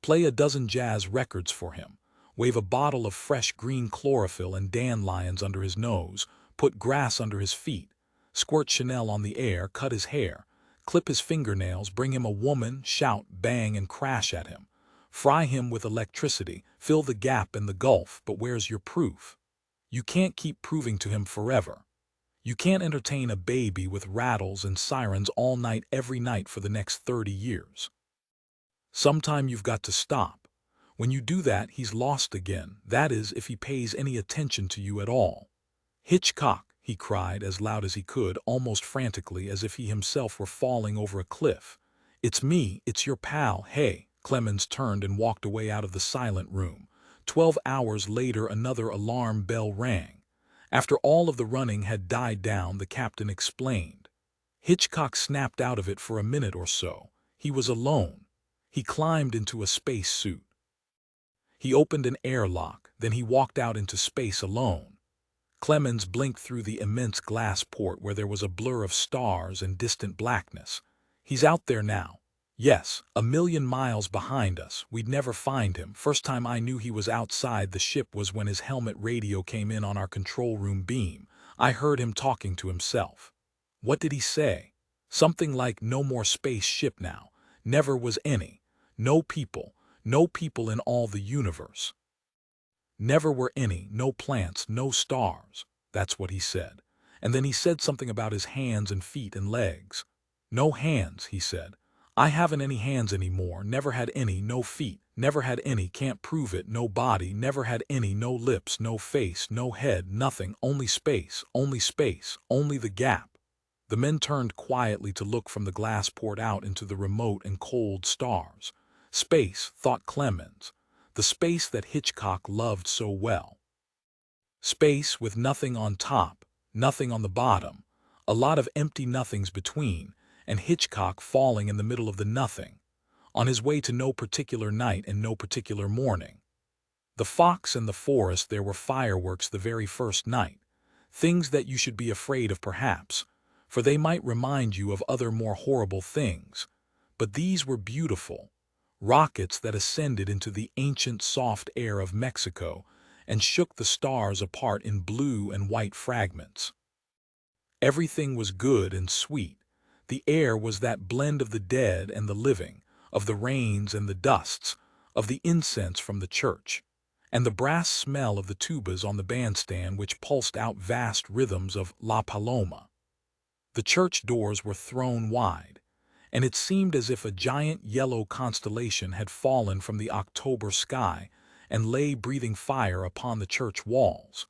[SPEAKER 1] Play a dozen jazz records for him. Wave a bottle of fresh green chlorophyll and dandelions under his nose. Put grass under his feet. Squirt Chanel on the air, cut his hair. Clip his fingernails, bring him a woman, shout, bang, and crash at him. Fry him with electricity, fill the gap in the gulf, but where's your proof? You can't keep proving to him forever. You can't entertain a baby with rattles and sirens all night every night for the next 30 years. Sometime you've got to stop. When you do that, he's lost again. That is, if he pays any attention to you at all. "Hitchcock," he cried as loud as he could, almost frantically, as if he himself were falling over a cliff. "It's me, it's your pal, hey." Clemens turned and walked away out of the silent room. 12 hours later, another alarm bell rang. After all of the running had died down, the captain explained. Hitchcock snapped out of it for a minute or so. He was alone. He climbed into a space suit. He opened an airlock, then he walked out into space alone. Clemens blinked through the immense glass port where there was a blur of stars and distant blackness. He's out there now. Yes, 1,000,000 miles behind us. We'd never find him. First time I knew he was outside the ship was when his helmet radio came in on our control room beam. I heard him talking to himself. What did he say? Something like no more space ship now. Never was any. No people. No people in all the universe. Never were any, no plants, no stars. That's what he said. And then he said something about his hands and feet and legs. No hands, he said. I haven't any hands anymore, never had any, no feet, never had any, can't prove it, no body, never had any, no lips, no face, no head, nothing, only space, only the gap. The men turned quietly to look from the glass port out into the remote and cold stars. Space, thought Clemens. The space that Hitchcock loved so well. Space with nothing on top, nothing on the bottom, a lot of empty nothings between, and Hitchcock falling in the middle of the nothing, on his way to no particular night and no particular morning. The fox and the forest, there were fireworks the very first night, things that you should be afraid of perhaps, for they might remind you of other more horrible things, but these were beautiful. Rockets that ascended into the ancient soft air of Mexico and shook the stars apart in blue and white fragments. Everything was good and sweet. The air was that blend of the dead and the living, of the rains and the dusts, of the incense from the church, and the brass smell of the tubas on the bandstand which pulsed out vast rhythms of La Paloma. The church doors were thrown wide, and it seemed as if a giant yellow constellation had fallen from the October sky and lay breathing fire upon the church walls.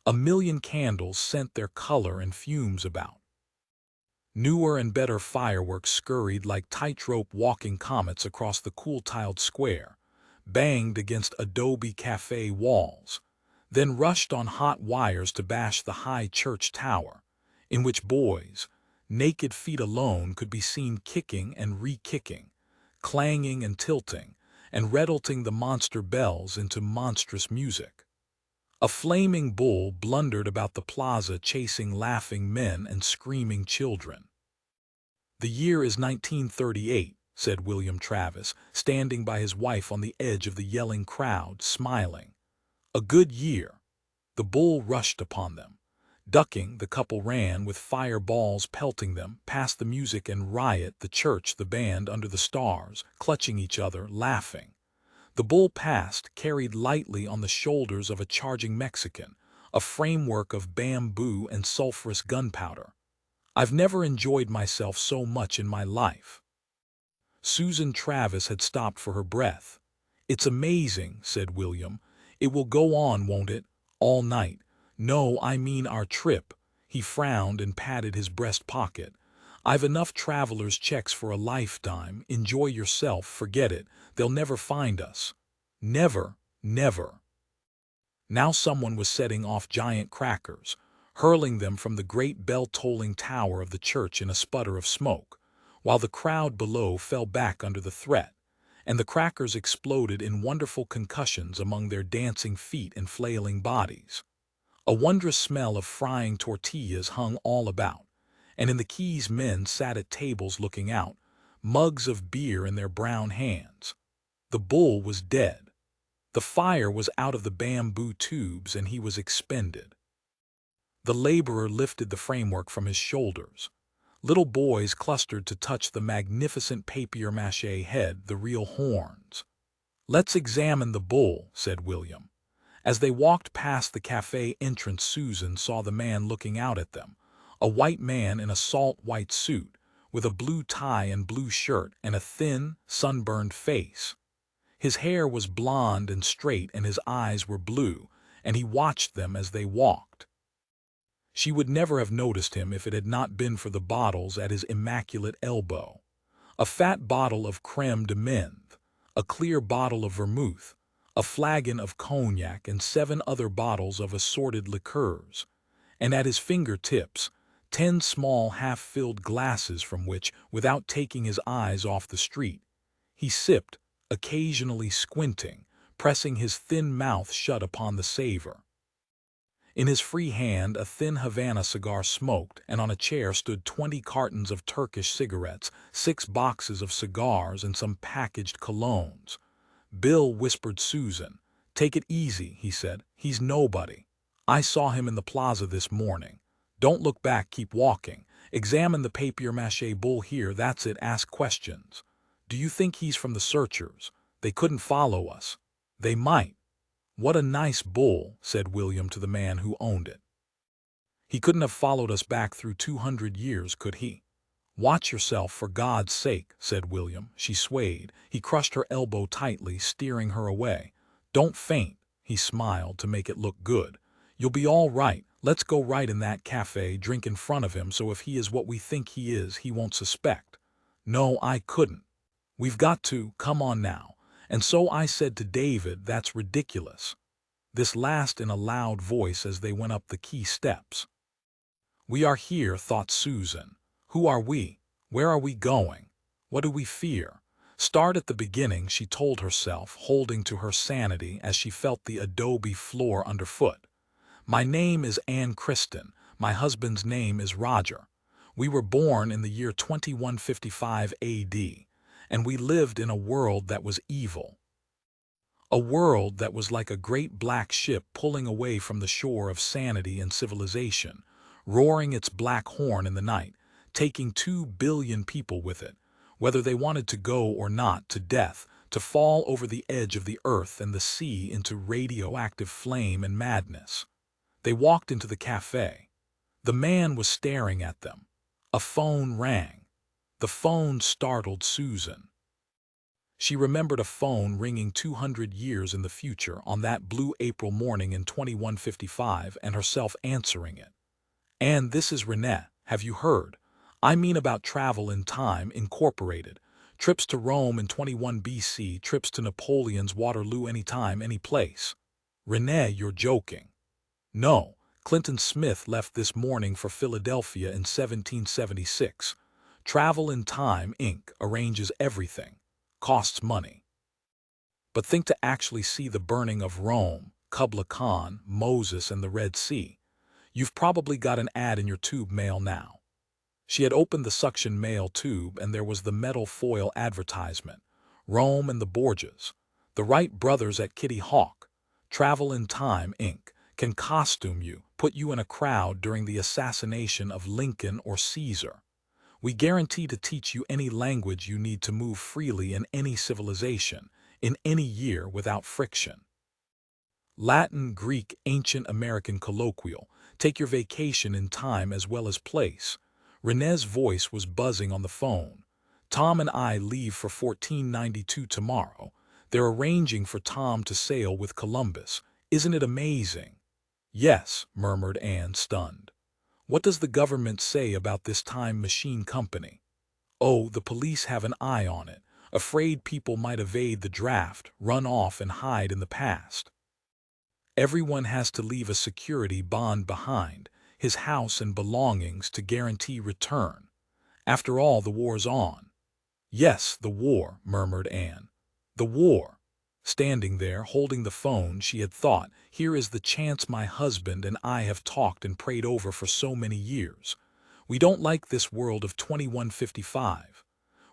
[SPEAKER 1] 1,000,000 candles sent their color and fumes about. Newer and better fireworks scurried like tightrope walking comets across the cool-tiled square, banged against adobe cafe walls, then rushed on hot wires to bash the high church tower, in which boys, naked feet alone, could be seen kicking and re-kicking, clanging and tilting, and rattling the monster bells into monstrous music. A flaming bull blundered about the plaza chasing laughing men and screaming children. "The year is 1938, said William Travis, standing by his wife on the edge of the yelling crowd, smiling. "A good year." The bull rushed upon them. Ducking, the couple ran, with fireballs pelting them, past the music and riot, the church, the band, under the stars, clutching each other, laughing. The bull passed, carried lightly on the shoulders of a charging Mexican, a framework of bamboo and sulphurous gunpowder. I've never enjoyed myself so much in my life. Susan Travis had stopped for her breath. "It's amazing," said William. "It will go on, won't it? All night. No, I mean our trip." He frowned and patted his breast pocket. "I've enough traveler's checks for a lifetime. Enjoy yourself, forget it. They'll never find us. Never, never." Now someone was setting off giant crackers, hurling them from the great bell-tolling tower of the church in a sputter of smoke, while the crowd below fell back under the threat, and the crackers exploded in wonderful concussions among their dancing feet and flailing bodies. A wondrous smell of frying tortillas hung all about, and in the quays men sat at tables looking out, mugs of beer in their brown hands. The bull was dead. The fire was out of the bamboo tubes and he was expended. The laborer lifted the framework from his shoulders. Little boys clustered to touch the magnificent papier-mâché head, the real horns. "Let's examine the bull," said William. As they walked past the cafe entrance, Susan saw the man looking out at them, a white man in a salt-white suit, with a blue tie and blue shirt and a thin, sunburned face. His hair was blonde and straight and his eyes were blue, and he watched them as they walked. She would never have noticed him if it had not been for the bottles at his immaculate elbow. A fat bottle of crème de menthe, a clear bottle of vermouth, a flagon of cognac, and 7 other bottles of assorted liqueurs, and at his fingertips 10 small half-filled glasses from which, without taking his eyes off the street, he sipped, occasionally squinting, pressing his thin mouth shut upon the savor. In his free hand a thin Havana cigar smoked, and on a chair stood 20 cartons of Turkish cigarettes, 6 boxes of cigars, and some packaged colognes. "Bill," whispered Susan. "Take it easy," he said. "He's nobody. I saw him in the plaza this morning. Don't look back, keep walking. Examine the papier-mâché bull here, that's it, ask questions. Do you think he's from the searchers? They couldn't follow us. They might." "What a nice bull," said William to the man who owned it. "He couldn't have followed us back through 200 years, could he?" "Watch yourself, for God's sake," said William. She swayed. He crushed her elbow tightly, steering her away. "Don't faint," he smiled to make it look good. "You'll be all right. Let's go right in that cafe, drink in front of him, so if he is what we think he is, he won't suspect." "No, I couldn't. We've got to, come on now." And so I said to David, "That's ridiculous." This last in a loud voice as they went up the key steps. "We are here," thought Susan. "Who are we? Where are we going? What do we fear?" "Start at the beginning," she told herself, holding to her sanity as she felt the adobe floor underfoot. "My name is Anne Kristen. My husband's name is Roger. We were born in the year 2155 AD, and we lived in a world that was evil. A world that was like a great black ship pulling away from the shore of sanity and civilization, roaring its black horn in the night, taking 2 billion people with it, whether they wanted to go or not, to death, to fall over the edge of the earth and the sea into radioactive flame and madness." They walked into the cafe. The man was staring at them. A phone rang. The phone startled Susan. She remembered a phone ringing 200 years in the future on that blue April morning in 2155 and herself answering it. "And this is Renee. Have you heard? I mean about Travel in Time, Incorporated. Trips to Rome in 21 BC, trips to Napoleon's Waterloo anytime, any place." "Renee, you're joking." "No. Clinton Smith left this morning for Philadelphia in 1776. Travel in Time, Inc. arranges everything. Costs money. But think to actually see the burning of Rome, Kubla Khan, Moses, and the Red Sea. You've probably got an ad in your tube mail now." She had opened the suction mail tube, and there was the metal foil advertisement. Rome and the Borgias. The Wright brothers at Kitty Hawk. Travel in Time, Inc. can costume you, put you in a crowd during the assassination of Lincoln or Caesar. We guarantee to teach you any language you need to move freely in any civilization, in any year without friction. Latin, Greek, ancient American colloquial. Take your vacation in time as well as place. Renee's voice was buzzing on the phone. "Tom and I leave for 1492 tomorrow. They're arranging for Tom to sail with Columbus. Isn't it amazing?" "Yes," murmured Anne, stunned. "What does the government say about this time machine company?" "Oh, the police have an eye on it, afraid people might evade the draft, run off and hide in the past. Everyone has to leave a security bond behind, his house and belongings, to guarantee return. After all, the war's on." "Yes, the war," murmured Anne. "The war." Standing there, holding the phone, she had thought, "Here is the chance my husband and I have talked and prayed over for so many years. We don't like this world of 2155.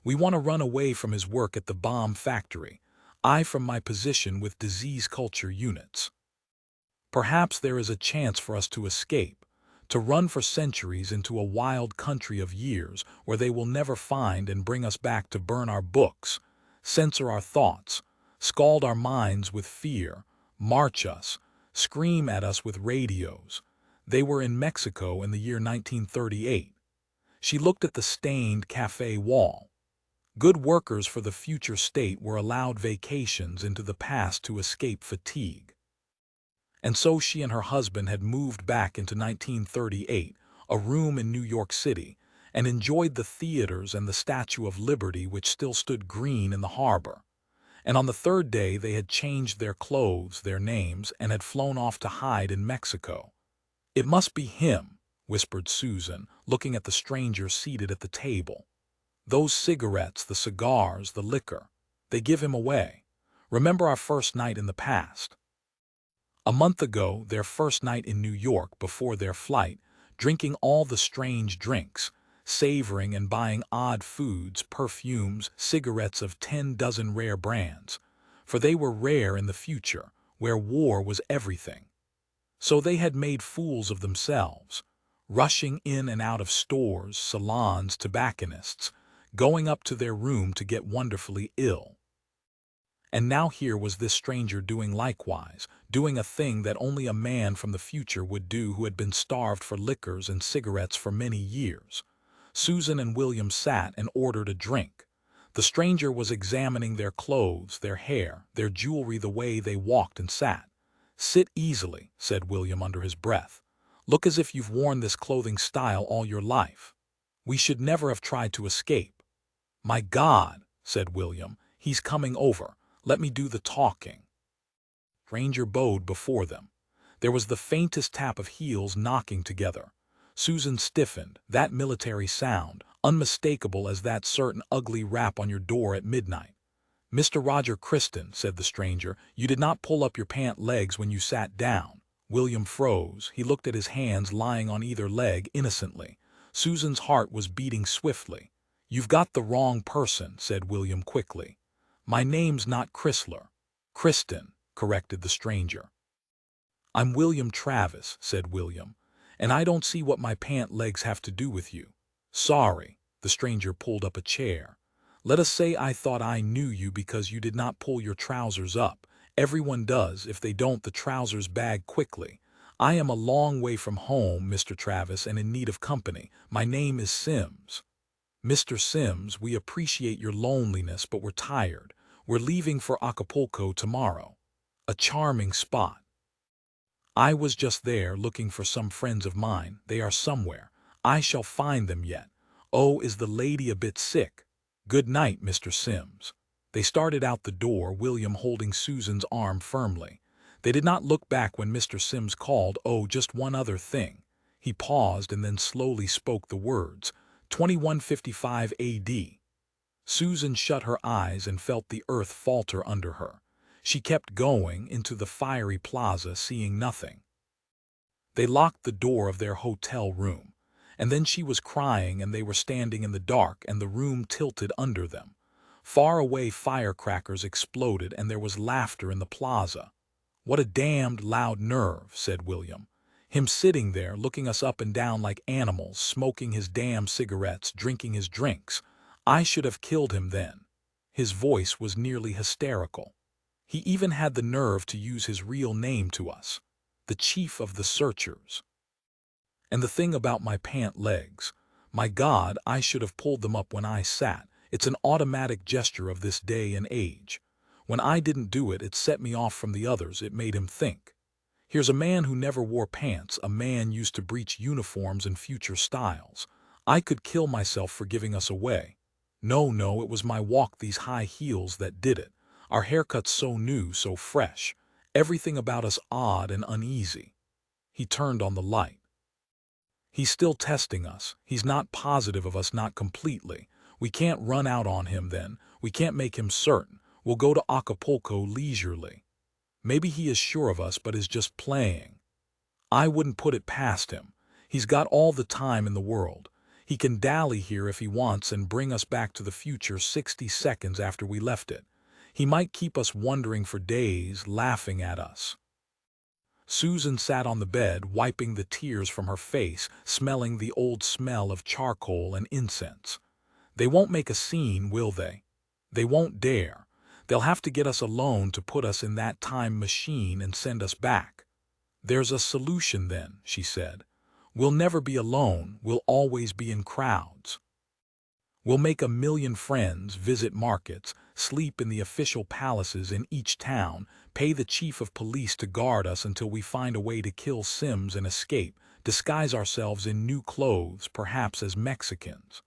[SPEAKER 1] We want to run away from his work at the bomb factory, I from my position with disease culture units. Perhaps there is a chance for us to escape, to run for centuries into a wild country of years where they will never find and bring us back to burn our books, censor our thoughts, scald our minds with fear, march us, scream at us with radios." They were in Mexico in the year 1938. She looked at the stained cafe wall. Good workers for the future state were allowed vacations into the past to escape fatigue. And so she and her husband had moved back into 1938, a room in New York City, and enjoyed the theaters and the Statue of Liberty which still stood green in the harbor. And on the third day they had changed their clothes, their names, and had flown off to hide in Mexico. "It must be him," whispered Susan, looking at the stranger seated at the table. "Those cigarettes, the cigars, the liquor, they give him away. Remember our first night in the past." A month ago, their first night in New York before their flight, drinking all the strange drinks, savoring and buying odd foods, perfumes, cigarettes of 10 dozen rare brands. For they were rare in the future, where war was everything. So they had made fools of themselves, rushing in and out of stores, salons, tobacconists, going up to their room to get wonderfully ill. And now here was this stranger doing likewise, doing a thing that only a man from the future would do who had been starved for liquors and cigarettes for many years. Susan and William sat and ordered a drink. The stranger was examining their clothes, their hair, their jewelry, the way they walked and sat. "Sit easily," said William under his breath. "Look as if you've worn this clothing style all your life. We should never have tried to escape." "My God," said William, "he's coming over. Let me do the talking." Stranger bowed before them. There was the faintest tap of heels knocking together. Susan stiffened, that military sound, unmistakable as that certain ugly rap on your door at midnight. "Mr. Roger Criston," said the stranger, "you did not pull up your pant legs when you sat down." William froze. He looked at his hands lying on either leg innocently. Susan's heart was beating swiftly. "You've got the wrong person," said William quickly. "My name's not Chrysler." "Criston," corrected the stranger. "I'm William Travis," said William, "and I don't see what my pant legs have to do with you." "Sorry." The stranger pulled up a chair. "Let us say I thought I knew you because you did not pull your trousers up. Everyone does. If they don't, the trousers bag quickly. I am a long way from home, Mr. Travis, and in need of company. My name is Sims." "Mr. Sims, we appreciate your loneliness, but we're tired. We're leaving for Acapulco tomorrow. A charming spot. I was just there looking for some friends of mine. They are somewhere. I shall find them yet. Oh, is the lady a bit sick? Good night, Mr. Sims." They started out the door, William holding Susan's arm firmly. They did not look back when Mr. Sims called, "Oh, just one other thing." He paused and then slowly spoke the words, 2155 AD. Susan shut her eyes and felt the earth falter under her. She kept going into the fiery plaza, seeing nothing. They locked the door of their hotel room. And then she was crying and they were standing in the dark and the room tilted under them. Far away firecrackers exploded and there was laughter in the plaza. "What a damned loud nerve," said William. "Him sitting there, looking us up and down like animals, smoking his damn cigarettes, drinking his drinks. I should have killed him then." His voice was nearly hysterical. "He even had the nerve to use his real name to us. The chief of the searchers. And the thing about my pant legs. My God, I should have pulled them up when I sat. It's an automatic gesture of this day and age. When I didn't do it, it set me off from the others. It made him think. Here's a man who never wore pants, a man used to breach uniforms and future styles. I could kill myself for giving us away. No, no, it was my walk, these high heels, that did it. Our haircuts so new, so fresh. Everything about us odd and uneasy." He turned on the light. "He's still testing us. He's not positive of us, not completely. We can't run out on him then. We can't make him certain. We'll go to Acapulco leisurely. Maybe he is sure of us but is just playing. I wouldn't put it past him. He's got all the time in the world. He can dally here if he wants and bring us back to the future 60 seconds after we left it. He might keep us wondering for days, laughing at us." Susan sat on the bed, wiping the tears from her face, smelling the old smell of charcoal and incense. "They won't make a scene, will they? They won't dare. They'll have to get us alone to put us in that time machine and send us back." "There's a solution then," she said. "We'll never be alone. We'll always be in crowds. We'll make 1,000,000 friends, visit markets, sleep in the official palaces in each town, pay the chief of police to guard us until we find a way to kill Sims and escape, disguise ourselves in new clothes, perhaps as Mexicans."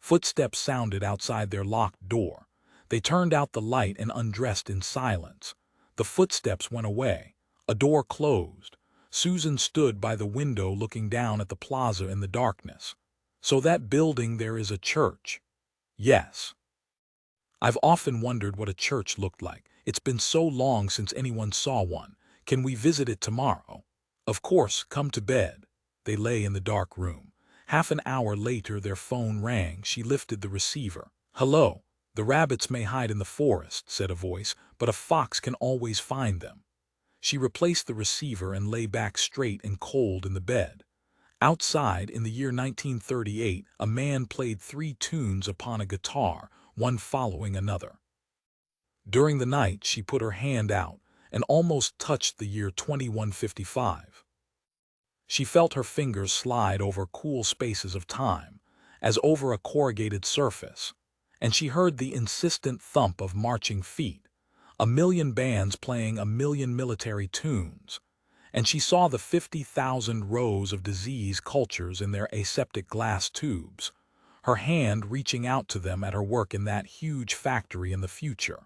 [SPEAKER 1] Footsteps sounded outside their locked door. They turned out the light and undressed in silence. The footsteps went away. A door closed. Susan stood by the window looking down at the plaza in the darkness. "So that building there is a church?" "Yes." "I've often wondered what a church looked like. It's been so long since anyone saw one. Can we visit it tomorrow? Of course, come to bed. They lay in the dark room. Half an hour later their phone rang. She lifted the receiver. Hello. The rabbits may hide in the forest, said a voice, but a fox can always find them. She replaced the receiver and lay back straight and cold in the bed. Outside, in the year 1938, a man played 3 tunes upon a guitar, one following another. During the night, she put her hand out and almost touched the year 2155. She felt her fingers slide over cool spaces of time, as over a corrugated surface, and she heard the insistent thump of marching feet, a million bands playing a million military tunes, and she saw the 50,000 rows of disease cultures in their aseptic glass tubes, her hand reaching out to them at her work in that huge factory in the future.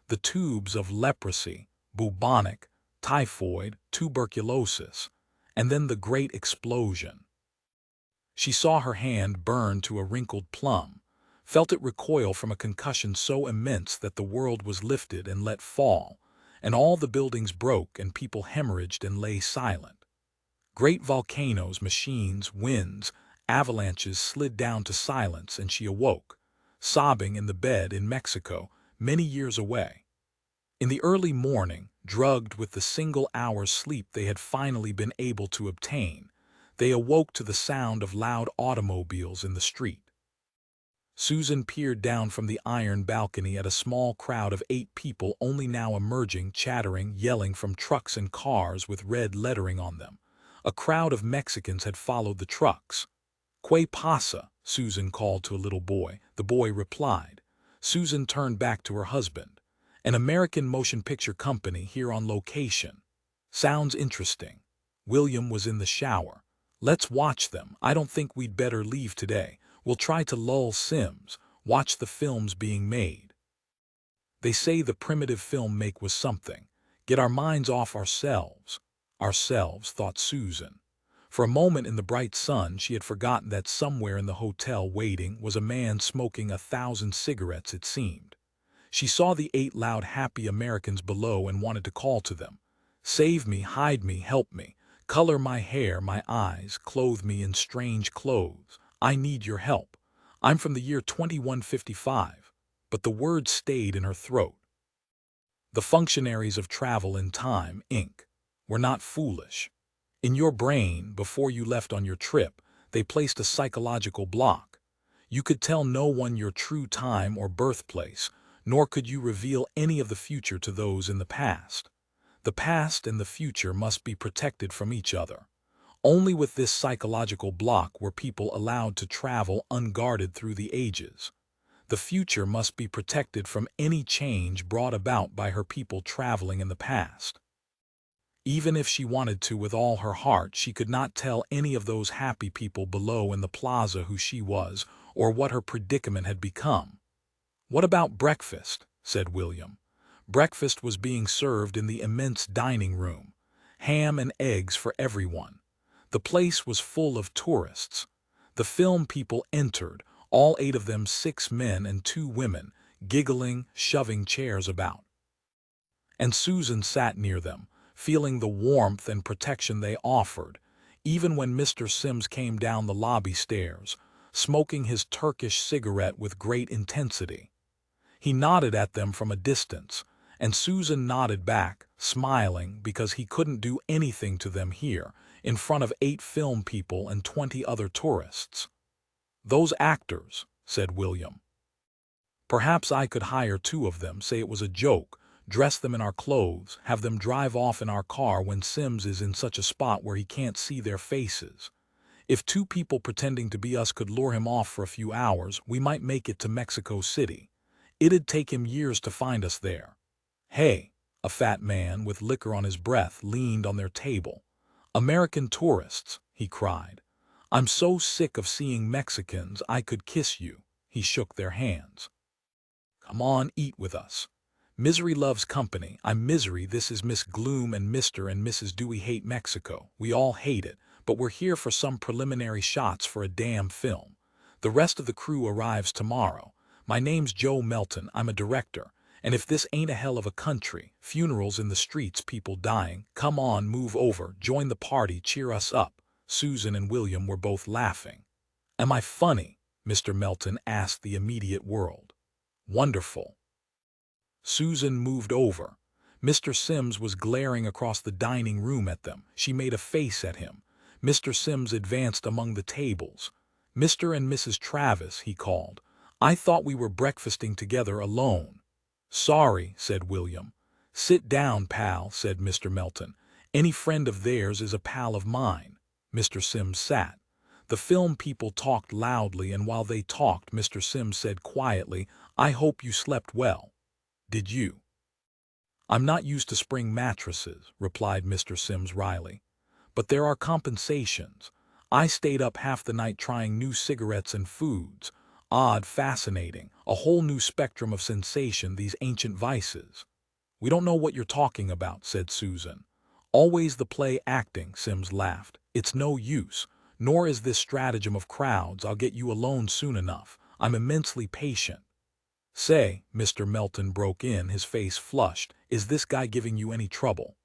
[SPEAKER 1] The tubes of leprosy, bubonic, typhoid, tuberculosis, and then the great explosion. She saw her hand burn to a wrinkled plum, felt it recoil from a concussion so immense that the world was lifted and let fall, and all the buildings broke and people hemorrhaged and lay silent. Great volcanoes, machines, winds, avalanches slid down to silence, and she awoke, sobbing in the bed in Mexico, many years away. In the early morning, drugged with the single hour's sleep they had finally been able to obtain, they awoke to the sound of loud automobiles in the street. Susan peered down from the iron balcony at a small crowd of 8 people only now emerging, chattering, yelling from trucks and cars with red lettering on them. A crowd of Mexicans had followed the trucks. "Que pasa?" Susan called to a little boy. The boy replied. Susan turned back to her husband. "An American motion picture company here on location. Sounds interesting." William was in the shower. "Let's watch them. I don't think we'd better leave today. We'll try to lull Sims, watch the films being made." They say the primitive film make was something. Get our minds off ourselves. Ourselves, thought Susan. For a moment in the bright sun she had forgotten that somewhere in the hotel waiting was a man smoking 1,000 cigarettes, it seemed. She saw the 8 loud happy Americans below and wanted to call to them. "Save me, hide me, help me. Color my hair, my eyes, clothe me in strange clothes. I need your help. I'm from the year 2155. But the words stayed in her throat. The functionaries of Travel in Time, Inc. were not foolish. In your brain, before you left on your trip, they placed a psychological block. You could tell no one your true time or birthplace, nor could you reveal any of the future to those in the past. The past and the future must be protected from each other. Only with this psychological block were people allowed to travel unguarded through the ages. The future must be protected from any change brought about by her people traveling in the past. Even if she wanted to with all her heart, she could not tell any of those happy people below in the plaza who she was or what her predicament had become. "What about breakfast?" said William. Breakfast was being served in the immense dining room. Ham and eggs for everyone. The place was full of tourists. The film people entered, all 8 of them, 6 men and 2 women, giggling, shoving chairs about. And Susan sat near them, feeling the warmth and protection they offered, even when Mr. Sims came down the lobby stairs, smoking his Turkish cigarette with great intensity. He nodded at them from a distance, and Susan nodded back, smiling because he couldn't do anything to them here, in front of 8 film people and 20 other tourists. "Those actors," said William. "Perhaps I could hire 2 of them, say it was a joke, dress them in our clothes, have them drive off in our car when Sims is in such a spot where he can't see their faces. If 2 people pretending to be us could lure him off for a few hours, we might make it to Mexico City. It'd take him years to find us there." "Hey," a fat man with liquor on his breath leaned on their table. "American tourists," he cried. "I'm so sick of seeing Mexicans I could kiss you." He shook their hands. "Come on, eat with us. Misery loves company. I'm Misery, this is Miss Gloom, and Mr. and Mrs. Dewey hate Mexico. We all hate it, but we're here for some preliminary shots for a damn film. The rest of the crew arrives tomorrow. My name's Joe Melton, I'm a director, And if this ain't a hell of a country, funerals in the streets, people dying, come on, move over, join the party, cheer us up. Susan and William were both laughing. Am I funny? Mr. Melton asked the immediate world. Wonderful. Susan moved over. Mr. Sims was glaring across the dining room at them. She made a face at him. Mr. Sims advanced among the tables. Mr. and Mrs. Travis, he called. I thought we were breakfasting together alone. Sorry, said William. Sit down, pal, said Mr. Melton. Any friend of theirs is a pal of mine. Mr. Sims sat. The film people talked loudly, and while they talked, Mr. Sims said quietly, I hope you slept well. Did you? I'm not used to spring mattresses, replied Mr. Sims wryly. But there are compensations. I stayed up half the night trying new cigarettes and foods. Odd, fascinating, a whole new spectrum of sensation, these ancient vices. We don't know what you're talking about, said Susan. Always the play acting, Sims laughed. It's no use. Nor is this stratagem of crowds. I'll get you alone soon enough. I'm immensely patient. Say, Mr. Melton broke in, his face flushed, is this guy giving you any trouble?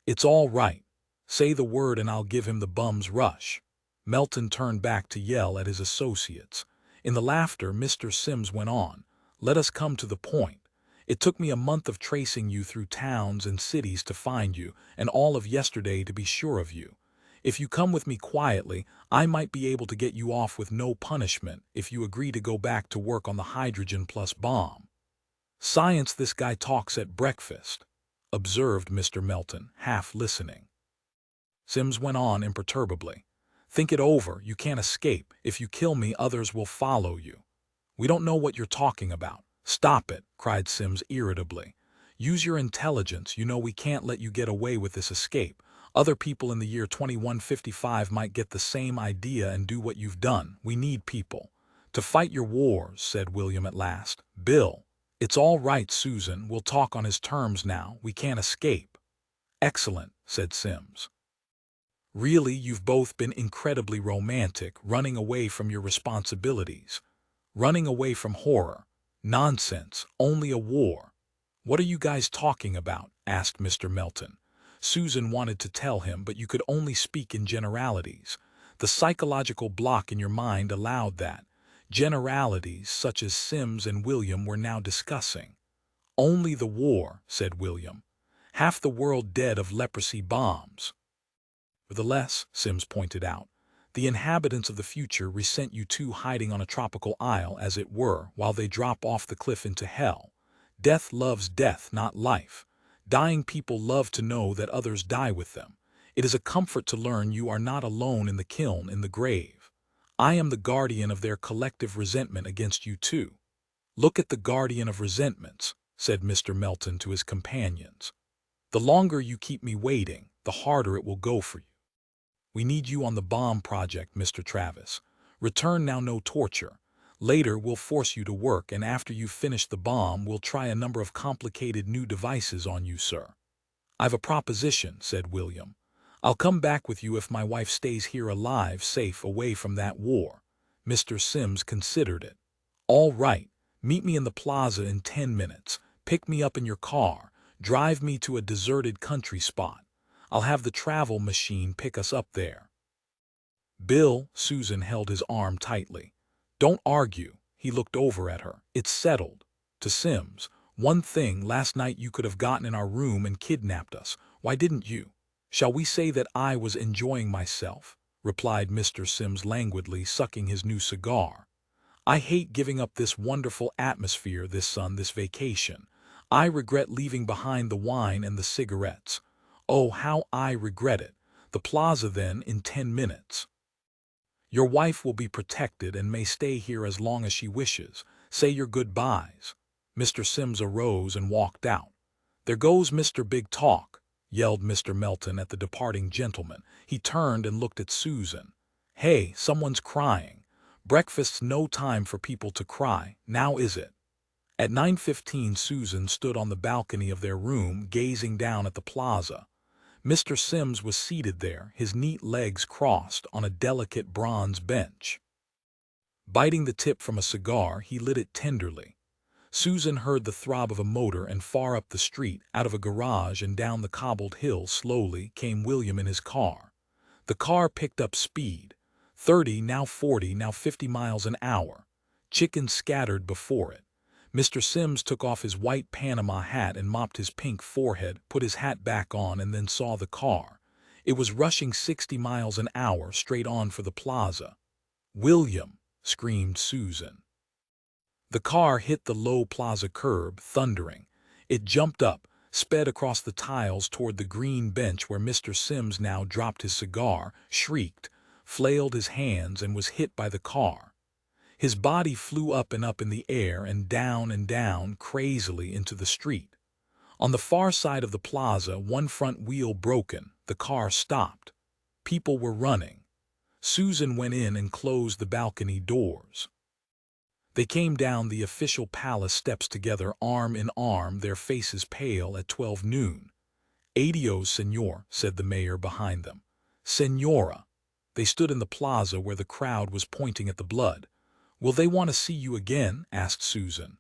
[SPEAKER 1] It's all right. Say the word and I'll give him the bum's rush. Melton turned back to yell at his associates. In the laughter, Mr. Sims went on. Let us come to the point. It took me a month of tracing you through towns and cities to find you, and all of yesterday to be sure of you. If you come with me quietly, I might be able to get you off with no punishment if you agree to go back to work on the hydrogen plus bomb. Science, this guy talks at breakfast, observed Mr. Melton, half listening. Sims went on imperturbably. Think it over, you can't escape. If you kill me, others will follow you. We don't know what you're talking about. Stop it, cried Sims irritably. Use your intelligence, you know we can't let you get away with this escape. Other people in the year 2155 might get the same idea and do what you've done. We need people to fight your wars, said William at last. Bill, it's all right, Susan. We'll talk on his terms now. We can't escape. Excellent, said Sims. Really, you've both been incredibly romantic, running away from your responsibilities. Running away from horror. Nonsense, only a war. What are you guys talking about? Asked Mr. Melton. Susan wanted to tell him, but you could only speak in generalities. The psychological block in your mind allowed that. Generalities such as Sims and William were now discussing. Only the war, said William. Half the world dead of leprosy bombs. Nevertheless, Sims pointed out, the inhabitants of the future resent you two hiding on a tropical isle, as it were, while they drop off the cliff into hell. Death loves death, not life. Dying people love to know that others die with them. It is a comfort to learn you are not alone in the kiln, in the grave. I am the guardian of their collective resentment against you two. Look at the guardian of resentments, said Mr. Melton to his companions. The longer you keep me waiting, the harder it will go for you. We need you on the bomb project, Mr. Travis. Return now, no torture. Later, we'll force you to work, and after you've finished the bomb, we'll try a number of complicated new devices on you, sir. I've a proposition, said William. I'll come back with you if my wife stays here alive, safe, away from that war. Mr. Sims considered it. All right. Meet me in the plaza in 10 minutes. Pick me up in your car. Drive me to a deserted country spot. I'll have the travel machine pick us up there. Bill, Susan held his arm tightly. Don't argue. He looked over at her. It's settled. To Sims, one thing, last night you could have gotten in our room and kidnapped us. Why didn't you? Shall we say that I was enjoying myself? Replied Mr. Sims languidly, sucking his new cigar. I hate giving up this wonderful atmosphere, this vacation. I regret leaving behind the wine and the cigarettes. Oh, how I regret it. The plaza then, in 10 minutes. Your wife will be protected and may stay here as long as she wishes. Say your goodbyes. Mr. Sims arose and walked out. There goes Mr. Big Talk, yelled Mr. Melton at the departing gentleman. He turned and looked at Susan. Hey, someone's crying. Breakfast's no time for people to cry, now is it? At 9:15, Susan stood on the balcony of their room, gazing down at the plaza. Mr. Sims was seated there, his neat legs crossed on a delicate bronze bench. Biting the tip from a cigar, he lit it tenderly. Susan heard the throb of a motor, and far up the street, out of a garage and down the cobbled hill slowly, came William in his car. The car picked up speed. 30, now 40, now 50 miles an hour. Chickens scattered before it. Mr. Sims took off his white Panama hat and mopped his pink forehead, put his hat back on, and then saw the car. It was rushing 60 miles an hour straight on for the plaza. "William!" screamed Susan. The car hit the low plaza curb, thundering. It jumped up, sped across the tiles toward the green bench where Mr. Sims now dropped his cigar, shrieked, flailed his hands, and was hit by the car. His body flew up in the air and down crazily into the street. On the far side of the plaza, one front wheel broken, the car stopped. People were running. Susan went in and closed the balcony doors. They came down the official palace steps together, arm in arm, their faces pale, at 12 noon. "Adios, senor," said the mayor behind them. "Senora." They stood in the plaza where the crowd was pointing at the blood. "Will they want to see you again?" asked Susan.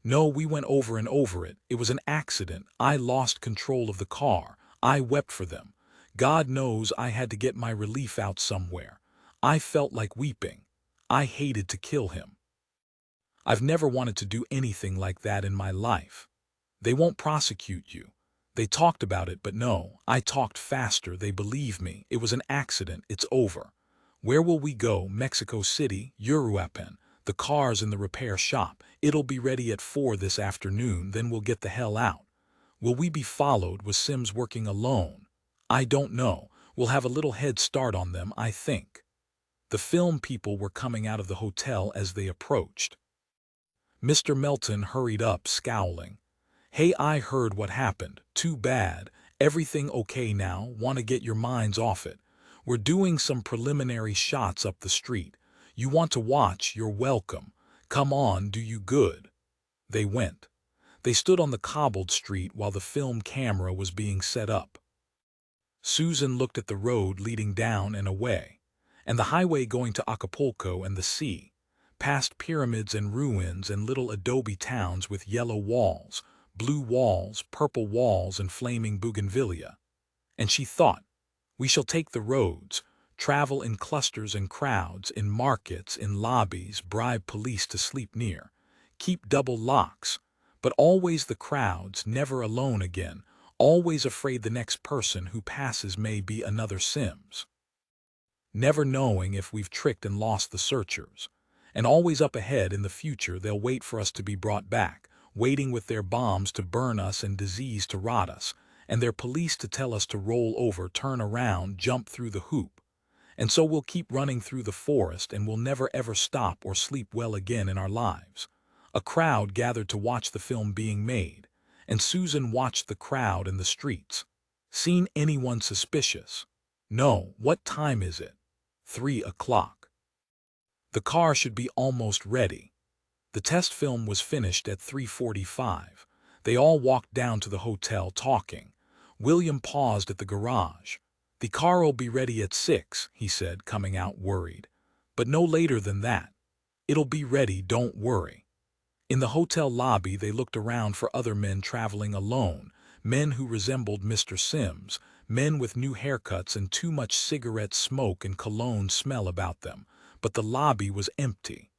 [SPEAKER 1] "No, we went over and over it. It was an accident. I lost control of the car. I wept for them. God knows I had to get my relief out somewhere. I felt like weeping. I hated to kill him. I've never wanted to do anything like that in my life. They won't prosecute you. They talked about it, but no, I talked faster. They believe me. It was an accident. It's over. Where will we go? Mexico City, Uruapan. The car's in the repair shop. It'll be ready at 4 this afternoon, then we'll get the hell out. Will we be followed? Was Sims working alone? I don't know. We'll have a little head start on them, I think." The film people were coming out of the hotel as they approached. Mr. Melton hurried up, scowling. "Hey, I heard what happened. Too bad. Everything okay now? Want to get your minds off it? We're doing some preliminary shots up the street. You want to watch? You're welcome. Come on, do you good." They went. They stood on the cobbled street while the film camera was being set up. Susan looked at the road leading down and away, and the highway going to Acapulco and the sea, past pyramids and ruins and little adobe towns with yellow walls, blue walls, purple walls, and flaming bougainvillea. And she thought, we shall take the roads, travel in clusters and crowds, in markets, in lobbies, bribe police to sleep near, keep double locks, but always the crowds, never alone again, always afraid the next person who passes may be another Sims. Never knowing if we've tricked and lost the searchers. And always up ahead in the future they'll wait for us to be brought back, waiting with their bombs to burn us and disease to rot us, and their police to tell us to roll over, turn around, jump through the hoop. And so we'll keep running through the forest, and we'll never ever stop or sleep well again in our lives. A crowd gathered to watch the film being made, and Susan watched the crowd in the streets. Seen anyone suspicious? No. What time is it? 3 o'clock. The car should be almost ready. The test film was finished at 3:45. They all walked down to the hotel talking. William paused at the garage. "The car'll be ready at 6, he said, coming out worried. "But no later than that. It'll be ready, don't worry." In the hotel lobby they looked around for other men traveling alone, men who resembled Mr. Sims, men with new haircuts and too much cigarette smoke and cologne smell about them, but the lobby was empty.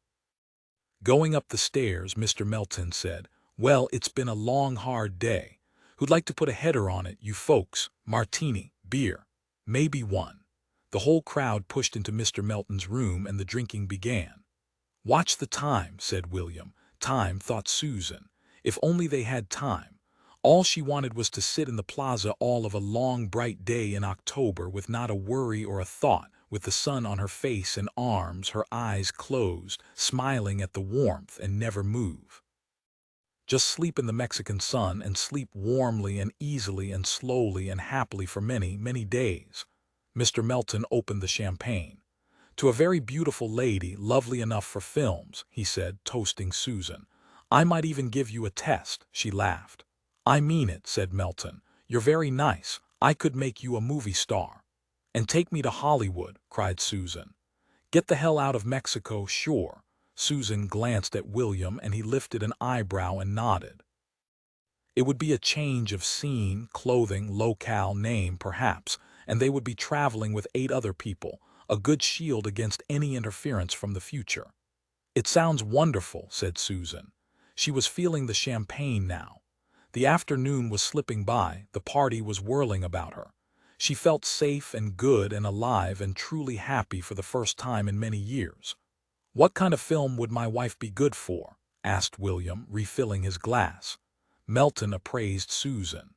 [SPEAKER 1] Going up the stairs, Mr. Melton said, "Well, it's been a long, hard day. Who'd like to put a header on it, you folks? Martini, beer, maybe one." The whole crowd pushed into Mr. Melton's room and the drinking began. "Watch the time," said William. Time, thought Susan. If only they had time. All she wanted was to sit in the plaza all of a long, bright day in October with not a worry or a thought, with the sun on her face and arms, her eyes closed, smiling at the warmth, and never move. Just sleep in the Mexican sun and sleep warmly and easily and slowly and happily for many, many days. Mr. Melton opened the champagne. "To a very beautiful lady, lovely enough for films," he said, toasting Susan. "I might even give you a test." She laughed. "I mean it," said Melton. "You're very nice. I could make you a movie star." "And take me to Hollywood," cried Susan. "Get the hell out of Mexico, sure. Susan glanced at William and he lifted an eyebrow and nodded. It would be a change of scene, clothing, locale, name, perhaps, and they would be traveling with 8 other people, a good shield against any interference from the future. "It sounds wonderful," said Susan. She was feeling the champagne now. The afternoon was slipping by, the party was whirling about her. She felt safe and good and alive and truly happy for the first time in many years. "What kind of film would my wife be good for?" asked William, refilling his glass. Melton appraised Susan.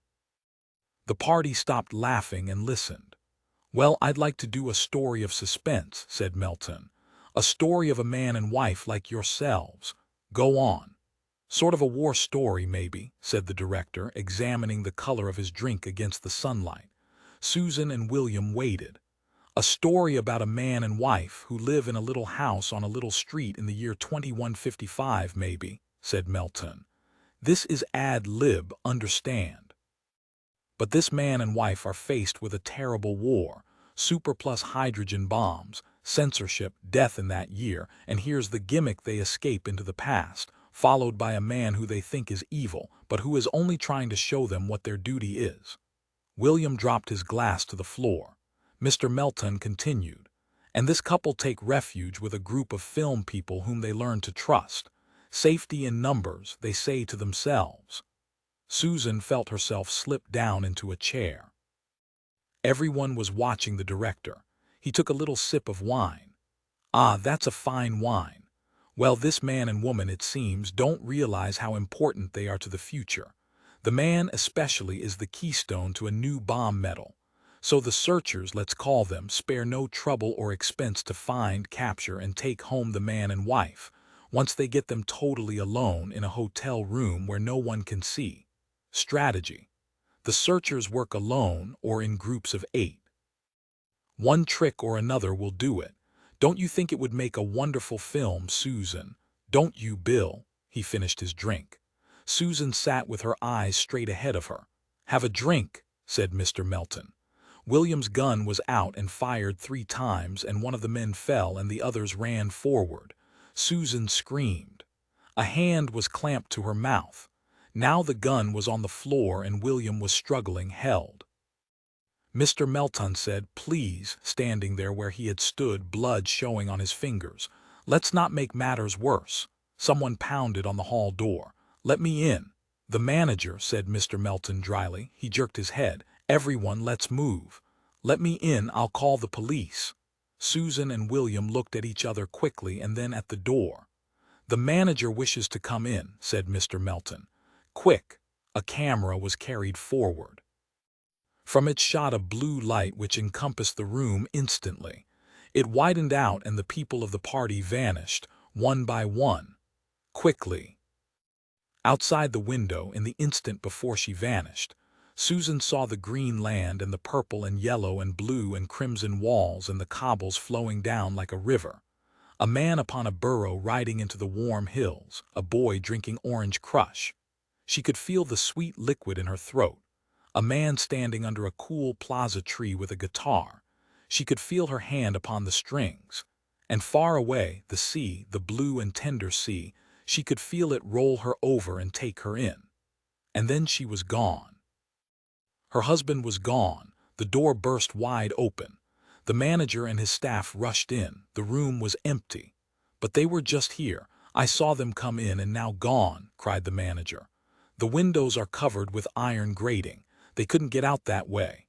[SPEAKER 1] The party stopped laughing and listened. "Well, I'd like to do a story of suspense," said Melton. "A story of a man and wife like yourselves. Go on." "Sort of a war story, maybe," said the director, examining the color of his drink against the sunlight. Susan and William waited. "A story about a man and wife who live in a little house on a little street in the year 2155, maybe," said Melton. "This is ad lib, understand. But this man and wife are faced with a terrible war, super-plus hydrogen bombs, censorship, death in that year, and here's the gimmick: they escape into the past, followed by a man who they think is evil, but who is only trying to show them what their duty is." William dropped his glass to the floor. Mr. Melton continued, "And this couple take refuge with a group of film people whom they learn to trust. Safety in numbers, they say to themselves." Susan felt herself slip down into a chair. Everyone was watching the director. He took a little sip of wine. "Ah, that's a fine wine. Well, this man and woman, it seems, don't realize how important they are to the future. The man especially is the keystone to a new bomb metal. So the searchers, let's call them, spare no trouble or expense to find, capture, and take home the man and wife, once they get them totally alone in a hotel room where no one can see. Strategy. The searchers work alone or in groups of 8. One trick or another will do it. Don't you think it would make a wonderful film, Susan? Don't you, Bill?" He finished his drink. Susan sat with her eyes straight ahead of her. "Have a drink," said Mr. Melton. William's gun was out and fired 3 times, and one of the men fell and the others ran forward. Susan screamed. A hand was clamped to her mouth. Now the gun was on the floor and William was struggling, held. Mr. Melton said, "Please," standing there where he had stood, blood showing on his fingers. "Let's not make matters worse." Someone pounded on the hall door. "Let me in." "The manager," said Mr. Melton dryly. He jerked his head. "Everyone, let's move." "Let me in, I'll call the police." Susan and William looked at each other quickly and then at the door. "The manager wishes to come in," said Mr. Melton. "Quick!" A camera was carried forward. From it shot a blue light which encompassed the room instantly. It widened out and the people of the party vanished, one by one. Quickly. Outside the window, in the instant before she vanished, Susan saw the green land and the purple and yellow and blue and crimson walls and the cobbles flowing down like a river. A man upon a burro riding into the warm hills, a boy drinking orange crush. She could feel the sweet liquid in her throat. A man standing under a cool plaza tree with a guitar. She could feel her hand upon the strings. And far away, the sea, the blue and tender sea, she could feel it roll her over and take her in. And then she was gone. Her husband was gone. The door burst wide open. The manager and his staff rushed in. The room was empty. "But they were just here. I saw them come in and now gone," cried the manager. "The windows are covered with iron grating. They couldn't get out that way."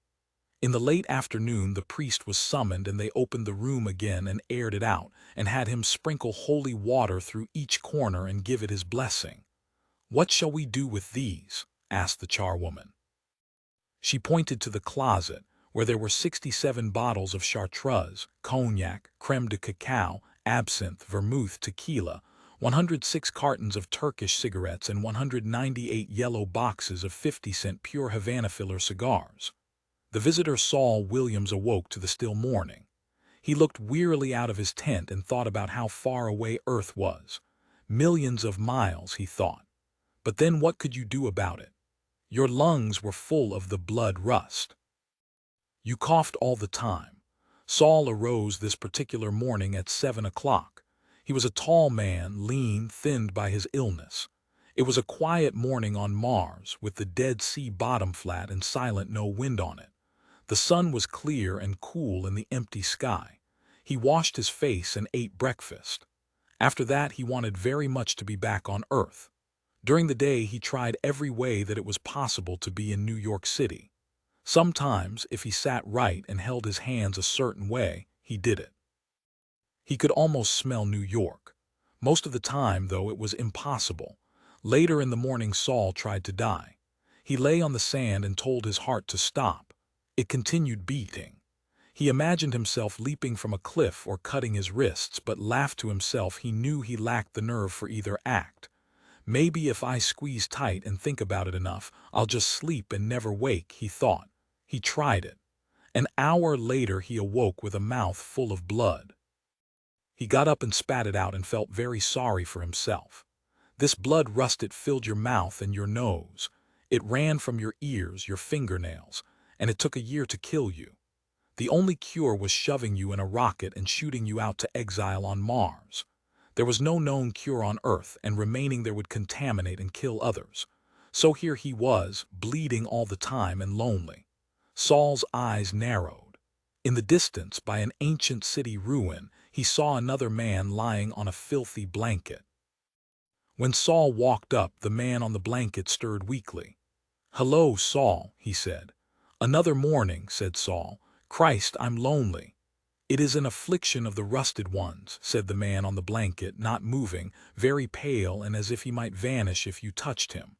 [SPEAKER 1] In the late afternoon the priest was summoned and they opened the room again and aired it out and had him sprinkle holy water through each corner and give it his blessing. "What shall we do with these?" asked the charwoman. She pointed to the closet, where there were 67 bottles of chartreuse, cognac, creme de cacao, absinthe, vermouth, tequila, 106 cartons of Turkish cigarettes, and 198 yellow boxes of 50-cent pure Havana filler cigars. The visitor Saul Williams awoke to the still morning. He looked wearily out of his tent and thought about how far away Earth was. Millions of miles, he thought. But then what could you do about it? Your lungs were full of the blood rust. You coughed all the time. Saul arose this particular morning at 7 o'clock. He was a tall man, lean, thinned by his illness. It was a quiet morning on Mars, with the Dead Sea bottom flat and silent, no wind on it. The sun was clear and cool in the empty sky. He washed his face and ate breakfast. After that, he wanted very much to be back on Earth. During the day, he tried every way that it was possible to be in New York City. Sometimes, if he sat right and held his hands a certain way, he did it. He could almost smell New York. Most of the time, though, it was impossible. Later in the morning, Saul tried to die. He lay on the sand and told his heart to stop. It continued beating. He imagined himself leaping from a cliff or cutting his wrists, but laughed to himself. He knew he lacked the nerve for either act. Maybe if I squeeze tight and think about it enough, I'll just sleep and never wake, he thought. He tried it. An hour later, he awoke with a mouth full of blood. He got up and spat it out and felt very sorry for himself. This blood rust, it filled your mouth and your nose. It ran from your ears, your fingernails, and it took a year to kill you. The only cure was shoving you in a rocket and shooting you out to exile on Mars. There was no known cure on Earth, and remaining there would contaminate and kill others. So here he was, bleeding all the time and lonely. Saul's eyes narrowed. In the distance, by an ancient city ruin, he saw another man lying on a filthy blanket. When Saul walked up, the man on the blanket stirred weakly. "Hello, Saul," he said. "Another morning," said Saul. "Christ, I'm lonely." "It is an affliction of the rusted ones," said the man on the blanket, not moving, very pale and as if he might vanish if you touched him.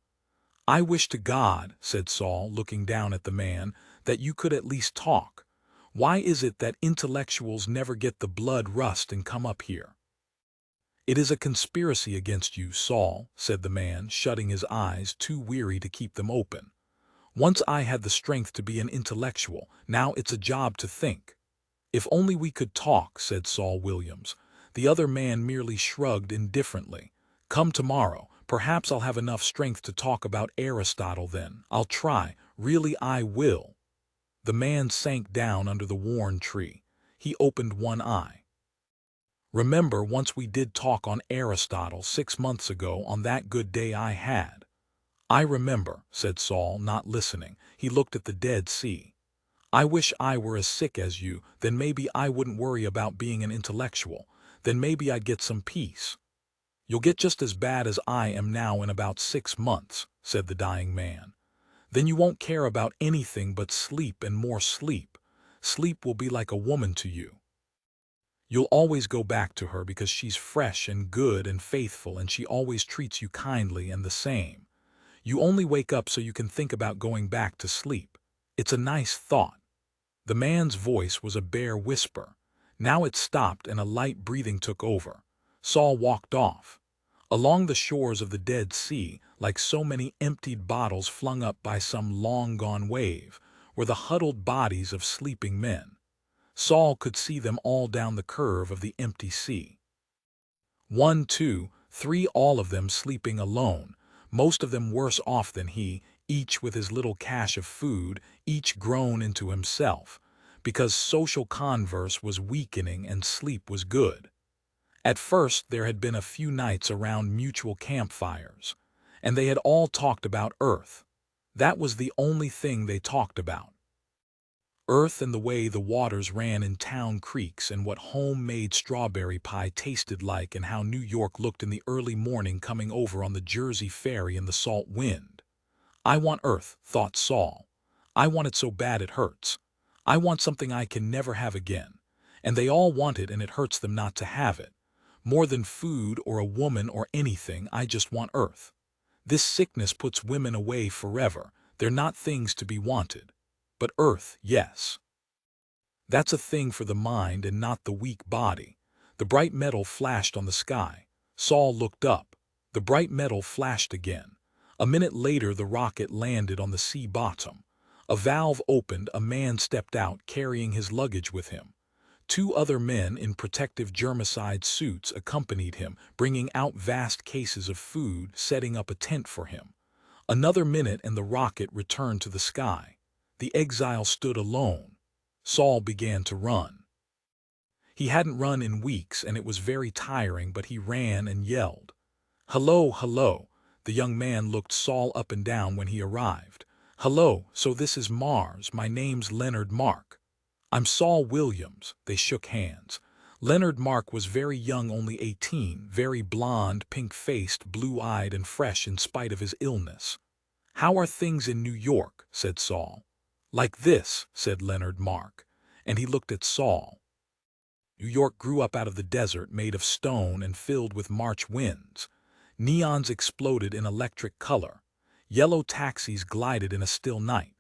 [SPEAKER 1] "I wish to God," said Saul, looking down at the man, "that you could at least talk. Why is it that intellectuals never get the blood rust and come up here?" "It is a conspiracy against you, Saul," said the man, shutting his eyes, too weary to keep them open. "Once I had the strength to be an intellectual, now it's a job to think." "If only we could talk," said Saul Williams. The other man merely shrugged indifferently. "Come tomorrow. Perhaps I'll have enough strength to talk about Aristotle then. I'll try. Really, I will." The man sank down under the worn tree. He opened one eye. "Remember, once we did talk on Aristotle 6 months ago, on that good day I had." "I remember," said Saul, not listening. He looked at the Dead Sea. "I wish I were as sick as you, then maybe I wouldn't worry about being an intellectual. Then maybe I'd get some peace." "You'll get just as bad as I am now in about 6 months," said the dying man. "Then you won't care about anything but sleep and more sleep. Sleep will be like a woman to you. You'll always go back to her because she's fresh and good and faithful, and she always treats you kindly and the same. You only wake up so you can think about going back to sleep. It's a nice thought." The man's voice was a bare whisper. Now it stopped and a light breathing took over. Saul walked off. Along the shores of the Dead Sea, like so many emptied bottles flung up by some long-gone wave, were the huddled bodies of sleeping men. Saul could see them all down the curve of the empty sea. 1, 2, 3, all of them sleeping alone, most of them worse off than he, each with his little cache of food, each grown into himself, because social converse was weakening and sleep was good. At first there had been a few nights around mutual campfires, and they had all talked about Earth. That was the only thing they talked about. Earth and the way the waters ran in town creeks and what homemade strawberry pie tasted like and how New York looked in the early morning coming over on the Jersey ferry in the salt wind. "I want Earth," thought Saul. "I want it so bad it hurts. I want something I can never have again. And they all want it and it hurts them not to have it. More than food or a woman or anything, I just want Earth. This sickness puts women away forever. They're not things to be wanted. But Earth, yes. That's a thing for the mind and not the weak body." The bright metal flashed on the sky. Saul looked up. The bright metal flashed again. A minute later the rocket landed on the sea bottom. A valve opened, a man stepped out carrying his luggage with him. 2 other men in protective germicide suits accompanied him, bringing out vast cases of food, setting up a tent for him. Another minute and the rocket returned to the sky. The exile stood alone. Saul began to run. He hadn't run in weeks, and it was very tiring, but he ran and yelled. "Hello, hello." The young man looked Saul up and down when he arrived. "Hello, so this is Mars. My name's Leonard Mark." "I'm Saul Williams." They shook hands. Leonard Mark was very young, only 18, very blond, pink-faced, blue-eyed, and fresh in spite of his illness. "How are things in New York?" said Saul. "Like this," said Leonard Mark, and he looked at Saul. New York grew up out of the desert, made of stone and filled with March winds. Neons exploded in electric color. Yellow taxis glided in a still night.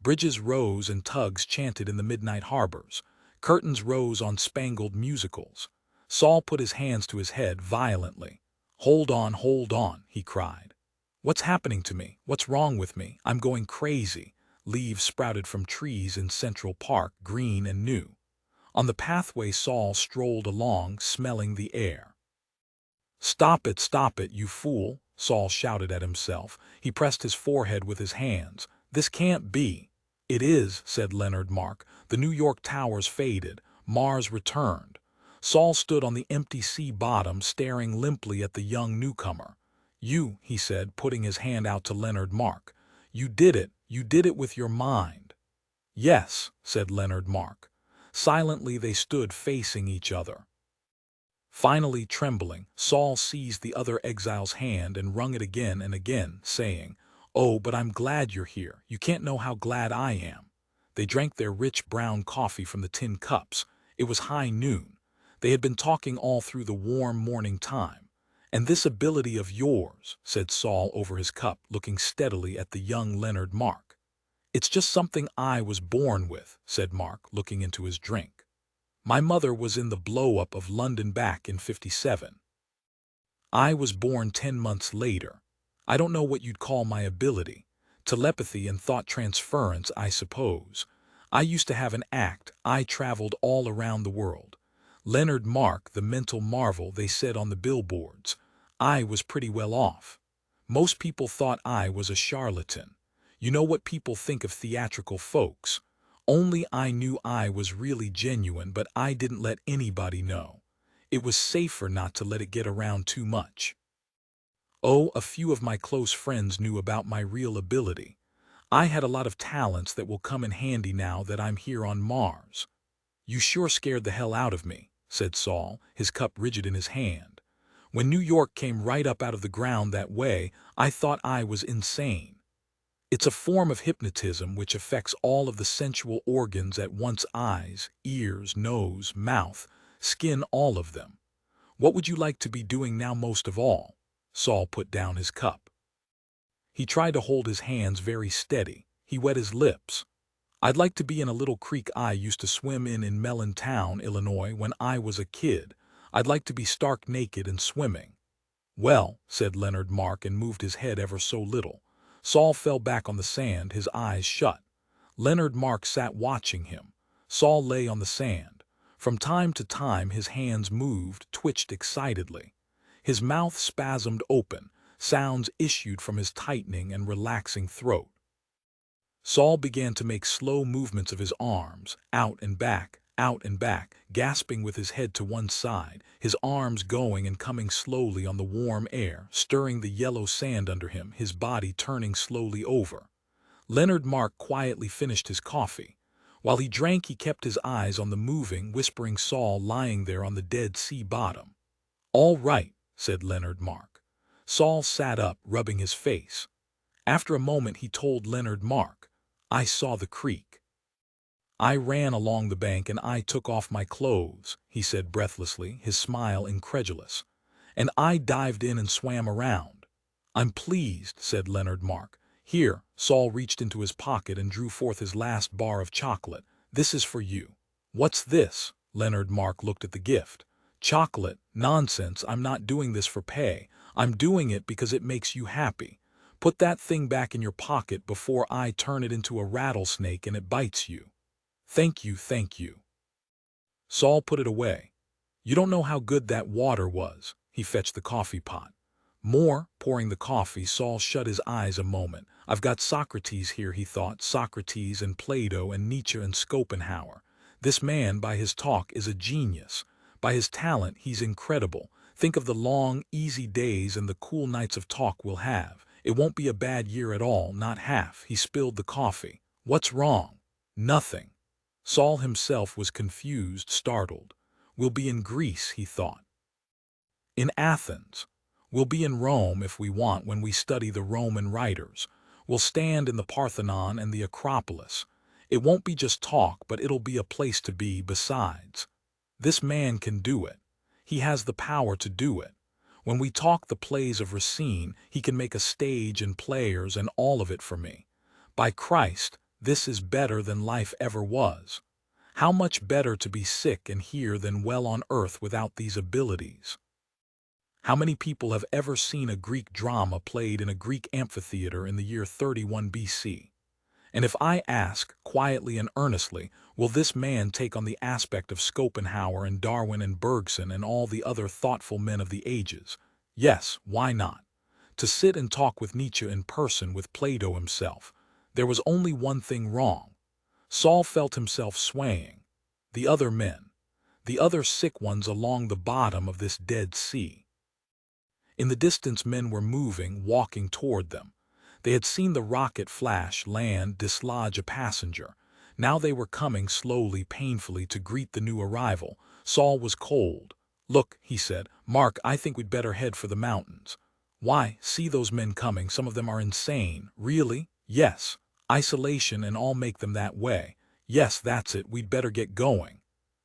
[SPEAKER 1] Bridges rose and tugs chanted in the midnight harbors. Curtains rose on spangled musicals. Saul put his hands to his head violently. Hold on," he cried. "What's happening to me? What's wrong with me? I'm going crazy." Leaves sprouted from trees in Central Park, green and new. On the pathway Saul strolled along, smelling the air. Stop it, you fool," Saul shouted at himself. He pressed his forehead with his hands. "This can't be." "It is," said Leonard Mark. The New York towers faded. Mars returned. Saul stood on the empty sea bottom, staring limply at the young newcomer. "You," he said, putting his hand out to Leonard Mark. You did it with your mind." "Yes," said Leonard Mark. Silently they stood facing each other. Finally, trembling, Saul seized the other exile's hand and wrung it again and again, saying, "Oh, but I'm glad you're here. You can't know how glad I am." They drank their rich brown coffee from the tin cups. It was high noon. They had been talking all through the warm morning time. "And this ability of yours," said Saul over his cup, looking steadily at the young Leonard Mark. "It's just something I was born with," said Mark, looking into his drink. "My mother was in the blow-up of London back in '57. I was born 10 months later. I don't know what you'd call my ability. Telepathy and thought transference, I suppose. I used to have an act. I traveled all around the world. Leonard Mark, the mental marvel, they said on the billboards. I was pretty well off. Most people thought I was a charlatan. You know what people think of theatrical folks. Only I knew I was really genuine, but I didn't let anybody know. It was safer not to let it get around too much. Oh, a few of my close friends knew about my real ability. I had a lot of talents that will come in handy now that I'm here on Mars." "You sure scared the hell out of me," said Saul, his cup rigid in his hand. "When New York came right up out of the ground that way, I thought I was insane. It's a form of hypnotism which affects all of the sensual organs at once: eyes, ears, nose, mouth, skin, all of them. What would you like to be doing now most of all?" Saul put down his cup. He tried to hold his hands very steady. He wet his lips. "I'd like to be in a little creek I used to swim in Melontown, Illinois, when I was a kid. I'd like to be stark naked and swimming." "Well," said Leonard Mark, and moved his head ever so little. Saul fell back on the sand, his eyes shut. Leonard Mark sat watching him. Saul lay on the sand. From time to time his hands moved, twitched excitedly. His mouth spasmed open. Sounds issued from his tightening and relaxing throat. Saul began to make slow movements of his arms, out and back, gasping with his head to one side, his arms going and coming slowly on the warm air, stirring the yellow sand under him, his body turning slowly over. Leonard Mark quietly finished his coffee. While he drank, he kept his eyes on the moving, whispering Saul lying there on the dead sea bottom. "All right," said Leonard Mark. Saul sat up, rubbing his face. After a moment he told Leonard Mark, "I saw the creek. I ran along the bank and I took off my clothes," he said breathlessly, his smile incredulous. "And I dived in and swam around." "I'm pleased," said Leonard Mark. "Here," Saul reached into his pocket and drew forth his last bar of chocolate. "This is for you." "What's this?" Leonard Mark looked at the gift. "Chocolate? Nonsense, I'm not doing this for pay. I'm doing it because it makes you happy. Put that thing back in your pocket before I turn it into a rattlesnake and it bites you." "Thank you, thank you." Saul put it away. "You don't know how good that water was." He fetched the coffee pot. More, pouring the coffee, Saul shut his eyes a moment. "I've got Socrates here," he thought, "Socrates and Plato and Nietzsche and Schopenhauer. This man, by his talk, is a genius. By his talent, he's incredible. Think of the long, easy days and the cool nights of talk we'll have. It won't be a bad year at all, not half. He spilled the coffee. What's wrong? Nothing. Saul himself was confused, startled. We'll be in Greece, he thought. In Athens. We'll be in Rome if we want when we study the Roman writers. We'll stand in the Parthenon and the Acropolis. It won't be just talk, but it'll be a place to be besides. This man can do it. He has the power to do it. When we talk the plays of Racine, he can make a stage and players and all of it for me. By Christ, this is better than life ever was. How much better to be sick and here than well on earth without these abilities? How many people have ever seen a Greek drama played in a Greek amphitheater in the year 31 BC? And if I ask, quietly and earnestly, will this man take on the aspect of Schopenhauer and Darwin and Bergson and all the other thoughtful men of the ages? Yes, why not? To sit and talk with Nietzsche in person with Plato himself. There was only one thing wrong. Saul felt himself swaying. The other men. The other sick ones along the bottom of this Dead Sea. In the distance men were moving, walking toward them. They had seen the rocket flash, land, dislodge a passenger. Now they were coming slowly, painfully to greet the new arrival. Saul was cold. "Look," he said, "Mark, I think we'd better head for the mountains." "Why? See those men coming. Some of them are insane." "Really?" "Yes. Isolation and all make them that way." "Yes, that's it. We'd better get going."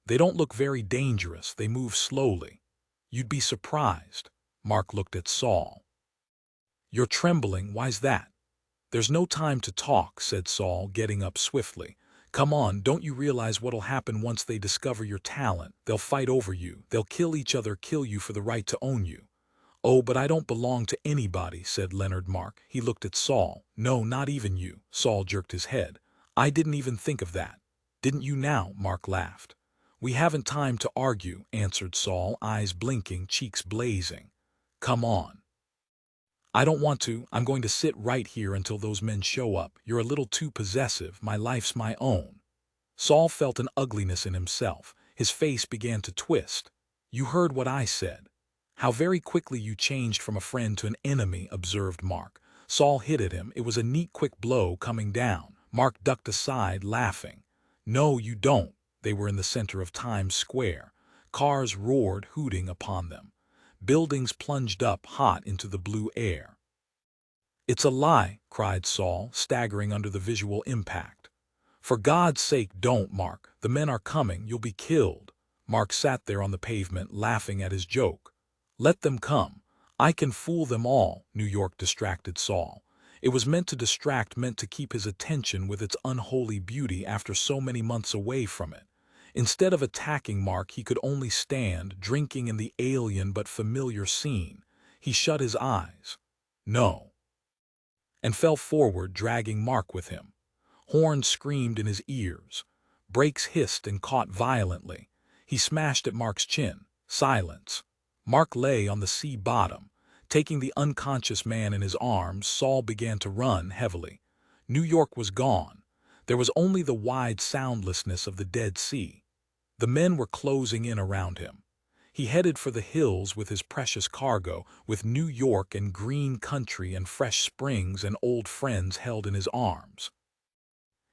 [SPEAKER 1] "They don't look very dangerous. They move slowly." "You'd be surprised." Mark looked at Saul. "You're trembling. Why's that?" "There's no time to talk," said Saul, getting up swiftly. "Come on, don't you realize what'll happen once they discover your talent? They'll fight over you. They'll kill each other, kill you for the right to own you." "Oh, but I don't belong to anybody," said Leonard Mark. He looked at Saul. "No, not even you." Saul jerked his head. "I didn't even think of that." "Didn't you now?" Mark laughed. "We haven't time to argue," answered Saul, eyes blinking, cheeks blazing. "Come on." "I don't want to. I'm going to sit right here until those men show up. You're a little too possessive. My life's my own." Saul felt an ugliness in himself. His face began to twist. "You heard what I said." "How very quickly you changed from a friend to an enemy," observed Mark. Saul hit at him. It was a neat, quick blow coming down. Mark ducked aside, laughing. "No, you don't." They were in the center of Times Square. Cars roared, hooting upon them. Buildings plunged up hot into the blue air. "It's a lie," cried Saul, staggering under the visual impact. "For God's sake, don't, Mark. The men are coming. You'll be killed." Mark sat there on the pavement, laughing at his joke. "Let them come. I can fool them all." New York distracted Saul. It was meant to distract, meant to keep his attention with its unholy beauty after so many months away from it. Instead of attacking Mark, he could only stand, drinking in the alien but familiar scene. He shut his eyes. "No." And fell forward, dragging Mark with him. Horns screamed in his ears. Brakes hissed and caught violently. He smashed at Mark's chin. Silence. Mark lay on the sea bottom. Taking the unconscious man in his arms, Saul began to run heavily. New York was gone. There was only the wide soundlessness of the Dead Sea. The men were closing in around him. He headed for the hills with his precious cargo, with New York and green country and fresh springs and old friends held in his arms.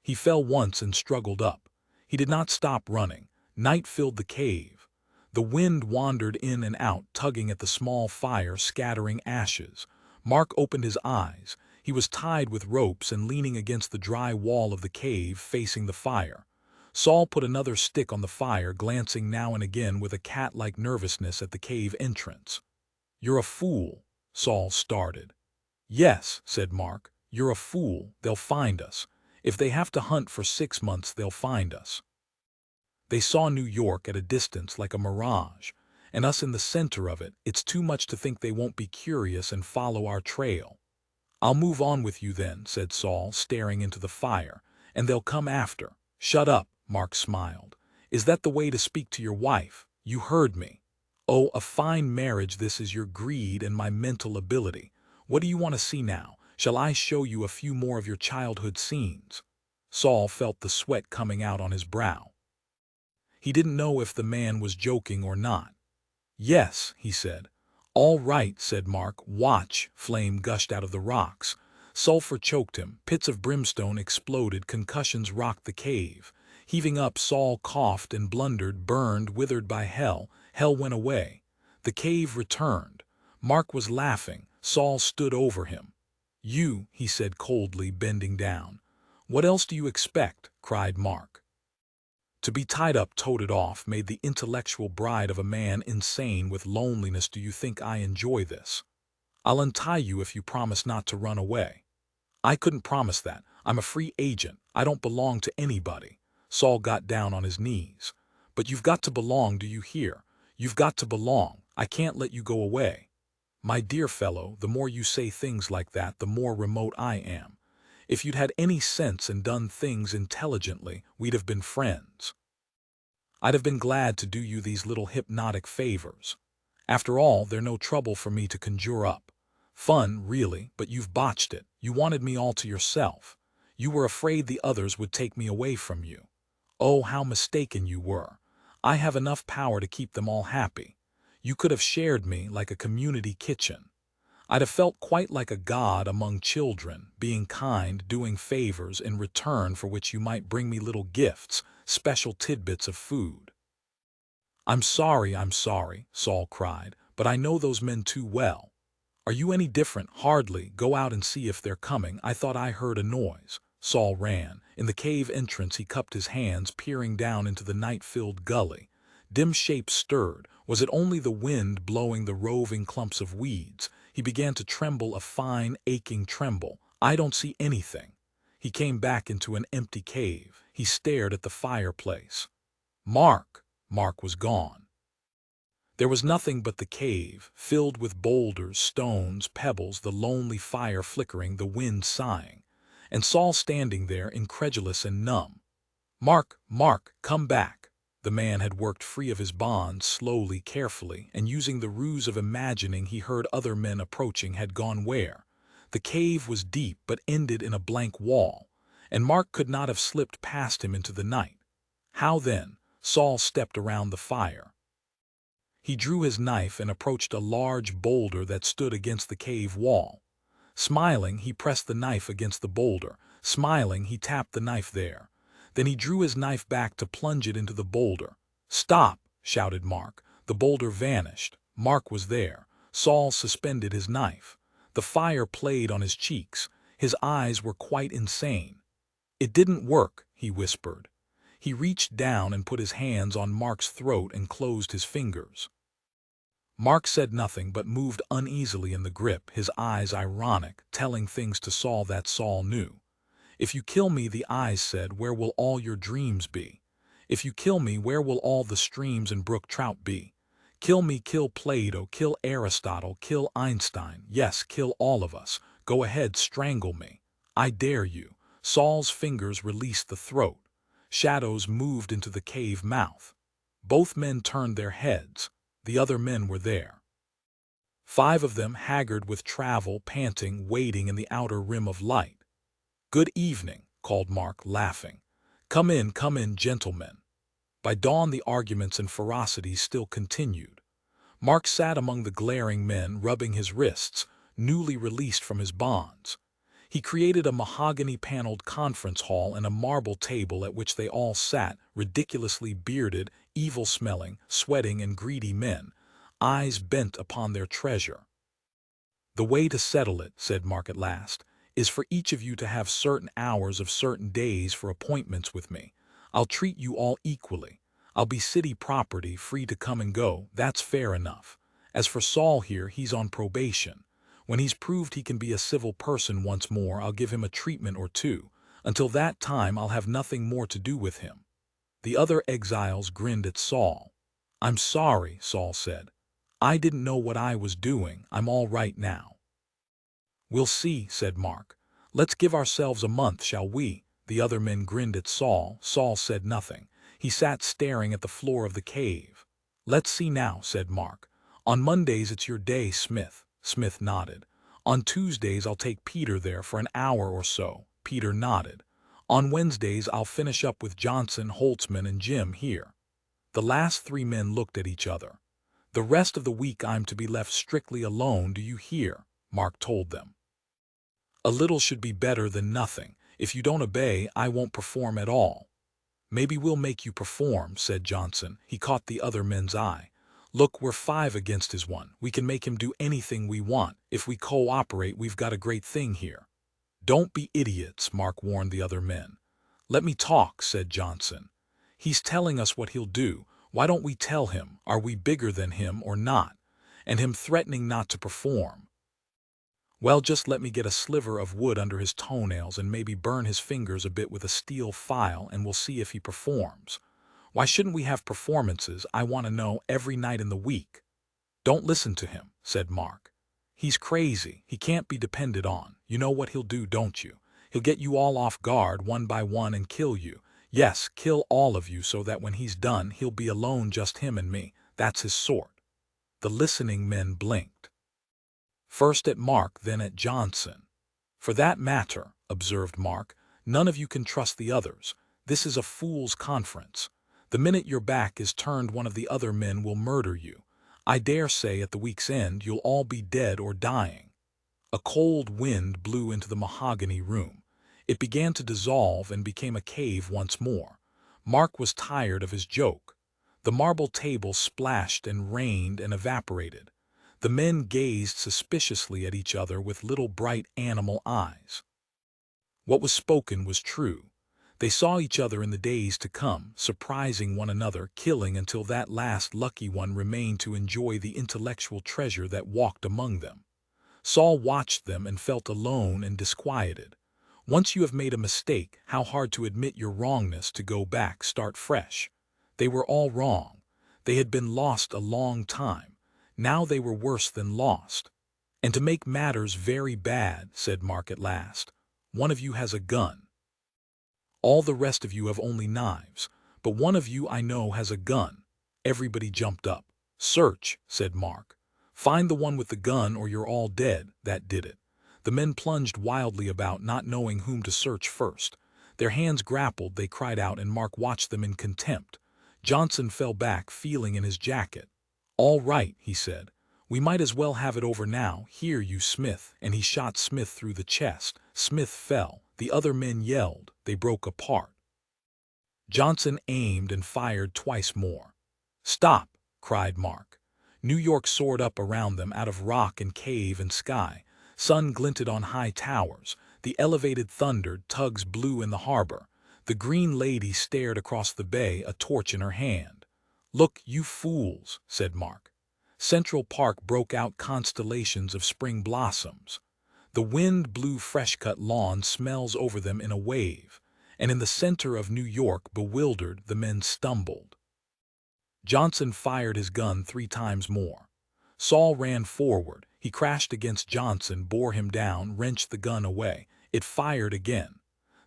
[SPEAKER 1] He fell once and struggled up. He did not stop running. Night filled the cave. The wind wandered in and out, tugging at the small fire, scattering ashes. Mark opened his eyes. He was tied with ropes and leaning against the dry wall of the cave, facing the fire. Saul put another stick on the fire, glancing now and again with a cat-like nervousness at the cave entrance. "You're a fool," Saul started. "Yes," said Mark, "you're a fool. They'll find us. If they have to hunt for 6 months, they'll find us." They saw New York at a distance like a mirage, and us in the center of it. It's too much to think they won't be curious and follow our trail. "I'll move on with you then," said Saul, staring into the fire, "and they'll come after." "Shut up," Mark smiled. "Is that the way to speak to your wife? You heard me. Oh, a fine marriage this is, your greed and my mental ability. What do you want to see now? Shall I show you a few more of your childhood scenes?" Saul felt the sweat coming out on his brow. He didn't know if the man was joking or not. "Yes," he said. "All right," said Mark. "Watch." Flame gushed out of the rocks. Sulfur choked him. Pits of brimstone exploded. Concussions rocked the cave. Heaving up, Saul coughed and blundered, burned, withered by hell. Hell went away. The cave returned. Mark was laughing. Saul stood over him. "You," he said coldly, bending down. "What else do you expect?" cried Mark. "To be tied up, toted off, made the intellectual bride of a man insane with loneliness. Do you think I enjoy this? I'll untie you if you promise not to run away." "I couldn't promise that. I'm a free agent. I don't belong to anybody." Saul got down on his knees. "But you've got to belong, do you hear? You've got to belong. I can't let you go away." "My dear fellow, the more you say things like that, the more remote I am. If you'd had any sense and done things intelligently, we'd have been friends. I'd have been glad to do you these little hypnotic favors. After all, they're no trouble for me to conjure up. Fun, really, but you've botched it. You wanted me all to yourself. You were afraid the others would take me away from you. Oh, how mistaken you were. I have enough power to keep them all happy. You could have shared me like a community kitchen. I'd have felt quite like a god among children, being kind, doing favors in return for which you might bring me little gifts, special tidbits of food." I'm sorry," Saul cried, "but I know those men too well. Are you any different?" "Hardly. Go out and see if they're coming. I thought I heard a noise." Saul ran. In the cave entrance he cupped his hands, peering down into the night-filled gully. Dim shapes stirred. Was it only the wind blowing the roving clumps of weeds? He began to tremble, a fine, aching tremble. "I don't see anything." He came back into an empty cave. He stared at the fireplace. Mark was gone. There was nothing but the cave, filled with boulders, stones, pebbles, the lonely fire flickering, the wind sighing, and Saul standing there, incredulous and numb. Mark, come back." The man had worked free of his bonds, slowly, carefully, and using the ruse of imagining he heard other men approaching. Had gone where? The cave was deep, but ended in a blank wall, and Mark could not have slipped past him into the night. How then? Saul stepped around the fire. He drew his knife and approached a large boulder that stood against the cave wall. Smiling, he pressed the knife against the boulder. Smiling, he tapped the knife there. Then he drew his knife back to plunge it into the boulder. "Stop!" shouted Mark. The boulder vanished. Mark was there. Saul suspended his knife. The fire played on his cheeks. His eyes were quite insane. "It didn't work," he whispered. He reached down and put his hands on Mark's throat and closed his fingers. Mark said nothing but moved uneasily in the grip, his eyes ironic, telling things to Saul that Saul knew. "If you kill me," the eyes said, "where will all your dreams be? If you kill me, where will all the streams and brook trout be? Kill me, kill Plato, kill Aristotle, kill Einstein, yes, kill all of us. Go ahead, strangle me. I dare you." Saul's fingers released the throat. Shadows moved into the cave mouth. Both men turned their heads. The other men were there. 5 of them, haggard with travel, panting, waiting in the outer rim of light. "Good evening," called Mark, laughing. Come in, gentlemen." By dawn the arguments and ferocities still continued. Mark sat among the glaring men, rubbing his wrists, newly released from his bonds. He created a mahogany-paneled conference hall and a marble table at which they all sat, ridiculously bearded, evil-smelling, sweating and greedy men, eyes bent upon their treasure. "The way to settle it," said Mark at last, "is for each of you to have certain hours of certain days for appointments with me. I'll treat you all equally. I'll be city property, free to come and go. That's fair enough. As for Saul here, he's on probation. When he's proved he can be a civil person once more, I'll give him a treatment or two. Until that time, I'll have nothing more to do with him." The other exiles grinned at Saul. "I'm sorry," Saul said. "I didn't know what I was doing. I'm all right now." "We'll see," said Mark. "Let's give ourselves a month, shall we?" The other men grinned at Saul. Saul said nothing. He sat staring at the floor of the cave. "Let's see now," said Mark. "On Mondays it's your day, Smith." Smith nodded. "On Tuesdays I'll take Peter there for an hour or so." Peter nodded. "On Wednesdays I'll finish up with Johnson, Holtzman, and Jim here." The last three men looked at each other. "The rest of the week I'm to be left strictly alone, do you hear?" Mark told them. "A little should be better than nothing. If you don't obey, I won't perform at all." "Maybe we'll make you perform," said Johnson. He caught the other men's eye. "Look, we're 5 against his 1. We can make him do anything we want. If we cooperate, we've got a great thing here." "Don't be idiots," Mark warned the other men. "Let me talk," said Johnson. "He's telling us what he'll do. Why don't we tell him? Are we bigger than him or not? And him threatening not to perform. Well, just let me get a sliver of wood under his toenails and maybe burn his fingers a bit with a steel file, and we'll see if he performs. Why shouldn't we have performances, I want to know, every night in the week?" "Don't listen to him," said Mark. "He's crazy. He can't be depended on. You know what he'll do, don't you? He'll get you all off guard one by one and kill you. Yes, kill all of you, so that when he's done, he'll be alone, just him and me. That's his sort." The listening men blinked. First at Mark, then at Johnson. "For that matter," observed Mark, "none of you can trust the others. This is a fool's conference. The minute your back is turned, one of the other men will murder you. I dare say at the week's end you'll all be dead or dying." A cold wind blew into the mahogany room. It began to dissolve and became a cave once more. Mark was tired of his joke. The marble table splashed and rained and evaporated. The men gazed suspiciously at each other with little bright animal eyes. What was spoken was true. They saw each other in the days to come, surprising one another, killing until that last lucky one remained to enjoy the intellectual treasure that walked among them. Saul watched them and felt alone and disquieted. Once you have made a mistake, how hard to admit your wrongness, to go back, start fresh. They were all wrong. They had been lost a long time. Now they were worse than lost. "And to make matters very bad," said Mark at last, "one of you has a gun. All the rest of you have only knives, but one of you I know has a gun." Everybody jumped up. "Search," said Mark. "Find the one with the gun or you're all dead." That did it. The men plunged wildly about, not knowing whom to search first. Their hands grappled, they cried out, and Mark watched them in contempt. Johnson fell back, feeling in his jacket. "All right," he said. "We might as well have it over now. Here, you Smith," and he shot Smith through the chest. Smith fell. The other men yelled. They broke apart. Johnson aimed and fired twice more. "Stop!" cried Mark. New York soared up around them out of rock and cave and sky. Sun glinted on high towers. The elevated thundered, tugs blew in the harbor. The green lady stared across the bay, a torch in her hand. "Look, you fools," said Mark. Central Park broke out constellations of spring blossoms. The wind blew fresh-cut lawn smells over them in a wave, and in the center of New York, bewildered, the men stumbled. Johnson fired his gun 3 times more. Saul ran forward. He crashed against Johnson, bore him down, wrenched the gun away. It fired again.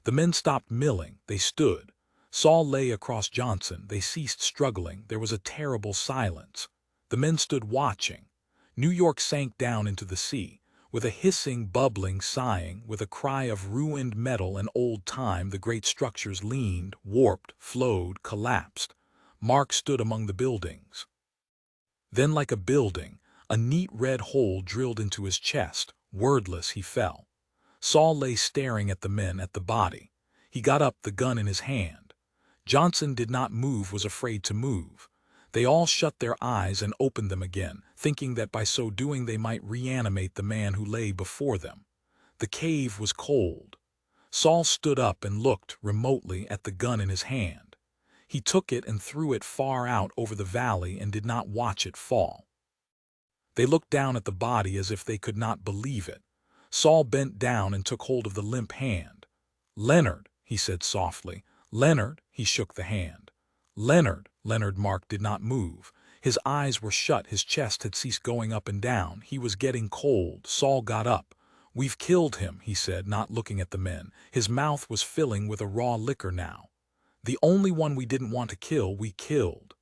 [SPEAKER 1] The men stopped milling. They stood. Saul lay across Johnson. They ceased struggling. There was a terrible silence. The men stood watching. New York sank down into the sea. With a hissing, bubbling, sighing, with a cry of ruined metal and old time, the great structures leaned, warped, flowed, collapsed. Mark stood among the buildings. Then, like a building, a neat red hole drilled into his chest. Wordless, he fell. Saul lay staring at the men, at the body. He got up, the gun in his hand. Johnson did not move, was afraid to move. They all shut their eyes and opened them again, thinking that by so doing they might reanimate the man who lay before them. The cave was cold. Saul stood up and looked, remotely, at the gun in his hand. He took it and threw it far out over the valley and did not watch it fall. They looked down at the body as if they could not believe it. Saul bent down and took hold of the limp hand. "Leonard," he said softly. "Leonard." He shook the hand. "Leonard." Leonard Mark did not move. His eyes were shut. His chest had ceased going up and down. He was getting cold. Saul got up. "We've killed him," he said, not looking at the men. His mouth was filling with a raw liquor now. "The only one we didn't want to kill, we killed."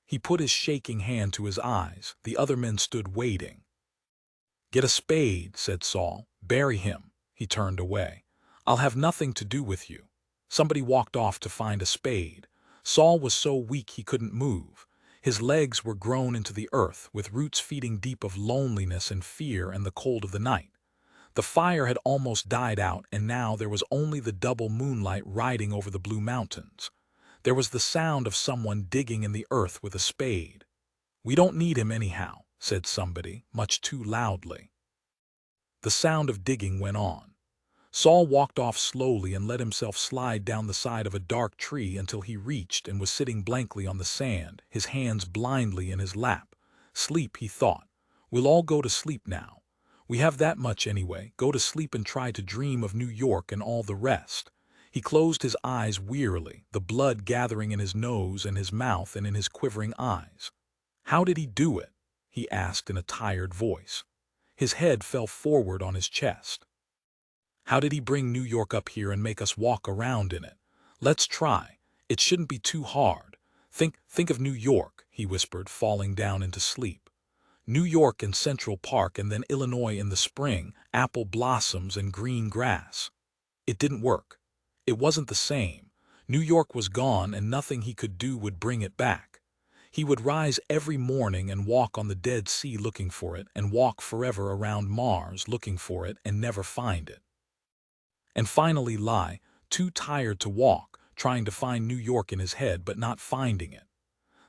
[SPEAKER 1] He put his shaking hand to his eyes. The other men stood waiting. "Get a spade," said Saul. "Bury him." He turned away. "I'll have nothing to do with you." Somebody walked off to find a spade. Saul was so weak he couldn't move. His legs were grown into the earth, with roots feeding deep of loneliness and fear and the cold of the night. The fire had almost died out, and now there was only the double moonlight riding over the blue mountains. There was the sound of someone digging in the earth with a spade. "We don't need him anyhow," said somebody, much too loudly. The sound of digging went on. Saul walked off slowly and let himself slide down the side of a dark tree until he reached and was sitting blankly on the sand, his hands blindly in his lap. Sleep, he thought. We'll all go to sleep now. We have that much anyway. Go to sleep and try to dream of New York and all the rest. He closed his eyes wearily, the blood gathering in his nose and his mouth and in his quivering eyes. How did he do it? He asked in a tired voice. His head fell forward on his chest. How did he bring New York up here and make us walk around in it? Let's try. It shouldn't be too hard. Think of New York, he whispered, falling down into sleep. New York in Central Park, and then Illinois in the spring, apple blossoms and green grass. It didn't work. It wasn't the same. New York was gone, and nothing he could do would bring it back. He would rise every morning and walk on the Dead Sea looking for it, and walk forever around Mars looking for it and never find it. And finally lie, too tired to walk, trying to find New York in his head but not finding it.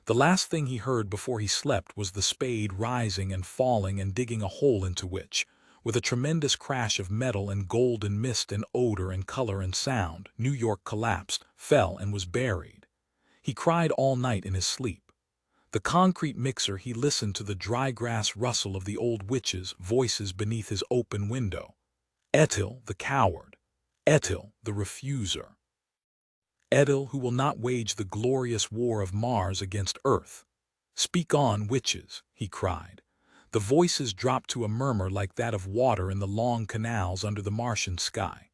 [SPEAKER 1] The last thing he heard before he slept was the spade rising and falling and digging a hole into which, with a tremendous crash of metal and golden mist and odor and color and sound, New York collapsed, fell, and was buried. He cried all night in his sleep. The concrete mixer, he listened to the dry grass rustle of the old witches' voices beneath his open window. Etched, the coward. Etched, the refuser. Etched, who will not wage the glorious war of Mars against Earth. Speak on, witches, he cried. The voices dropped to a murmur like that of water in the long canals under the Martian sky.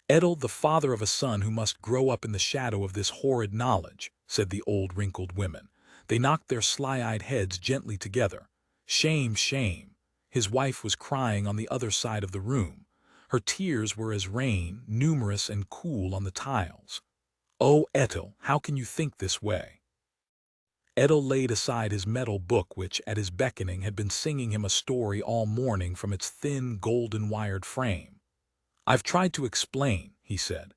[SPEAKER 1] Etched, the father of a son who must grow up in the shadow of this horrid knowledge, said the old wrinkled women. They knocked their sly-eyed heads gently together. Shame, shame. His wife was crying on the other side of the room. Her tears were as rain, numerous and cool on the tiles. "Oh, Etched, how can you think this way?" Etched laid aside his metal book which, at his beckoning, had been singing him a story all morning from its thin, golden-wired frame. "I've tried to explain," he said.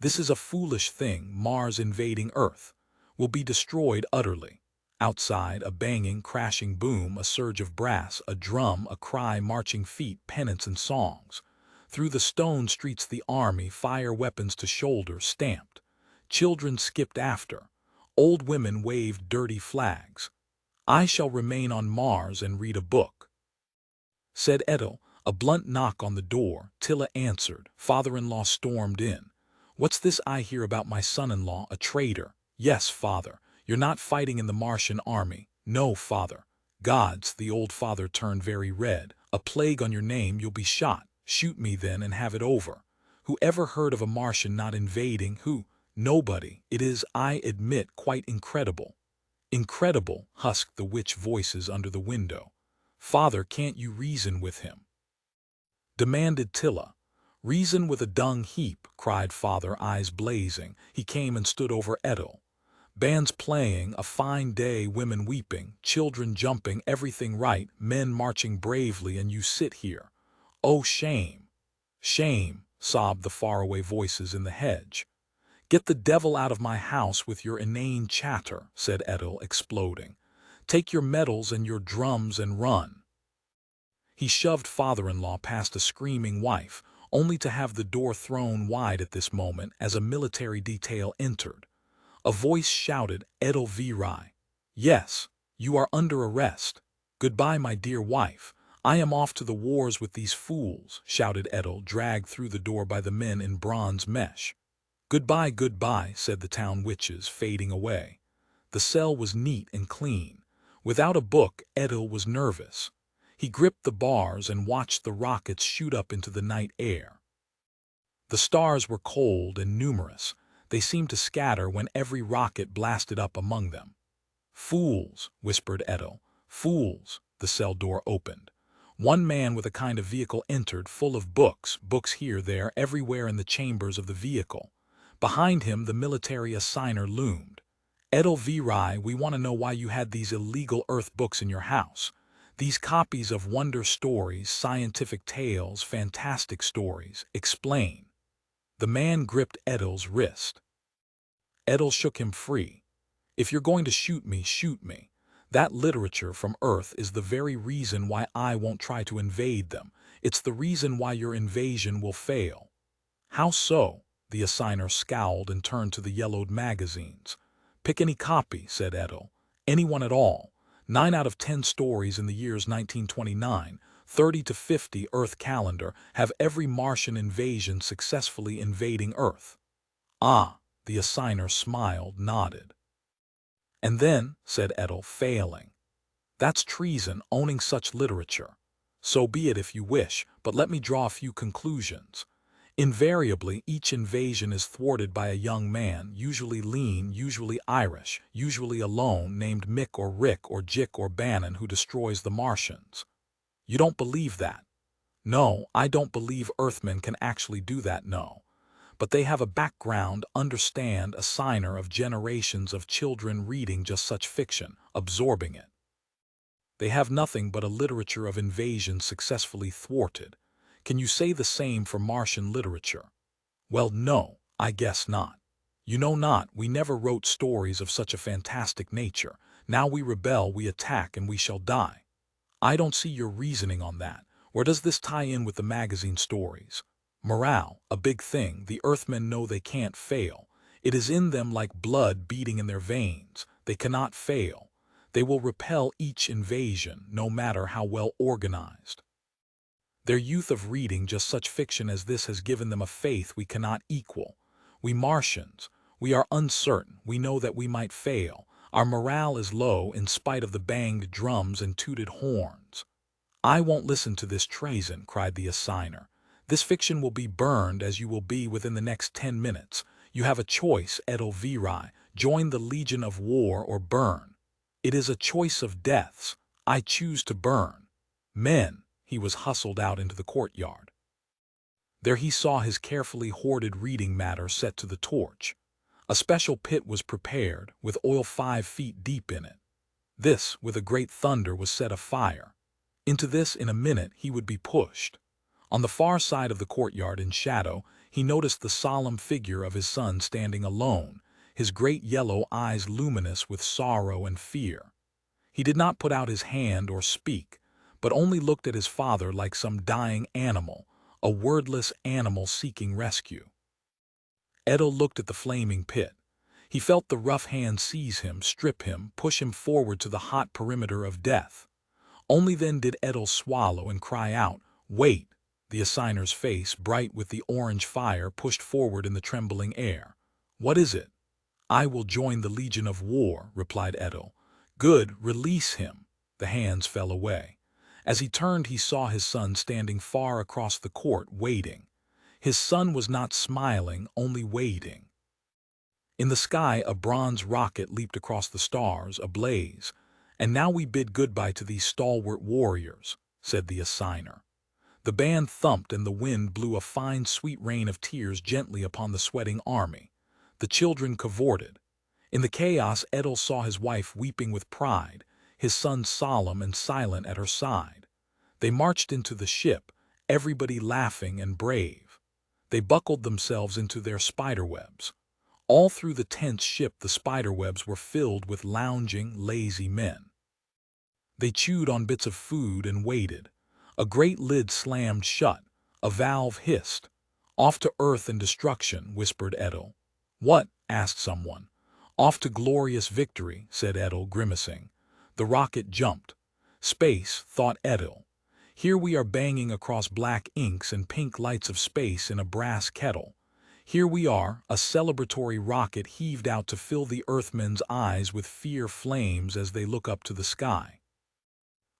[SPEAKER 1] "This is a foolish thing, Mars invading Earth. We'll be destroyed utterly." Outside, a banging, crashing boom, a surge of brass, a drum, a cry, marching feet, pennants and songs. Through the stone streets the army, fire weapons to shoulder, stamped. Children skipped after. Old women waved dirty flags. "I shall remain on Mars and read a book," said Etched. A blunt knock on the door. Tilla answered. Father-in-law stormed in. "What's this I hear about my son-in-law, a traitor?" "Yes, father. You're not fighting in the Martian army." "No, father." "Gods," the old father turned very red. "A plague on your name, you'll be shot." "Shoot me then and have it over. Who ever heard of a Martian not invading? Who? Nobody. It is, I admit, quite incredible." "Incredible," husked the witch voices under the window. "Father, can't you reason with him?" demanded Tilla. "Reason with a dung heap," cried father, eyes blazing. He came and stood over Etched. "Bands playing, a fine day, women weeping, children jumping, everything right, men marching bravely, and you sit here. Oh, shame! Shame!" sobbed the faraway voices in the hedge. "Get the devil out of my house with your inane chatter," said Etched, exploding. "Take your medals and your drums and run." He shoved father-in-law past a screaming wife, only to have the door thrown wide at this moment as a military detail entered. A voice shouted, "Etched Viri." "Yes, you are under arrest. Goodbye, my dear wife. I am off to the wars with these fools," shouted Etched, dragged through the door by the men in bronze mesh. "Goodbye, goodbye," said the town witches, fading away. The cell was neat and clean. Without a book, Etched was nervous. He gripped the bars and watched the rockets shoot up into the night air. The stars were cold and numerous. They seemed to scatter when every rocket blasted up among them. "Fools," whispered Etched. "Fools." The cell door opened. One man with a kind of vehicle entered, full of books, books here, there, everywhere in the chambers of the vehicle. Behind him the military assigner loomed. Edelviri, we want to know why you had these illegal Earth books in your house. These copies of wonder stories, scientific tales, fantastic stories. Explain. The man gripped Edel's wrist. Edel shook him free. If you're going to shoot me, shoot me. That literature from Earth is the very reason why I won't try to invade them. It's the reason why your invasion will fail. How so? The assigner scowled and turned to the yellowed magazines. Pick any copy, said Edel. Anyone at all. 9 out of 10 stories in the years 1929, 30 to 50 Earth calendar have every Martian invasion successfully invading Earth. Ah, the assigner smiled, nodded. And then, said Edel, failing. That's treason, owning such literature. So be it if you wish, but let me draw a few conclusions. Invariably, each invasion is thwarted by a young man, usually lean, usually Irish, usually alone, named Mick or Rick or Jick or Bannon, who destroys the Martians. You don't believe that? No, I don't believe Earthmen can actually do that, no. But they have a background, understand, a signer of generations of children reading just such fiction, absorbing it. They have nothing but a literature of invasion successfully thwarted. Can you say the same for Martian literature? Well, no, I guess not. You know not, we never wrote stories of such a fantastic nature. Now we rebel, we attack, and we shall die. I don't see your reasoning on that. Where does this tie in with the magazine stories? Morale, a big thing. The Earthmen know they can't fail. It is in them like blood beating in their veins. They cannot fail. They will repel each invasion, no matter how well organized. Their youth of reading just such fiction as this has given them a faith we cannot equal. We Martians, we are uncertain, we know that we might fail. Our morale is low in spite of the banged drums and tooted horns. I won't listen to this treason, cried the assigner. This fiction will be burned as you will be within the next 10 minutes. You have a choice, Edelviri, join the Legion of War or burn. It is a choice of deaths. I choose to burn. Men, he was hustled out into the courtyard. There he saw his carefully hoarded reading matter set to the torch. A special pit was prepared, with oil 5 feet deep in it. This, with a great thunder, was set afire. Into this, in a minute, he would be pushed. On the far side of the courtyard, in shadow, he noticed the solemn figure of his son standing alone, his great yellow eyes luminous with sorrow and fear. He did not put out his hand or speak, but only looked at his father like some dying animal, a wordless animal seeking rescue. Edel looked at the flaming pit. He felt the rough hand seize him, strip him, push him forward to the hot perimeter of death. Only then did Edel swallow and cry out, "Wait!" The assigner's face, bright with the orange fire, pushed forward in the trembling air. "What is it?" "I will join the Legion of War," replied Edel. "Good, release him." The hands fell away. As he turned, he saw his son standing far across the court, waiting. His son was not smiling, only waiting. In the sky, a bronze rocket leaped across the stars, ablaze. "And now we bid goodbye to these stalwart warriors," said the assigner. The band thumped and the wind blew a fine sweet rain of tears gently upon the sweating army. The children cavorted. In the chaos, Edel saw his wife weeping with pride, his son solemn and silent at her side. They marched into the ship, everybody laughing and brave. They buckled themselves into their spiderwebs. All through the tense ship the spiderwebs were filled with lounging, lazy men. They chewed on bits of food and waited. A great lid slammed shut. A valve hissed. "Off to earth and destruction," whispered Edel. "What?" asked someone. "Off to glorious victory," said Edel, grimacing. The rocket jumped. Space, thought Edel. Here we are banging across black inks and pink lights of space in a brass kettle. Here we are, a celebratory rocket heaved out to fill the Earthmen's eyes with fear flames as they look up to the sky.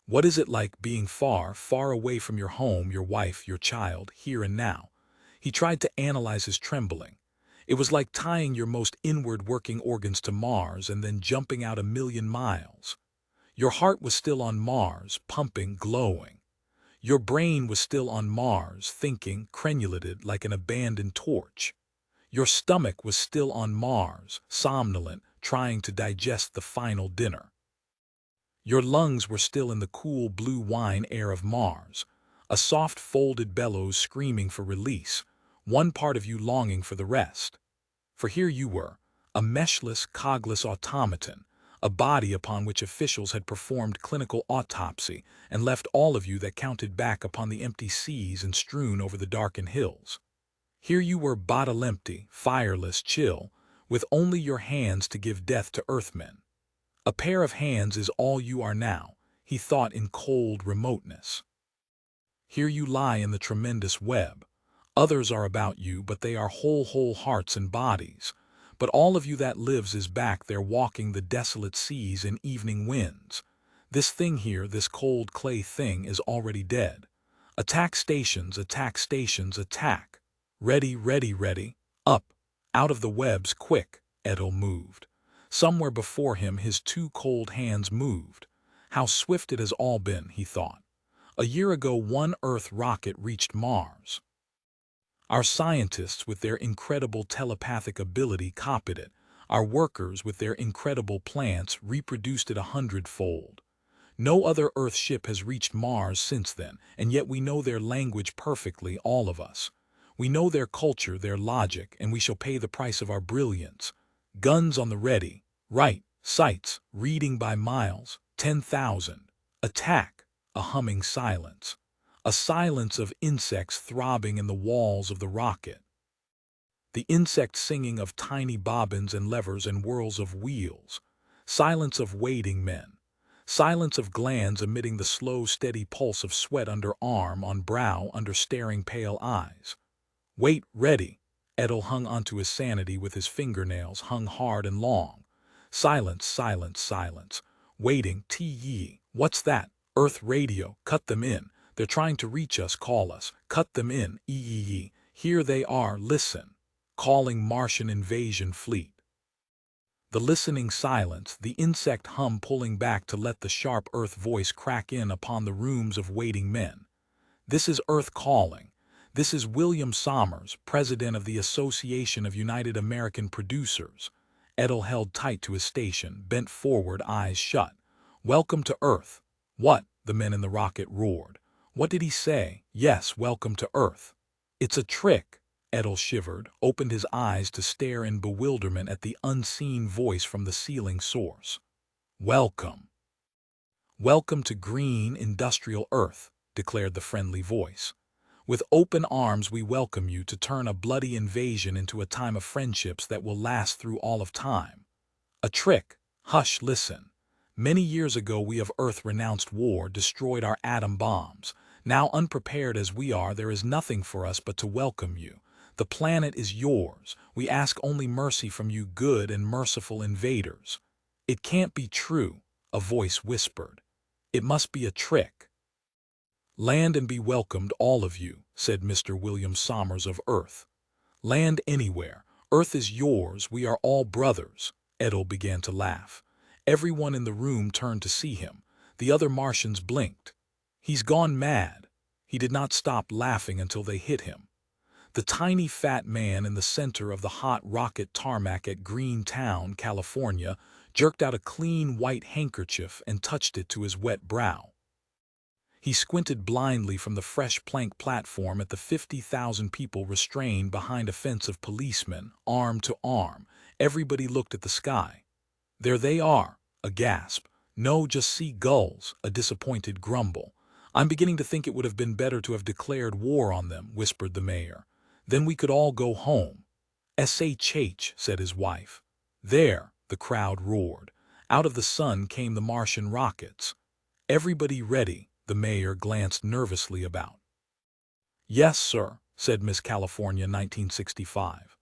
[SPEAKER 1] What is it like being far, far away from your home, your wife, your child, here and now? He tried to analyze his trembling. It was like tying your most inward working organs to Mars and then jumping out 1,000,000 miles. Your heart was still on Mars, pumping, glowing. Your brain was still on Mars, thinking, crenulated like an abandoned torch. Your stomach was still on Mars, somnolent, trying to digest the final dinner. Your lungs were still in the cool blue wine air of Mars, a soft folded bellows screaming for release, one part of you longing for the rest. For here you were, a meshless, cogless automaton, a body upon which officials had performed clinical autopsy and left all of you that counted back upon the empty seas and strewn over the darkened hills. Here you were bottle empty, fireless, chill, with only your hands to give death to earthmen. A pair of hands is all you are now, he thought in cold remoteness. Here you lie in the tremendous web. Others are about you, but they are whole hearts and bodies. But all of you that lives is back there walking the desolate seas in evening winds. This thing here, this cold clay thing, is already dead. Attack stations, attack stations, attack. Ready, ready, ready. Up, out of the webs, quick. Edel moved. Somewhere before him his two cold hands moved. How swift it has all been, he thought. A year ago one Earth rocket reached Mars. Our scientists with their incredible telepathic ability copied it. Our workers with their incredible plants reproduced it 100-fold. No other Earth ship has reached Mars since then, and yet we know their language perfectly, all of us. We know their culture, their logic, and we shall pay the price of our brilliance. Guns on the ready. Right. Sights. Reading by miles. 10,000. Attack. A humming silence. A silence of insects throbbing in the walls of the rocket. The insect singing of tiny bobbins and levers and whirls of wheels. Silence of waiting men. Silence of glands emitting the slow, steady pulse of sweat under arm, on brow, under staring pale eyes. Wait, ready. Edel hung onto his sanity with his fingernails, hung hard and long. Silence, silence, silence. Waiting, T-ye. What's that? Earth radio. Cut them in. They're trying to reach us, call us. Cut them in, ee. Here they are, listen. Calling Martian invasion fleet. The listening silence, the insect hum pulling back to let the sharp Earth voice crack in upon the rooms of waiting men. This is Earth calling. This is William Sommers, president of the Association of United American Producers. Edel held tight to his station, bent forward, eyes shut. Welcome to Earth. What? The men in the rocket roared. What did he say? Yes, welcome to Earth. It's a trick. Edel shivered, opened his eyes to stare in bewilderment at the unseen voice from the ceiling source. Welcome. Welcome to green, industrial Earth, declared the friendly voice. With open arms we welcome you to turn a bloody invasion into a time of friendships that will last through all of time. A trick. Hush, listen. Many years ago we of Earth renounced war, destroyed our atom bombs. Now, unprepared as we are, there is nothing for us but to welcome you. The planet is yours. We ask only mercy from you, good and merciful invaders. It can't be true, a voice whispered. It must be a trick. Land and be welcomed, all of you, said Mr. William Sommers of Earth. Land anywhere. Earth is yours. We are all brothers. Edel began to laugh. Everyone in the room turned to see him. The other Martians blinked. He's gone mad. He did not stop laughing until they hit him. The tiny fat man in the center of the hot rocket tarmac at Greentown, California, jerked out a clean white handkerchief and touched it to his wet brow. He squinted blindly from the fresh plank platform at the 50,000 people restrained behind a fence of policemen, arm to arm. Everybody looked at the sky. There they are, a gasp. No, just see gulls, a disappointed grumble. I'm beginning to think it would have been better to have declared war on them, whispered the mayor. Then we could all go home. SHH, said his wife. There, the crowd roared. Out of the sun came the Martian rockets. Everybody ready, the mayor glanced nervously about. Yes, sir, said Miss California 1965.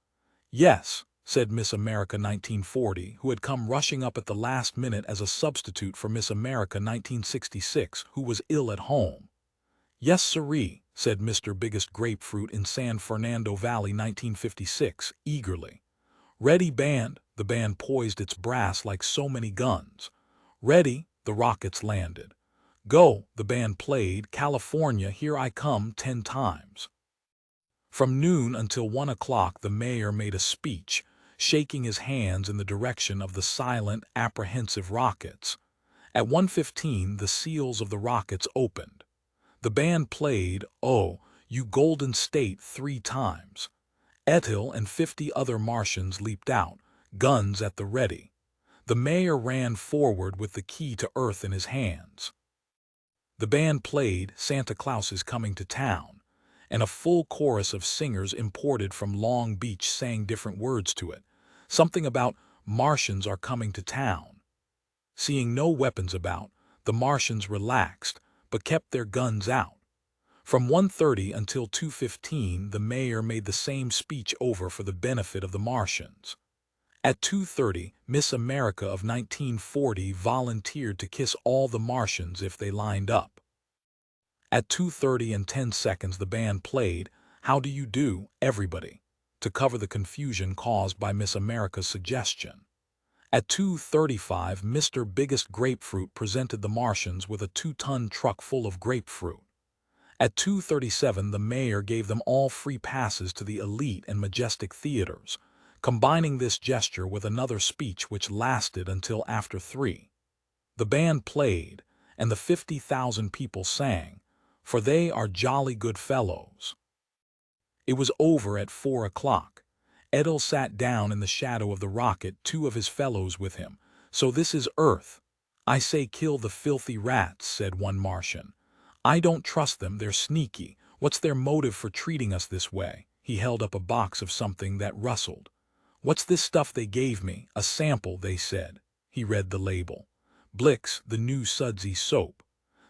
[SPEAKER 1] Yes, said Miss America 1940, who had come rushing up at the last minute as a substitute for Miss America 1966, who was ill at home. Yes, sirree, said Mr. Biggest Grapefruit in San Fernando Valley 1956, eagerly. Ready, band, the band poised its brass like so many guns. Ready, the rockets landed. Go, the band played, California, here I come 10 times. From noon until 1 o'clock the mayor made a speech, shaking his hands in the direction of the silent, apprehensive rockets. At 1:15, the seals of the rockets opened. The band played, "Oh, You Golden State" 3 times. Etched and 50 other Martians leaped out, guns at the ready. The mayor ran forward with the key to Earth in his hands. The band played "Santa Claus is Coming to Town," and a full chorus of singers imported from Long Beach sang different words to it, something about "Martians are coming to town." Seeing no weapons about, the Martians relaxed, but kept their guns out. From 1:30 until 2:15, the mayor made the same speech over for the benefit of the Martians. At 2:30, Miss America of 1940 volunteered to kiss all the Martians if they lined up. At 2:30 and 10 seconds, the band played "How Do You Do, Everybody," to cover the confusion caused by Miss America's suggestion. At 2:35, Mr. Biggest Grapefruit presented the Martians with a 2-ton truck full of grapefruit. At 2:37, the mayor gave them all free passes to the elite and majestic theaters, combining this gesture with another speech which lasted until after 3. The band played, and the 50,000 people sang, "For they are jolly good fellows." It was over at 4 o'clock. Etched sat down in the shadow of the rocket, 2 of his fellows with him. "So this is Earth. I say kill the filthy rats," said one Martian. "I don't trust them, they're sneaky. What's their motive for treating us this way?" He held up a box of something that rustled. "What's this stuff they gave me? A sample, they said." He read the label. Blix, the new sudsy soap.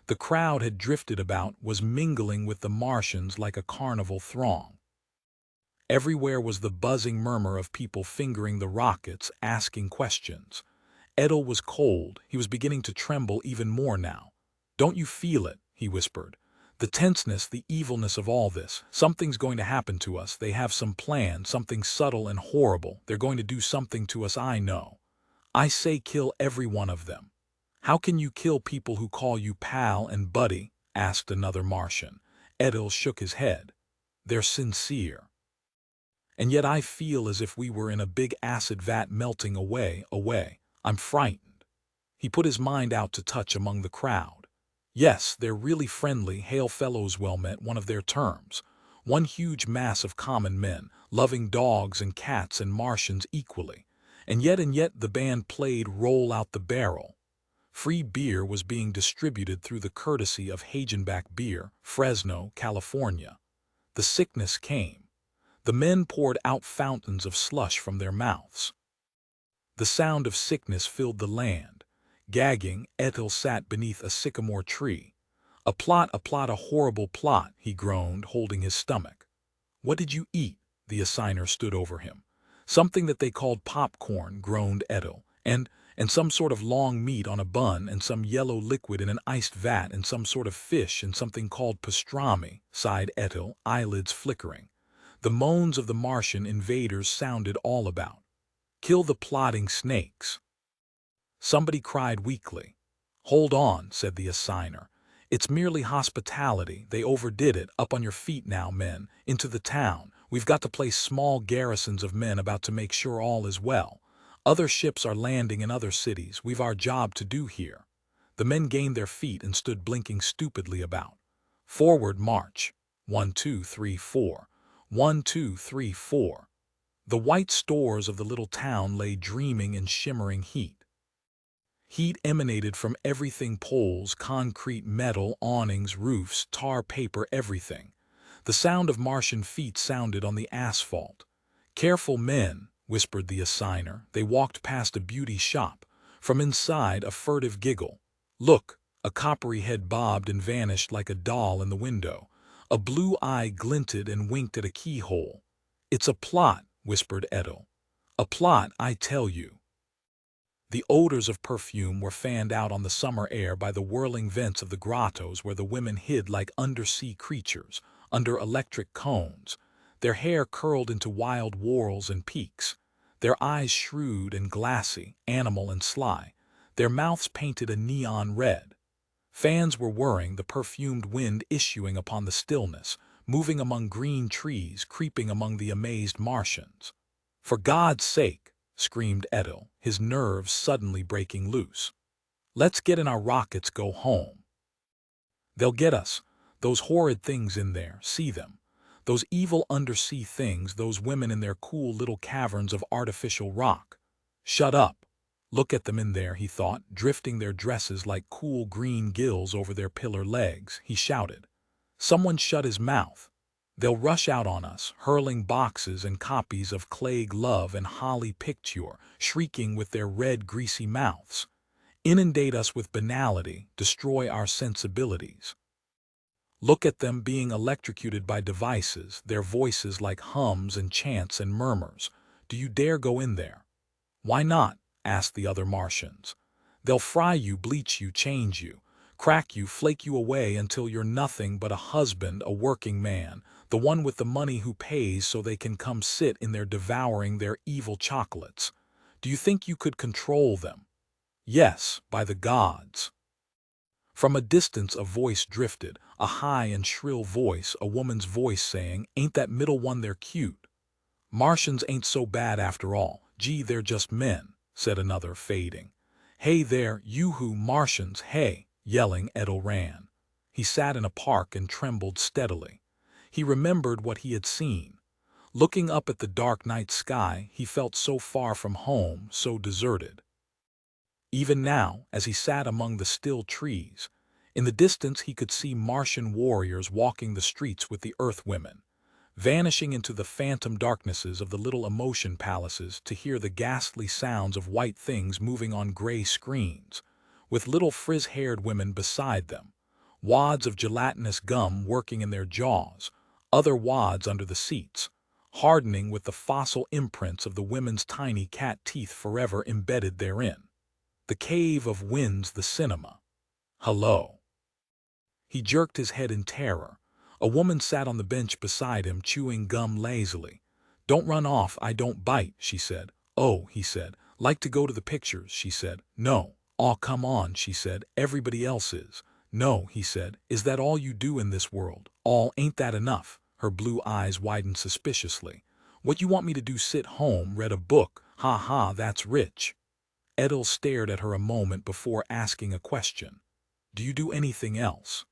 [SPEAKER 1] The crowd had drifted about, was mingling with the Martians like a carnival throng. Everywhere was the buzzing murmur of people fingering the rockets, asking questions. Etched was cold. He was beginning to tremble even more now. "Don't you feel it?" he whispered. "The tenseness, the evilness of all this. Something's going to happen to us. They have some plan, something subtle and horrible. They're going to do something to us, I know. I say kill every one of them." "How can you kill people who call you pal and buddy?" asked another Martian. Etched shook his head. "They're sincere. And yet I feel as if we were in a big acid vat melting away. I'm frightened." He put his mind out to touch among the crowd. "Yes, they're really friendly, hail fellows, well met, one of their terms. One huge mass of common men, loving dogs and cats and Martians equally. And yet the band played Roll Out the Barrel. Free beer was being distributed through the courtesy of Hagenbeck Beer, Fresno, California. The sickness came. The men poured out fountains of slush from their mouths. The sound of sickness filled the land. Gagging, Etched sat beneath a sycamore tree. A plot, a horrible plot," he groaned, holding his stomach. "What did you eat?" The assigner stood over him. "Something that they called popcorn," groaned Etched, and some sort of long meat on a bun, and some yellow liquid in an iced vat, and some sort of fish, and something called pastrami," sighed Etched, eyelids flickering. The moans of the Martian invaders sounded all about. "Kill the plotting snakes." Somebody cried weakly. "Hold on," said the assigner. "It's merely hospitality. They overdid it. Up on your feet now, men. Into the town. We've got to place small garrisons of men about to make sure all is well. Other ships are landing in other cities. We've our job to do here." The men gained their feet and stood blinking stupidly about. "Forward march. 1, 2, 3, 4. 1, 2, 3, 4. The white stores of the little town lay dreaming in shimmering heat. Heat emanated from everything: poles, concrete, metal, awnings, roofs, tar paper, everything. The sound of Martian feet sounded on the asphalt. "Careful, men," whispered the assigner. They walked past a beauty shop. From inside, a furtive giggle. "Look!" A coppery head bobbed and vanished like a doll in the window. A blue eye glinted and winked at a keyhole. "It's a plot," whispered Etched. "A plot, I tell you." The odors of perfume were fanned out on the summer air by the whirling vents of the grottos where the women hid like undersea creatures, under electric cones, their hair curled into wild whorls and peaks, their eyes shrewd and glassy, animal and sly, their mouths painted a neon red. Fans were whirring, the perfumed wind issuing upon the stillness, moving among green trees, creeping among the amazed Martians. For God's sake, screamed Edel, his nerves suddenly breaking loose. Let's get in our rockets, go home. They'll get us. Those horrid things in there, see them. Those evil undersea things, those women in their cool little caverns of artificial rock. Shut up. Look at them in there, he thought, drifting their dresses like cool green gills over their pillar legs. He shouted. Someone shut his mouth. They'll rush out on us, hurling boxes and copies of Clague Love and Holly Picture, shrieking with their red, greasy mouths. Inundate us with banality, destroy our sensibilities. Look at them being electrocuted by devices, their voices like hums and chants and murmurs. Do you dare go in there? Why not? Asked the other Martians. They'll fry you, bleach you, change you, crack you, flake you away until you're nothing but a husband, a working man, the one with the money who pays so they can come sit in there devouring their evil chocolates. Do you think you could control them? Yes, by the gods. From a distance a voice drifted, a high and shrill voice, a woman's voice saying, "Ain't that middle one there cute? Martians ain't so bad after all. Gee, they're just men," said another, fading. "Hey there, you Martians, hey!" Yelling, Edel ran. He sat in a park and trembled steadily. He remembered what he had seen. Looking up at the dark night sky, he felt so far from home, so deserted. Even now, as he sat among the still trees, in the distance he could see Martian warriors walking the streets with the Earth women, vanishing into the phantom darknesses of the little emotion palaces to hear the ghastly sounds of white things moving on gray screens, with little frizz-haired women beside them, wads of gelatinous gum working in their jaws, other wads under the seats, hardening with the fossil imprints of the women's tiny cat teeth forever embedded therein. The cave of winds, the cinema. Hello. He jerked his head in terror. A woman sat on the bench beside him, chewing gum lazily. "Don't run off, I don't bite," she said. "Oh," he said. "Like to go to the pictures," she said. "No." "Aw, come on," she said. "Everybody else is." "No," he said. "Is that all you do in this world? All, ain't that enough?" Her blue eyes widened suspiciously. "What you want me to do, sit home, read a book? Ha ha, that's rich." Edel stared at her a moment before asking a question. "Do you do anything else?"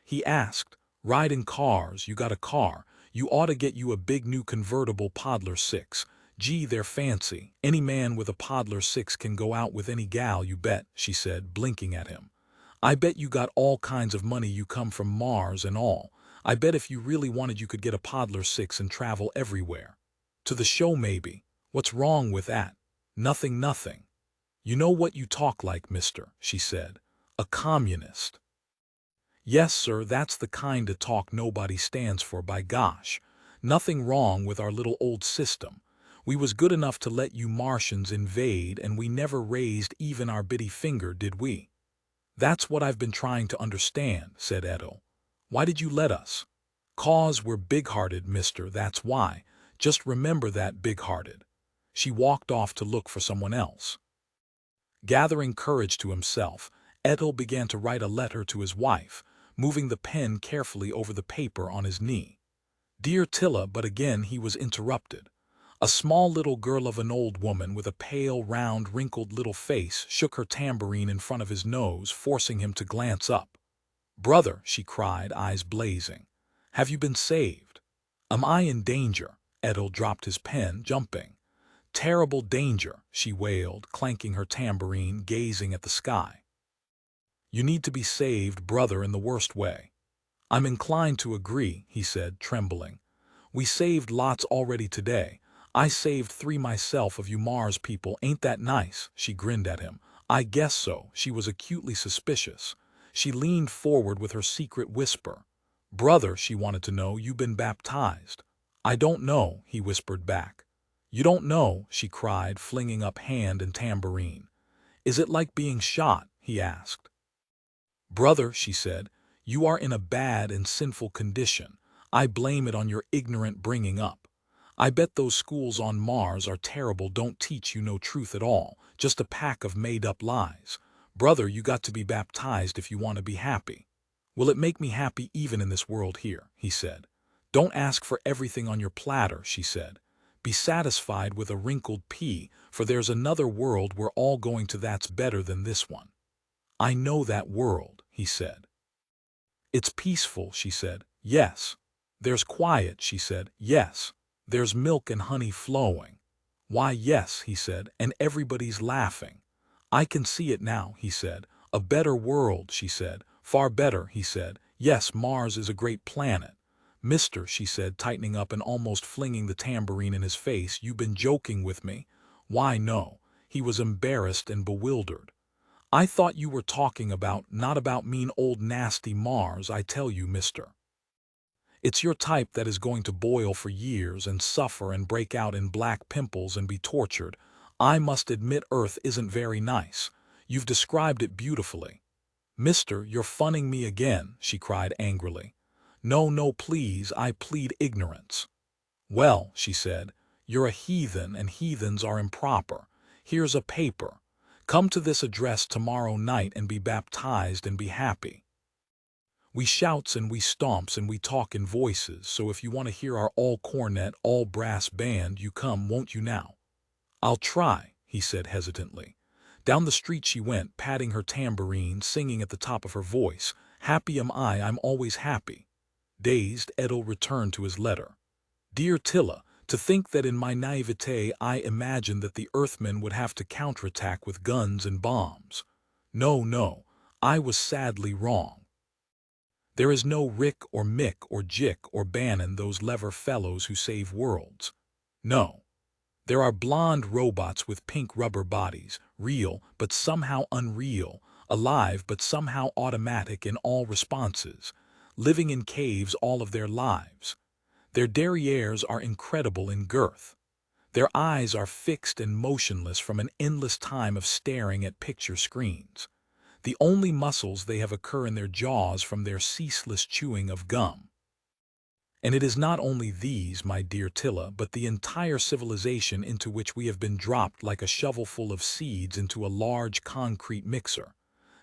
[SPEAKER 1] He asked. "Ride in cars, you got a car. You ought to get you a big new convertible Podler 6. Gee, they're fancy. Any man with a Podler 6 can go out with any gal, you bet," she said, blinking at him. "I bet you got all kinds of money, you come from Mars and all. I bet if you really wanted you could get a Podler 6 and travel everywhere. To the show maybe. What's wrong with that? Nothing, nothing." "You know what you talk like, mister," she said. "A communist." "Yes, sir, that's the kind of talk nobody stands for, by gosh. Nothing wrong with our little old system. We was good enough to let you Martians invade, and we never raised even our bitty finger, did we?" "That's what I've been trying to understand," said Edel. "Why did you let us?" "'Cause we're big-hearted, mister, that's why. Just remember that, big-hearted." She walked off to look for someone else. Gathering courage to himself, Edel began to write a letter to his wife, moving the pen carefully over the paper on his knee. "Dear Tilla," but again he was interrupted. A small little girl of an old woman with a pale, round, wrinkled little face shook her tambourine in front of his nose, forcing him to glance up. "Brother," she cried, eyes blazing. "Have you been saved?" "Am I in danger?" Edel dropped his pen, jumping. "Terrible danger," she wailed, clanking her tambourine, gazing at the sky. "You need to be saved, brother, in the worst way." "I'm inclined to agree," he said, trembling. "We saved lots already today. I saved 3 myself of you Mars people, ain't that nice?" She grinned at him. "I guess so." She was acutely suspicious. She leaned forward with her secret whisper. "Brother," she wanted to know, "you been baptized?" "I don't know," he whispered back. "You don't know?" she cried, flinging up hand and tambourine. "Is it like being shot?" he asked. "Brother," she said, "you are in a bad and sinful condition. I blame it on your ignorant bringing up. I bet those schools on Mars are terrible, don't teach you no truth at all, just a pack of made-up lies. Brother, you got to be baptized if you want to be happy." "Will it make me happy even in this world here?" he said. "Don't ask for everything on your platter," she said. Be satisfied with a wrinkled pea, for there's another world we're all going to that's better than this one. I know that world, he said. It's peaceful, she said. Yes. There's quiet, she said. Yes. There's milk and honey flowing. Why, yes, he said, and everybody's laughing. I can see it now, he said. A better world, she said. Far better, he said. Yes, Mars is a great planet. Mister, she said, tightening up and almost flinging the tambourine in his face, you've been joking with me. Why, no. He was embarrassed and bewildered. I thought you were talking about, not about mean old nasty Mars, I tell you, mister. It's your type that is going to boil for years and suffer and break out in black pimples and be tortured. I must admit Earth isn't very nice. You've described it beautifully. Mister, you're funning me again, she cried angrily. No, no, please, I plead ignorance. Well, she said, you're a heathen and heathens are improper. Here's a paper. Come to this address tomorrow night and be baptized and be happy. We shouts and we stomps and we talk in voices, so if you want to hear our all-cornet, all-brass band, you come, won't you now? I'll try, he said hesitantly. Down the street she went, patting her tambourine, singing at the top of her voice. Happy am I, I'm always happy. Dazed, Edel returned to his letter. Dear Tilla, to think that in my naivete I imagined that the Earthmen would have to counterattack with guns and bombs. No, no, I was sadly wrong. There is no Rick or Mick or Jick or Bannon, those lever fellows who save worlds. No. There are blonde robots with pink rubber bodies, real but somehow unreal, alive but somehow automatic in all responses, living in caves all of their lives. Their derrieres are incredible in girth. Their eyes are fixed and motionless from an endless time of staring at picture screens. The only muscles they have occur in their jaws from their ceaseless chewing of gum. And it is not only these, my dear Tilla, but the entire civilization into which we have been dropped like a shovelful of seeds into a large concrete mixer.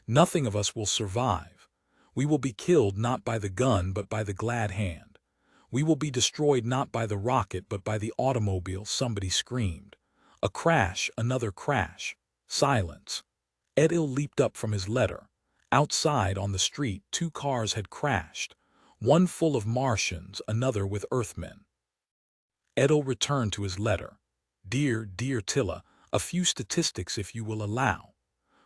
[SPEAKER 1] Nothing of us will survive. We will be killed not by the gun but by the glad hand. We will be destroyed not by the rocket but by the automobile, somebody screamed. A crash, another crash. Silence. Edil leaped up from his letter. Outside, on the street, 2 cars had crashed, one full of Martians, another with Earthmen. Edil returned to his letter. Dear, dear Tilla, a few statistics if you will allow.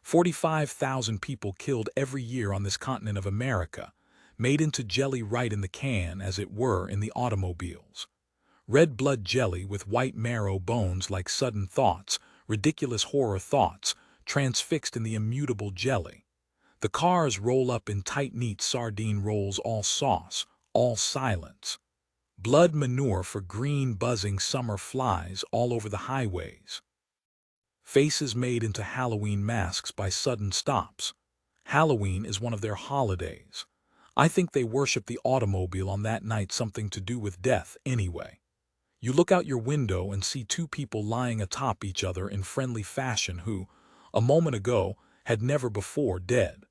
[SPEAKER 1] 45,000 people killed every year on this continent of America, made into jelly right in the can, as it were, in the automobiles. Red blood jelly with white marrow bones like sudden thoughts, ridiculous horror thoughts, transfixed in the immutable jelly. The cars roll up in tight, neat sardine rolls, all sauce, all silence. Blood manure for green, buzzing summer flies all over the highways. Faces made into Halloween masks by sudden stops. Halloween is one of their holidays. I think they worship the automobile on that night, something to do with death anyway. You look out your window and see 2 people lying atop each other in friendly fashion who, a moment ago, had never before dead.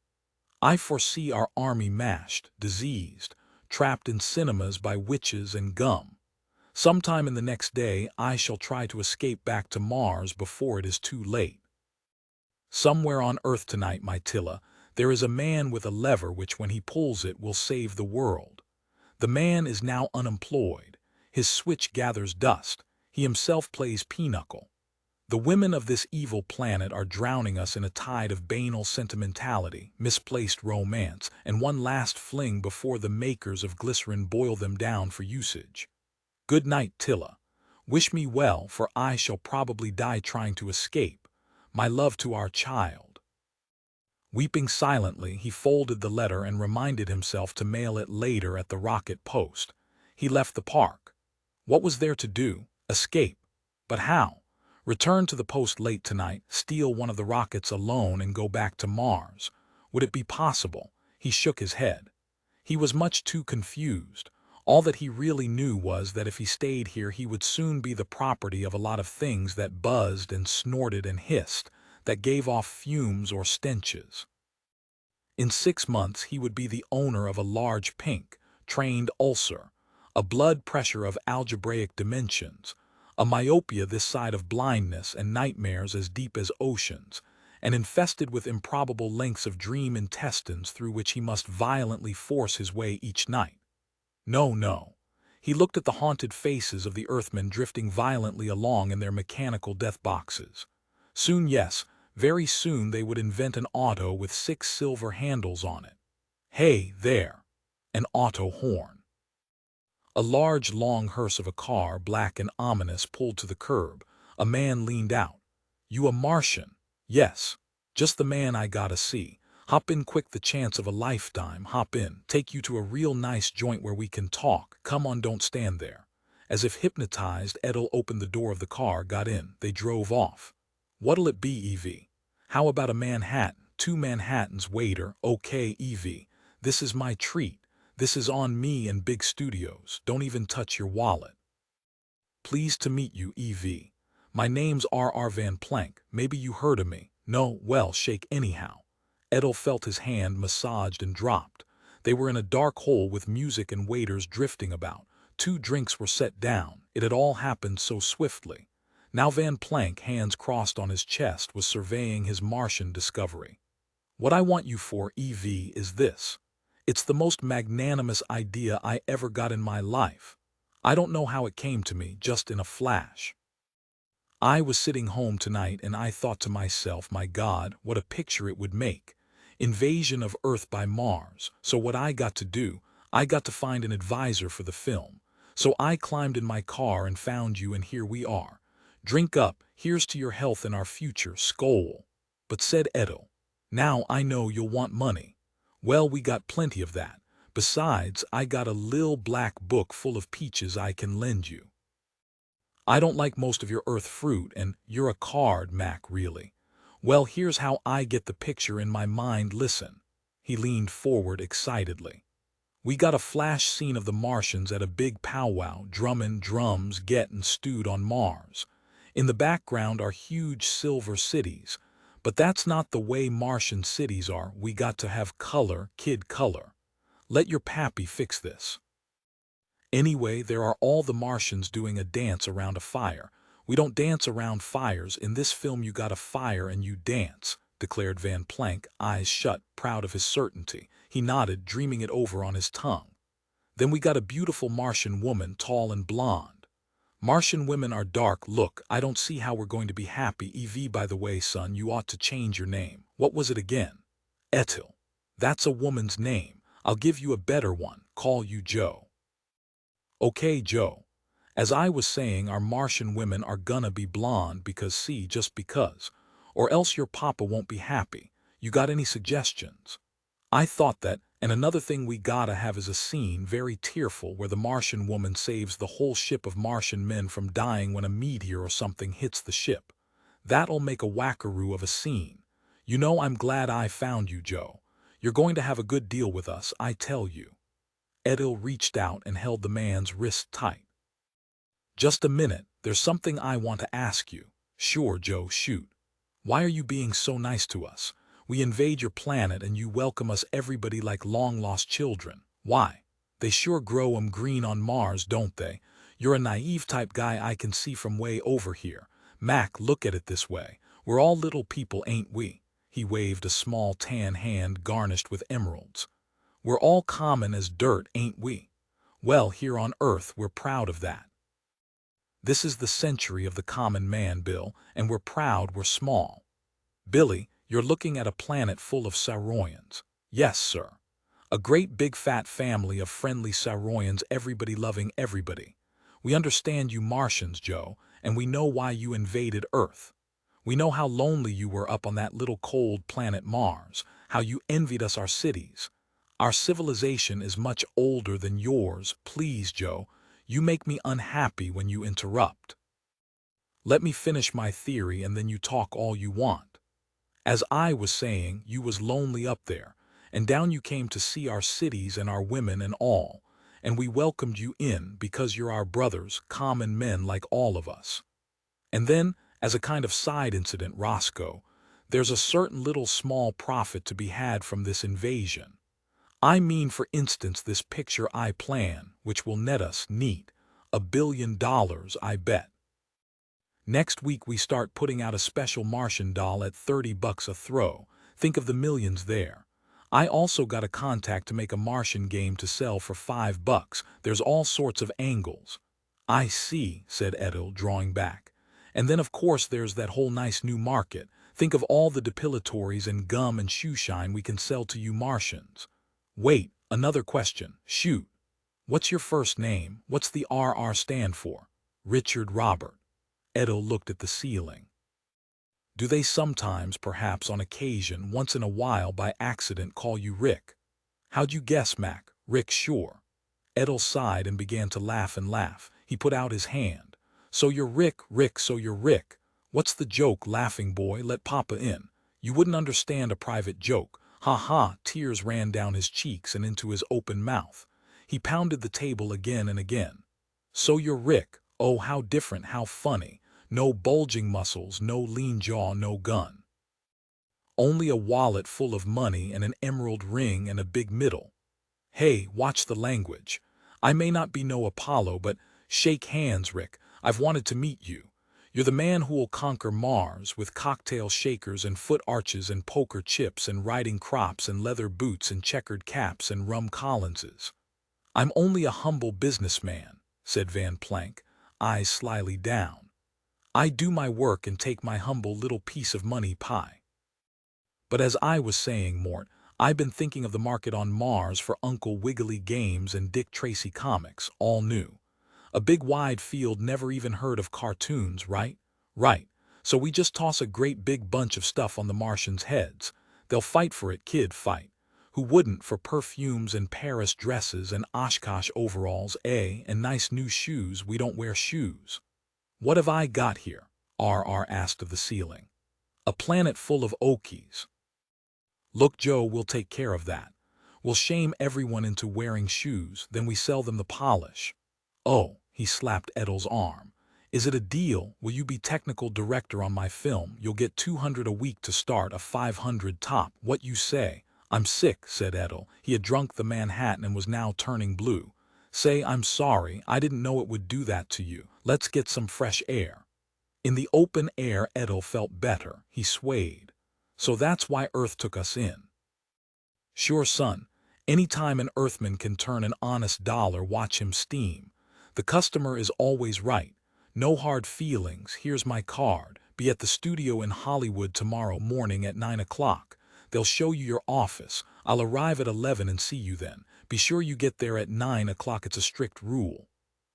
[SPEAKER 1] I foresee our army mashed, diseased, trapped in cinemas by witches and gum. Sometime in the next day I shall try to escape back to Mars before it is too late. Somewhere on Earth tonight, my Tilla, there is a man with a lever which when he pulls it will save the world. The man is now unemployed. His switch gathers dust. He himself plays pinochle. The women of this evil planet are drowning us in a tide of banal sentimentality, misplaced romance, and one last fling before the makers of glycerin boil them down for usage. Good night, Tilla. Wish me well, for I shall probably die trying to escape. My love to our child. Weeping silently, he folded the letter and reminded himself to mail it later at the rocket post. He left the park. What was there to do? Escape. But how? Return to the post late tonight, steal one of the rockets alone and go back to Mars. Would it be possible? He shook his head. He was much too confused. All that he really knew was that if he stayed here he would soon be the property of a lot of things that buzzed and snorted and hissed, that gave off fumes or stenches. In 6 months he would be the owner of a large pink, trained ulcer, a blood pressure of algebraic dimensions, A myopia this side of blindness and nightmares as deep as oceans, and infested with improbable lengths of dream intestines through which he must violently force his way each night. No, no. He looked at the haunted faces of the Earthmen drifting violently along in their mechanical death boxes. Soon, yes, very soon they would invent an auto with 6 silver handles on it. Hey, there! An auto horn. A large, long hearse of a car, black and ominous, pulled to the curb. A man leaned out. "You a Martian?" "Yes. Just the man I gotta see. Hop in quick, the chance of a lifetime. Hop in. Take you to a real nice joint where we can talk. Come on, don't stand there." As if hypnotized, Edel opened the door of the car, got in. They drove off. "What'll it be, Evie?" "How about a Manhattan? 2 Manhattans, waiter." "Okay, Evie. This is my treat. This is on me and big studios. Don't even touch your wallet." "Pleased to meet you, Evie. My name's R.R. Van Plank. Maybe you heard of me. No? Well, shake anyhow." Edel felt his hand massaged and dropped. They were in a dark hole with music and waiters drifting about. 2 drinks were set down. It had all happened so swiftly. Now Van Plank, hands crossed on his chest, was surveying his Martian discovery. "What I want you for, Evie, is this. It's the most magnanimous idea I ever got in my life. I don't know how it came to me, just in a flash. I was sitting home tonight and I thought to myself, my God, what a picture it would make. Invasion of Earth by Mars. So what I got to do, I got to find an advisor for the film. So I climbed in my car and found you, and here we are. Drink up, here's to your health and our future, skål." "But," said Edel, "now I know you'll want money." "Well, we got plenty of that. Besides, I got a lil black book full of peaches I can lend you. I don't like most of your Earth fruit, and you're a card, Mac, really. Well, here's how I get the picture in my mind. Listen." He leaned forward excitedly. "We got a flash scene of the Martians at a big powwow, drumming drums, getting stewed on Mars. In the background are huge silver cities. But that's not the way Martian cities are. We got to have color, kid, color. Let your pappy fix this. Anyway, there are all the Martians doing a dance around a fire. We don't dance around fires. In this film you got a fire and you dance," declared Van Plank, eyes shut, proud of his certainty. He nodded, dreaming it over on his tongue. "Then we got a beautiful Martian woman, tall and blonde. Martian women are dark. Look, I don't see how we're going to be happy. EV, by the way, son, you ought to change your name. What was it again?" "Etil. That's a woman's name. I'll give you a better one. Call you Joe." "Okay, Joe. As I was saying, our Martian women are gonna be blonde because, see, just because. Or else your papa won't be happy. You got any suggestions?" "I thought that, and another thing we gotta have is a scene, very tearful, where the Martian woman saves the whole ship of Martian men from dying when a meteor or something hits the ship. That'll make a wackaroo of a scene. You know, I'm glad I found you, Joe. You're going to have a good deal with us, I tell you." Edel reached out and held the man's wrist tight. "Just a minute, there's something I want to ask you." "Sure, Joe, shoot." "Why are you being so nice to us? We invade your planet and you welcome us everybody like long-lost children. Why? They sure grow 'em green on Mars, don't they? You're a naive type guy I can see from way over here. Mac, look at it this way. We're all little people, ain't we?" He waved a small tan hand garnished with emeralds. "We're all common as dirt, ain't we? Well, here on Earth we're proud of that. This is the century of the common man, Bill, and we're proud we're small. Billy, you're looking at a planet full of Saroyans." "Yes, sir. A great big fat family of friendly Saroyans, everybody loving everybody. We understand you Martians, Joe, and we know why you invaded Earth. We know how lonely you were up on that little cold planet Mars, how you envied us our cities. Our civilization is much older than yours. Please, Joe, you make me unhappy when you interrupt. Let me finish my theory and then you talk all you want. As I was saying, you was lonely up there, and down you came to see our cities and our women and all, and we welcomed you in because you're our brothers, common men like all of us. And then, as a kind of side incident, Roscoe, there's a certain little small profit to be had from this invasion. I mean, for instance, this picture I plan, which will net us, neat, $1 billion, I bet." Next week we start putting out a special Martian doll at 30 bucks a throw. Think of the millions there. I also got a contact to make a Martian game to sell for 5 bucks. There's all sorts of angles." "I see," said Edel, drawing back. "And then of course there's that whole nice new market. Think of all the depilatories and gum and shoe shine we can sell to you Martians." "Wait, another question. Shoot. What's your first name? What's the RR stand for?" "Richard Robert." Edel looked at the ceiling. "Do they sometimes, perhaps on occasion, once in a while by accident call you Rick?" "How'd you guess, Mac? Rick, sure." Edel sighed and began to laugh and laugh. He put out his hand. "So you're Rick, Rick, so you're Rick. What's the joke, laughing boy? Let Papa in. You wouldn't understand a private joke. Ha ha." Tears ran down his cheeks and into his open mouth. He pounded the table again and again. "So you're Rick. Oh, how different, how funny. No bulging muscles, no lean jaw, no gun. Only a wallet full of money and an emerald ring and a big middle. Hey, watch the language. I may not be no Apollo, but shake hands, Rick. I've wanted to meet you. You're the man who'll conquer Mars with cocktail shakers and foot arches and poker chips and riding crops and leather boots and checkered caps and rum Collinses." "I'm only a humble businessman," said Van Plank, eyes slyly down. "I do my work and take my humble little piece of money pie. But as I was saying, Mort, I've been thinking of the market on Mars for Uncle Wiggily games and Dick Tracy comics, all new. A big wide field, never even heard of cartoons, right? Right. So we just toss a great big bunch of stuff on the Martians' heads. They'll fight for it, kid, fight. Who wouldn't, for perfumes and Paris dresses and Oshkosh overalls, and nice new shoes? We don't wear shoes." "What have I got here?" RR asked of the ceiling. "A planet full of Okies." "Look, Joe, we'll take care of that. We'll shame everyone into wearing shoes, then we sell them the polish." "Oh," he slapped Edel's arm. "Is it a deal? Will you be technical director on my film? You'll get 200 a week to start, a 500 top. What you say?" "I'm sick," said Edel. He had drunk the Manhattan and was now turning blue. "Say, I'm sorry, I didn't know it would do that to you. Let's get some fresh air." In the open air, Edel felt better. He swayed. "So that's why Earth took us in." "Sure, son. Any time an Earthman can turn an honest dollar, watch him steam. The customer is always right. No hard feelings. Here's my card. Be at the studio in Hollywood tomorrow morning at 9 o'clock. They'll show you your office. I'll arrive at 11 and see you then. Be sure you get there at 9 o'clock. It's a strict rule."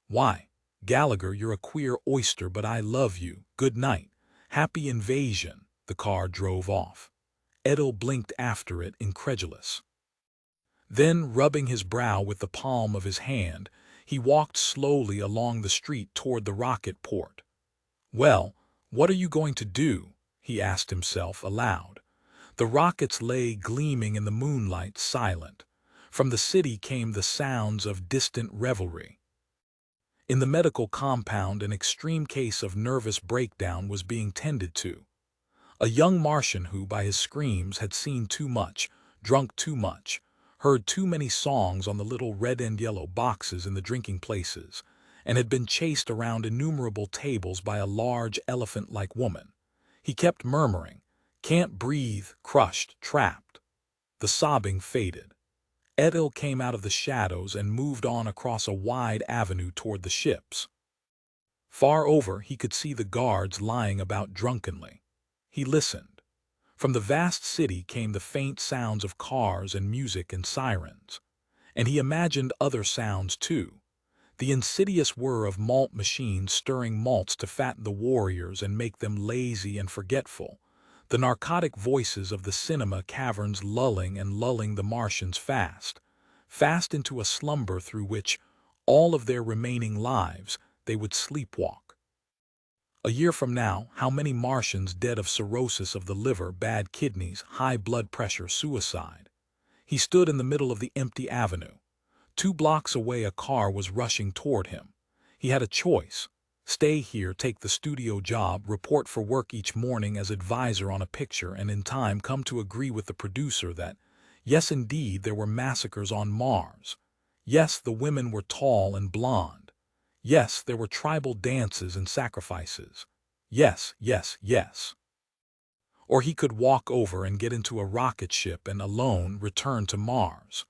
[SPEAKER 1] "Why?" "Gallagher, you're a queer oyster, but I love you. Good night. Happy invasion." The car drove off. Edel blinked after it, incredulous. Then, rubbing his brow with the palm of his hand, he walked slowly along the street toward the rocket port. "Well, what are you going to do?" he asked himself aloud. The rockets lay gleaming in the moonlight, silent. From the city came the sounds of distant revelry. In the medical compound, an extreme case of nervous breakdown was being tended to. A young Martian who, by his screams, had seen too much, drunk too much, heard too many songs on the little red and yellow boxes in the drinking places, and had been chased around innumerable tables by a large elephant-like woman. He kept murmuring, "Can't breathe, crushed, trapped." The sobbing faded. Edel came out of the shadows and moved on across a wide avenue toward the ships. Far over, he could see the guards lying about drunkenly. He listened. From the vast city came the faint sounds of cars and music and sirens. And he imagined other sounds too. The insidious whir of malt machines stirring malts to fatten the warriors and make them lazy and forgetful. The narcotic voices of the cinema caverns lulling and lulling the Martians fast, fast into a slumber through which, all of their remaining lives, they would sleepwalk. A year from now, how many Martians dead of cirrhosis of the liver, bad kidneys, high blood pressure, suicide? He stood in the middle of the empty avenue. 2 blocks away, a car was rushing toward him. He had a choice. Stay here, take the studio job, report for work each morning as advisor on a picture, and in time come to agree with the producer that, yes, indeed, there were massacres on Mars. Yes, the women were tall and blonde. Yes, there were tribal dances and sacrifices. Yes, yes, yes. Or he could walk over and get into a rocket ship and alone return to Mars.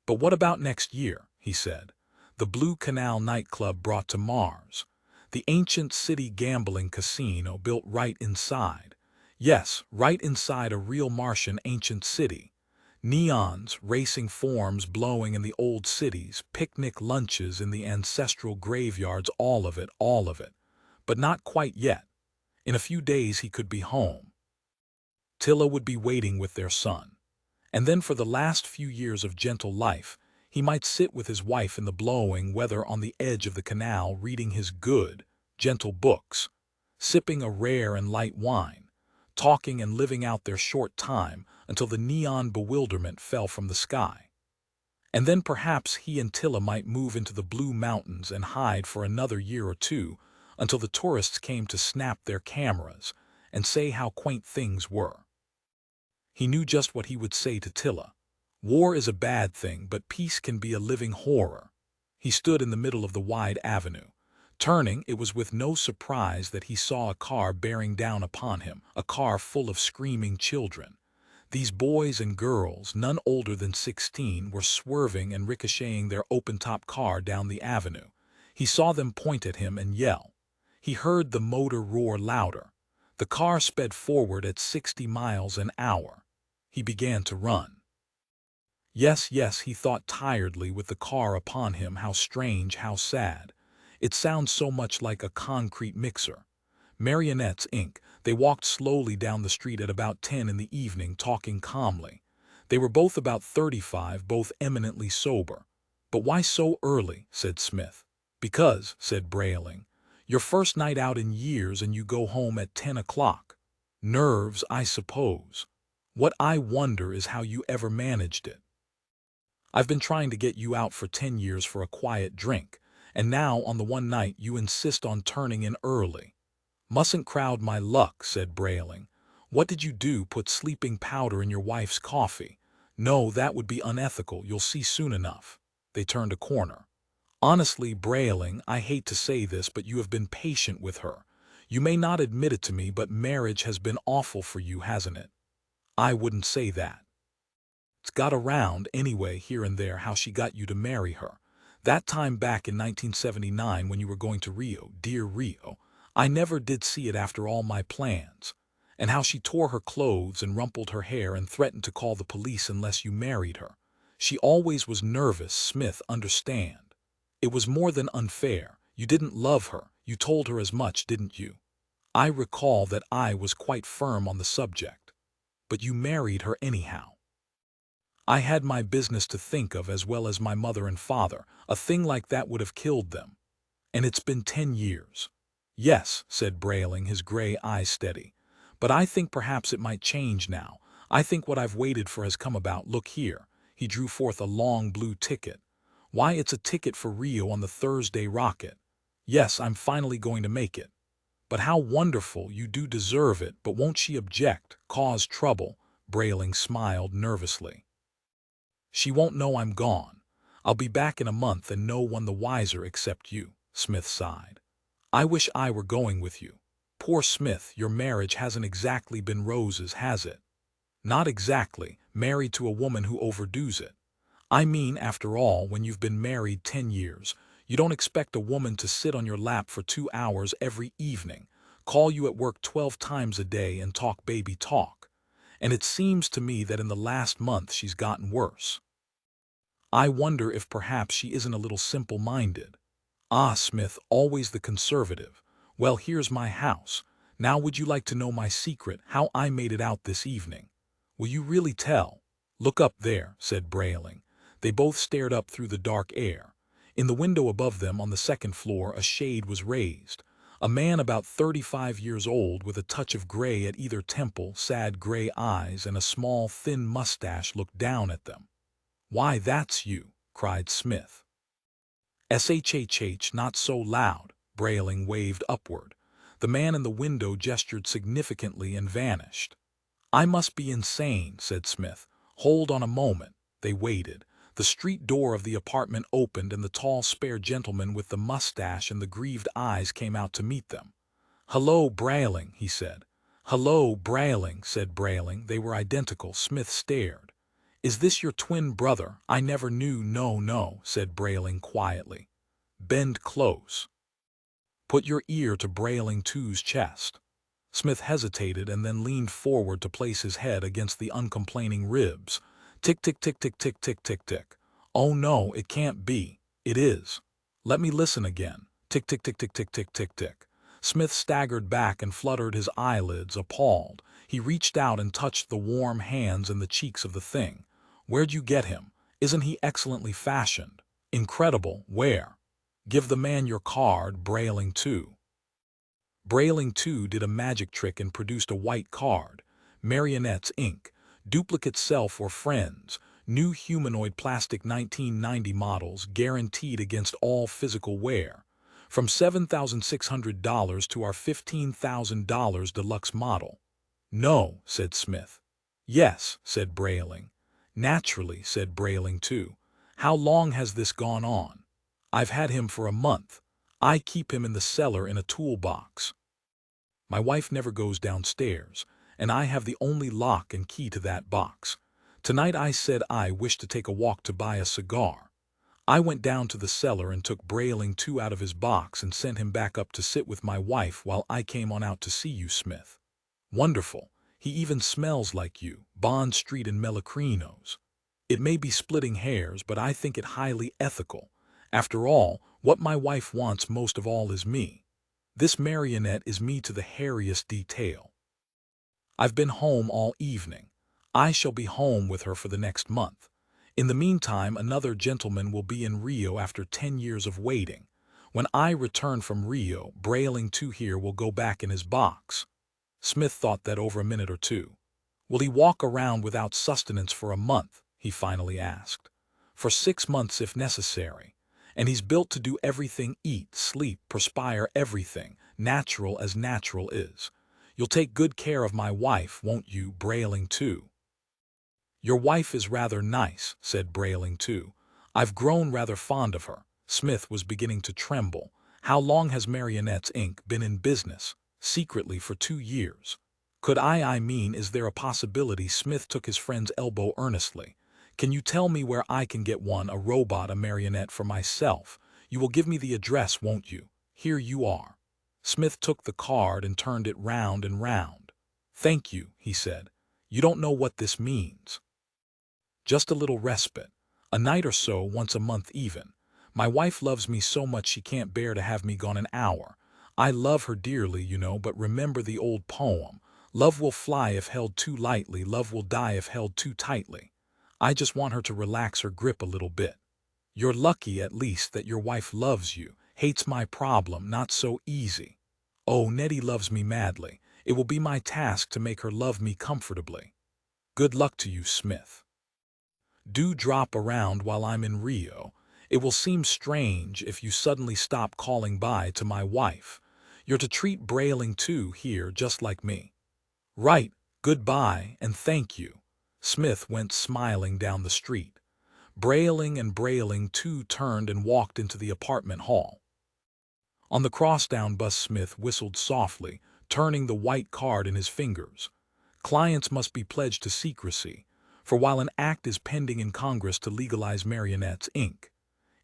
[SPEAKER 1] But what about next year, he said. The Blue Canal nightclub brought to Mars. The ancient city gambling casino built right inside. Yes, right inside a real Martian ancient city. Neons, racing forms blowing in the old cities, picnic lunches in the ancestral graveyards, all of it, all of it. But not quite yet. In a few days he could be home. Tilla would be waiting with their son. And then for the last few years of gentle life, he might sit with his wife in the blowing weather on the edge of the canal reading his good, gentle books, sipping a rare and light wine, talking and living out their short time until the neon bewilderment fell from the sky. And then perhaps he and Tilla might move into the Blue Mountains and hide for another year or two until the tourists came to snap their cameras and say how quaint things were. He knew just what he would say to Tilla. War is a bad thing, but peace can be a living horror. He stood in the middle of the wide avenue. Turning, it was with no surprise that he saw a car bearing down upon him, a car full of screaming children. These boys and girls, none older than 16, were swerving and ricocheting their open-top car down the avenue. He saw them point at him and yell. He heard the motor roar louder. The car sped forward at 60 miles an hour. He began to run. Yes, yes, he thought tiredly with the car upon him, how strange, how sad. It sounds so much like a concrete mixer. Marionettes, Inc. They walked slowly down the street at about 10 in the evening, talking calmly. They were both about 35, both eminently sober. But why so early, said Smith. Because, said Brayling, your first night out in years and you go home at 10 o'clock. Nerves, I suppose. What I wonder is how you ever managed it. I've been trying to get you out for 10 years for a quiet drink, and now on the one night you insist on turning in early. Mustn't crowd my luck, said Brayling. What did you do, put sleeping powder in your wife's coffee? No, that would be unethical, you'll see soon enough. They turned a corner. Honestly, Brayling, I hate to say this, but you have been patient with her. You may not admit it to me, but marriage has been awful for you, hasn't it? I wouldn't say that. It's got around, anyway, here and there, how she got you to marry her. That time back in 1979 when you were going to Rio, dear Rio, I never did see it after all my plans. And how she tore her clothes and rumpled her hair and threatened to call the police unless you married her. She always was nervous, Smith, understand. It was more than unfair. You didn't love her. You told her as much, didn't you? I recall that I was quite firm on the subject. But you married her anyhow. I had my business to think of as well as my mother and father. A thing like that would have killed them. And it's been 10 years. Yes, said Brayling, his gray eyes steady. But I think perhaps it might change now. I think what I've waited for has come about. Look here. He drew forth a long blue ticket. Why, it's a ticket for Rio on the Thursday rocket. Yes, I'm finally going to make it. But how wonderful, you do deserve it, but won't she object, cause trouble? Brayling smiled nervously. She won't know I'm gone. I'll be back in a month and no one the wiser except you, Smith sighed. I wish I were going with you. Poor Smith, your marriage hasn't exactly been roses, has it? Not exactly, married to a woman who overdoes it. I mean, after all, when you've been married 10 years, you don't expect a woman to sit on your lap for 2 hours every evening, call you at work 12 times a day and talk baby talk. And it seems to me that in the last month she's gotten worse. I wonder if perhaps she isn't a little simple-minded. Ah, Smith, always the conservative. Well, here's my house. Now would you like to know my secret, how I made it out this evening? Will you really tell? Look up there, said Brayling. They both stared up through the dark air. In the window above them on the second floor a shade was raised. A man about 35 years old with a touch of gray at either temple, sad gray eyes, and a small, thin mustache looked down at them. Why, that's you, cried Smith. Shhh, not so loud, Brayling waved upward. The man in the window gestured significantly and vanished. I must be insane, said Smith. Hold on a moment. They waited. The street door of the apartment opened and the tall, spare gentleman with the mustache and the grieved eyes came out to meet them. "Hello, Brayling," he said. "Hello, Brayling," said Brayling. They were identical. Smith stared. "Is this your twin brother? I never knew." "No, no," said Brayling quietly. "Bend close. Put your ear to Brayling two's chest." Smith hesitated and then leaned forward to place his head against the uncomplaining ribs. Tick, tick, tick, tick, tick, tick, tick, tick. "Oh no, it can't be." "It is. Let me listen again. Tick, tick, tick, tick, tick, tick, tick, tick." Smith staggered back and fluttered his eyelids, appalled. He reached out and touched the warm hands and the cheeks of the thing. "Where'd you get him? Isn't he excellently fashioned?" "Incredible. Where?" "Give the man your card, Brayling 2. Brayling 2 did a magic trick and produced a white card. Marionettes, Inc. Duplicate self or friends. New humanoid plastic 1990 models guaranteed against all physical wear. From $7,600 to our $15,000 deluxe model. "No," said Smith. "Yes," said Brayling. "Naturally," said Brayling 2. "How long has this gone on?" "I've had him for a month. I keep him in the cellar in a toolbox. My wife never goes downstairs, and I have the only lock and key to that box. Tonight I said I wished to take a walk to buy a cigar. I went down to the cellar and took Brayling 2 out of his box and sent him back up to sit with my wife while I came on out to see you, Smith. Wonderful. He even smells like you, Bond Street and Melicrinos. It may be splitting hairs, but I think it highly ethical. After all, what my wife wants most of all is me. This marionette is me to the hairiest detail. I've been home all evening. I shall be home with her for the next month. In the meantime, another gentleman will be in Rio after 10 years of waiting. When I return from Rio, Brayling 2 here will go back in his box." Smith thought that over a minute or two. "Will he walk around without sustenance for a month?" he finally asked. "For 6 months if necessary. And he's built to do everything: eat, sleep, perspire, everything, natural as natural is. You'll take good care of my wife, won't you, Brayling 2? "Your wife is rather nice," said Brayling 2. "I've grown rather fond of her." Smith was beginning to tremble. "How long has Marionettes, Inc. been in business?" "Secretly for 2 years. Could I mean, is there a possibility?" Smith took his friend's elbow earnestly. "Can you tell me where I can get one, a robot, a marionette for myself? You will give me the address, won't you? Here you are." Smith took the card and turned it round and round. "Thank you," he said. "You don't know what this means. Just a little respite. A night or so, once a month even. My wife loves me so much she can't bear to have me gone an hour. I love her dearly, you know, but remember the old poem. Love will fly if held too lightly, love will die if held too tightly. I just want her to relax her grip a little bit. You're lucky, at least, that your wife loves you, hates my problem, not so easy. Oh, Nettie loves me madly. It will be my task to make her love me comfortably. Good luck to you, Smith. Do drop around while I'm in Rio. It will seem strange if you suddenly stop calling by to my wife. You're to treat Brayling 2 here just like me." "Right. Goodbye, and thank you." Smith went smiling down the street. Brayling and Brayling 2 turned and walked into the apartment hall. On the crosstown bus, Smith whistled softly, turning the white card in his fingers. Clients must be pledged to secrecy, for while an act is pending in Congress to legalize Marionettes, Inc.,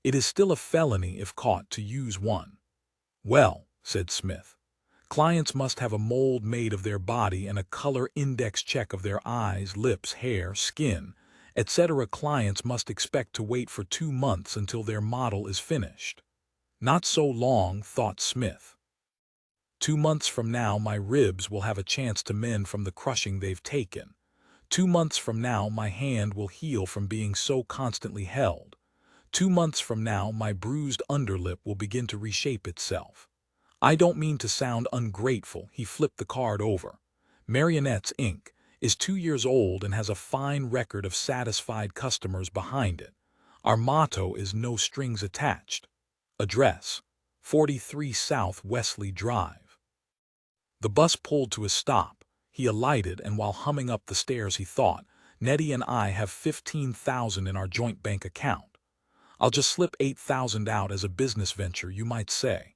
[SPEAKER 1] it is still a felony if caught to use one. "Well," said Smith, "clients must have a mold made of their body and a color index check of their eyes, lips, hair, skin, etc. Clients must expect to wait for 2 months until their model is finished." Not so long, thought Smith. 2 months from now my ribs will have a chance to mend from the crushing they've taken. 2 months from now my hand will heal from being so constantly held. 2 months from now my bruised underlip will begin to reshape itself. I don't mean to sound ungrateful. He flipped the card over. Marionettes, Inc. is 2 years old and has a fine record of satisfied customers behind it. Our motto is no strings attached. Address: 43 South Wesley Drive. The bus pulled to a stop. He alighted, and while humming up the stairs he thought, "Nettie and I have 15,000 in our joint bank account. I'll just slip 8,000 out as a business venture, you might say.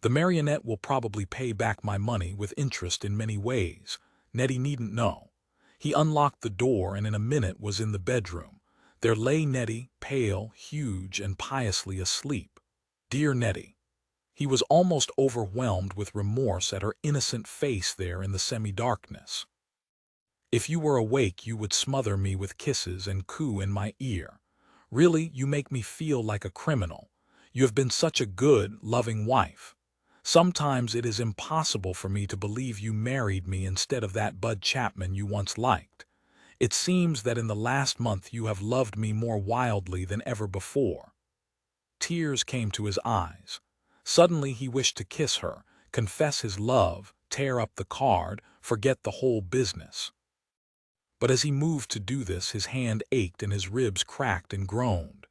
[SPEAKER 1] The marionette will probably pay back my money with interest in many ways. Nettie needn't know. He unlocked the door and in a minute was in the bedroom. There lay Nettie, pale, huge, and piously asleep. Dear Nettie. He was almost overwhelmed with remorse at her innocent face there in the semi-darkness. If you were awake, you would smother me with kisses and coo in my ear. Really, you make me feel like a criminal. You have been such a good, loving wife. Sometimes it is impossible for me to believe you married me instead of that Bud Chapman you once liked. It seems that in the last month you have loved me more wildly than ever before. Tears came to his eyes. Suddenly he wished to kiss her, confess his love, tear up the card, forget the whole business. But as he moved to do this, his hand ached and his ribs cracked and groaned.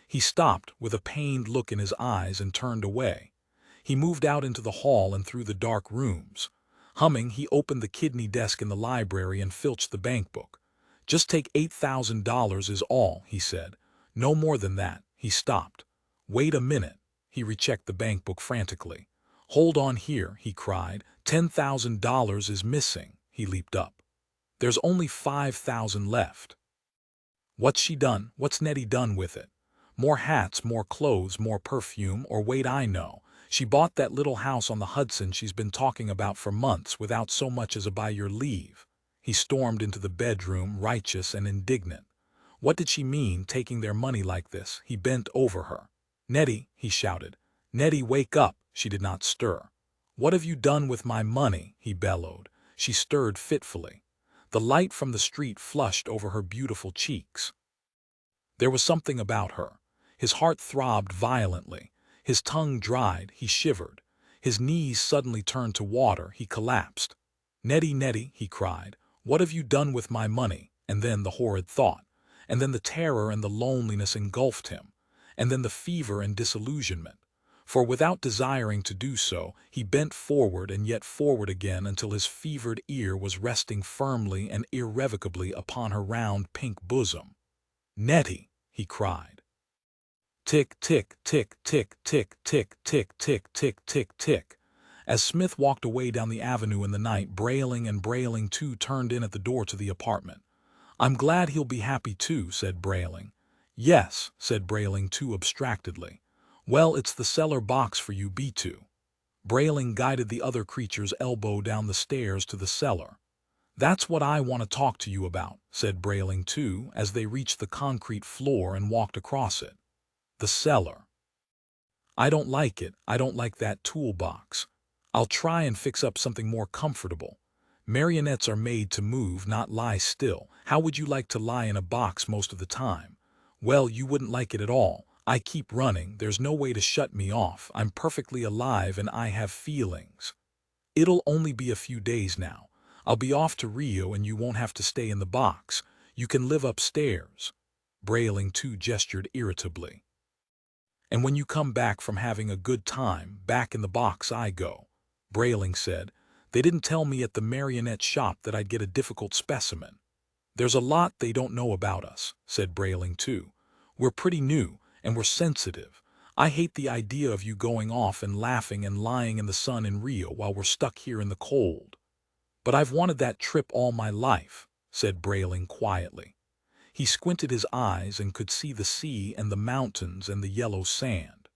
[SPEAKER 1] He stopped with a pained look in his eyes and turned away. He moved out into the hall and through the dark rooms. Humming, he opened the kidney desk in the library and filched the bank book. Just take $8,000 is all, he said. No more than that. He stopped. Wait a minute. He rechecked the bank book frantically. Hold on here, he cried. $10,000 is missing. He leaped up. There's only 5,000 left. What's she done? What's Nettie done with it? More hats, more clothes, more perfume, or wait, I know. She bought that little house on the Hudson she's been talking about for months without so much as a by your leave. He stormed into the bedroom, righteous and indignant. What did she mean, taking their money like this? He bent over her. Nettie, he shouted. Nettie, wake up. She did not stir. What have you done with my money? He bellowed. She stirred fitfully. The light from the street flushed over her beautiful cheeks. There was something about her. His heart throbbed violently. His tongue dried. He shivered. His knees suddenly turned to water. He collapsed. Nettie, Nettie, he cried. What have you done with my money? And then the horrid thought. And then the terror and the loneliness engulfed him. And then the fever and disillusionment. For without desiring to do so, he bent forward and yet forward again until his fevered ear was resting firmly and irrevocably upon her round pink bosom. Nettie, he cried. Tick, tick, tick, tick, tick, tick, tick, tick, tick, tick, tick. As Smith walked away down the avenue in the night, Brayling and Brayling too turned in at the door to the apartment. I'm glad he'll be happy too, said Brayling. Yes, said Brayling too abstractedly. Well, it's the cellar box for you B2. Brayling guided the other creature's elbow down the stairs to the cellar. That's what I want to talk to you about, said Brayling too, as they reached the concrete floor and walked across it. The cellar. I don't like it. I don't like that toolbox. I'll try and fix up something more comfortable. Marionettes are made to move, not lie still. How would you like to lie in a box most of the time? Well, you wouldn't like it at all. I keep running. There's no way to shut me off. I'm perfectly alive and I have feelings. It'll only be a few days now. I'll be off to Rio and you won't have to stay in the box. You can live upstairs. Brayling too gestured irritably. And when you come back from having a good time, back in the box I go. Brayling said. They didn't tell me at the marionette shop that I'd get a difficult specimen. There's a lot they don't know about us, said Brayling too. We're pretty new, and we're sensitive. I hate the idea of you going off and laughing and lying in the sun in Rio while we're stuck here in the cold. But I've wanted that trip all my life, said Brayling quietly. He squinted his eyes and could see the sea and the mountains and the yellow sand.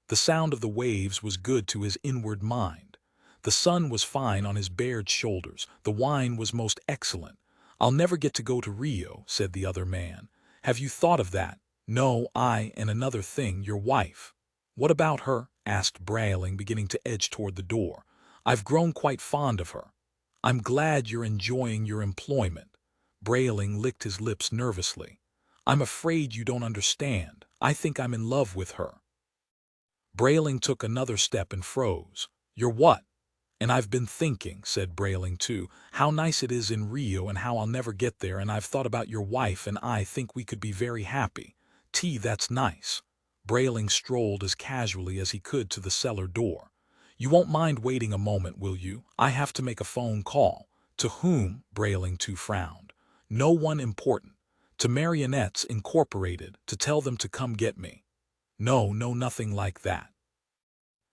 [SPEAKER 1] The sound of the waves was good to his inward mind. The sun was fine on his bared shoulders. The wine was most excellent. I'll never get to go to Rio, said the other man. Have you thought of that? No, and another thing, your wife. What about her? Asked Brayling, beginning to edge toward the door. I've grown quite fond of her. I'm glad you're enjoying your employment. Brayling licked his lips nervously. I'm afraid you don't understand. I think I'm in love with her. Brayling took another step and froze. You're what? And I've been thinking, said Brayling too, how nice it is in Rio and how I'll never get there, and I've thought about your wife and I think we could be very happy. That's nice. Brayling strolled as casually as he could to the cellar door. You won't mind waiting a moment, will you? I have to make a phone call. To whom? Brayling too frowned. No one important. To Marionettes Incorporated, to tell them to come get me. No, nothing like that.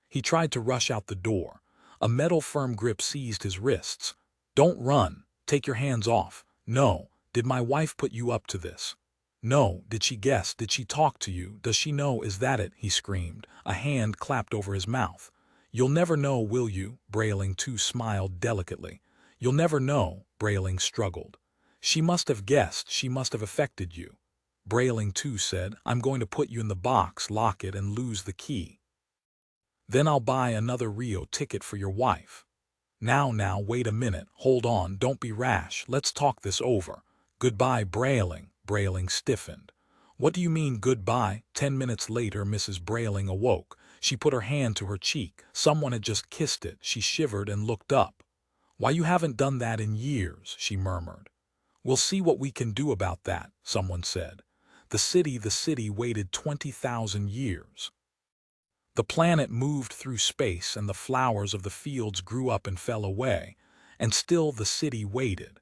[SPEAKER 1] He tried to rush out the door. A metal firm grip seized his wrists. "Don't run. Take your hands off. No. Did my wife put you up to this? No. Did she guess? Did she talk to you? Does she know? Is that it?" he screamed. A hand clapped over his mouth. "You'll never know, will you?" Brayling 2 smiled delicately. "You'll never know," Brayling struggled. "She must have guessed. She must have affected you." Brayling 2 said, "I'm going to put you in the box, lock it, and lose the key. Then I'll buy another Rio ticket for your wife." Now, wait a minute. Hold on, don't be rash. Let's talk this over. Goodbye, Brayling." Brayling stiffened. "What do you mean, goodbye?" 10 minutes later, Mrs. Brayling awoke. She put her hand to her cheek. Someone had just kissed it. She shivered and looked up. "Why, you haven't done that in years," she murmured. "We'll see what we can do about that," someone said. The city waited 20,000 years. The planet moved through space, and the flowers of the fields grew up and fell away, and still the city waited.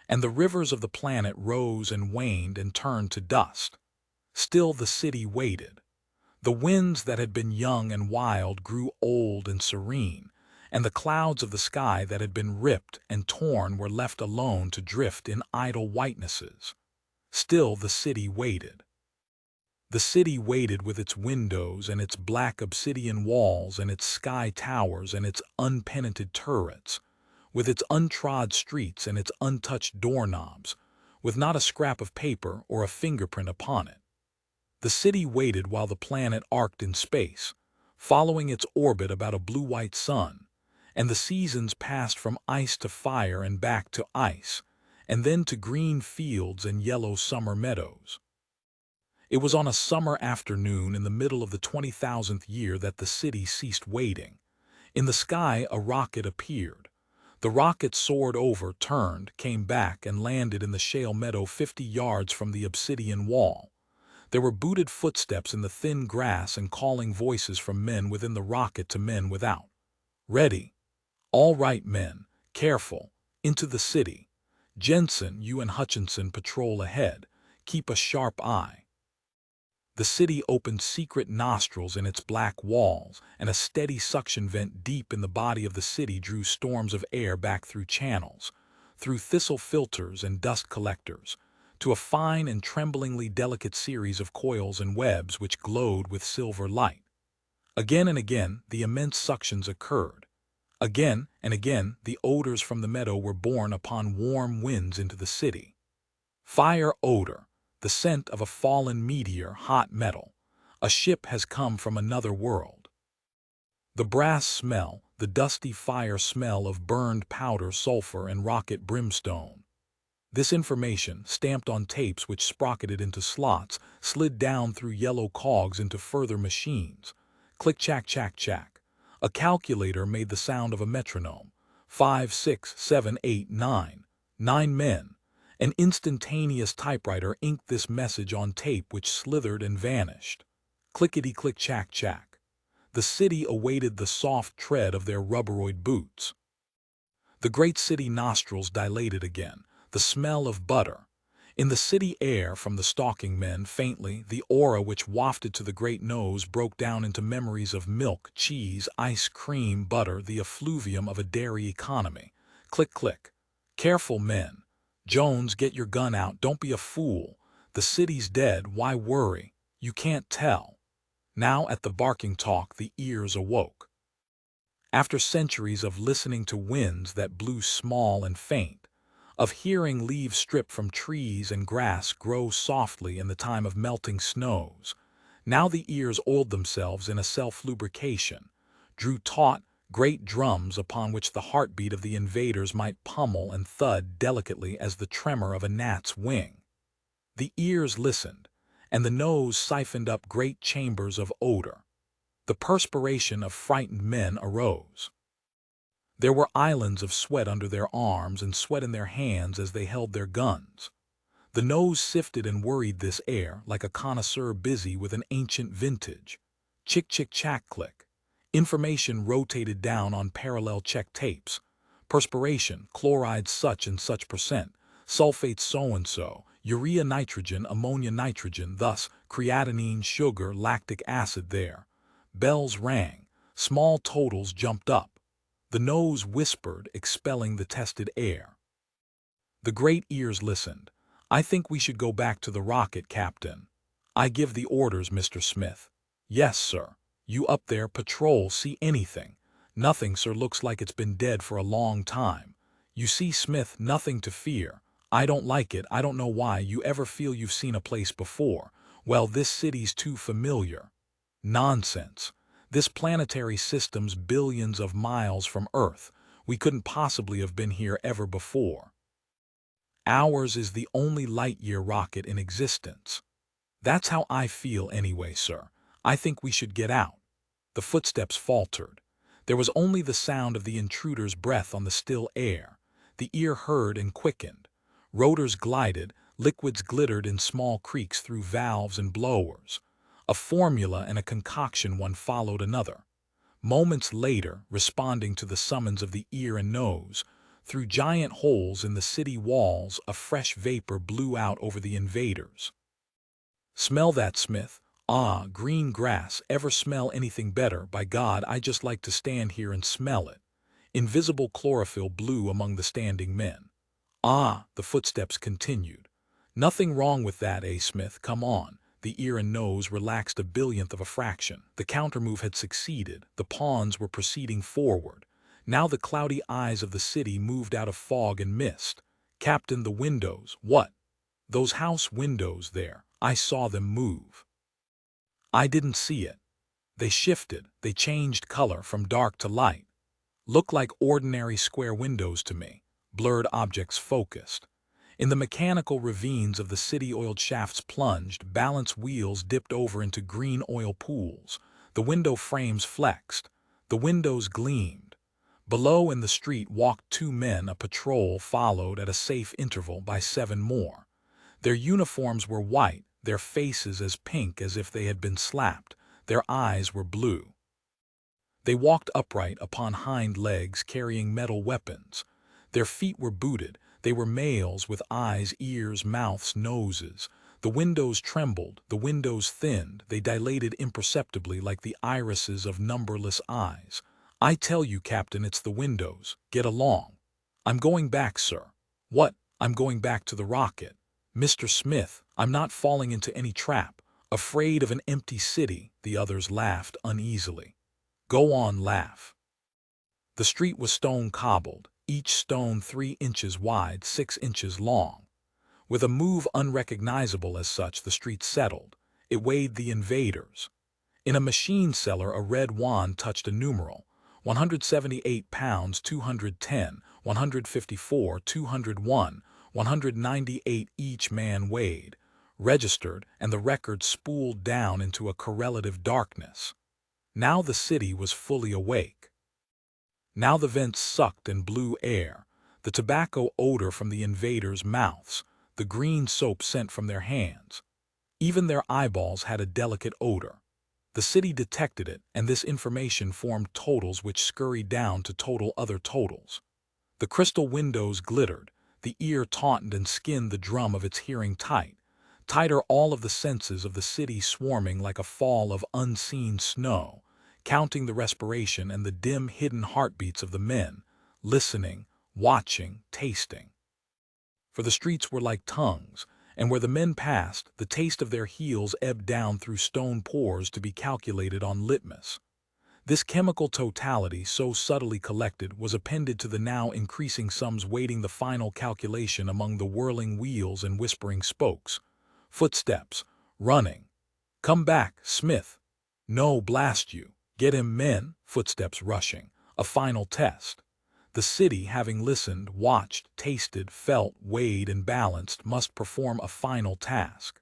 [SPEAKER 1] And the rivers of the planet rose and waned and turned to dust. Still the city waited. The winds that had been young and wild grew old and serene, and the clouds of the sky that had been ripped and torn were left alone to drift in idle whitenesses. Still the city waited. The city waited with its windows and its black obsidian walls and its sky towers and its unpenanted turrets, with its untrod streets and its untouched doorknobs, with not a scrap of paper or a fingerprint upon it. The city waited while the planet arced in space, following its orbit about a blue-white sun, and the seasons passed from ice to fire and back to ice, and then to green fields and yellow summer meadows. It was on a summer afternoon in the middle of the 20,000th year that the city ceased waiting. In the sky a rocket appeared. The rocket soared over, turned, came back, and landed in the shale meadow 50 yards from the obsidian wall. There were booted footsteps in the thin grass and calling voices from men within the rocket to men without. "Ready? All right, men. Careful. Into the city. Jensen, you and Hutchinson patrol ahead. Keep a sharp eye." The city opened secret nostrils in its black walls, and a steady suction vent deep in the body of the city drew storms of air back through channels, through thistle filters and dust collectors, to a fine and tremblingly delicate series of coils and webs which glowed with silver light. Again and again the immense suctions occurred. Again and again the odors from the meadow were borne upon warm winds into the city. Fire odor, the scent of a fallen meteor, hot metal. A ship has come from another world. The brass smell, the dusty fire smell of burned powder, sulfur, and rocket brimstone. This information, stamped on tapes which sprocketed into slots, slid down through yellow cogs into further machines. Click, chack, chack, chack. A calculator made the sound of a metronome. 5, 6, 7, 8, 9. 9 men. An instantaneous typewriter inked this message on tape which slithered and vanished. Clickety-click, chack, chack. The city awaited the soft tread of their rubberoid boots. The great city nostrils dilated again, the smell of butter. In the city air from the stalking men, faintly, the aura which wafted to the great nose broke down into memories of milk, cheese, ice cream, butter, the effluvium of a dairy economy. Click, click. Careful, men. Jones, get your gun out. Don't be a fool. The city's dead. Why worry? You can't tell. Now at the barking talk the ears awoke. After centuries of listening to winds that blew small and faint, of hearing leaves stripped from trees and grass grow softly in the time of melting snows, now the ears oiled themselves in a self-lubrication, drew taut, great drums upon which the heartbeat of the invaders might pummel and thud delicately as the tremor of a gnat's wing. The ears listened, and the nose siphoned up great chambers of odor. The perspiration of frightened men arose. There were islands of sweat under their arms and sweat in their hands as they held their guns. The nose sifted and worried this air like a connoisseur busy with an ancient vintage. Chick, chick, chack, click. Information rotated down on parallel check tapes. Perspiration, chloride such and such percent, sulfate so-and-so, urea nitrogen, ammonia nitrogen, thus creatinine, sugar, lactic acid there. Bells rang. Small totals jumped up. The nose whispered, expelling the tested air. The great ears listened. "I think we should go back to the rocket, Captain." "I give the orders, Mr. Smith." "Yes, sir." "You up there, patrol, see anything?" "Nothing, sir, looks like it's been dead for a long time." "You see, Smith, nothing to fear." "I don't like it, I don't know why. You ever feel you've seen a place before?" "Well, this city's too familiar." "Nonsense. This planetary system's billions of miles from Earth. We couldn't possibly have been here ever before. Ours is the only light-year rocket in existence." "That's how I feel anyway, sir. I think we should get out." The footsteps faltered. There was only the sound of the intruder's breath on the still air. The ear heard and quickened. Rotors glided, liquids glittered in small creaks through valves and blowers. A formula and a concoction one followed another. Moments later, responding to the summons of the ear and nose, through giant holes in the city walls, a fresh vapor blew out over the invaders. "Smell that, Smith." "Ah, green grass. Ever smell anything better? By God, I just like to stand here and smell it." Invisible chlorophyll blew among the standing men. "Ah," the footsteps continued. "Nothing wrong with that, Smith? Come on." The ear and nose relaxed a billionth of a fraction. The countermove had succeeded. The pawns were proceeding forward. Now the cloudy eyes of the city moved out of fog and mist. "Captain, the windows." "What?" "Those house windows there. I saw them move." "I didn't see it." "They shifted. They changed color from dark to light. Looked like ordinary square windows to me. Blurred objects focused. In the mechanical ravines of the city, oiled shafts plunged, balance wheels dipped over into green oil pools. The window frames flexed. The windows gleamed. Below in the street walked two men, a patrol followed at a safe interval by 7 more. Their uniforms were white, their faces as pink as if they had been slapped, their eyes were blue. They walked upright upon hind legs, carrying metal weapons. Their feet were booted. They were males with eyes, ears, mouths, noses. The windows trembled, the windows thinned, they dilated imperceptibly like the irises of numberless eyes. "I tell you, Captain, it's the windows. Get along." "I'm going back, sir." "What?" "I'm going back to the rocket." "Mr. Smith, I'm not falling into any trap." "Afraid of an empty city," the others laughed uneasily. "Go on, laugh." The street was stone-cobbled, each stone 3 inches wide, 6 inches long. With a move unrecognizable as such, the street settled. It weighed the invaders. In a machine cellar, a red wand touched a numeral. 178 pounds, 210, 154, 201, 198 each man weighed, registered, and the record spooled down into a correlative darkness. Now the city was fully awake. Now the vents sucked and blew air, the tobacco odor from the invaders' mouths, the green soap sent from their hands. Even their eyeballs had a delicate odor. The city detected it, and this information formed totals which scurried down to total other totals. The crystal windows glittered, the ear tautened and skinned the drum of its hearing tight, tighter, all of the senses of the city swarming like a fall of unseen snow, counting the respiration and the dim hidden heartbeats of the men, listening, watching, tasting. For the streets were like tongues, and where the men passed, the taste of their heels ebbed down through stone pores to be calculated on litmus. This chemical totality, so subtly collected, was appended to the now increasing sums waiting the final calculation among the whirling wheels and whispering spokes. Footsteps. Running. "Come back, Smith." "No, blast you." "Get him, men." Footsteps rushing. A final test. The city, having listened, watched, tasted, felt, weighed, and balanced, must perform a final task.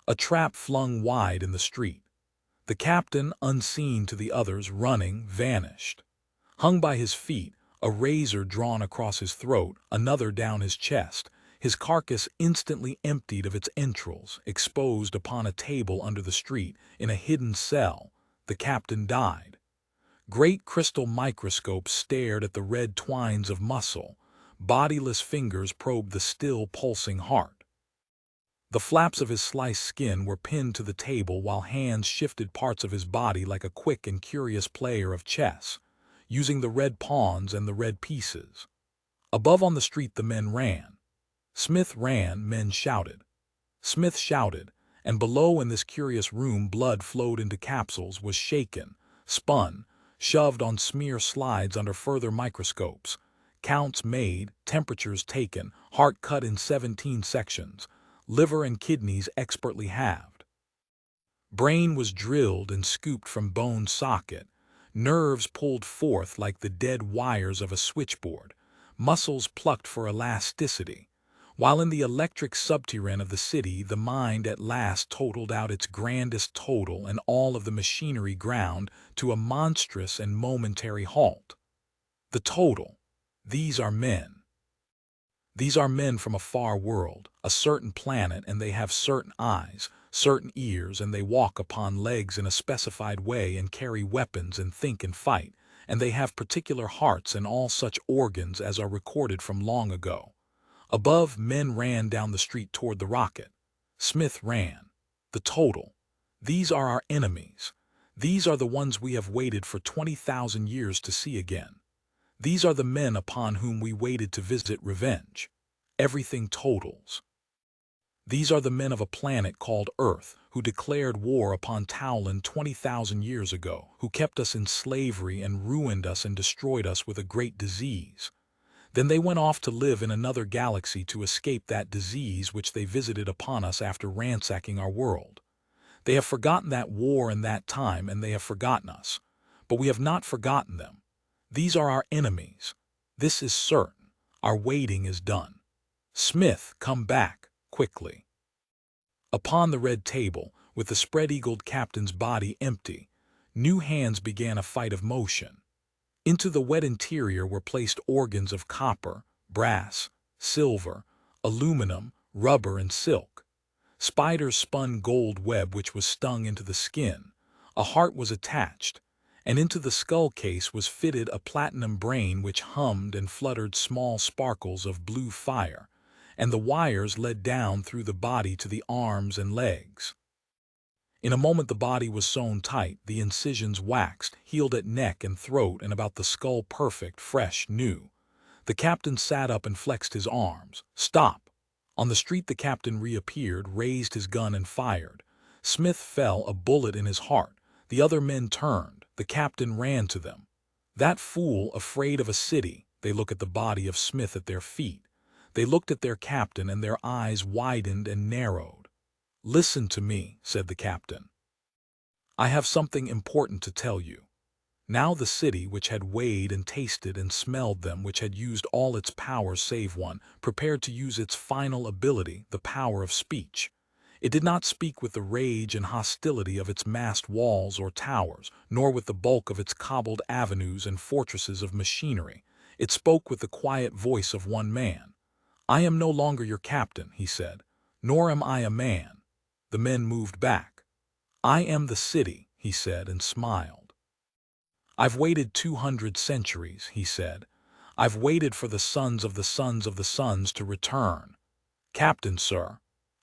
[SPEAKER 1] A trap flung wide in the street. The captain, unseen to the others, running, vanished. Hung by his feet, a razor drawn across his throat, another down his chest, his carcass instantly emptied of its entrails, exposed upon a table under the street, in a hidden cell, the captain died. Great crystal microscopes stared at the red twines of muscle. Bodiless fingers probed the still pulsing heart. The flaps of his sliced skin were pinned to the table while hands shifted parts of his body like a quick and curious player of chess, using the red pawns and the red pieces. Above on the street the men ran. Smith ran, men shouted. Smith shouted, and below in this curious room blood flowed into capsules, was shaken, spun, shoved on smear slides under further microscopes, counts made, temperatures taken, heart cut in 17 sections, liver and kidneys expertly halved. Brain was drilled and scooped from bone socket, nerves pulled forth like the dead wires of a switchboard, muscles plucked for elasticity, while in the electric subterrane of the city the mind at last totaled out its grandest total and all of the machinery ground to a monstrous and momentary halt. The total. These are men. These are men from a far world, a certain planet, and they have certain eyes, certain ears, and they walk upon legs in a specified way and carry weapons and think and fight, and they have particular hearts and all such organs as are recorded from long ago. Above, men ran down the street toward the rocket. Smith ran. The total. These are our enemies. These are the ones we have waited for 20,000 years to see again. These are the men upon whom we waited to visit revenge. Everything totals. These are the men of a planet called Earth, who declared war upon Taulan 20,000 years ago, who kept us in slavery and ruined us and destroyed us with a great disease. Then they went off to live in another galaxy to escape that disease which they visited upon us after ransacking our world. They have forgotten that war and that time, and they have forgotten us. But we have not forgotten them. These are our enemies. This is certain. Our waiting is done. Smith, come back, quickly. Upon the red table, with the spread-eagled captain's body empty, new hands began a fight of motion. Into the wet interior were placed organs of copper, brass, silver, aluminum, rubber, and silk. Spiders spun gold web which was stung into the skin. A heart was attached, and into the skull case was fitted a platinum brain which hummed and fluttered small sparkles of blue fire, and the wires led down through the body to the arms and legs. In a moment the body was sewn tight, the incisions waxed, healed at neck and throat and about the skull perfect, fresh, new. The captain sat up and flexed his arms. Stop! On the street the captain reappeared, raised his gun and fired. Smith fell, a bullet in his heart. The other men turned. The captain ran to them. That fool, afraid of a city. They look at the body of Smith at their feet. They looked at their captain and their eyes widened and narrowed. Listen to me, said the captain. I have something important to tell you. Now the city, which had weighed and tasted and smelled them, which had used all its powers save one, prepared to use its final ability, the power of speech. It did not speak with the rage and hostility of its massed walls or towers, nor with the bulk of its cobbled avenues and fortresses of machinery. It spoke with the quiet voice of one man. I am no longer your captain, he said, nor am I a man. The men moved back. I am the city, he said, and smiled. I've waited 200 centuries, he said. I've waited for the sons of the sons of the sons to return. Captain, sir,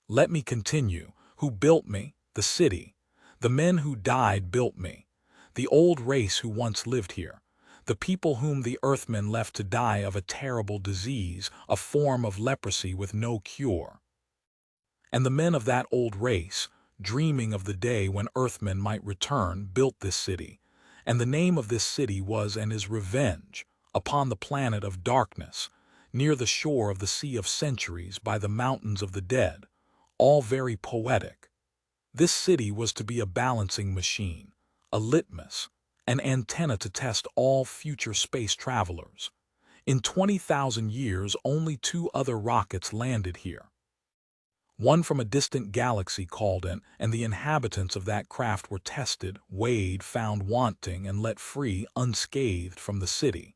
[SPEAKER 1] let me continue. Who built me? The city. The men who died built me. The old race who once lived here. The people whom the earthmen left to die of a terrible disease, a form of leprosy with no cure. And the men of that old race, dreaming of the day when earthmen might return, built this city. And the name of this city was and is Revenge, upon the planet of darkness, near the shore of the Sea of Centuries, by the mountains of the dead, all very poetic. This city was to be a balancing machine, a litmus, an antenna to test all future space travelers. In 20,000 years, only 2 other rockets landed here. One from a distant galaxy called in, and the inhabitants of that craft were tested, weighed, found wanting, and let free unscathed from the city,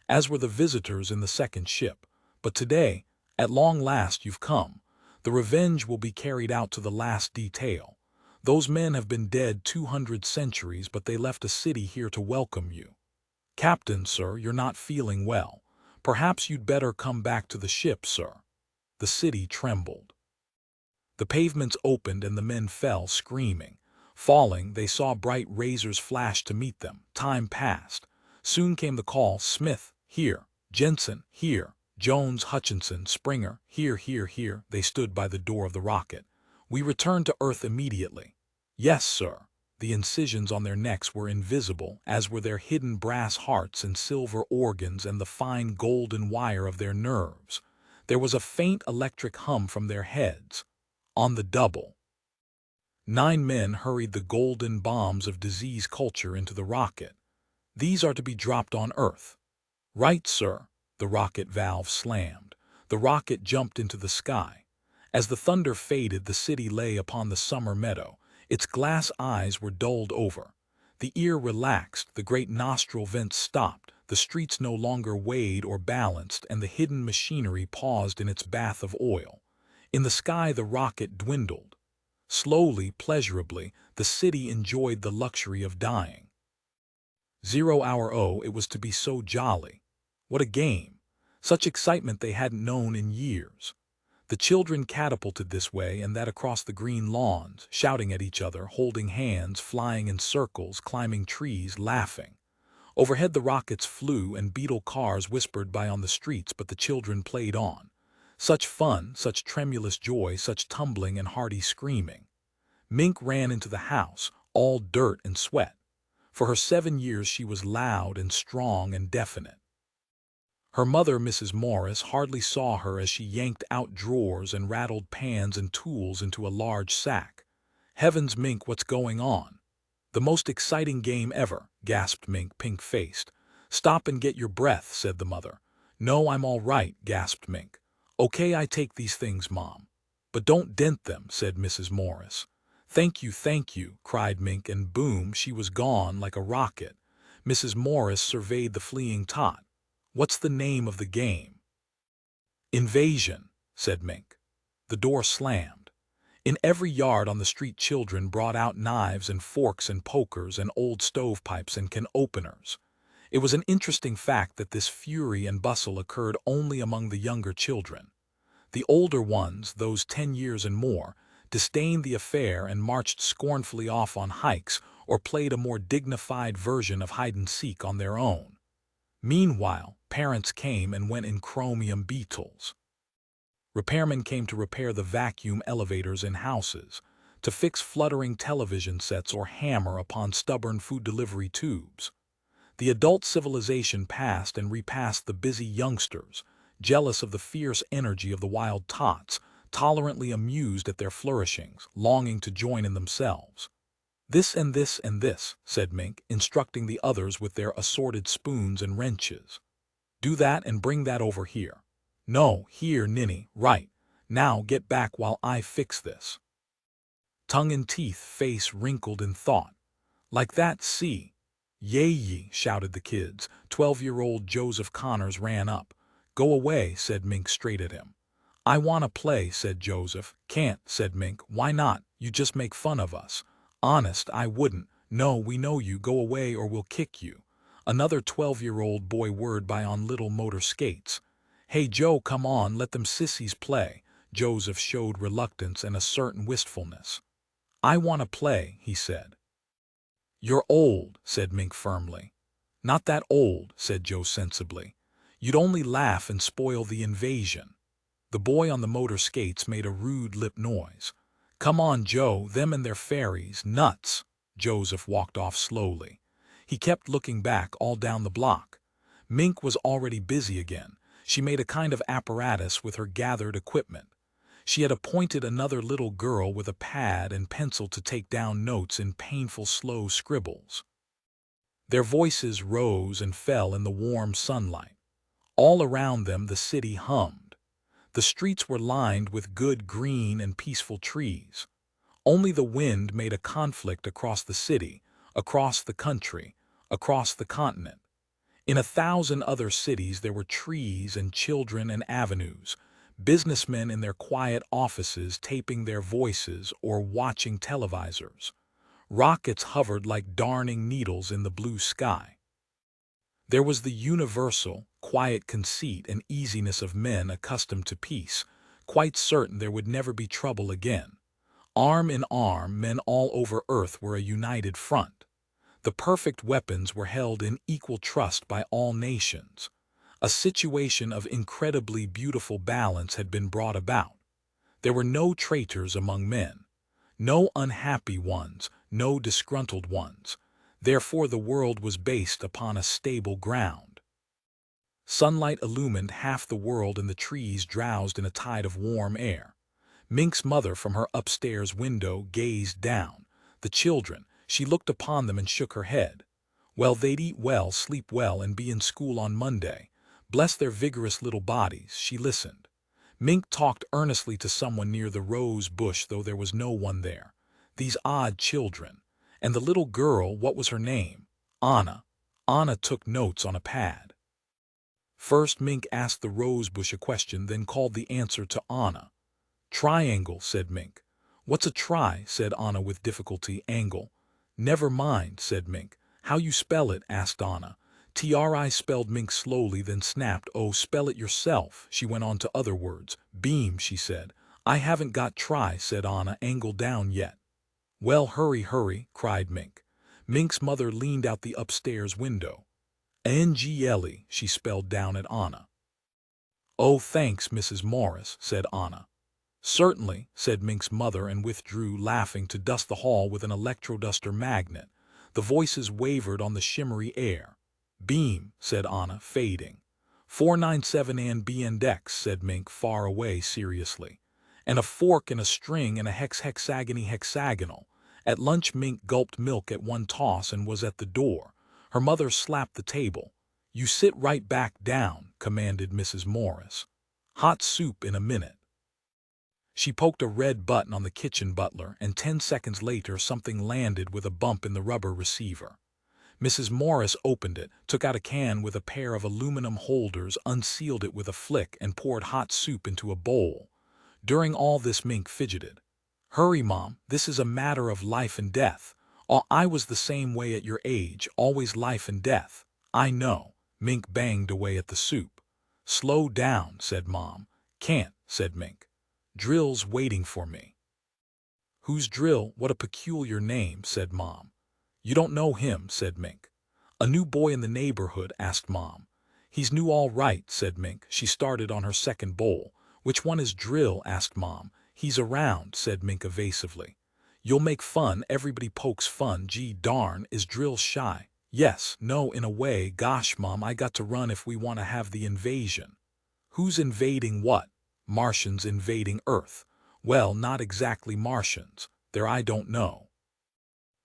[SPEAKER 1] as were the visitors in the second ship. But today, at long last you've come. The revenge will be carried out to the last detail. Those men have been dead 200 centuries, but they left a city here to welcome you. Captain, sir, you're not feeling well. Perhaps you'd better come back to the ship, sir. The city trembled. The pavements opened and the men fell, screaming. Falling, they saw bright razors flash to meet them. Time passed. Soon came the call, Smith, here. Jensen, here. Jones, Hutchinson, Springer, here, here, here. They stood by the door of the rocket. We return to Earth immediately. Yes, sir. The incisions on their necks were invisible, as were their hidden brass hearts and silver organs and the fine golden wire of their nerves. There was a faint electric hum from their heads. On the double. 9 men hurried the golden bombs of disease culture into the rocket. These are to be dropped on Earth. Right, sir. The rocket valve slammed. The rocket jumped into the sky. As the thunder faded, the city lay upon the summer meadow. Its glass eyes were dulled over. The ear relaxed, the great nostril vents stopped, the streets no longer weighed or balanced, and the hidden machinery paused in its bath of oil. In the sky the rocket dwindled. Slowly, pleasurably, the city enjoyed the luxury of dying. 0 hour. Oh, it was to be so jolly. What a game! Such excitement they hadn't known in years. The children catapulted this way and that across the green lawns, shouting at each other, holding hands, flying in circles, climbing trees, laughing. Overhead the rockets flew and beetle cars whispered by on the streets, but the children played on. Such fun, such tremulous joy, such tumbling and hearty screaming. Mink ran into the house, all dirt and sweat. For her 7 years she was loud and strong and definite. Her mother, Mrs. Morris, hardly saw her as she yanked out drawers and rattled pans and tools into a large sack. Heavens, Mink, what's going on? The most exciting game ever, gasped Mink, pink-faced. Stop and get your breath, said the mother. No, I'm all right, gasped Mink. Okay, I take these things, Mom. But don't dent them, said Mrs. Morris. Thank you, cried Mink, and boom, she was gone like a rocket. Mrs. Morris surveyed the fleeing tot. What's the name of the game? Invasion, said Mink. The door slammed. In every yard on the street children brought out knives and forks and pokers and old stovepipes and can openers. It was an interesting fact that this fury and bustle occurred only among the younger children. The older ones, those 10 years and more, disdained the affair and marched scornfully off on hikes or played a more dignified version of hide-and-seek on their own. Meanwhile, parents came and went in chromium beetles. Repairmen came to repair the vacuum elevators in houses, to fix fluttering television sets or hammer upon stubborn food delivery tubes. The adult civilization passed and repassed the busy youngsters, jealous of the fierce energy of the wild tots, tolerantly amused at their flourishings, longing to join in themselves. This and this and this, said Mink, instructing the others with their assorted spoons and wrenches. Do that and bring that over here. No, here, ninny, right. Now get back while I fix this. Tongue and teeth, face wrinkled in thought. Like that, see. Yay, shouted the kids. 12-year-old Joseph Connors ran up. Go away, said Mink straight at him. I want to play, said Joseph. Can't, said Mink. Why not? You just make fun of us. Honest, I wouldn't. No, we know you. Go away or we'll kick you. Another 12-year-old boy whirred by on little motor skates. Hey, Joe, come on, let them sissies play. Joseph showed reluctance and a certain wistfulness. I want to play, he said. You're old, said Mink firmly. Not that old, said Joe sensibly. You'd only laugh and spoil the invasion. The boy on the motor skates made a rude lip noise. Come on, Joe, them and their fairies, nuts. Joseph walked off slowly. He kept looking back all down the block. Mink was already busy again. She made a kind of apparatus with her gathered equipment. She had appointed another little girl with a pad and pencil to take down notes in painful, slow scribbles. Their voices rose and fell in the warm sunlight. All around them the city hummed. The streets were lined with good green and peaceful trees. Only the wind made a conflict across the city, across the country, across the continent. In 1,000 other cities there were trees and children and avenues, businessmen in their quiet offices taping their voices or watching televisors. Rockets hovered like darning needles in the blue sky. There was the universal, quiet conceit and easiness of men accustomed to peace, quite certain there would never be trouble again. Arm in arm, men all over Earth were a united front. The perfect weapons were held in equal trust by all nations. A situation of incredibly beautiful balance had been brought about. There were no traitors among men, no unhappy ones, no disgruntled ones. Therefore the world was based upon a stable ground. Sunlight illumined half the world and the trees drowsed in a tide of warm air. Mink's mother from her upstairs window gazed down. The children, she looked upon them and shook her head. Well, they'd eat well, sleep well, and be in school on Monday. Bless their vigorous little bodies, she listened. Mink talked earnestly to someone near the rose bush, though there was no one there. These odd children. And the little girl, what was her name? Anna. Anna took notes on a pad. First Mink asked the rose bush a question, then called the answer to Anna. Triangle, said Mink. What's a tri? Said Anna with difficulty. Angle. Never mind, said Mink. How you spell it? Asked Anna. Tri spelled Mink slowly, then snapped. Oh, spell it yourself. She went on to other words. Beam, she said. I haven't got tri, said Anna. Angle down yet. Well, hurry, hurry, cried Mink. Mink's mother leaned out the upstairs window. Angle, she spelled down at Anna. Oh, thanks, Mrs. Morris, said Anna. Certainly, said Mink's mother, and withdrew, laughing, to dust the hall with an electroduster magnet. The voices wavered on the shimmery air. Beam, said Anna, fading. 497 and B and X, said Mink, far away, seriously. And a fork and a string and a hexagonal. At lunch Mink gulped milk at one toss and was at the door. Her mother slapped the table. You sit right back down, commanded Mrs. Morris. Hot soup in a minute. She poked a red button on the kitchen butler, and 10 seconds later something landed with a bump in the rubber receiver. Mrs. Morris opened it, took out a can with a pair of aluminum holders, unsealed it with a flick, and poured hot soup into a bowl. During all this Mink fidgeted. Hurry, Mom, this is a matter of life and death. I was the same way at your age, always life and death. I know. Mink banged away at the soup. Slow down, said Mom. Can't, said Mink. Drill's waiting for me. Who's Drill? What a peculiar name, said Mom. You don't know him, said Mink. A new boy in the neighborhood, asked Mom. He's new all right, said Mink. She started on her second bowl. Which one is Drill? Asked Mom. He's around, said Mink evasively. You'll make fun, everybody pokes fun. Gee darn, is Drill shy? Yes, no, in a way. Gosh, Mom, I got to run if we want to have the invasion. Who's invading what? Martians invading Earth. Well, not exactly Martians. There I don't know.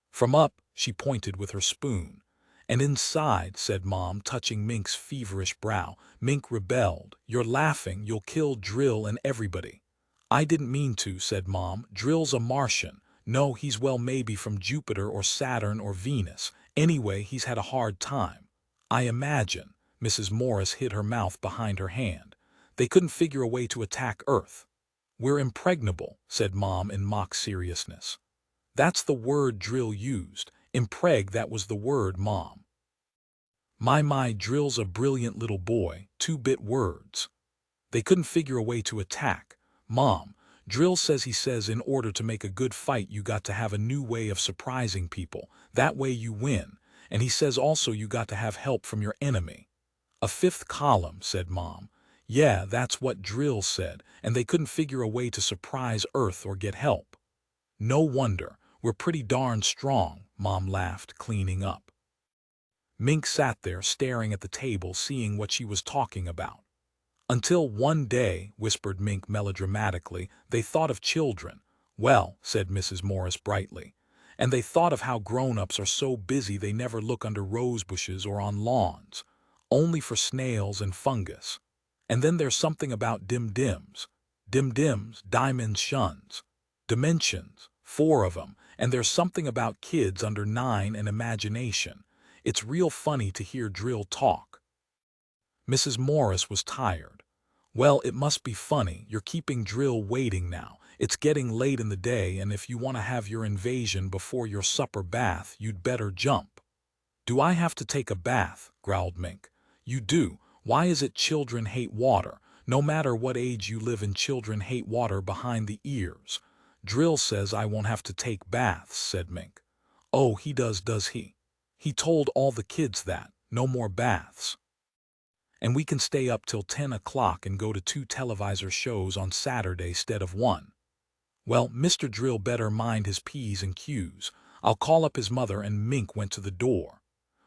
[SPEAKER 1] From up, she pointed with her spoon. And inside, said Mom, touching Mink's feverish brow. Mink rebelled. You're laughing, you'll kill Drill and everybody. I didn't mean to, said Mom. Drill's a Martian. No, he's well maybe from Jupiter or Saturn or Venus. Anyway, he's had a hard time. I imagine. Mrs. Morris hid her mouth behind her hand. They couldn't figure a way to attack Earth. We're impregnable, said Mom in mock seriousness. That's the word Drill used. Impreg, that was the word, Mom. My, Drill's a brilliant little boy, 2-bit words. They couldn't figure a way to attack. Mom, Drill says in order to make a good fight you got to have a new way of surprising people. That way you win. And he says also you got to have help from your enemy. A fifth column, said Mom. Yeah, that's what Drill said, and they couldn't figure a way to surprise Earth or get help. No wonder, we're pretty darn strong, Mom laughed, cleaning up. Mink sat there staring at the table, seeing what she was talking about. Until one day, whispered Mink melodramatically, they thought of children. Well, said Mrs. Morris brightly, and they thought of how grown-ups are so busy they never look under rose bushes or on lawns, only for snails and fungus. And then there's something about dim-dims. Dim-dims, diamonds, shuns. Dimensions, 4 of them, and there's something about kids under 9 and imagination. It's real funny to hear Drill talk. Mrs. Morris was tired. Well, it must be funny. You're keeping Drill waiting now. It's getting late in the day, and if you want to have your invasion before your supper bath, you'd better jump. Do I have to take a bath? Growled Mink. You do. Why is it children hate water? No matter what age you live in, children hate water behind the ears. Drill says I won't have to take baths, said Mink. Oh, he does he? He told all the kids that, no more baths. And we can stay up till 10 o'clock and go to 2 televisor shows on Saturday instead of 1. Well, Mr. Drill better mind his P's and Q's. I'll call up his mother, and Mink went to the door.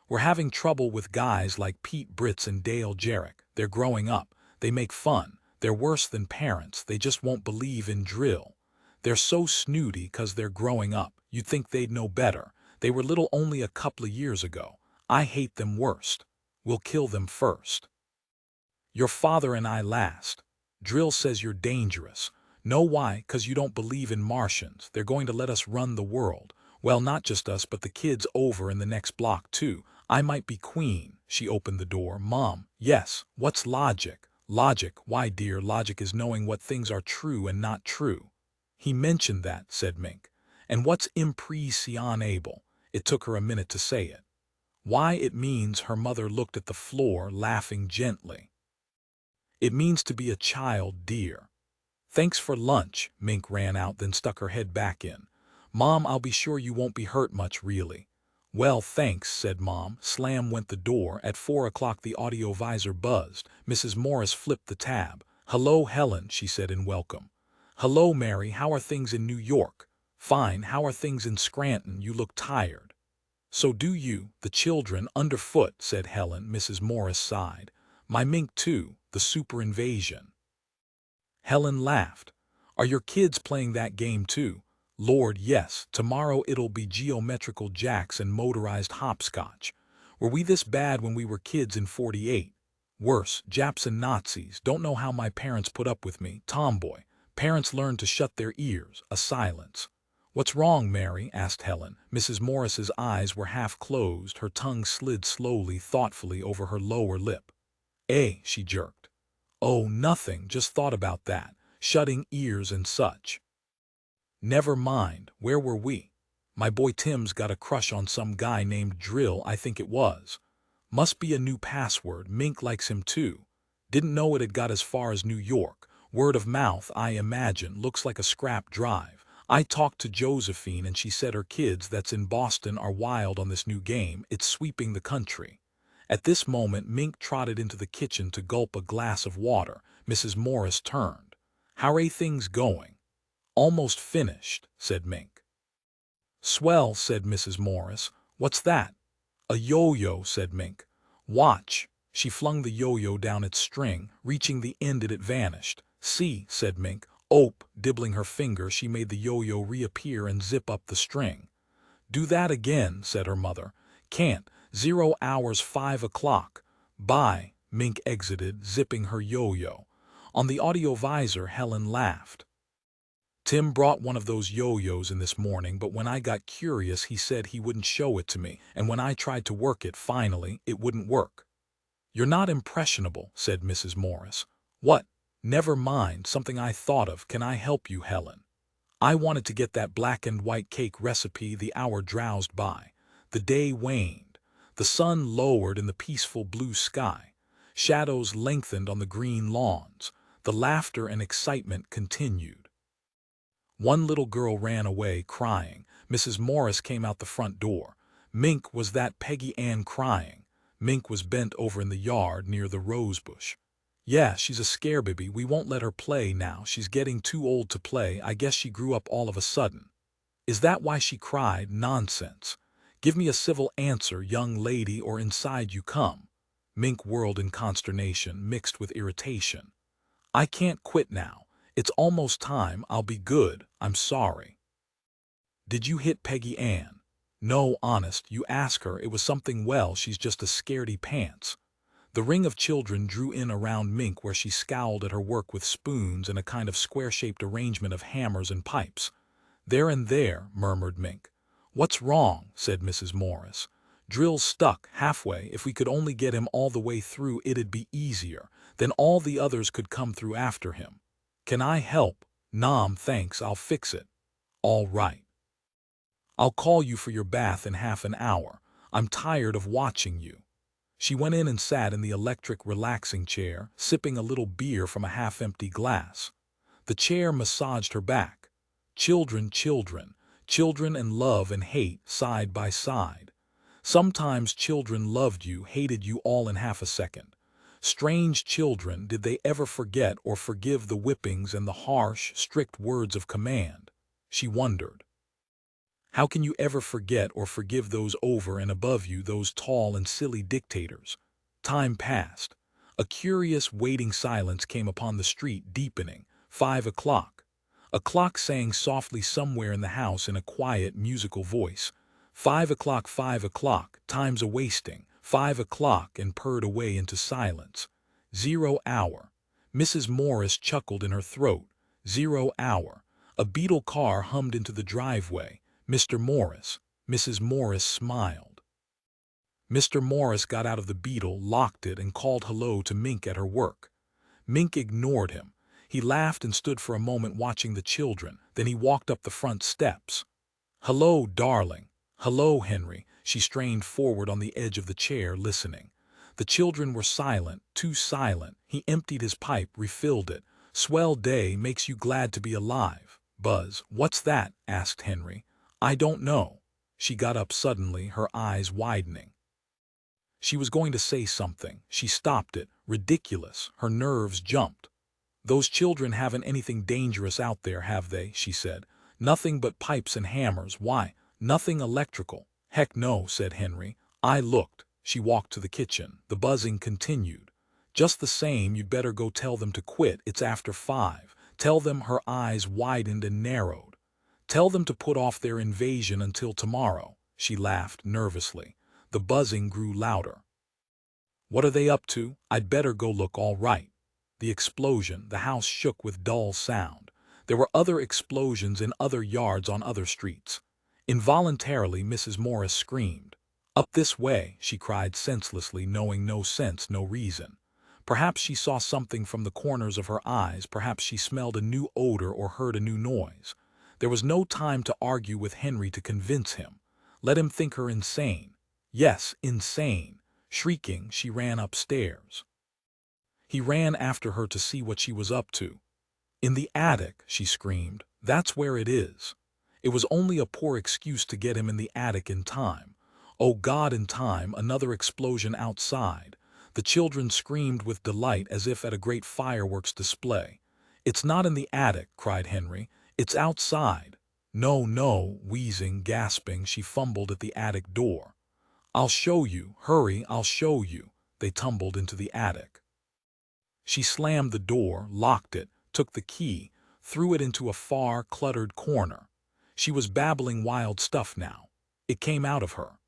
[SPEAKER 1] We're having trouble with guys like Pete Britz and Dale Jarrick. They're growing up. They make fun. They're worse than parents. They just won't believe in drill. They're so snooty 'cause they're growing up. You'd think they'd know better. They were little only a couple of years ago. I hate them worst. We'll kill them first. Your father and I last. Drill says you're dangerous. Know why? 'Cause you don't believe in Martians. They're going to let us run the world. Well, not just us, but the kids over in the next block, too. I might be queen. She opened the door. Mom, yes, what's logic? Logic, why dear, logic is knowing what things are true and not true. He mentioned that, said Mink. And what's impressionable? It took her a minute to say it. Why, it means, her mother looked at the floor, laughing gently. It means to be a child, dear. Thanks for lunch. Mink ran out, then stuck her head back in. Mom, I'll be sure you won't be hurt much, really. Well, thanks, said Mom. Slam went the door. At 4 o'clock the audio visor buzzed. Mrs. Morris flipped the tab. Hello, Helen, she said in welcome. Hello, Mary, how are things in New York? Fine, how are things in Scranton? You look tired. So do you. The children underfoot, said Helen. Mrs. Morris sighed. My Mink too, the super invasion. Helen laughed. Are your kids playing that game too? Lord, yes. Tomorrow it'll be geometrical jacks and motorized hopscotch. Were we this bad when we were kids in 48? Worse, Japs and Nazis. Don't know how my parents put up with me. Tomboy. Parents learn to shut their ears. A silence. What's wrong, Mary? Asked Helen. Mrs. Morris's eyes were half closed. Her tongue slid slowly, thoughtfully over her lower lip. She jerked. Oh, nothing. Just thought about that. Shutting ears and such. Never mind. Where were we? My boy Tim's got a crush on some guy named Drill, I think it was. Must be a new password. Mink likes him too. Didn't know it had got as far as New York. Word of mouth, I imagine. Looks like a scrap drive. I talked to Josephine and she said her kids that's in Boston are wild on this new game. It's sweeping the country. At this moment Mink trotted into the kitchen to gulp a glass of water. Mrs. Morris turned. How are things going? Almost finished, said Mink. Swell, said Mrs. Morris. What's that? A yo-yo, said Mink. Watch. She flung the yo-yo down its string. Reaching the end it vanished. See, said Mink. Ope, dibbling her finger, she made the yo-yo reappear and zip up the string. Do that again, said her mother. Can't. 0 hours 5 o'clock. Bye. Mink exited, zipping her yo-yo. On the audio visor, Helen laughed. Tim brought one of those yo-yos in this morning, but when I got curious he said he wouldn't show it to me, and when I tried to work it finally, it wouldn't work. You're not impressionable, said Mrs. Morris. What? Never mind, something I thought of. Can I help you, Helen? I wanted to get that black and white cake recipe. The hour drowsed by. The day waned. The sun lowered in the peaceful blue sky. Shadows lengthened on the green lawns. The laughter and excitement continued. One little girl ran away, crying. Mrs. Morris came out the front door. Mink, was that Peggy Ann crying? Mink was bent over in the yard near the rosebush. Yeah, she's a scarebaby. We won't let her play now. She's getting too old to play. I guess she grew up all of a sudden. Is that why she cried? Nonsense. Give me a civil answer, young lady, or inside you come. Mink whirled in consternation, mixed with irritation. I can't quit now. It's almost time. I'll be good. I'm sorry. Did you hit Peggy Ann? No, honest. You ask her. It was something. Well, she's just a scaredy pants. The ring of children drew in around Mink, where she scowled at her work with spoons and a kind of square-shaped arrangement of hammers and pipes. There and there, murmured Mink. What's wrong? Said Mrs. Morris. Drill's stuck halfway. If we could only get him all the way through, it'd be easier. Then all the others could come through after him. Can I help? Nom, thanks, I'll fix it. All right. I'll call you for your bath in half an hour. I'm tired of watching you. She went in and sat in the electric relaxing chair, sipping a little beer from a half-empty glass. The chair massaged her back. Children, children, children and love and hate side by side. Sometimes children loved you, hated you all in half a second. Strange children, did they ever forget or forgive the whippings and the harsh, strict words of command? She wondered. How can you ever forget or forgive those over and above you, those tall and silly dictators? Time passed. A curious, waiting silence came upon the street, deepening. 5 o'clock. A clock sang softly somewhere in the house in a quiet, musical voice. 5 o'clock, 5 o'clock, time's a-wasting. 5 o'clock, and purred away into silence. 0 hour. Mrs. Morris chuckled in her throat. 0 hour. A beetle car hummed into the driveway. Mr. Morris. Mrs. Morris smiled. Mr. Morris got out of the beetle, locked it, and called hello to Mink at her work. Mink ignored him. He laughed and stood for a moment watching the children. Then he walked up the front steps. "Hello, darling. Hello, Henry." She strained forward on the edge of the chair, listening. The children were silent, too silent. He emptied his pipe, refilled it. "Swell day, makes you glad to be alive." "Buzz, what's that?" asked Henry. "I don't know." She got up suddenly, her eyes widening. She was going to say something. She stopped it. Ridiculous. Her nerves jumped. "Those children haven't anything dangerous out there, have they?" she said. "Nothing but pipes and hammers. Why, nothing electrical." "Heck no," said Henry. "I looked." She walked to the kitchen. The buzzing continued. "Just the same, you'd better go tell them to quit. It's after 5. Tell them." Her eyes widened and narrowed. "Tell them to put off their invasion until tomorrow." She laughed nervously. The buzzing grew louder. "What are they up to? I'd better go look." "All right." The explosion, the house shook with dull sound. There were other explosions in other yards on other streets. Involuntarily, Mrs. Morris screamed. "Up this way," she cried senselessly, knowing no sense, no reason. Perhaps she saw something from the corners of her eyes, perhaps she smelled a new odor or heard a new noise. There was no time to argue with Henry, to convince him. Let him think her insane. Yes, insane. Shrieking, she ran upstairs. He ran after her to see what she was up to. "In the attic," she screamed. "That's where it is." It was only a poor excuse to get him in the attic in time. Oh God, in time. Another explosion outside. The children screamed with delight as if at a great fireworks display. "It's not in the attic," cried Henry. "It's outside." "No, no," wheezing, gasping, she fumbled at the attic door. "I'll show you. Hurry, I'll show you." They tumbled into the attic. She slammed the door, locked it, took the key, threw it into a far, cluttered corner. She was babbling wild stuff now. It came out of her.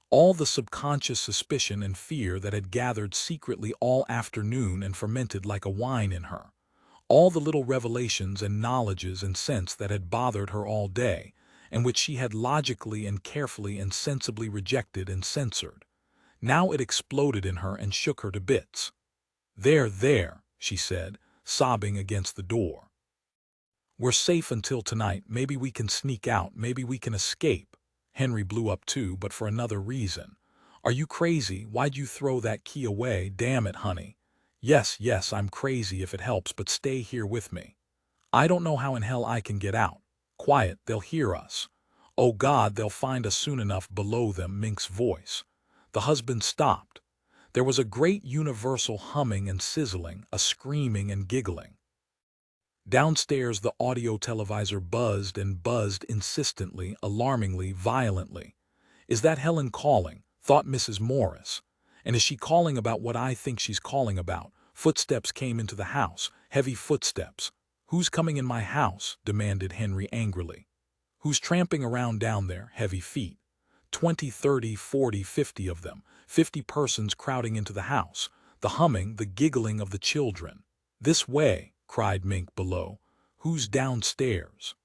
[SPEAKER 1] All the subconscious suspicion and fear that had gathered secretly all afternoon and fermented like a wine in her. All the little revelations and knowledges and sense that had bothered her all day, and which she had logically and carefully and sensibly rejected and censored. Now it exploded in her and shook her to bits. "There, there," she said, sobbing against the door. "We're safe until tonight. Maybe we can sneak out. Maybe we can escape." Henry blew up too, but for another reason. "Are you crazy? Why'd you throw that key away? Damn it, honey." Yes, yes, I'm crazy if it helps, but stay here with me." "I don't know how in hell I can get out." "Quiet, they'll hear us." "Oh God, they'll find us soon enough." Below them, Mink's voice. The husband stopped. There was a great universal humming and sizzling, a screaming and giggling. Downstairs, the audio televisor buzzed and buzzed insistently, alarmingly, violently. "Is that Helen calling?" thought Mrs. Morris. "And is she calling about what I think she's calling about?" Footsteps came into the house, heavy footsteps. "Who's coming in my house?" demanded Henry angrily. "Who's tramping around down there?" Heavy feet. 20, 30, 40, 50 of them. 50 persons crowding into the house. The humming, the giggling of the children. "This way," cried Mink below. "Who's downstairs?"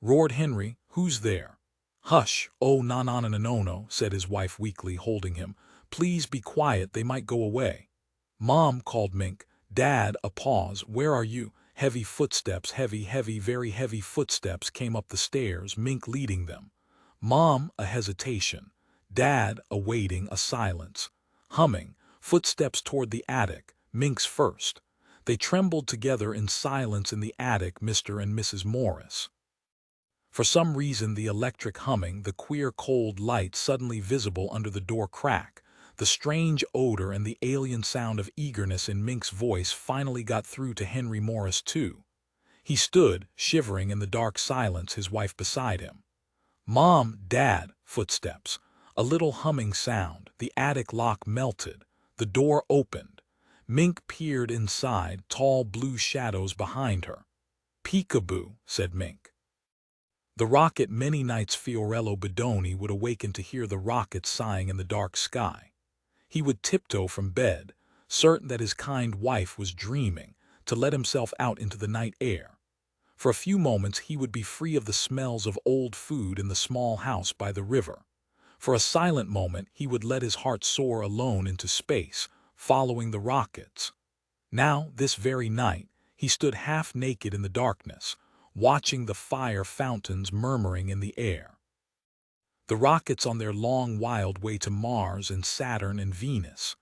[SPEAKER 1] roared Henry. "Who's there?" "Hush, oh no, said his wife weakly, holding him. "Please be quiet, they might go away." "Mom," called Mink. "Dad," a pause. "Where are you?" Heavy footsteps, heavy, heavy, very heavy footsteps came up the stairs, Mink leading them. "Mom," a hesitation. "Dad," a waiting, a silence. humming, footsteps toward the attic, Mink's first. They trembled together in silence in the attic, Mr. and Mrs. Morris. For some reason the electric humming, the queer cold light suddenly visible under the door crack, the strange odor and the alien sound of eagerness in Mink's voice finally got through to Henry Morris too. He stood, shivering in the dark silence, his wife beside him. "Mom, Dad," footsteps. A little humming sound, the attic lock melted, the door opened. Mink peered inside, tall blue shadows behind her. "Peekaboo," said Mink. The rocket. Many nights Fiorello Bedoni would awaken to hear the rocket sighing in the dark sky. He would tiptoe from bed, certain that his kind wife was dreaming, to let himself out into the night air. For a few moments he would be free of the smells of old food in the small house by the river. For a silent moment he would let his heart soar alone into space, following the rockets. Now, this very night, he stood half naked in the darkness, watching the fire fountains murmuring in the air. The rockets on their long wild way to Mars and Saturn and Venus.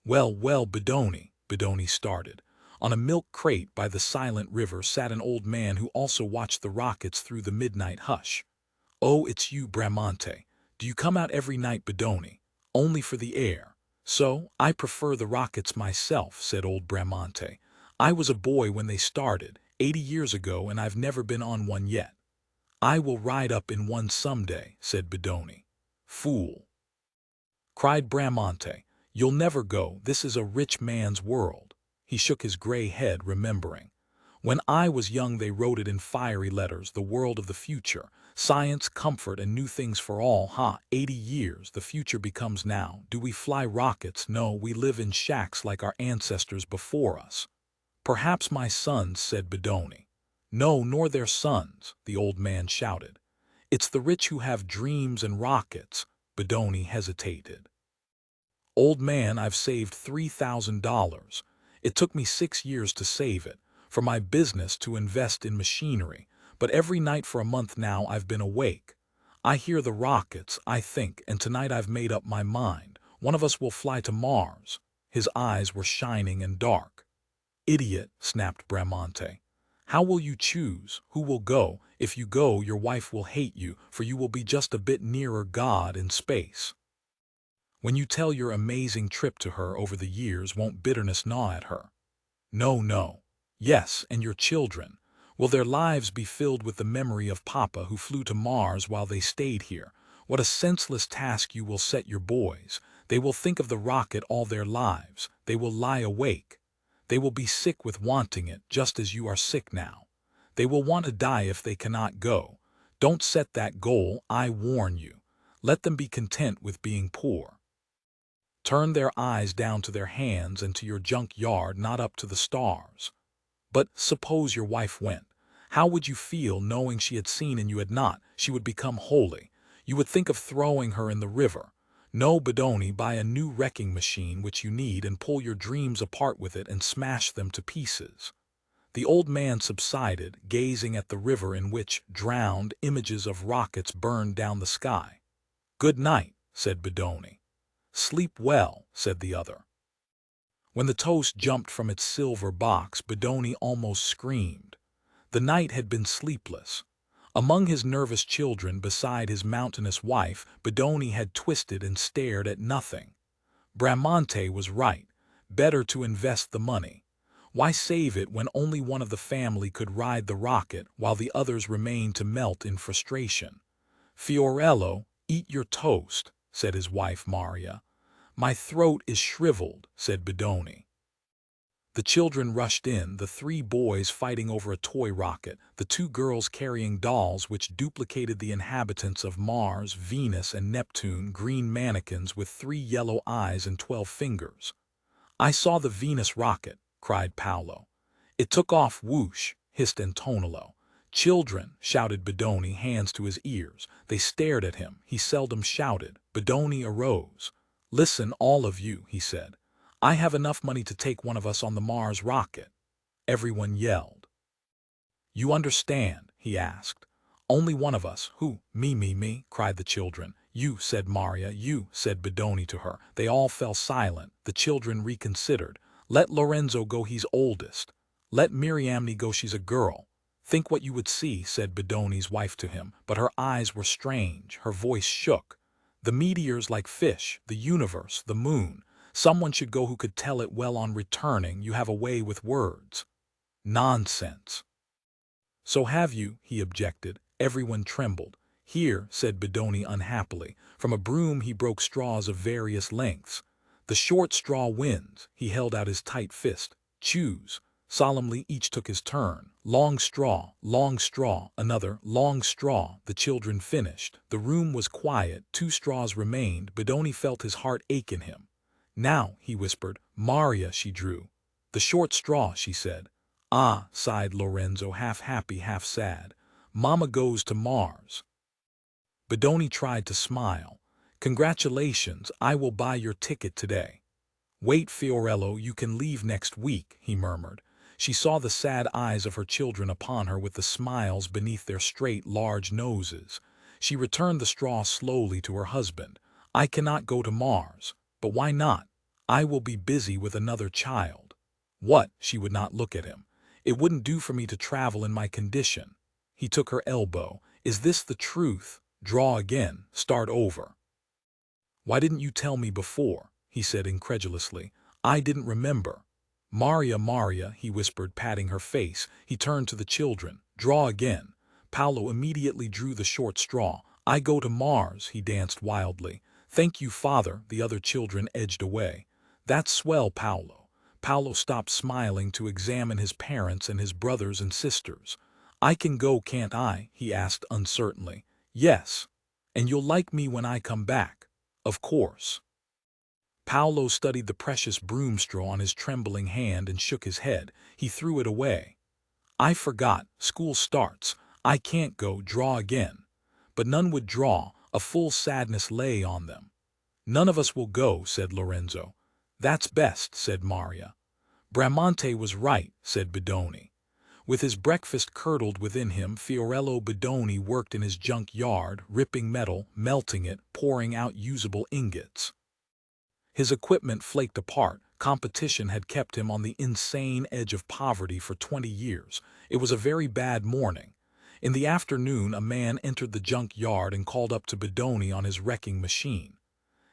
[SPEAKER 1] "Well, Bedoni started. On a milk crate by the silent river sat an old man who also watched the rockets through the midnight hush. "Oh, it's you, Bramante. Do you come out every night, Bedoni? Only for the air?" "So, I prefer the rockets myself," said old Bramante. "I was a boy when they started, 80 years ago, and I've never been on one yet." "I will ride up in one someday," said Bedoni. "Fool!" cried Bramante. "You'll never go. This is a rich man's world." He shook his gray head, remembering. "When I was young they wrote it in fiery letters, the world of the future. Science, comfort, and new things for all. 80 years, the future becomes now. Do we fly rockets? No, we live in shacks like our ancestors before us." "Perhaps my sons," said Bedoni. "No, nor their sons," the old man shouted. "It's the rich who have dreams and rockets." Bedoni hesitated. "Old man, I've saved $3,000. It took me 6 years to save it, for my business to invest in machinery, but every night for a month now I've been awake. I hear the rockets, I think, and tonight I've made up my mind. One of us will fly to Mars." His eyes were shining and dark. "Idiot," snapped Bramante. "How will you choose? Who will go? If you go, your wife will hate you, for you will be just a bit nearer God in space. When you tell your amazing trip to her over the years, won't bitterness gnaw at her?" "No, no." "Yes, and your children. Will their lives be filled with the memory of Papa who flew to Mars while they stayed here? What a senseless task you will set your boys. They will think of the rocket all their lives. They will lie awake. They will be sick with wanting it, just as you are sick now. They will want to die if they cannot go. Don't set that goal, I warn you. Let them be content with being poor. Turn their eyes down to their hands and to your junk yard, not up to the stars." "But suppose your wife went. How would you feel knowing she had seen and you had not? She would become holy. You would think of throwing her in the river. No, Bedoni, buy a new wrecking machine which you need and pull your dreams apart with it and smash them to pieces." The old man subsided, gazing at the river in which, drowned, images of rockets burned down the sky. "Good night," said Bedoni. "Sleep well," said the other. When the toast jumped from its silver box, Bedoni almost screamed. The night had been sleepless. Among his nervous children, beside his mountainous wife, Bedoni had twisted and stared at nothing. Bramante was right. Better to invest the money. Why save it when only one of the family could ride the rocket while the others remained to melt in frustration? "Fiorello, eat your toast," said his wife Maria. "My throat is shriveled," said Bedoni. The children rushed in, the 3 boys fighting over a toy rocket, the 2 girls carrying dolls which duplicated the inhabitants of Mars, Venus, and Neptune, green mannequins with 3 yellow eyes and 12 fingers. "I saw the Venus rocket," cried Paolo. "It took off, whoosh," hissed Antonello. "Children," shouted Bedoni, hands to his ears. They stared at him. He seldom shouted. Bedoni arose. "Listen, all of you," he said. "I have enough money to take one of us on the Mars rocket." Everyone yelled. "You understand?" he asked. "Only one of us." "Who? Me," cried the children. "You," said Maria. "You," said Bedoni to her. They all fell silent. The children reconsidered. "Let Lorenzo go, he's oldest. Let Miriamne go, she's a girl. Think what you would see," said Bedoni's wife to him, but her eyes were strange, her voice shook. "The meteors like fish, the universe, the moon. Someone should go who could tell it well on returning. You have a way with words." "Nonsense." "So have you," he objected. Everyone trembled. "Here," said Bedoni unhappily. From a broom he broke straws of various lengths. "The short straw wins." He held out his tight fist. "Choose." Solemnly each took his turn. Long straw, another, long straw. The children finished. The room was quiet. 2 straws remained. Bedoni felt his heart ache in him. "Now," he whispered. "Maria," she drew. "The short straw," she said. "Ah," sighed Lorenzo, half happy, half sad. "Mama goes to Mars." Bedoni tried to smile. "Congratulations, I will buy your ticket today." "Wait, Fiorello, you can leave next week," he murmured. She saw the sad eyes of her children upon her with the smiles beneath their straight, large noses. She returned the straw slowly to her husband. "I cannot go to Mars." "But why not?" "I will be busy with another child." "What?" She would not look at him. "It wouldn't do for me to travel in my condition." He took her elbow. "Is this the truth? Draw again. Start over." "Why didn't you tell me before?" he said incredulously. "I didn't remember." Maria," he whispered, patting her face. He turned to the children. "Draw again." Paolo immediately drew the short straw. "I go to Mars," he danced wildly. "Thank you, father." The other children edged away. "That's swell, Paolo." Paolo stopped smiling to examine his parents and his brothers and sisters. "I can go, can't I?" he asked uncertainly. "Yes. And you'll like me when I come back." "Of course." Paolo studied the precious broom straw on his trembling hand and shook his head. He threw it away. "I forgot. School starts. I can't go. Draw again." But none would draw. A full sadness lay on them. "None of us will go," said Lorenzo. "That's best," said Maria. "Bramante was right," said Bedoni. With his breakfast curdled within him, Fiorello Bedoni worked in his junk yard, ripping metal, melting it, pouring out usable ingots. His equipment flaked apart. Competition had kept him on the insane edge of poverty for 20 years. It was a very bad morning. In the afternoon, a man entered the junk yard and called up to Bedoni on his wrecking machine.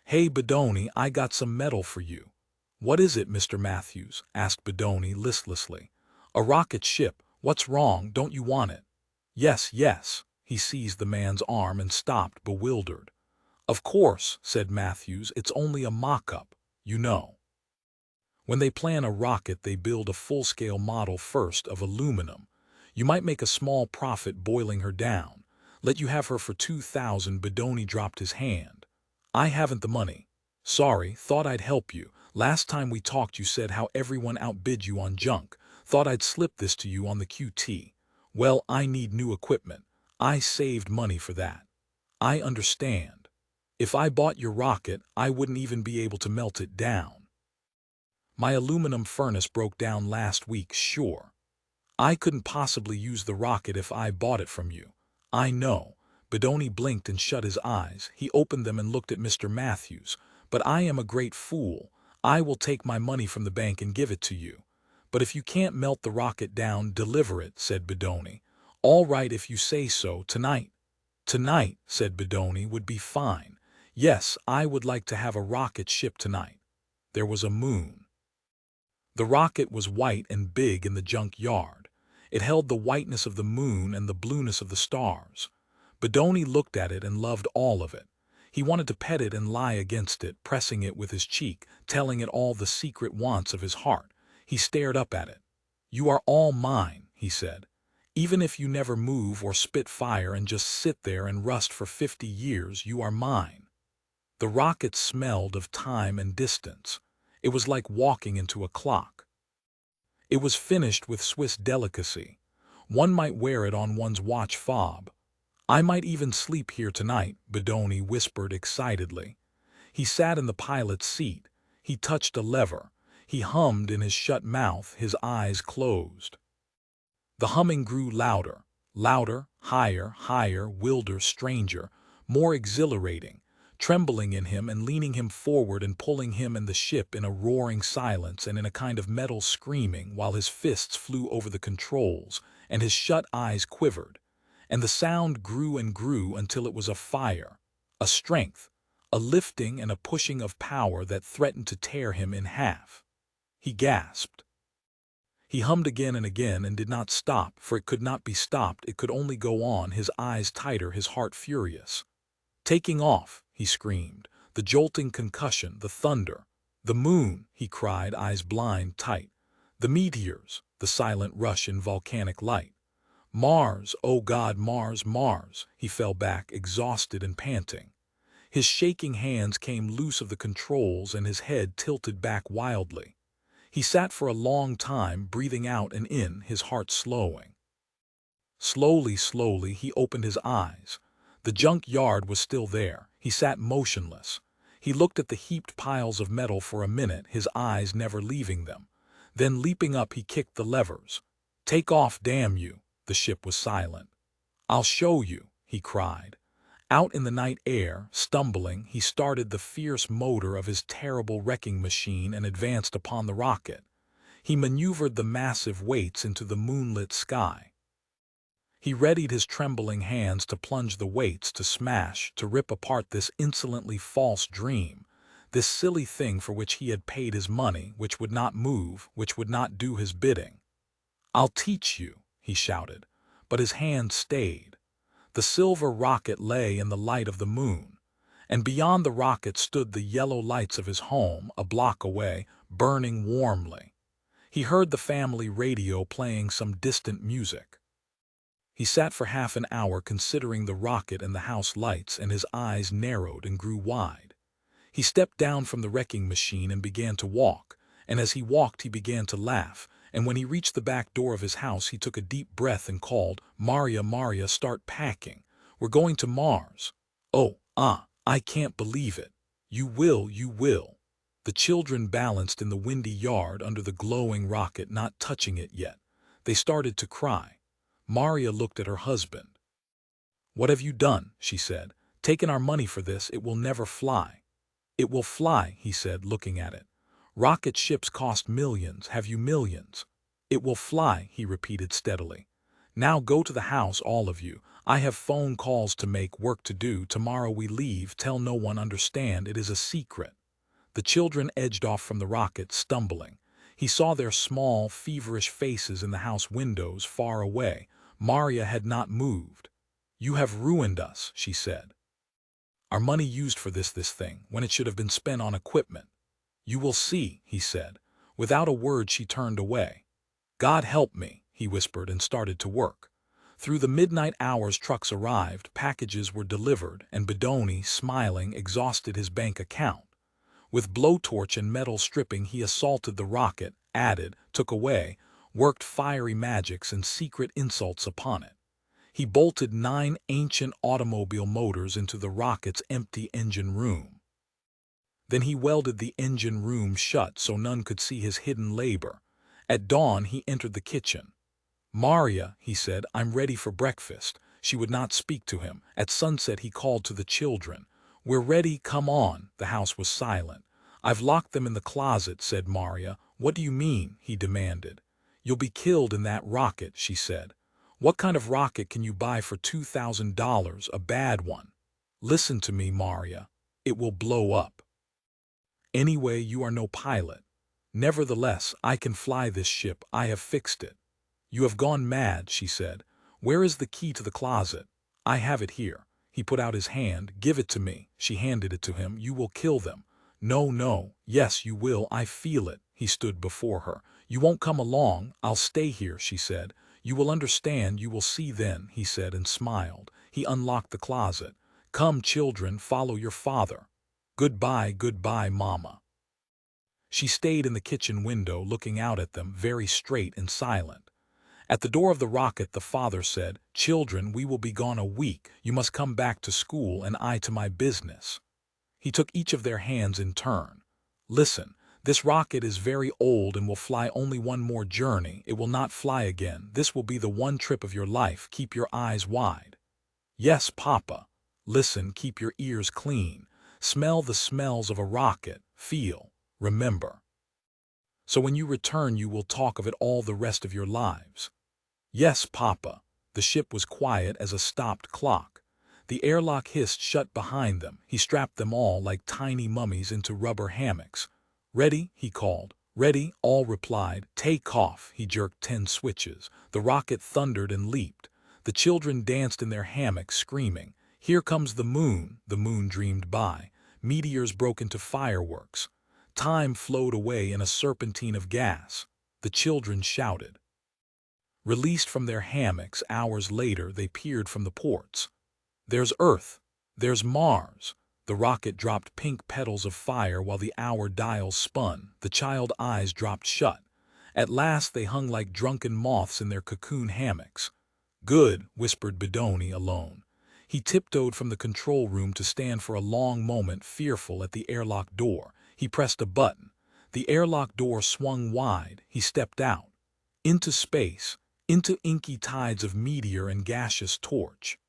[SPEAKER 1] "Hey, Bedoni, I got some metal for you." "What is it, Mr. Matthews?" asked Bedoni listlessly. "A rocket ship. What's wrong? Don't you want it?" "Yes, yes." He seized the man's arm and stopped, bewildered. "Of course," said Matthews, "it's only a mock-up, you know. When they plan a rocket, they build a full-scale model first of aluminum. You might make a small profit boiling her down. Let you have her for 2,000. Bedoni dropped his hand. "I haven't the money." "Sorry, thought I'd help you. Last time we talked you said how everyone outbid you on junk. Thought I'd slip this to you on the QT. Well, I need new equipment. I saved money for that." "I understand. If I bought your rocket, I wouldn't even be able to melt it down. My aluminum furnace broke down last week, sure. I couldn't possibly use the rocket if I bought it from you." "I know." Bedoni blinked and shut his eyes. He opened them and looked at Mr. Matthews. "But I am a great fool. I will take my money from the bank and give it to you." "But if you can't melt the rocket down, deliver it," said Bedoni. "All right, if you say so. Tonight." "Tonight," said Bedoni, "would be fine. Yes, I would like to have a rocket ship tonight." There was a moon. The rocket was white and big in the junk yard. It held the whiteness of the moon and the blueness of the stars. Bedoni looked at it and loved all of it. He wanted to pet it and lie against it, pressing it with his cheek, telling it all the secret wants of his heart. He stared up at it. "You are all mine," he said. "Even if you never move or spit fire and just sit there and rust for 50 years, you are mine." The rocket smelled of time and distance. It was like walking into a clock. It was finished with Swiss delicacy. One might wear it on one's watch fob. "I might even sleep here tonight," Bedoni whispered excitedly. He sat in the pilot's seat. He touched a lever. He hummed in his shut mouth, his eyes closed. The humming grew louder, louder, higher, higher, wilder, stranger, more exhilarating. trembling in him and leaning him forward and pulling him and the ship in a roaring silence and in a kind of metal screaming, while his fists flew over the controls and his shut eyes quivered. And the sound grew and grew until it was a fire, a strength, a lifting and a pushing of power that threatened to tear him in half. He gasped. He hummed again and again and did not stop, for it could not be stopped, it could only go on, his eyes tighter, his heart furious. Taking off, he screamed, the jolting concussion, the thunder. The moon, he cried, eyes blind tight. The meteors, the silent rush in volcanic light. Mars, oh God, Mars, Mars. He fell back, exhausted and panting. His shaking hands came loose of the controls and his head tilted back wildly. He sat for a long time, breathing out and in, his heart slowing. Slowly, slowly, he opened his eyes. The junk yard was still there. He sat motionless. He looked at the heaped piles of metal for a minute, his eyes never leaving them. Then, leaping up, he kicked the levers. "Take off, damn you!" The ship was silent. "I'll show you," he cried. Out in the night air, stumbling, he started the fierce motor of his terrible wrecking machine and advanced upon the rocket. He maneuvered the massive weights into the moonlit sky. He readied his trembling hands to plunge the weights, to smash, to rip apart this insolently false dream, this silly thing for which he had paid his money, which would not move, which would not do his bidding. "I'll teach you," he shouted, but his hand stayed. The silver rocket lay in the light of the moon, and beyond the rocket stood the yellow lights of his home, a block away, burning warmly. He heard the family radio playing some distant music. He sat for half an hour considering the rocket and the house lights, and his eyes narrowed and grew wide. He stepped down from the wrecking machine and began to walk, and as he walked he began to laugh, and when he reached the back door of his house he took a deep breath and called, "Maria, Maria, start packing. We're going to Mars." "Oh, I can't believe it." "You will, you will." The children balanced in the windy yard under the glowing rocket, not touching it yet. They started to cry. Maria looked at her husband. "What have you done?" she said. "Taken our money for this, it will never fly." "It will fly," he said, looking at it. "Rocket ships cost millions. Have you millions?" "It will fly," he repeated steadily. "Now go to the house, all of you. I have phone calls to make, work to do. Tomorrow we leave. Tell no one, understand, it is a secret." The children edged off from the rocket, stumbling. He saw their small, feverish faces in the house windows far away. Maria had not moved. "You have ruined us," she said. "Our money used for this thing, when it should have been spent on equipment." "You will see," he said. Without a word she turned away. "God help me," he whispered, and started to work. Through the midnight hours trucks arrived, packages were delivered, and Bedoni, smiling, exhausted his bank account. With blowtorch and metal stripping he assaulted the rocket, added, took away, worked fiery magics and secret insults upon it. He bolted 9 ancient automobile motors into the rocket's empty engine room. Then he welded the engine room shut so none could see his hidden labor. At dawn he entered the kitchen. "Maria," he said, "I'm ready for breakfast." She would not speak to him. At sunset he called to the children. "We're ready, come on." The house was silent. "I've locked them in the closet," said Maria. "What do you mean?" he demanded. "You'll be killed in that rocket," she said. "What kind of rocket can you buy for $2,000? A bad one." "Listen to me, Maria. It will blow up. Anyway, you are no pilot. Nevertheless, I can fly this ship. I have fixed it." "You have gone mad," she said. "Where is the key to the closet?" "I have it here." He put out his hand. "Give it to me." She handed it to him. "You will kill them." "No, no." "Yes, you will. I feel it." He stood before her. "You won't come along. I'll stay here," she said. "You will understand. You will see then," he said and smiled. He unlocked the closet. "Come, children, follow your father." "Goodbye, goodbye, Mama." She stayed in the kitchen window, looking out at them, very straight and silent. At the door of the rocket the father said, "Children, we will be gone a week. You must come back to school and I to my business." He took each of their hands in turn. "Listen, this rocket is very old and will fly only one more journey. It will not fly again. This will be the one trip of your life. Keep your eyes wide." "Yes, Papa." "Listen, keep your ears clean. Smell the smells of a rocket, feel, remember. So when you return you will talk of it all the rest of your lives. Yes, Papa. The ship was quiet as a stopped clock. The airlock hissed shut behind them. He strapped them all like tiny mummies into rubber hammocks. Ready? He called. Ready? All replied. Take off. He jerked 10 switches. The rocket thundered and leaped. The children danced in their hammocks, screaming. Here comes the moon. The moon dreamed by. Meteors broke into fireworks. Time flowed away in a serpentine of gas. The children shouted. Released from their hammocks, hours later they peered from the ports. There's Earth. There's Mars. The rocket dropped pink petals of fire while the hour dials spun. The child eyes dropped shut. At last they hung like drunken moths in their cocoon hammocks. Good, whispered Bedoni alone. He tiptoed from the control room to stand for a long moment, fearful, at the airlock door. He pressed a button. The airlock door swung wide. He stepped out. Into space. Into inky tides of meteor and gaseous torch.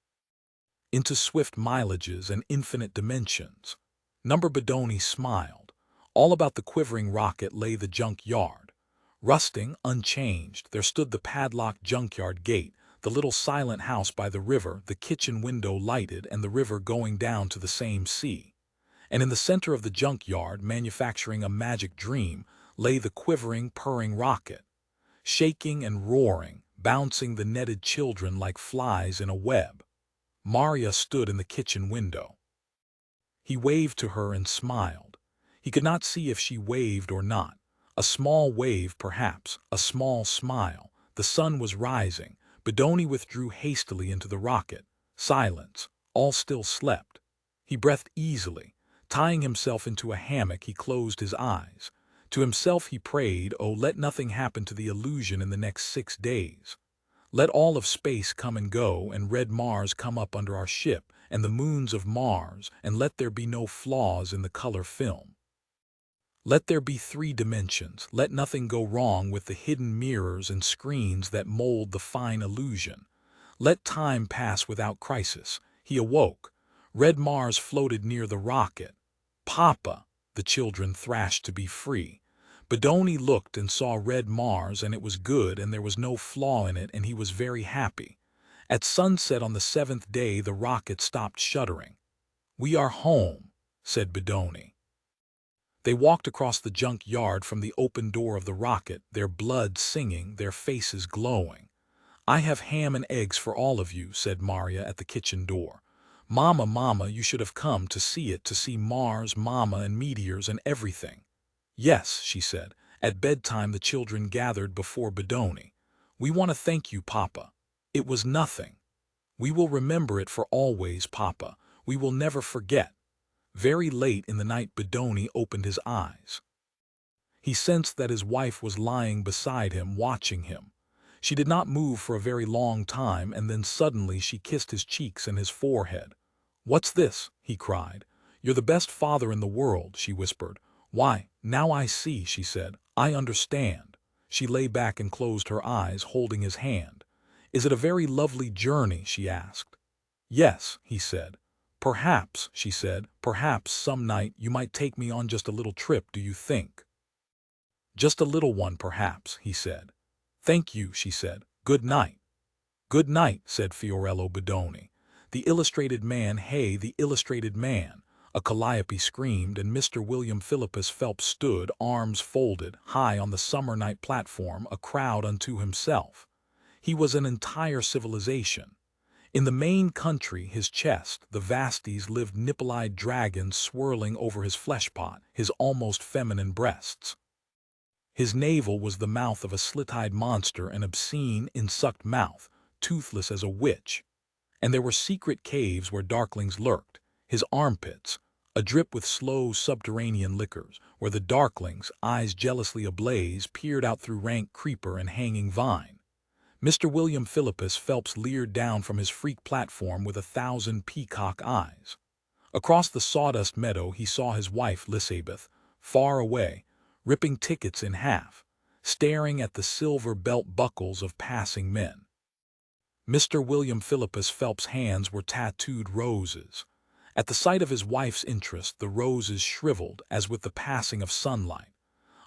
[SPEAKER 1] Into swift mileages and infinite dimensions. Number Bedoni smiled. All about the quivering rocket lay the junkyard. Rusting, unchanged, there stood the padlocked junkyard gate, the little silent house by the river, the kitchen window lighted and the river going down to the same sea. And in the center of the junkyard, manufacturing a magic dream, lay the quivering, purring rocket. Shaking and roaring, bouncing the netted children like flies in a web. Maria stood in the kitchen window. He waved to her and smiled. He could not see if she waved or not. A small wave, perhaps, a small smile. The sun was rising. Bedoni withdrew hastily into the rocket. Silence. All still slept. He breathed easily. Tying himself into a hammock, he closed his eyes. To himself he prayed, oh, let nothing happen to the illusion in the next 6 days. Let all of space come and go, and red Mars come up under our ship, and the moons of Mars, and let there be no flaws in the color film. Let there be 3 dimensions. Let nothing go wrong with the hidden mirrors and screens that mold the fine illusion. Let time pass without crisis. He awoke. Red Mars floated near the rocket. Papa, the children thrashed to be free. Bedoni looked and saw red Mars, and it was good, and there was no flaw in it, and he was very happy. At sunset on the 7th day the rocket stopped shuddering. We are home, said Bedoni. They walked across the junk yard from the open door of the rocket, their blood singing, their faces glowing. I have ham and eggs for all of you, said Maria at the kitchen door. Mama, Mama, you should have come to see it, to see Mars, Mama, and meteors and everything. Yes, she said. At bedtime the children gathered before Bedoni. We want to thank you, Papa. It was nothing. We will remember it for always, Papa. We will never forget. Very late in the night Bedoni opened his eyes. He sensed that his wife was lying beside him, watching him. She did not move for a very long time, and then suddenly she kissed his cheeks and his forehead. What's this? He cried. You're the best father in the world, she whispered. Why, now I see, she said. I understand. She lay back and closed her eyes, holding his hand. Is it a very lovely journey? She asked. Yes, he said. Perhaps, she said, perhaps some night you might take me on just a little trip, do you think? Just a little one, perhaps, he said. Thank you, she said. Good night. Good night, said Fiorello Bedoni. The illustrated man, hey, the illustrated man. A calliope screamed, and Mr. William Philippus Phelps stood, arms folded, high on the summer night platform, a crowd unto himself. He was an entire civilization. In the main country, his chest, the vasties, lived nipple-eyed dragons swirling over his fleshpot, his almost feminine breasts. His navel was the mouth of a slit-eyed monster, an obscene, insucked mouth, toothless as a witch. And there were secret caves where darklings lurked, his armpits, adrip with slow subterranean liquors, where the darklings, eyes jealously ablaze, peered out through rank creeper and hanging vine. Mr. William Philippus Phelps leered down from his freak platform with 1,000 peacock eyes. Across the sawdust meadow he saw his wife Lisabeth, far away, ripping tickets in half, staring at the silver belt buckles of passing men. Mr. William Philippus Phelps' hands were tattooed roses. At the sight of his wife's interest, the roses shriveled as with the passing of sunlight.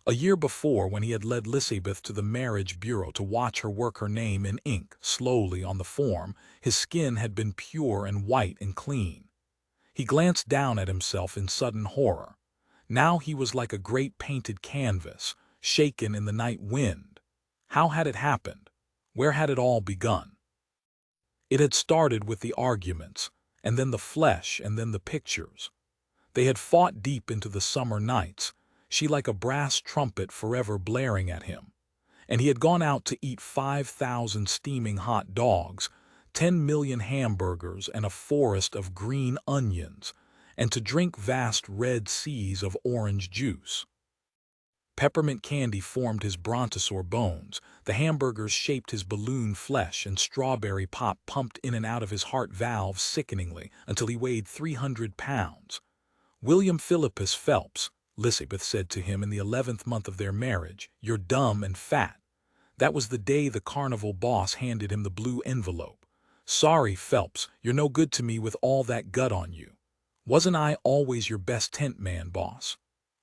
[SPEAKER 1] A year before, when he had led Lisbeth to the marriage bureau to watch her work her name in ink slowly on the form, his skin had been pure and white and clean. He glanced down at himself in sudden horror. Now he was like a great painted canvas, shaken in the night wind. How had it happened? Where had it all begun? It had started with the arguments, and then the flesh, and then the pictures. They had fought deep into the summer nights, she like a brass trumpet forever blaring at him. And he had gone out to eat 5,000 steaming hot dogs, 10 million hamburgers, and a forest of green onions, and to drink vast red seas of orange juice. Peppermint candy formed his brontosaur bones, the hamburgers shaped his balloon flesh, and strawberry pop pumped in and out of his heart valves sickeningly until he weighed 300 pounds. "William Philippus Phelps," Lisbeth said to him in the 11th month of their marriage, "you're dumb and fat." That was the day the carnival boss handed him the blue envelope. "Sorry, Phelps, you're no good to me with all that gut on you. Wasn't I always your best tent man, boss?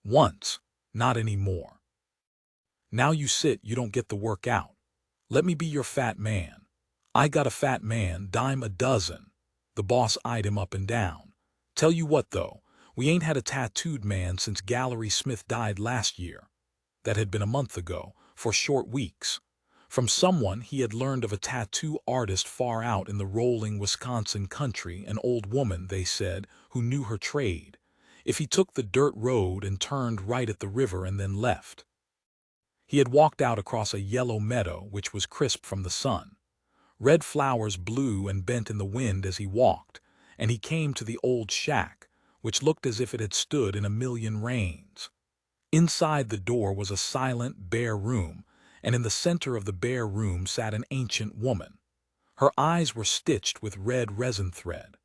[SPEAKER 1] Once. Not anymore. Now you sit, you don't get the work out. Let me be your fat man. I got a fat man, dime a dozen." The boss eyed him up and down. "Tell you what, though, we ain't had a tattooed man since Gallery Smith died last year." That had been a month ago, for short weeks. From someone he had learned of a tattoo artist far out in the rolling Wisconsin country, an old woman, they said, who knew her trade. If he took the dirt road and turned right at the river and then left. He had walked out across a yellow meadow which was crisp from the sun. Red flowers blew and bent in the wind as he walked, and he came to the old shack, which looked as if it had stood in a million rains. Inside the door was a silent, bare room, and in the center of the bare room sat an ancient woman. Her eyes were stitched with red resin thread.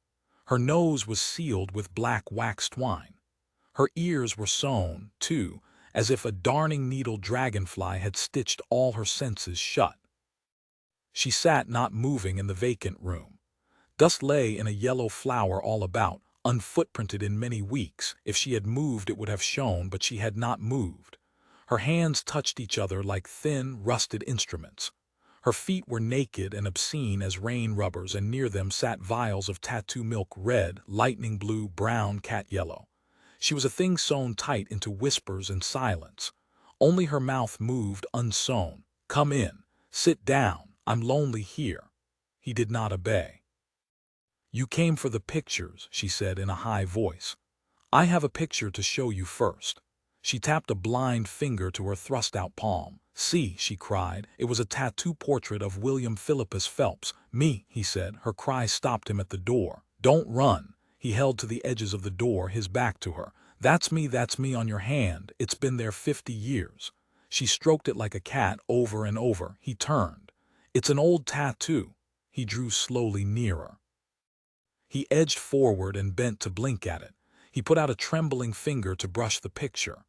[SPEAKER 1] Her nose was sealed with black waxed twine. Her ears were sewn, too, as if a darning needle dragonfly had stitched all her senses shut. She sat not moving in the vacant room. Dust lay in a yellow flower all about, unfootprinted in many weeks. If she had moved it would have shown, but she had not moved. Her hands touched each other like thin, rusted instruments. Her feet were naked and obscene as rain rubbers, and near them sat vials of tattoo milk, red, lightning blue, brown, cat yellow. She was a thing sewn tight into whispers and silence. Only her mouth moved unsewn. "Come in. Sit down. I'm lonely here." He did not obey. "You came for the pictures," she said in a high voice. "I have a picture to show you first." She tapped a blind finger to her thrust-out palm. "See," she cried. It was a tattoo portrait of William Philippus Phelps. "Me," he said. Her cry stopped him at the door. "Don't run." He held to the edges of the door, his back to her. That's me on your hand. It's been there 50 years." She stroked it like a cat over and over. He turned. "It's an old tattoo." He drew slowly nearer. He edged forward and bent to blink at it. He put out a trembling finger to brush the picture.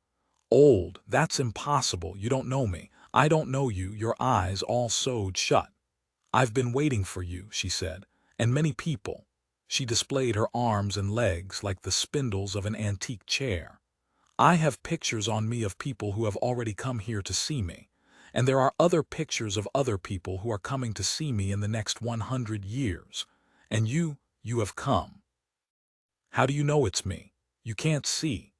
[SPEAKER 1] "Old, that's impossible. You don't know me. I don't know you, your eyes all sewed shut." "I've been waiting for you," she said, "and many people." She displayed her arms and legs like the spindles of an antique chair. "I have pictures on me of people who have already come here to see me. And there are other pictures of other people who are coming to see me in the next 100 years. And you have come. How do you know it's me? You can't see.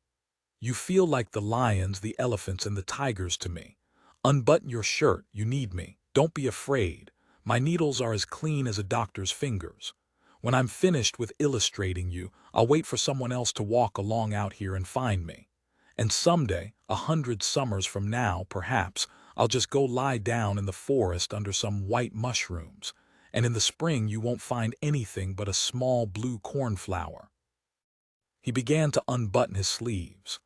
[SPEAKER 1] You feel like the lions, the elephants, and the tigers to me. Unbutton your shirt, you need me. Don't be afraid. My needles are as clean as a doctor's fingers. When I'm finished with illustrating you, I'll wait for someone else to walk along out here and find me. And someday, 100 summers from now, perhaps, I'll just go lie down in the forest under some white mushrooms, and in the spring you won't find anything but a small blue cornflower." He began to unbutton his sleeves.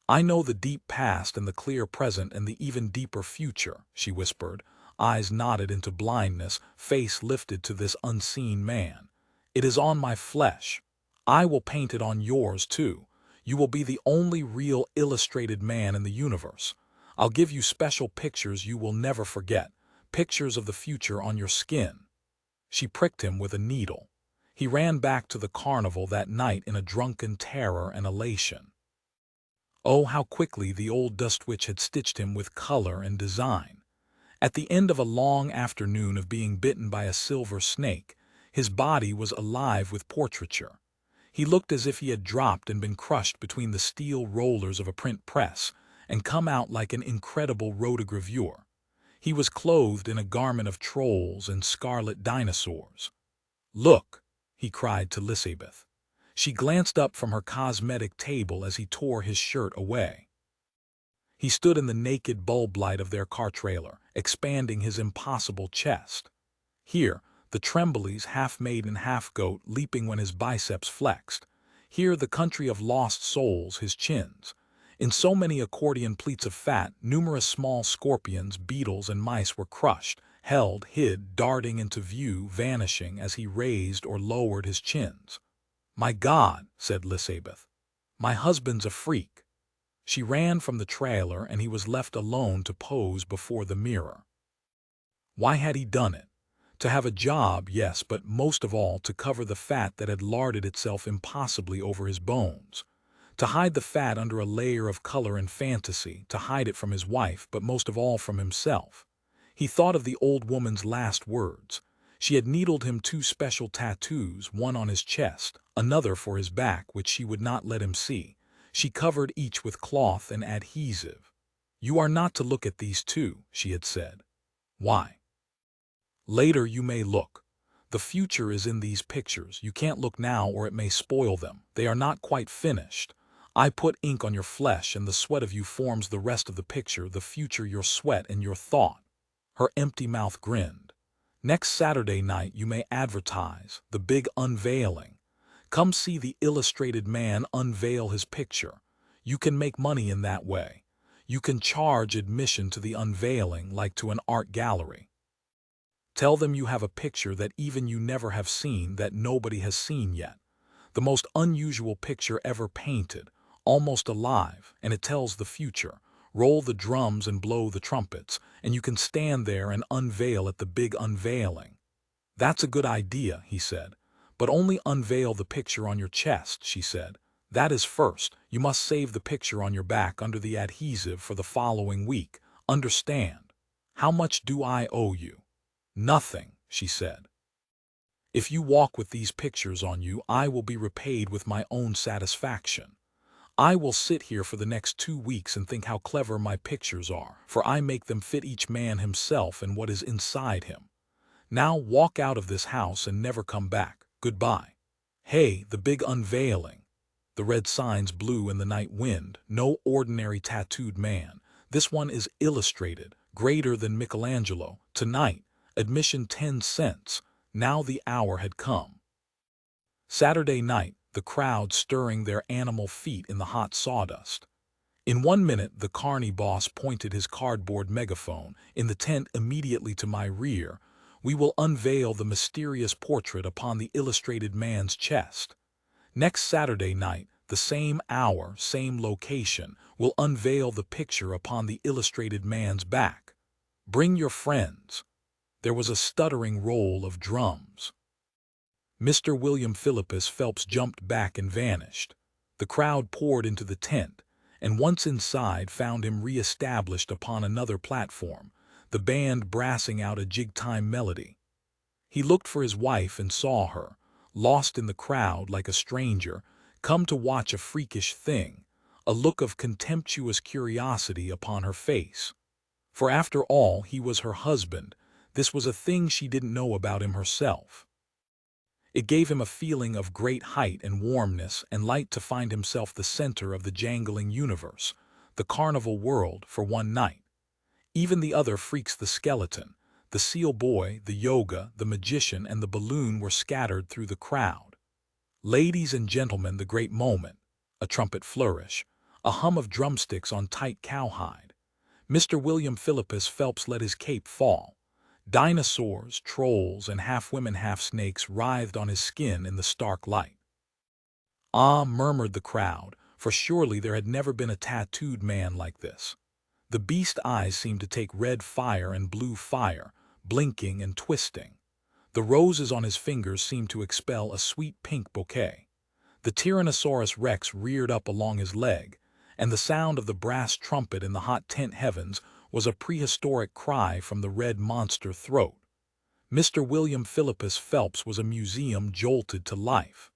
[SPEAKER 1] "I know the deep past and the clear present and the even deeper future," she whispered, eyes knotted into blindness, face lifted to this unseen man. "It is on my flesh. I will paint it on yours, too. You will be the only real illustrated man in the universe. I'll give you special pictures you will never forget, pictures of the future on your skin." She pricked him with a needle. He ran back to the carnival that night in a drunken terror and elation. Oh, how quickly the old dust witch had stitched him with color and design. At the end of a long afternoon of being bitten by a silver snake, his body was alive with portraiture. He looked as if he had dropped and been crushed between the steel rollers of a print press and come out like an incredible rotogravure. He was clothed in a garment of trolls and scarlet dinosaurs. "Look!" he cried to Lisabeth. She glanced up from her cosmetic table as he tore his shirt away. He stood in the naked bulb light of their car trailer, expanding his impossible chest. Here, the Trembleys, half maiden, half goat, leaping when his biceps flexed. Here, the country of lost souls, his chins. In so many accordion pleats of fat, numerous small scorpions, beetles, and mice were crushed, held, hid, darting into view, vanishing as he raised or lowered his chins. "My God," said Lisabeth. "My husband's a freak." She ran from the trailer, and he was left alone to pose before the mirror. Why had he done it? To have a job, yes, but most of all to cover the fat that had larded itself impossibly over his bones. To hide the fat under a layer of color and fantasy, to hide it from his wife, but most of all from himself. He thought of the old woman's last words. She had needled him 2 special tattoos, one on his chest, another for his back, which she would not let him see. She covered each with cloth and adhesive. "You are not to look at these 2, she had said. "Why?" "Later you may look. The future is in these pictures. You can't look now or it may spoil them. They are not quite finished. I put ink on your flesh, and the sweat of you forms the rest of the picture, the future your sweat and your thought." Her empty mouth grinned. "Next Saturday night you may advertise, the big unveiling. Come see the illustrated man unveil his picture. You can make money in that way. You can charge admission to the unveiling like to an art gallery. Tell them you have a picture that even you never have seen, that nobody has seen yet. The most unusual picture ever painted, almost alive, and it tells the future. Roll the drums and blow the trumpets, and you can stand there and unveil at the big unveiling." "That's a good idea," he said. "But only unveil the picture on your chest," she said. "That is first. You must save the picture on your back under the adhesive for the following week. Understand? How much do I owe you?" "Nothing," she said. "If you walk with these pictures on you, I will be repaid with my own satisfaction. I will sit here for the next 2 weeks and think how clever my pictures are, for I make them fit each man himself and what is inside him. Now walk out of this house and never come back. Goodbye." "Hey, the big unveiling." The red signs blew in the night wind. "No ordinary tattooed man. This one is illustrated, greater than Michelangelo. Tonight, admission 10 cents. Now the hour had come. Saturday night, the crowd stirring their animal feet in the hot sawdust. In 1 minute, the carny boss pointed his cardboard megaphone. "In the tent immediately to my rear, we will unveil the mysterious portrait upon the illustrated man's chest. Next Saturday night, the same hour, same location, will unveil the picture upon the illustrated man's back. Bring your friends." There was a stuttering roll of drums. Mr. William Philippus Phelps jumped back and vanished. The crowd poured into the tent, and once inside found him re-established upon another platform, the band brassing out a jig-time melody. He looked for his wife and saw her, lost in the crowd like a stranger, come to watch a freakish thing, a look of contemptuous curiosity upon her face. For after all, he was her husband. This was a thing she didn't know about him herself. It gave him a feeling of great height and warmness and light to find himself the center of the jangling universe, the carnival world, for one night. Even the other freaks, the skeleton, the seal boy, the yoga, the magician, and the balloon, were scattered through the crowd. Ladies and gentlemen, the great moment. A trumpet flourish, a hum of drumsticks on tight cowhide. Mr. William Philippus Phelps let his cape fall. Dinosaurs, trolls, and half-women, half-snakes writhed on his skin in the stark light. "Ah," murmured the crowd, for surely there had never been a tattooed man like this. The beast eyes seemed to take red fire and blue fire, blinking and twisting. The roses on his fingers seemed to expel a sweet pink bouquet. The Tyrannosaurus Rex reared up along his leg, and the sound of the brass trumpet in the hot tent heavens was a prehistoric cry from the red monster throat. Mr. William Philippus Phelps was a museum jolted to life.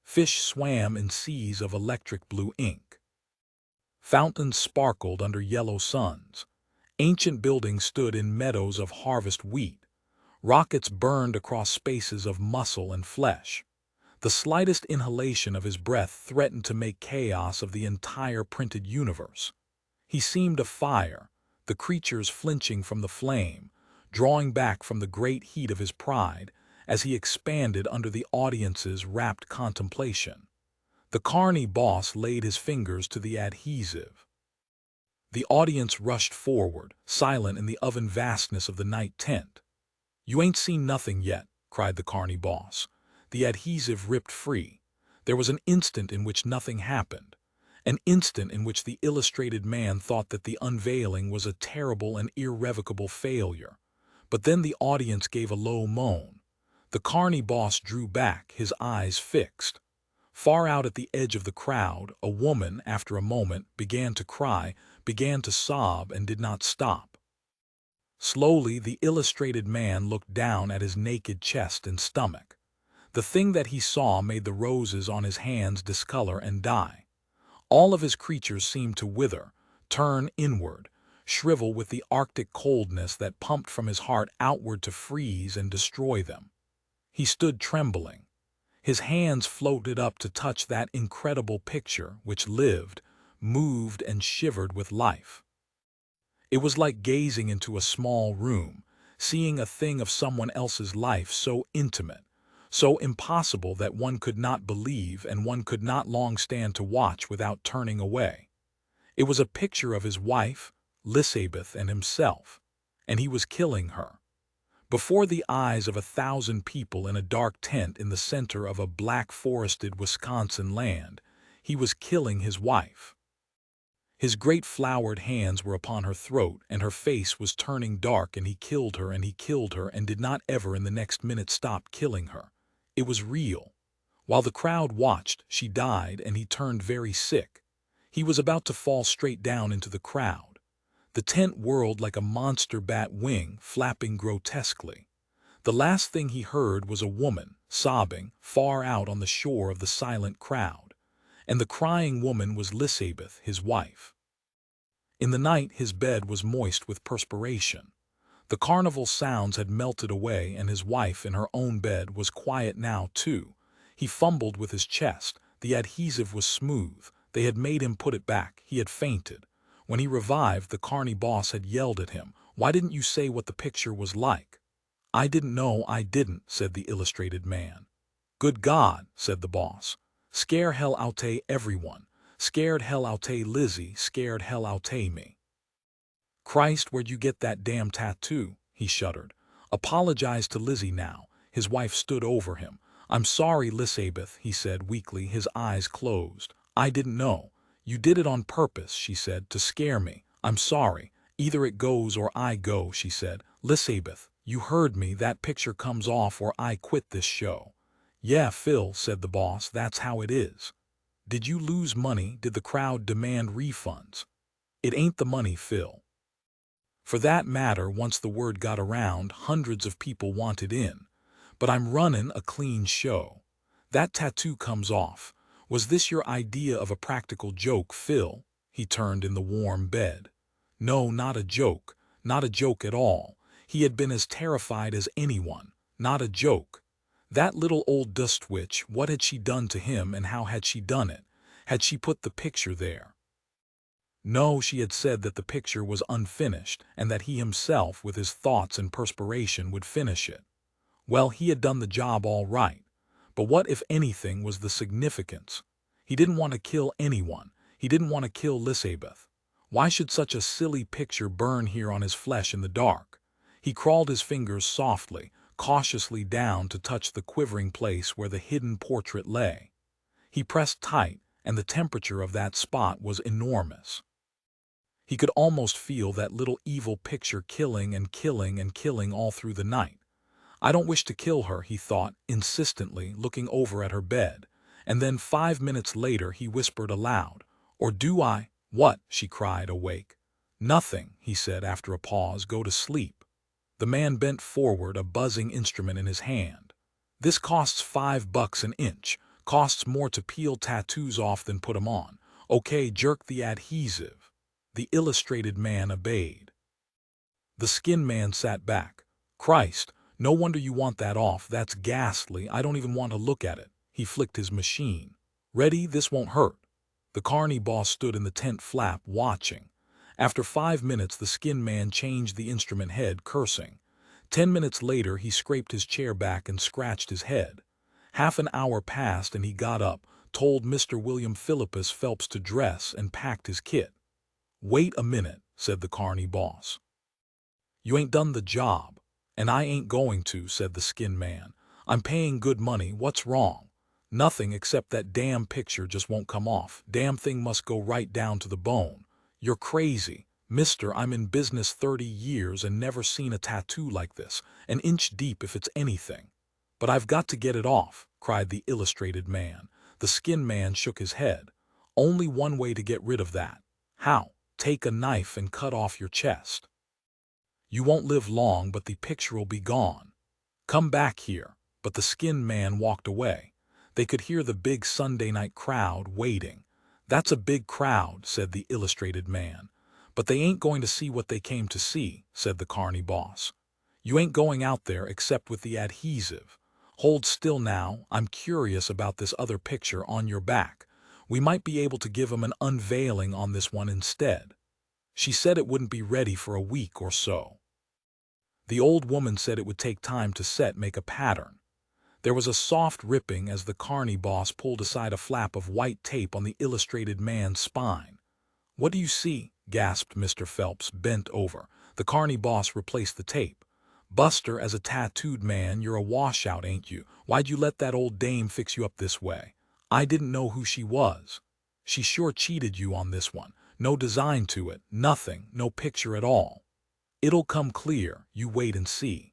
[SPEAKER 1] Fish swam in seas of electric blue ink. Fountains sparkled under yellow suns. Ancient buildings stood in meadows of harvest wheat. Rockets burned across spaces of muscle and flesh. The slightest inhalation of his breath threatened to make chaos of the entire printed universe. He seemed a fire, the creatures flinching from the flame, drawing back from the great heat of his pride as he expanded under the audience's rapt contemplation. The carny boss laid his fingers to the adhesive. The audience rushed forward, silent in the oven vastness of the night tent. "You ain't seen nothing yet," cried the carny boss. The adhesive ripped free. There was an instant in which nothing happened, an instant in which the illustrated man thought that the unveiling was a terrible and irrevocable failure. But then the audience gave a low moan. The carny boss drew back, his eyes fixed. Far out at the edge of the crowd, a woman, after a moment, began to cry, began to sob, and did not stop. Slowly, the illustrated man looked down at his naked chest and stomach. The thing that he saw made the roses on his hands discolor and die. All of his creatures seemed to wither, turn inward, shrivel with the arctic coldness that pumped from his heart outward to freeze and destroy them. He stood trembling. His hands floated up to touch that incredible picture which lived, moved, and shivered with life. It was like gazing into a small room, seeing a thing of someone else's life so intimate, so impossible that one could not believe and one could not long stand to watch without turning away. It was a picture of his wife, Lisabeth, and himself, and he was killing her. Before the eyes of 1,000 people in a dark tent in the center of a black-forested Wisconsin land, he was killing his wife. His great flowered hands were upon her throat, and her face was turning dark, and he killed her, and he killed her, and did not ever in the next minute stop killing her. It was real. While the crowd watched, she died, and he turned very sick. He was about to fall straight down into the crowd. The tent whirled like a monster bat wing, flapping grotesquely. The last thing he heard was a woman, sobbing, far out on the shore of the silent crowd. And the crying woman was Lisabeth, his wife. In the night his bed was moist with perspiration. The carnival sounds had melted away, and his wife in her own bed was quiet now too. He fumbled with his chest. The adhesive was smooth. They had made him put it back. He had fainted. When he revived, the carny boss had yelled at him, "Why didn't you say what the picture was like?" "I didn't know I didn't," said the illustrated man. "Good God," said the boss. "Scare hell outta everyone. Scared hell outta Lizzie, scared hell outta me." "Christ, where'd you get that damn tattoo?" he shuddered. "Apologize to Lizzie now." His wife stood over him. "I'm sorry, Lisabeth," he said weakly, his eyes closed. "I didn't know. You did it on purpose," she said, "to scare me. I'm sorry. Either it goes or I go," she said. "Lisabeth, you heard me. That picture comes off or I quit this show." "Yeah, Phil," said the boss, "that's how it is." "Did you lose money? Did the crowd demand refunds?" "It ain't the money, Phil. For that matter, once the word got around, hundreds of people wanted in. But I'm running a clean show. That tattoo comes off. Was this your idea of a practical joke, Phil?" He turned in the warm bed. "No, not a joke. Not a joke at all." He had been as terrified as anyone. Not a joke. That little old dust witch, what had she done to him, and how had she done it? Had she put the picture there? No, she had said that the picture was unfinished, and that he himself, with his thoughts and perspiration, would finish it. Well, he had done the job all right. But what, if anything, was the significance? He didn't want to kill anyone. He didn't want to kill Lisabeth. Why should such a silly picture burn here on his flesh in the dark? He crawled his fingers softly, cautiously down to touch the quivering place where the hidden portrait lay. He pressed tight, and the temperature of that spot was enormous. He could almost feel that little evil picture killing and killing and killing all through the night. I don't wish to kill her, he thought, insistently, looking over at her bed. And then 5 minutes later he whispered aloud, "Or do I?" "What?" she cried, awake. "Nothing," he said after a pause. "Go to sleep." The man bent forward, a buzzing instrument in his hand. "This costs $5 an inch. Costs more to peel tattoos off than put 'em on. Okay, jerk the adhesive." The illustrated man obeyed. The skin man sat back. "Christ, no wonder you want that off. That's ghastly. I don't even want to look at it." He flicked his machine. "Ready? This won't hurt." The carny boss stood in the tent flap, watching. After 5 minutes, the skin man changed the instrument head, cursing. 10 minutes later, he scraped his chair back and scratched his head. Half an hour passed and he got up, told Mr. William Philippus Phelps to dress, and packed his kit. "Wait a minute," said the carny boss. "You ain't done the job." "And I ain't going to," said the skin man. "I'm paying good money. What's wrong?" "Nothing, except that damn picture just won't come off. Damn thing must go right down to the bone." "You're crazy. Mister, I'm in business 30 years and never seen a tattoo like this, an inch deep if it's anything." "But I've got to get it off," cried the illustrated man. The skin man shook his head. "Only one way to get rid of that." "How?" "Take a knife and cut off your chest. You won't live long, but the picture'll be gone. Come back here." But the skin man walked away. They could hear the big Sunday night crowd waiting. "That's a big crowd," said the illustrated man. "But they ain't going to see what they came to see," said the carny boss. "You ain't going out there except with the adhesive. Hold still now, I'm curious about this other picture on your back. We might be able to give 'em an unveiling on this one instead." She said it wouldn't be ready for a week or so. The old woman said it would take time to make a pattern. There was a soft ripping as the carny boss pulled aside a flap of white tape on the illustrated man's spine. "What do you see?" gasped Mr. Phelps, bent over. The carny boss replaced the tape. "Buster, as a tattooed man, you're a washout, ain't you? Why'd you let that old dame fix you up this way?" "I didn't know who she was." "She sure cheated you on this one. No design to it, nothing, no picture at all." "It'll come clear, you wait and see."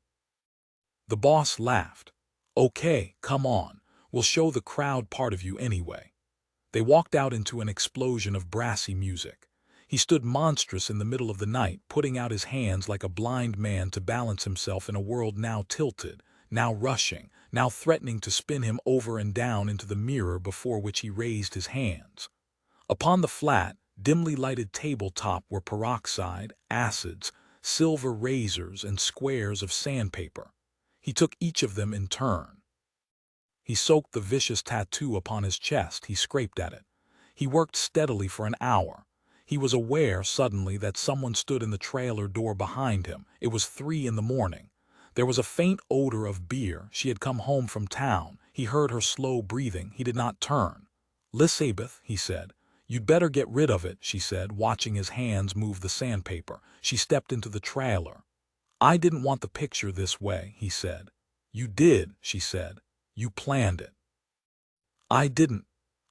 [SPEAKER 1] The boss laughed. "Okay, come on. We'll show the crowd part of you anyway." They walked out into an explosion of brassy music. He stood monstrous in the middle of the night, putting out his hands like a blind man to balance himself in a world now tilted, now rushing, now threatening to spin him over and down into the mirror before which he raised his hands. Upon the flat, dimly lighted tabletop were peroxide, acids, silver razors, and squares of sandpaper. He took each of them in turn. He soaked the vicious tattoo upon his chest. He scraped at it. He worked steadily for an hour. He was aware suddenly that someone stood in the trailer door behind him. It was 3 in the morning. There was a faint odor of beer. She had come home from town. He heard her slow breathing. He did not turn. "Lisabeth," he said. "You'd better get rid of it," she said, watching his hands move the sandpaper. She stepped into the trailer. "I didn't want the picture this way," he said. "You did," she said. "You planned it." "I didn't."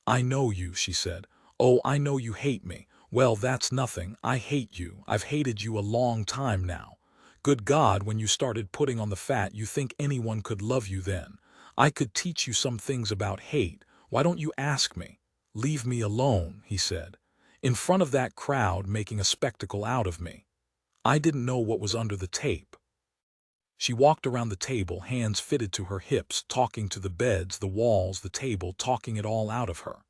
[SPEAKER 1] "I know you," she said. "Oh, I know you hate me. Well, that's nothing. I hate you. I've hated you a long time now. Good God, when you started putting on the fat, you think anyone could love you then. I could teach you some things about hate. Why don't you ask me?" "Leave me alone," he said. "In front of that crowd making a spectacle out of me. I didn't know what was under the tape." She walked around the table, hands fitted to her hips, talking to the beds, the walls, the table, talking it all out of her.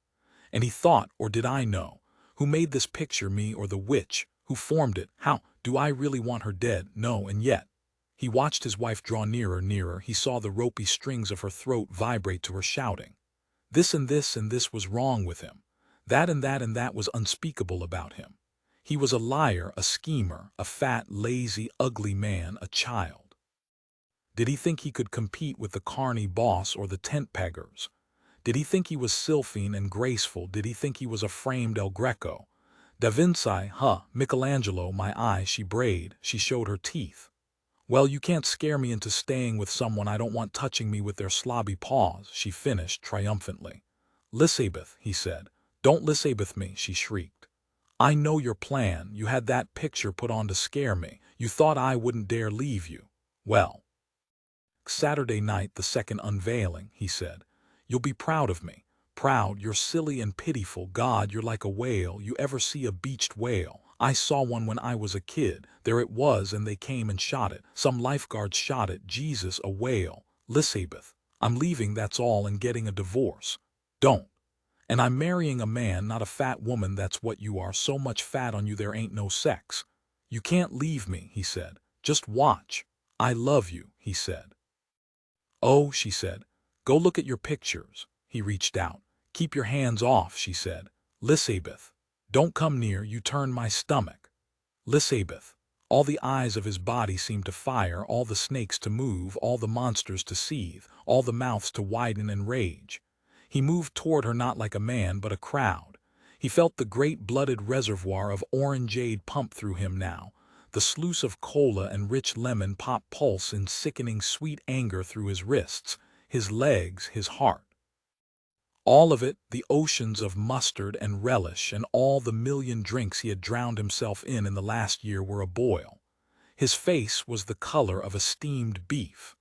[SPEAKER 1] And he thought, or did I know? Who made this picture, me or the witch? Who formed it? How? Do I really want her dead? No, and yet. He watched his wife draw nearer, nearer. He saw the ropey strings of her throat vibrate to her shouting. This and this was wrong with him. That and that was unspeakable about him. He was a liar, a schemer, a fat, lazy, ugly man, a child. Did he think he could compete with the carny boss or the tent peggers? Did he think he was sylphine and graceful? Did he think he was a framed El Greco? Da Vinci, Michelangelo, my eye, she brayed. She showed her teeth. "Well, you can't scare me into staying with someone I don't want touching me with their slobby paws," she finished triumphantly. "Lisabeth," he said. "Don't Lisabeth me," she shrieked. "I know your plan. You had that picture put on to scare me. You thought I wouldn't dare leave you. Well, Saturday night, the second unveiling, he said. You'll be proud of me. Proud, you're silly and pitiful. God, you're like a whale. You ever see a beached whale? I saw one when I was a kid. There it was, and they came and shot it. Some lifeguards shot it. Jesus, a whale. Lisabeth, I'm leaving, that's all, and getting a divorce. Don't. And I'm marrying a man, not a fat woman. That's what you are. So much fat on you there ain't no sex. You can't leave me, he said. Just watch. I love you, he said. Oh, she said. Go look at your pictures. He reached out. Keep your hands off, she said. Lisabeth. Don't come near, you turn my stomach. Lisabeth. All the eyes of his body seemed to fire, all the snakes to move, all the monsters to seethe, all the mouths to widen and rage. He moved toward her not like a man but a crowd. He felt the great blooded reservoir of orangeade pump through him now, the sluice of cola and rich lemon pop pulse in sickening sweet anger through his wrists, his legs, his heart. All of it, the oceans of mustard and relish and all the million drinks he had drowned himself in the last year were a boil. His face was the color of a steamed beef,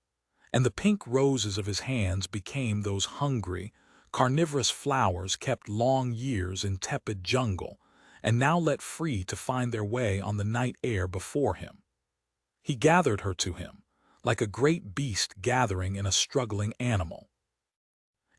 [SPEAKER 1] and the pink roses of his hands became those hungry, carnivorous flowers kept long years in tepid jungle, and now let free to find their way on the night air before him. He gathered her to him, like a great beast gathering in a struggling animal.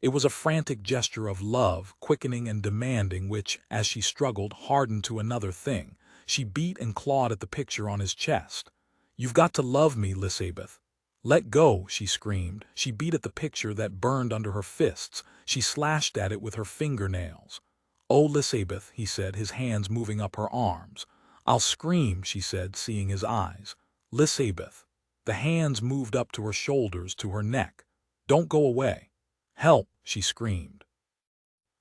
[SPEAKER 1] It was a frantic gesture of love, quickening and demanding, which, as she struggled, hardened to another thing. She beat and clawed at the picture on his chest. You've got to love me, Lisabeth. Let go, she screamed. She beat at the picture that burned under her fists. She slashed at it with her fingernails. Oh, Lisabeth, he said, his hands moving up her arms. I'll scream, she said, seeing his eyes. Lisabeth. The hands moved up to her shoulders, to her neck. Don't go away. Help, she screamed.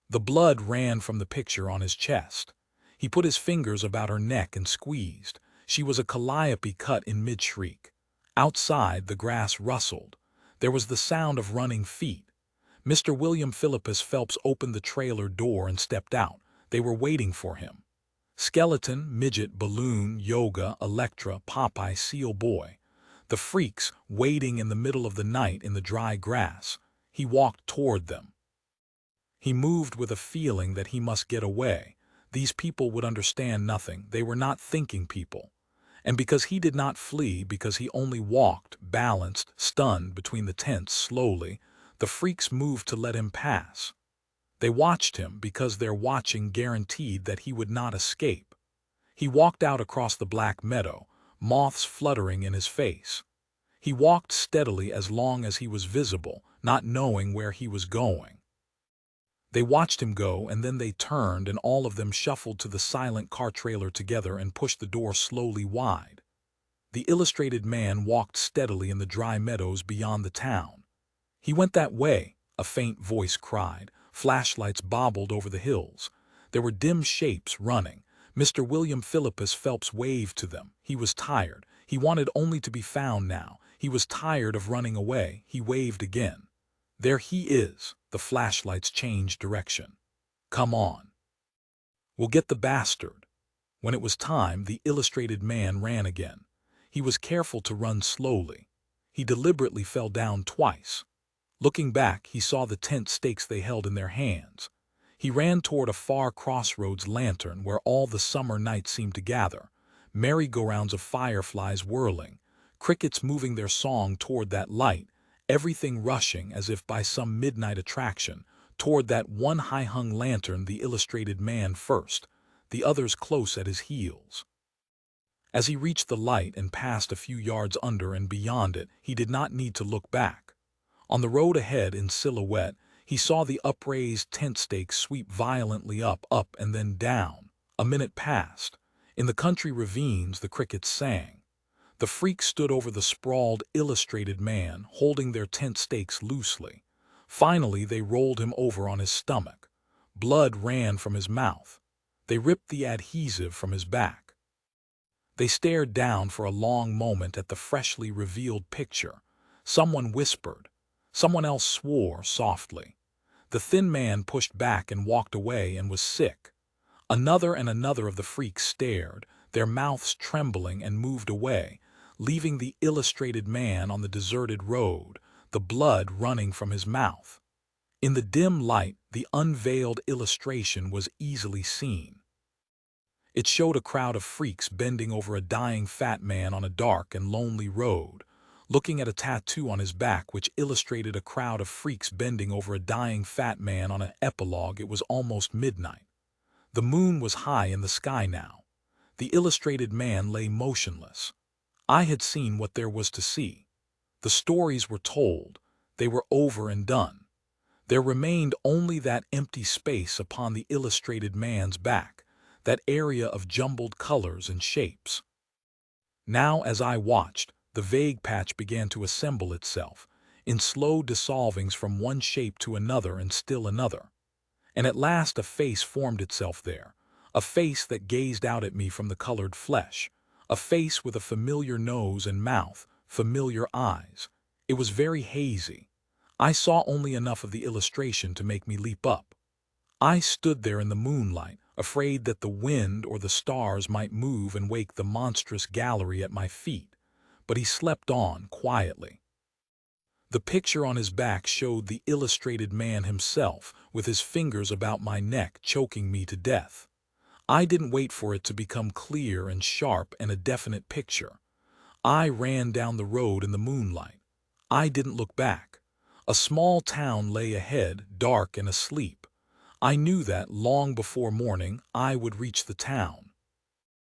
[SPEAKER 1] The blood ran from the picture on his chest. He put his fingers about her neck and squeezed. She was a calliope cut in mid-shriek. Outside, the grass rustled. There was the sound of running feet. Mr. William Philippus Phelps opened the trailer door and stepped out. They were waiting for him. Skeleton, midget, balloon, yoga, Electra, Popeye, seal boy. The freaks waiting in the middle of the night in the dry grass. He walked toward them. He moved with a feeling that he must get away. These people would understand nothing. They were not thinking people. And because he did not flee, because he only walked, balanced, stunned between the tents slowly, the freaks moved to let him pass. They watched him because their watching guaranteed that he would not escape. He walked out across the black meadow, moths fluttering in his face. He walked steadily as long as he was visible, not knowing where he was going. They watched him go, and then they turned, and all of them shuffled to the silent car trailer together and pushed the door slowly wide. The illustrated man walked steadily in the dry meadows beyond the town. He went that way, a faint voice cried. Flashlights bobbled over the hills. There were dim shapes running. Mr. William Philippus Phelps waved to them. He was tired. He wanted only to be found now. He was tired of running away. He waved again. There he is. The flashlights changed direction. Come on. We'll get the bastard. When it was time, the illustrated man ran again. He was careful to run slowly. He deliberately fell down twice. Looking back, he saw the tent stakes they held in their hands. He ran toward a far crossroads lantern where all the summer night seemed to gather, merry-go-rounds of fireflies whirling, crickets moving their song toward that light, everything rushing as if by some midnight attraction, toward that one high-hung lantern, the illustrated man first, the others close at his heels. As he reached the light and passed a few yards under and beyond it, he did not need to look back. On the road ahead, in silhouette, he saw the upraised tent stakes sweep violently up, and then down. A minute passed. In the country ravines, the crickets sang. The freaks stood over the sprawled, illustrated man, holding their tent stakes loosely. Finally, they rolled him over on his stomach. Blood ran from his mouth. They ripped the adhesive from his back. They stared down for a long moment at the freshly revealed picture. Someone whispered. Someone else swore softly. The thin man pushed back and walked away and was sick. Another and another of the freaks stared, their mouths trembling, and moved away, leaving the illustrated man on the deserted road, the blood running from his mouth. In the dim light, the unveiled illustration was easily seen. It showed a crowd of freaks bending over a dying fat man on a dark and lonely road, looking at a tattoo on his back which illustrated a crowd of freaks bending over a dying fat man on an epilogue. It was almost midnight. The moon was high in the sky now. The illustrated man lay motionless. I had seen what there was to see. The stories were told. They were over and done. There remained only that empty space upon the illustrated man's back, that area of jumbled colors and shapes. Now, as I watched, the vague patch began to assemble itself, in slow dissolvings from one shape to another and still another. And at last a face formed itself there, a face that gazed out at me from the colored flesh, a face with a familiar nose and mouth, familiar eyes. It was very hazy. I saw only enough of the illustration to make me leap up. I stood there in the moonlight, afraid that the wind or the stars might move and wake the monstrous gallery at my feet, but he slept on quietly. The picture on his back showed the illustrated man himself, with his fingers about my neck, choking me to death. I didn't wait for it to become clear and sharp and a definite picture. I ran down the road in the moonlight. I didn't look back. A small town lay ahead, dark and asleep. I knew that long before morning I would reach the town.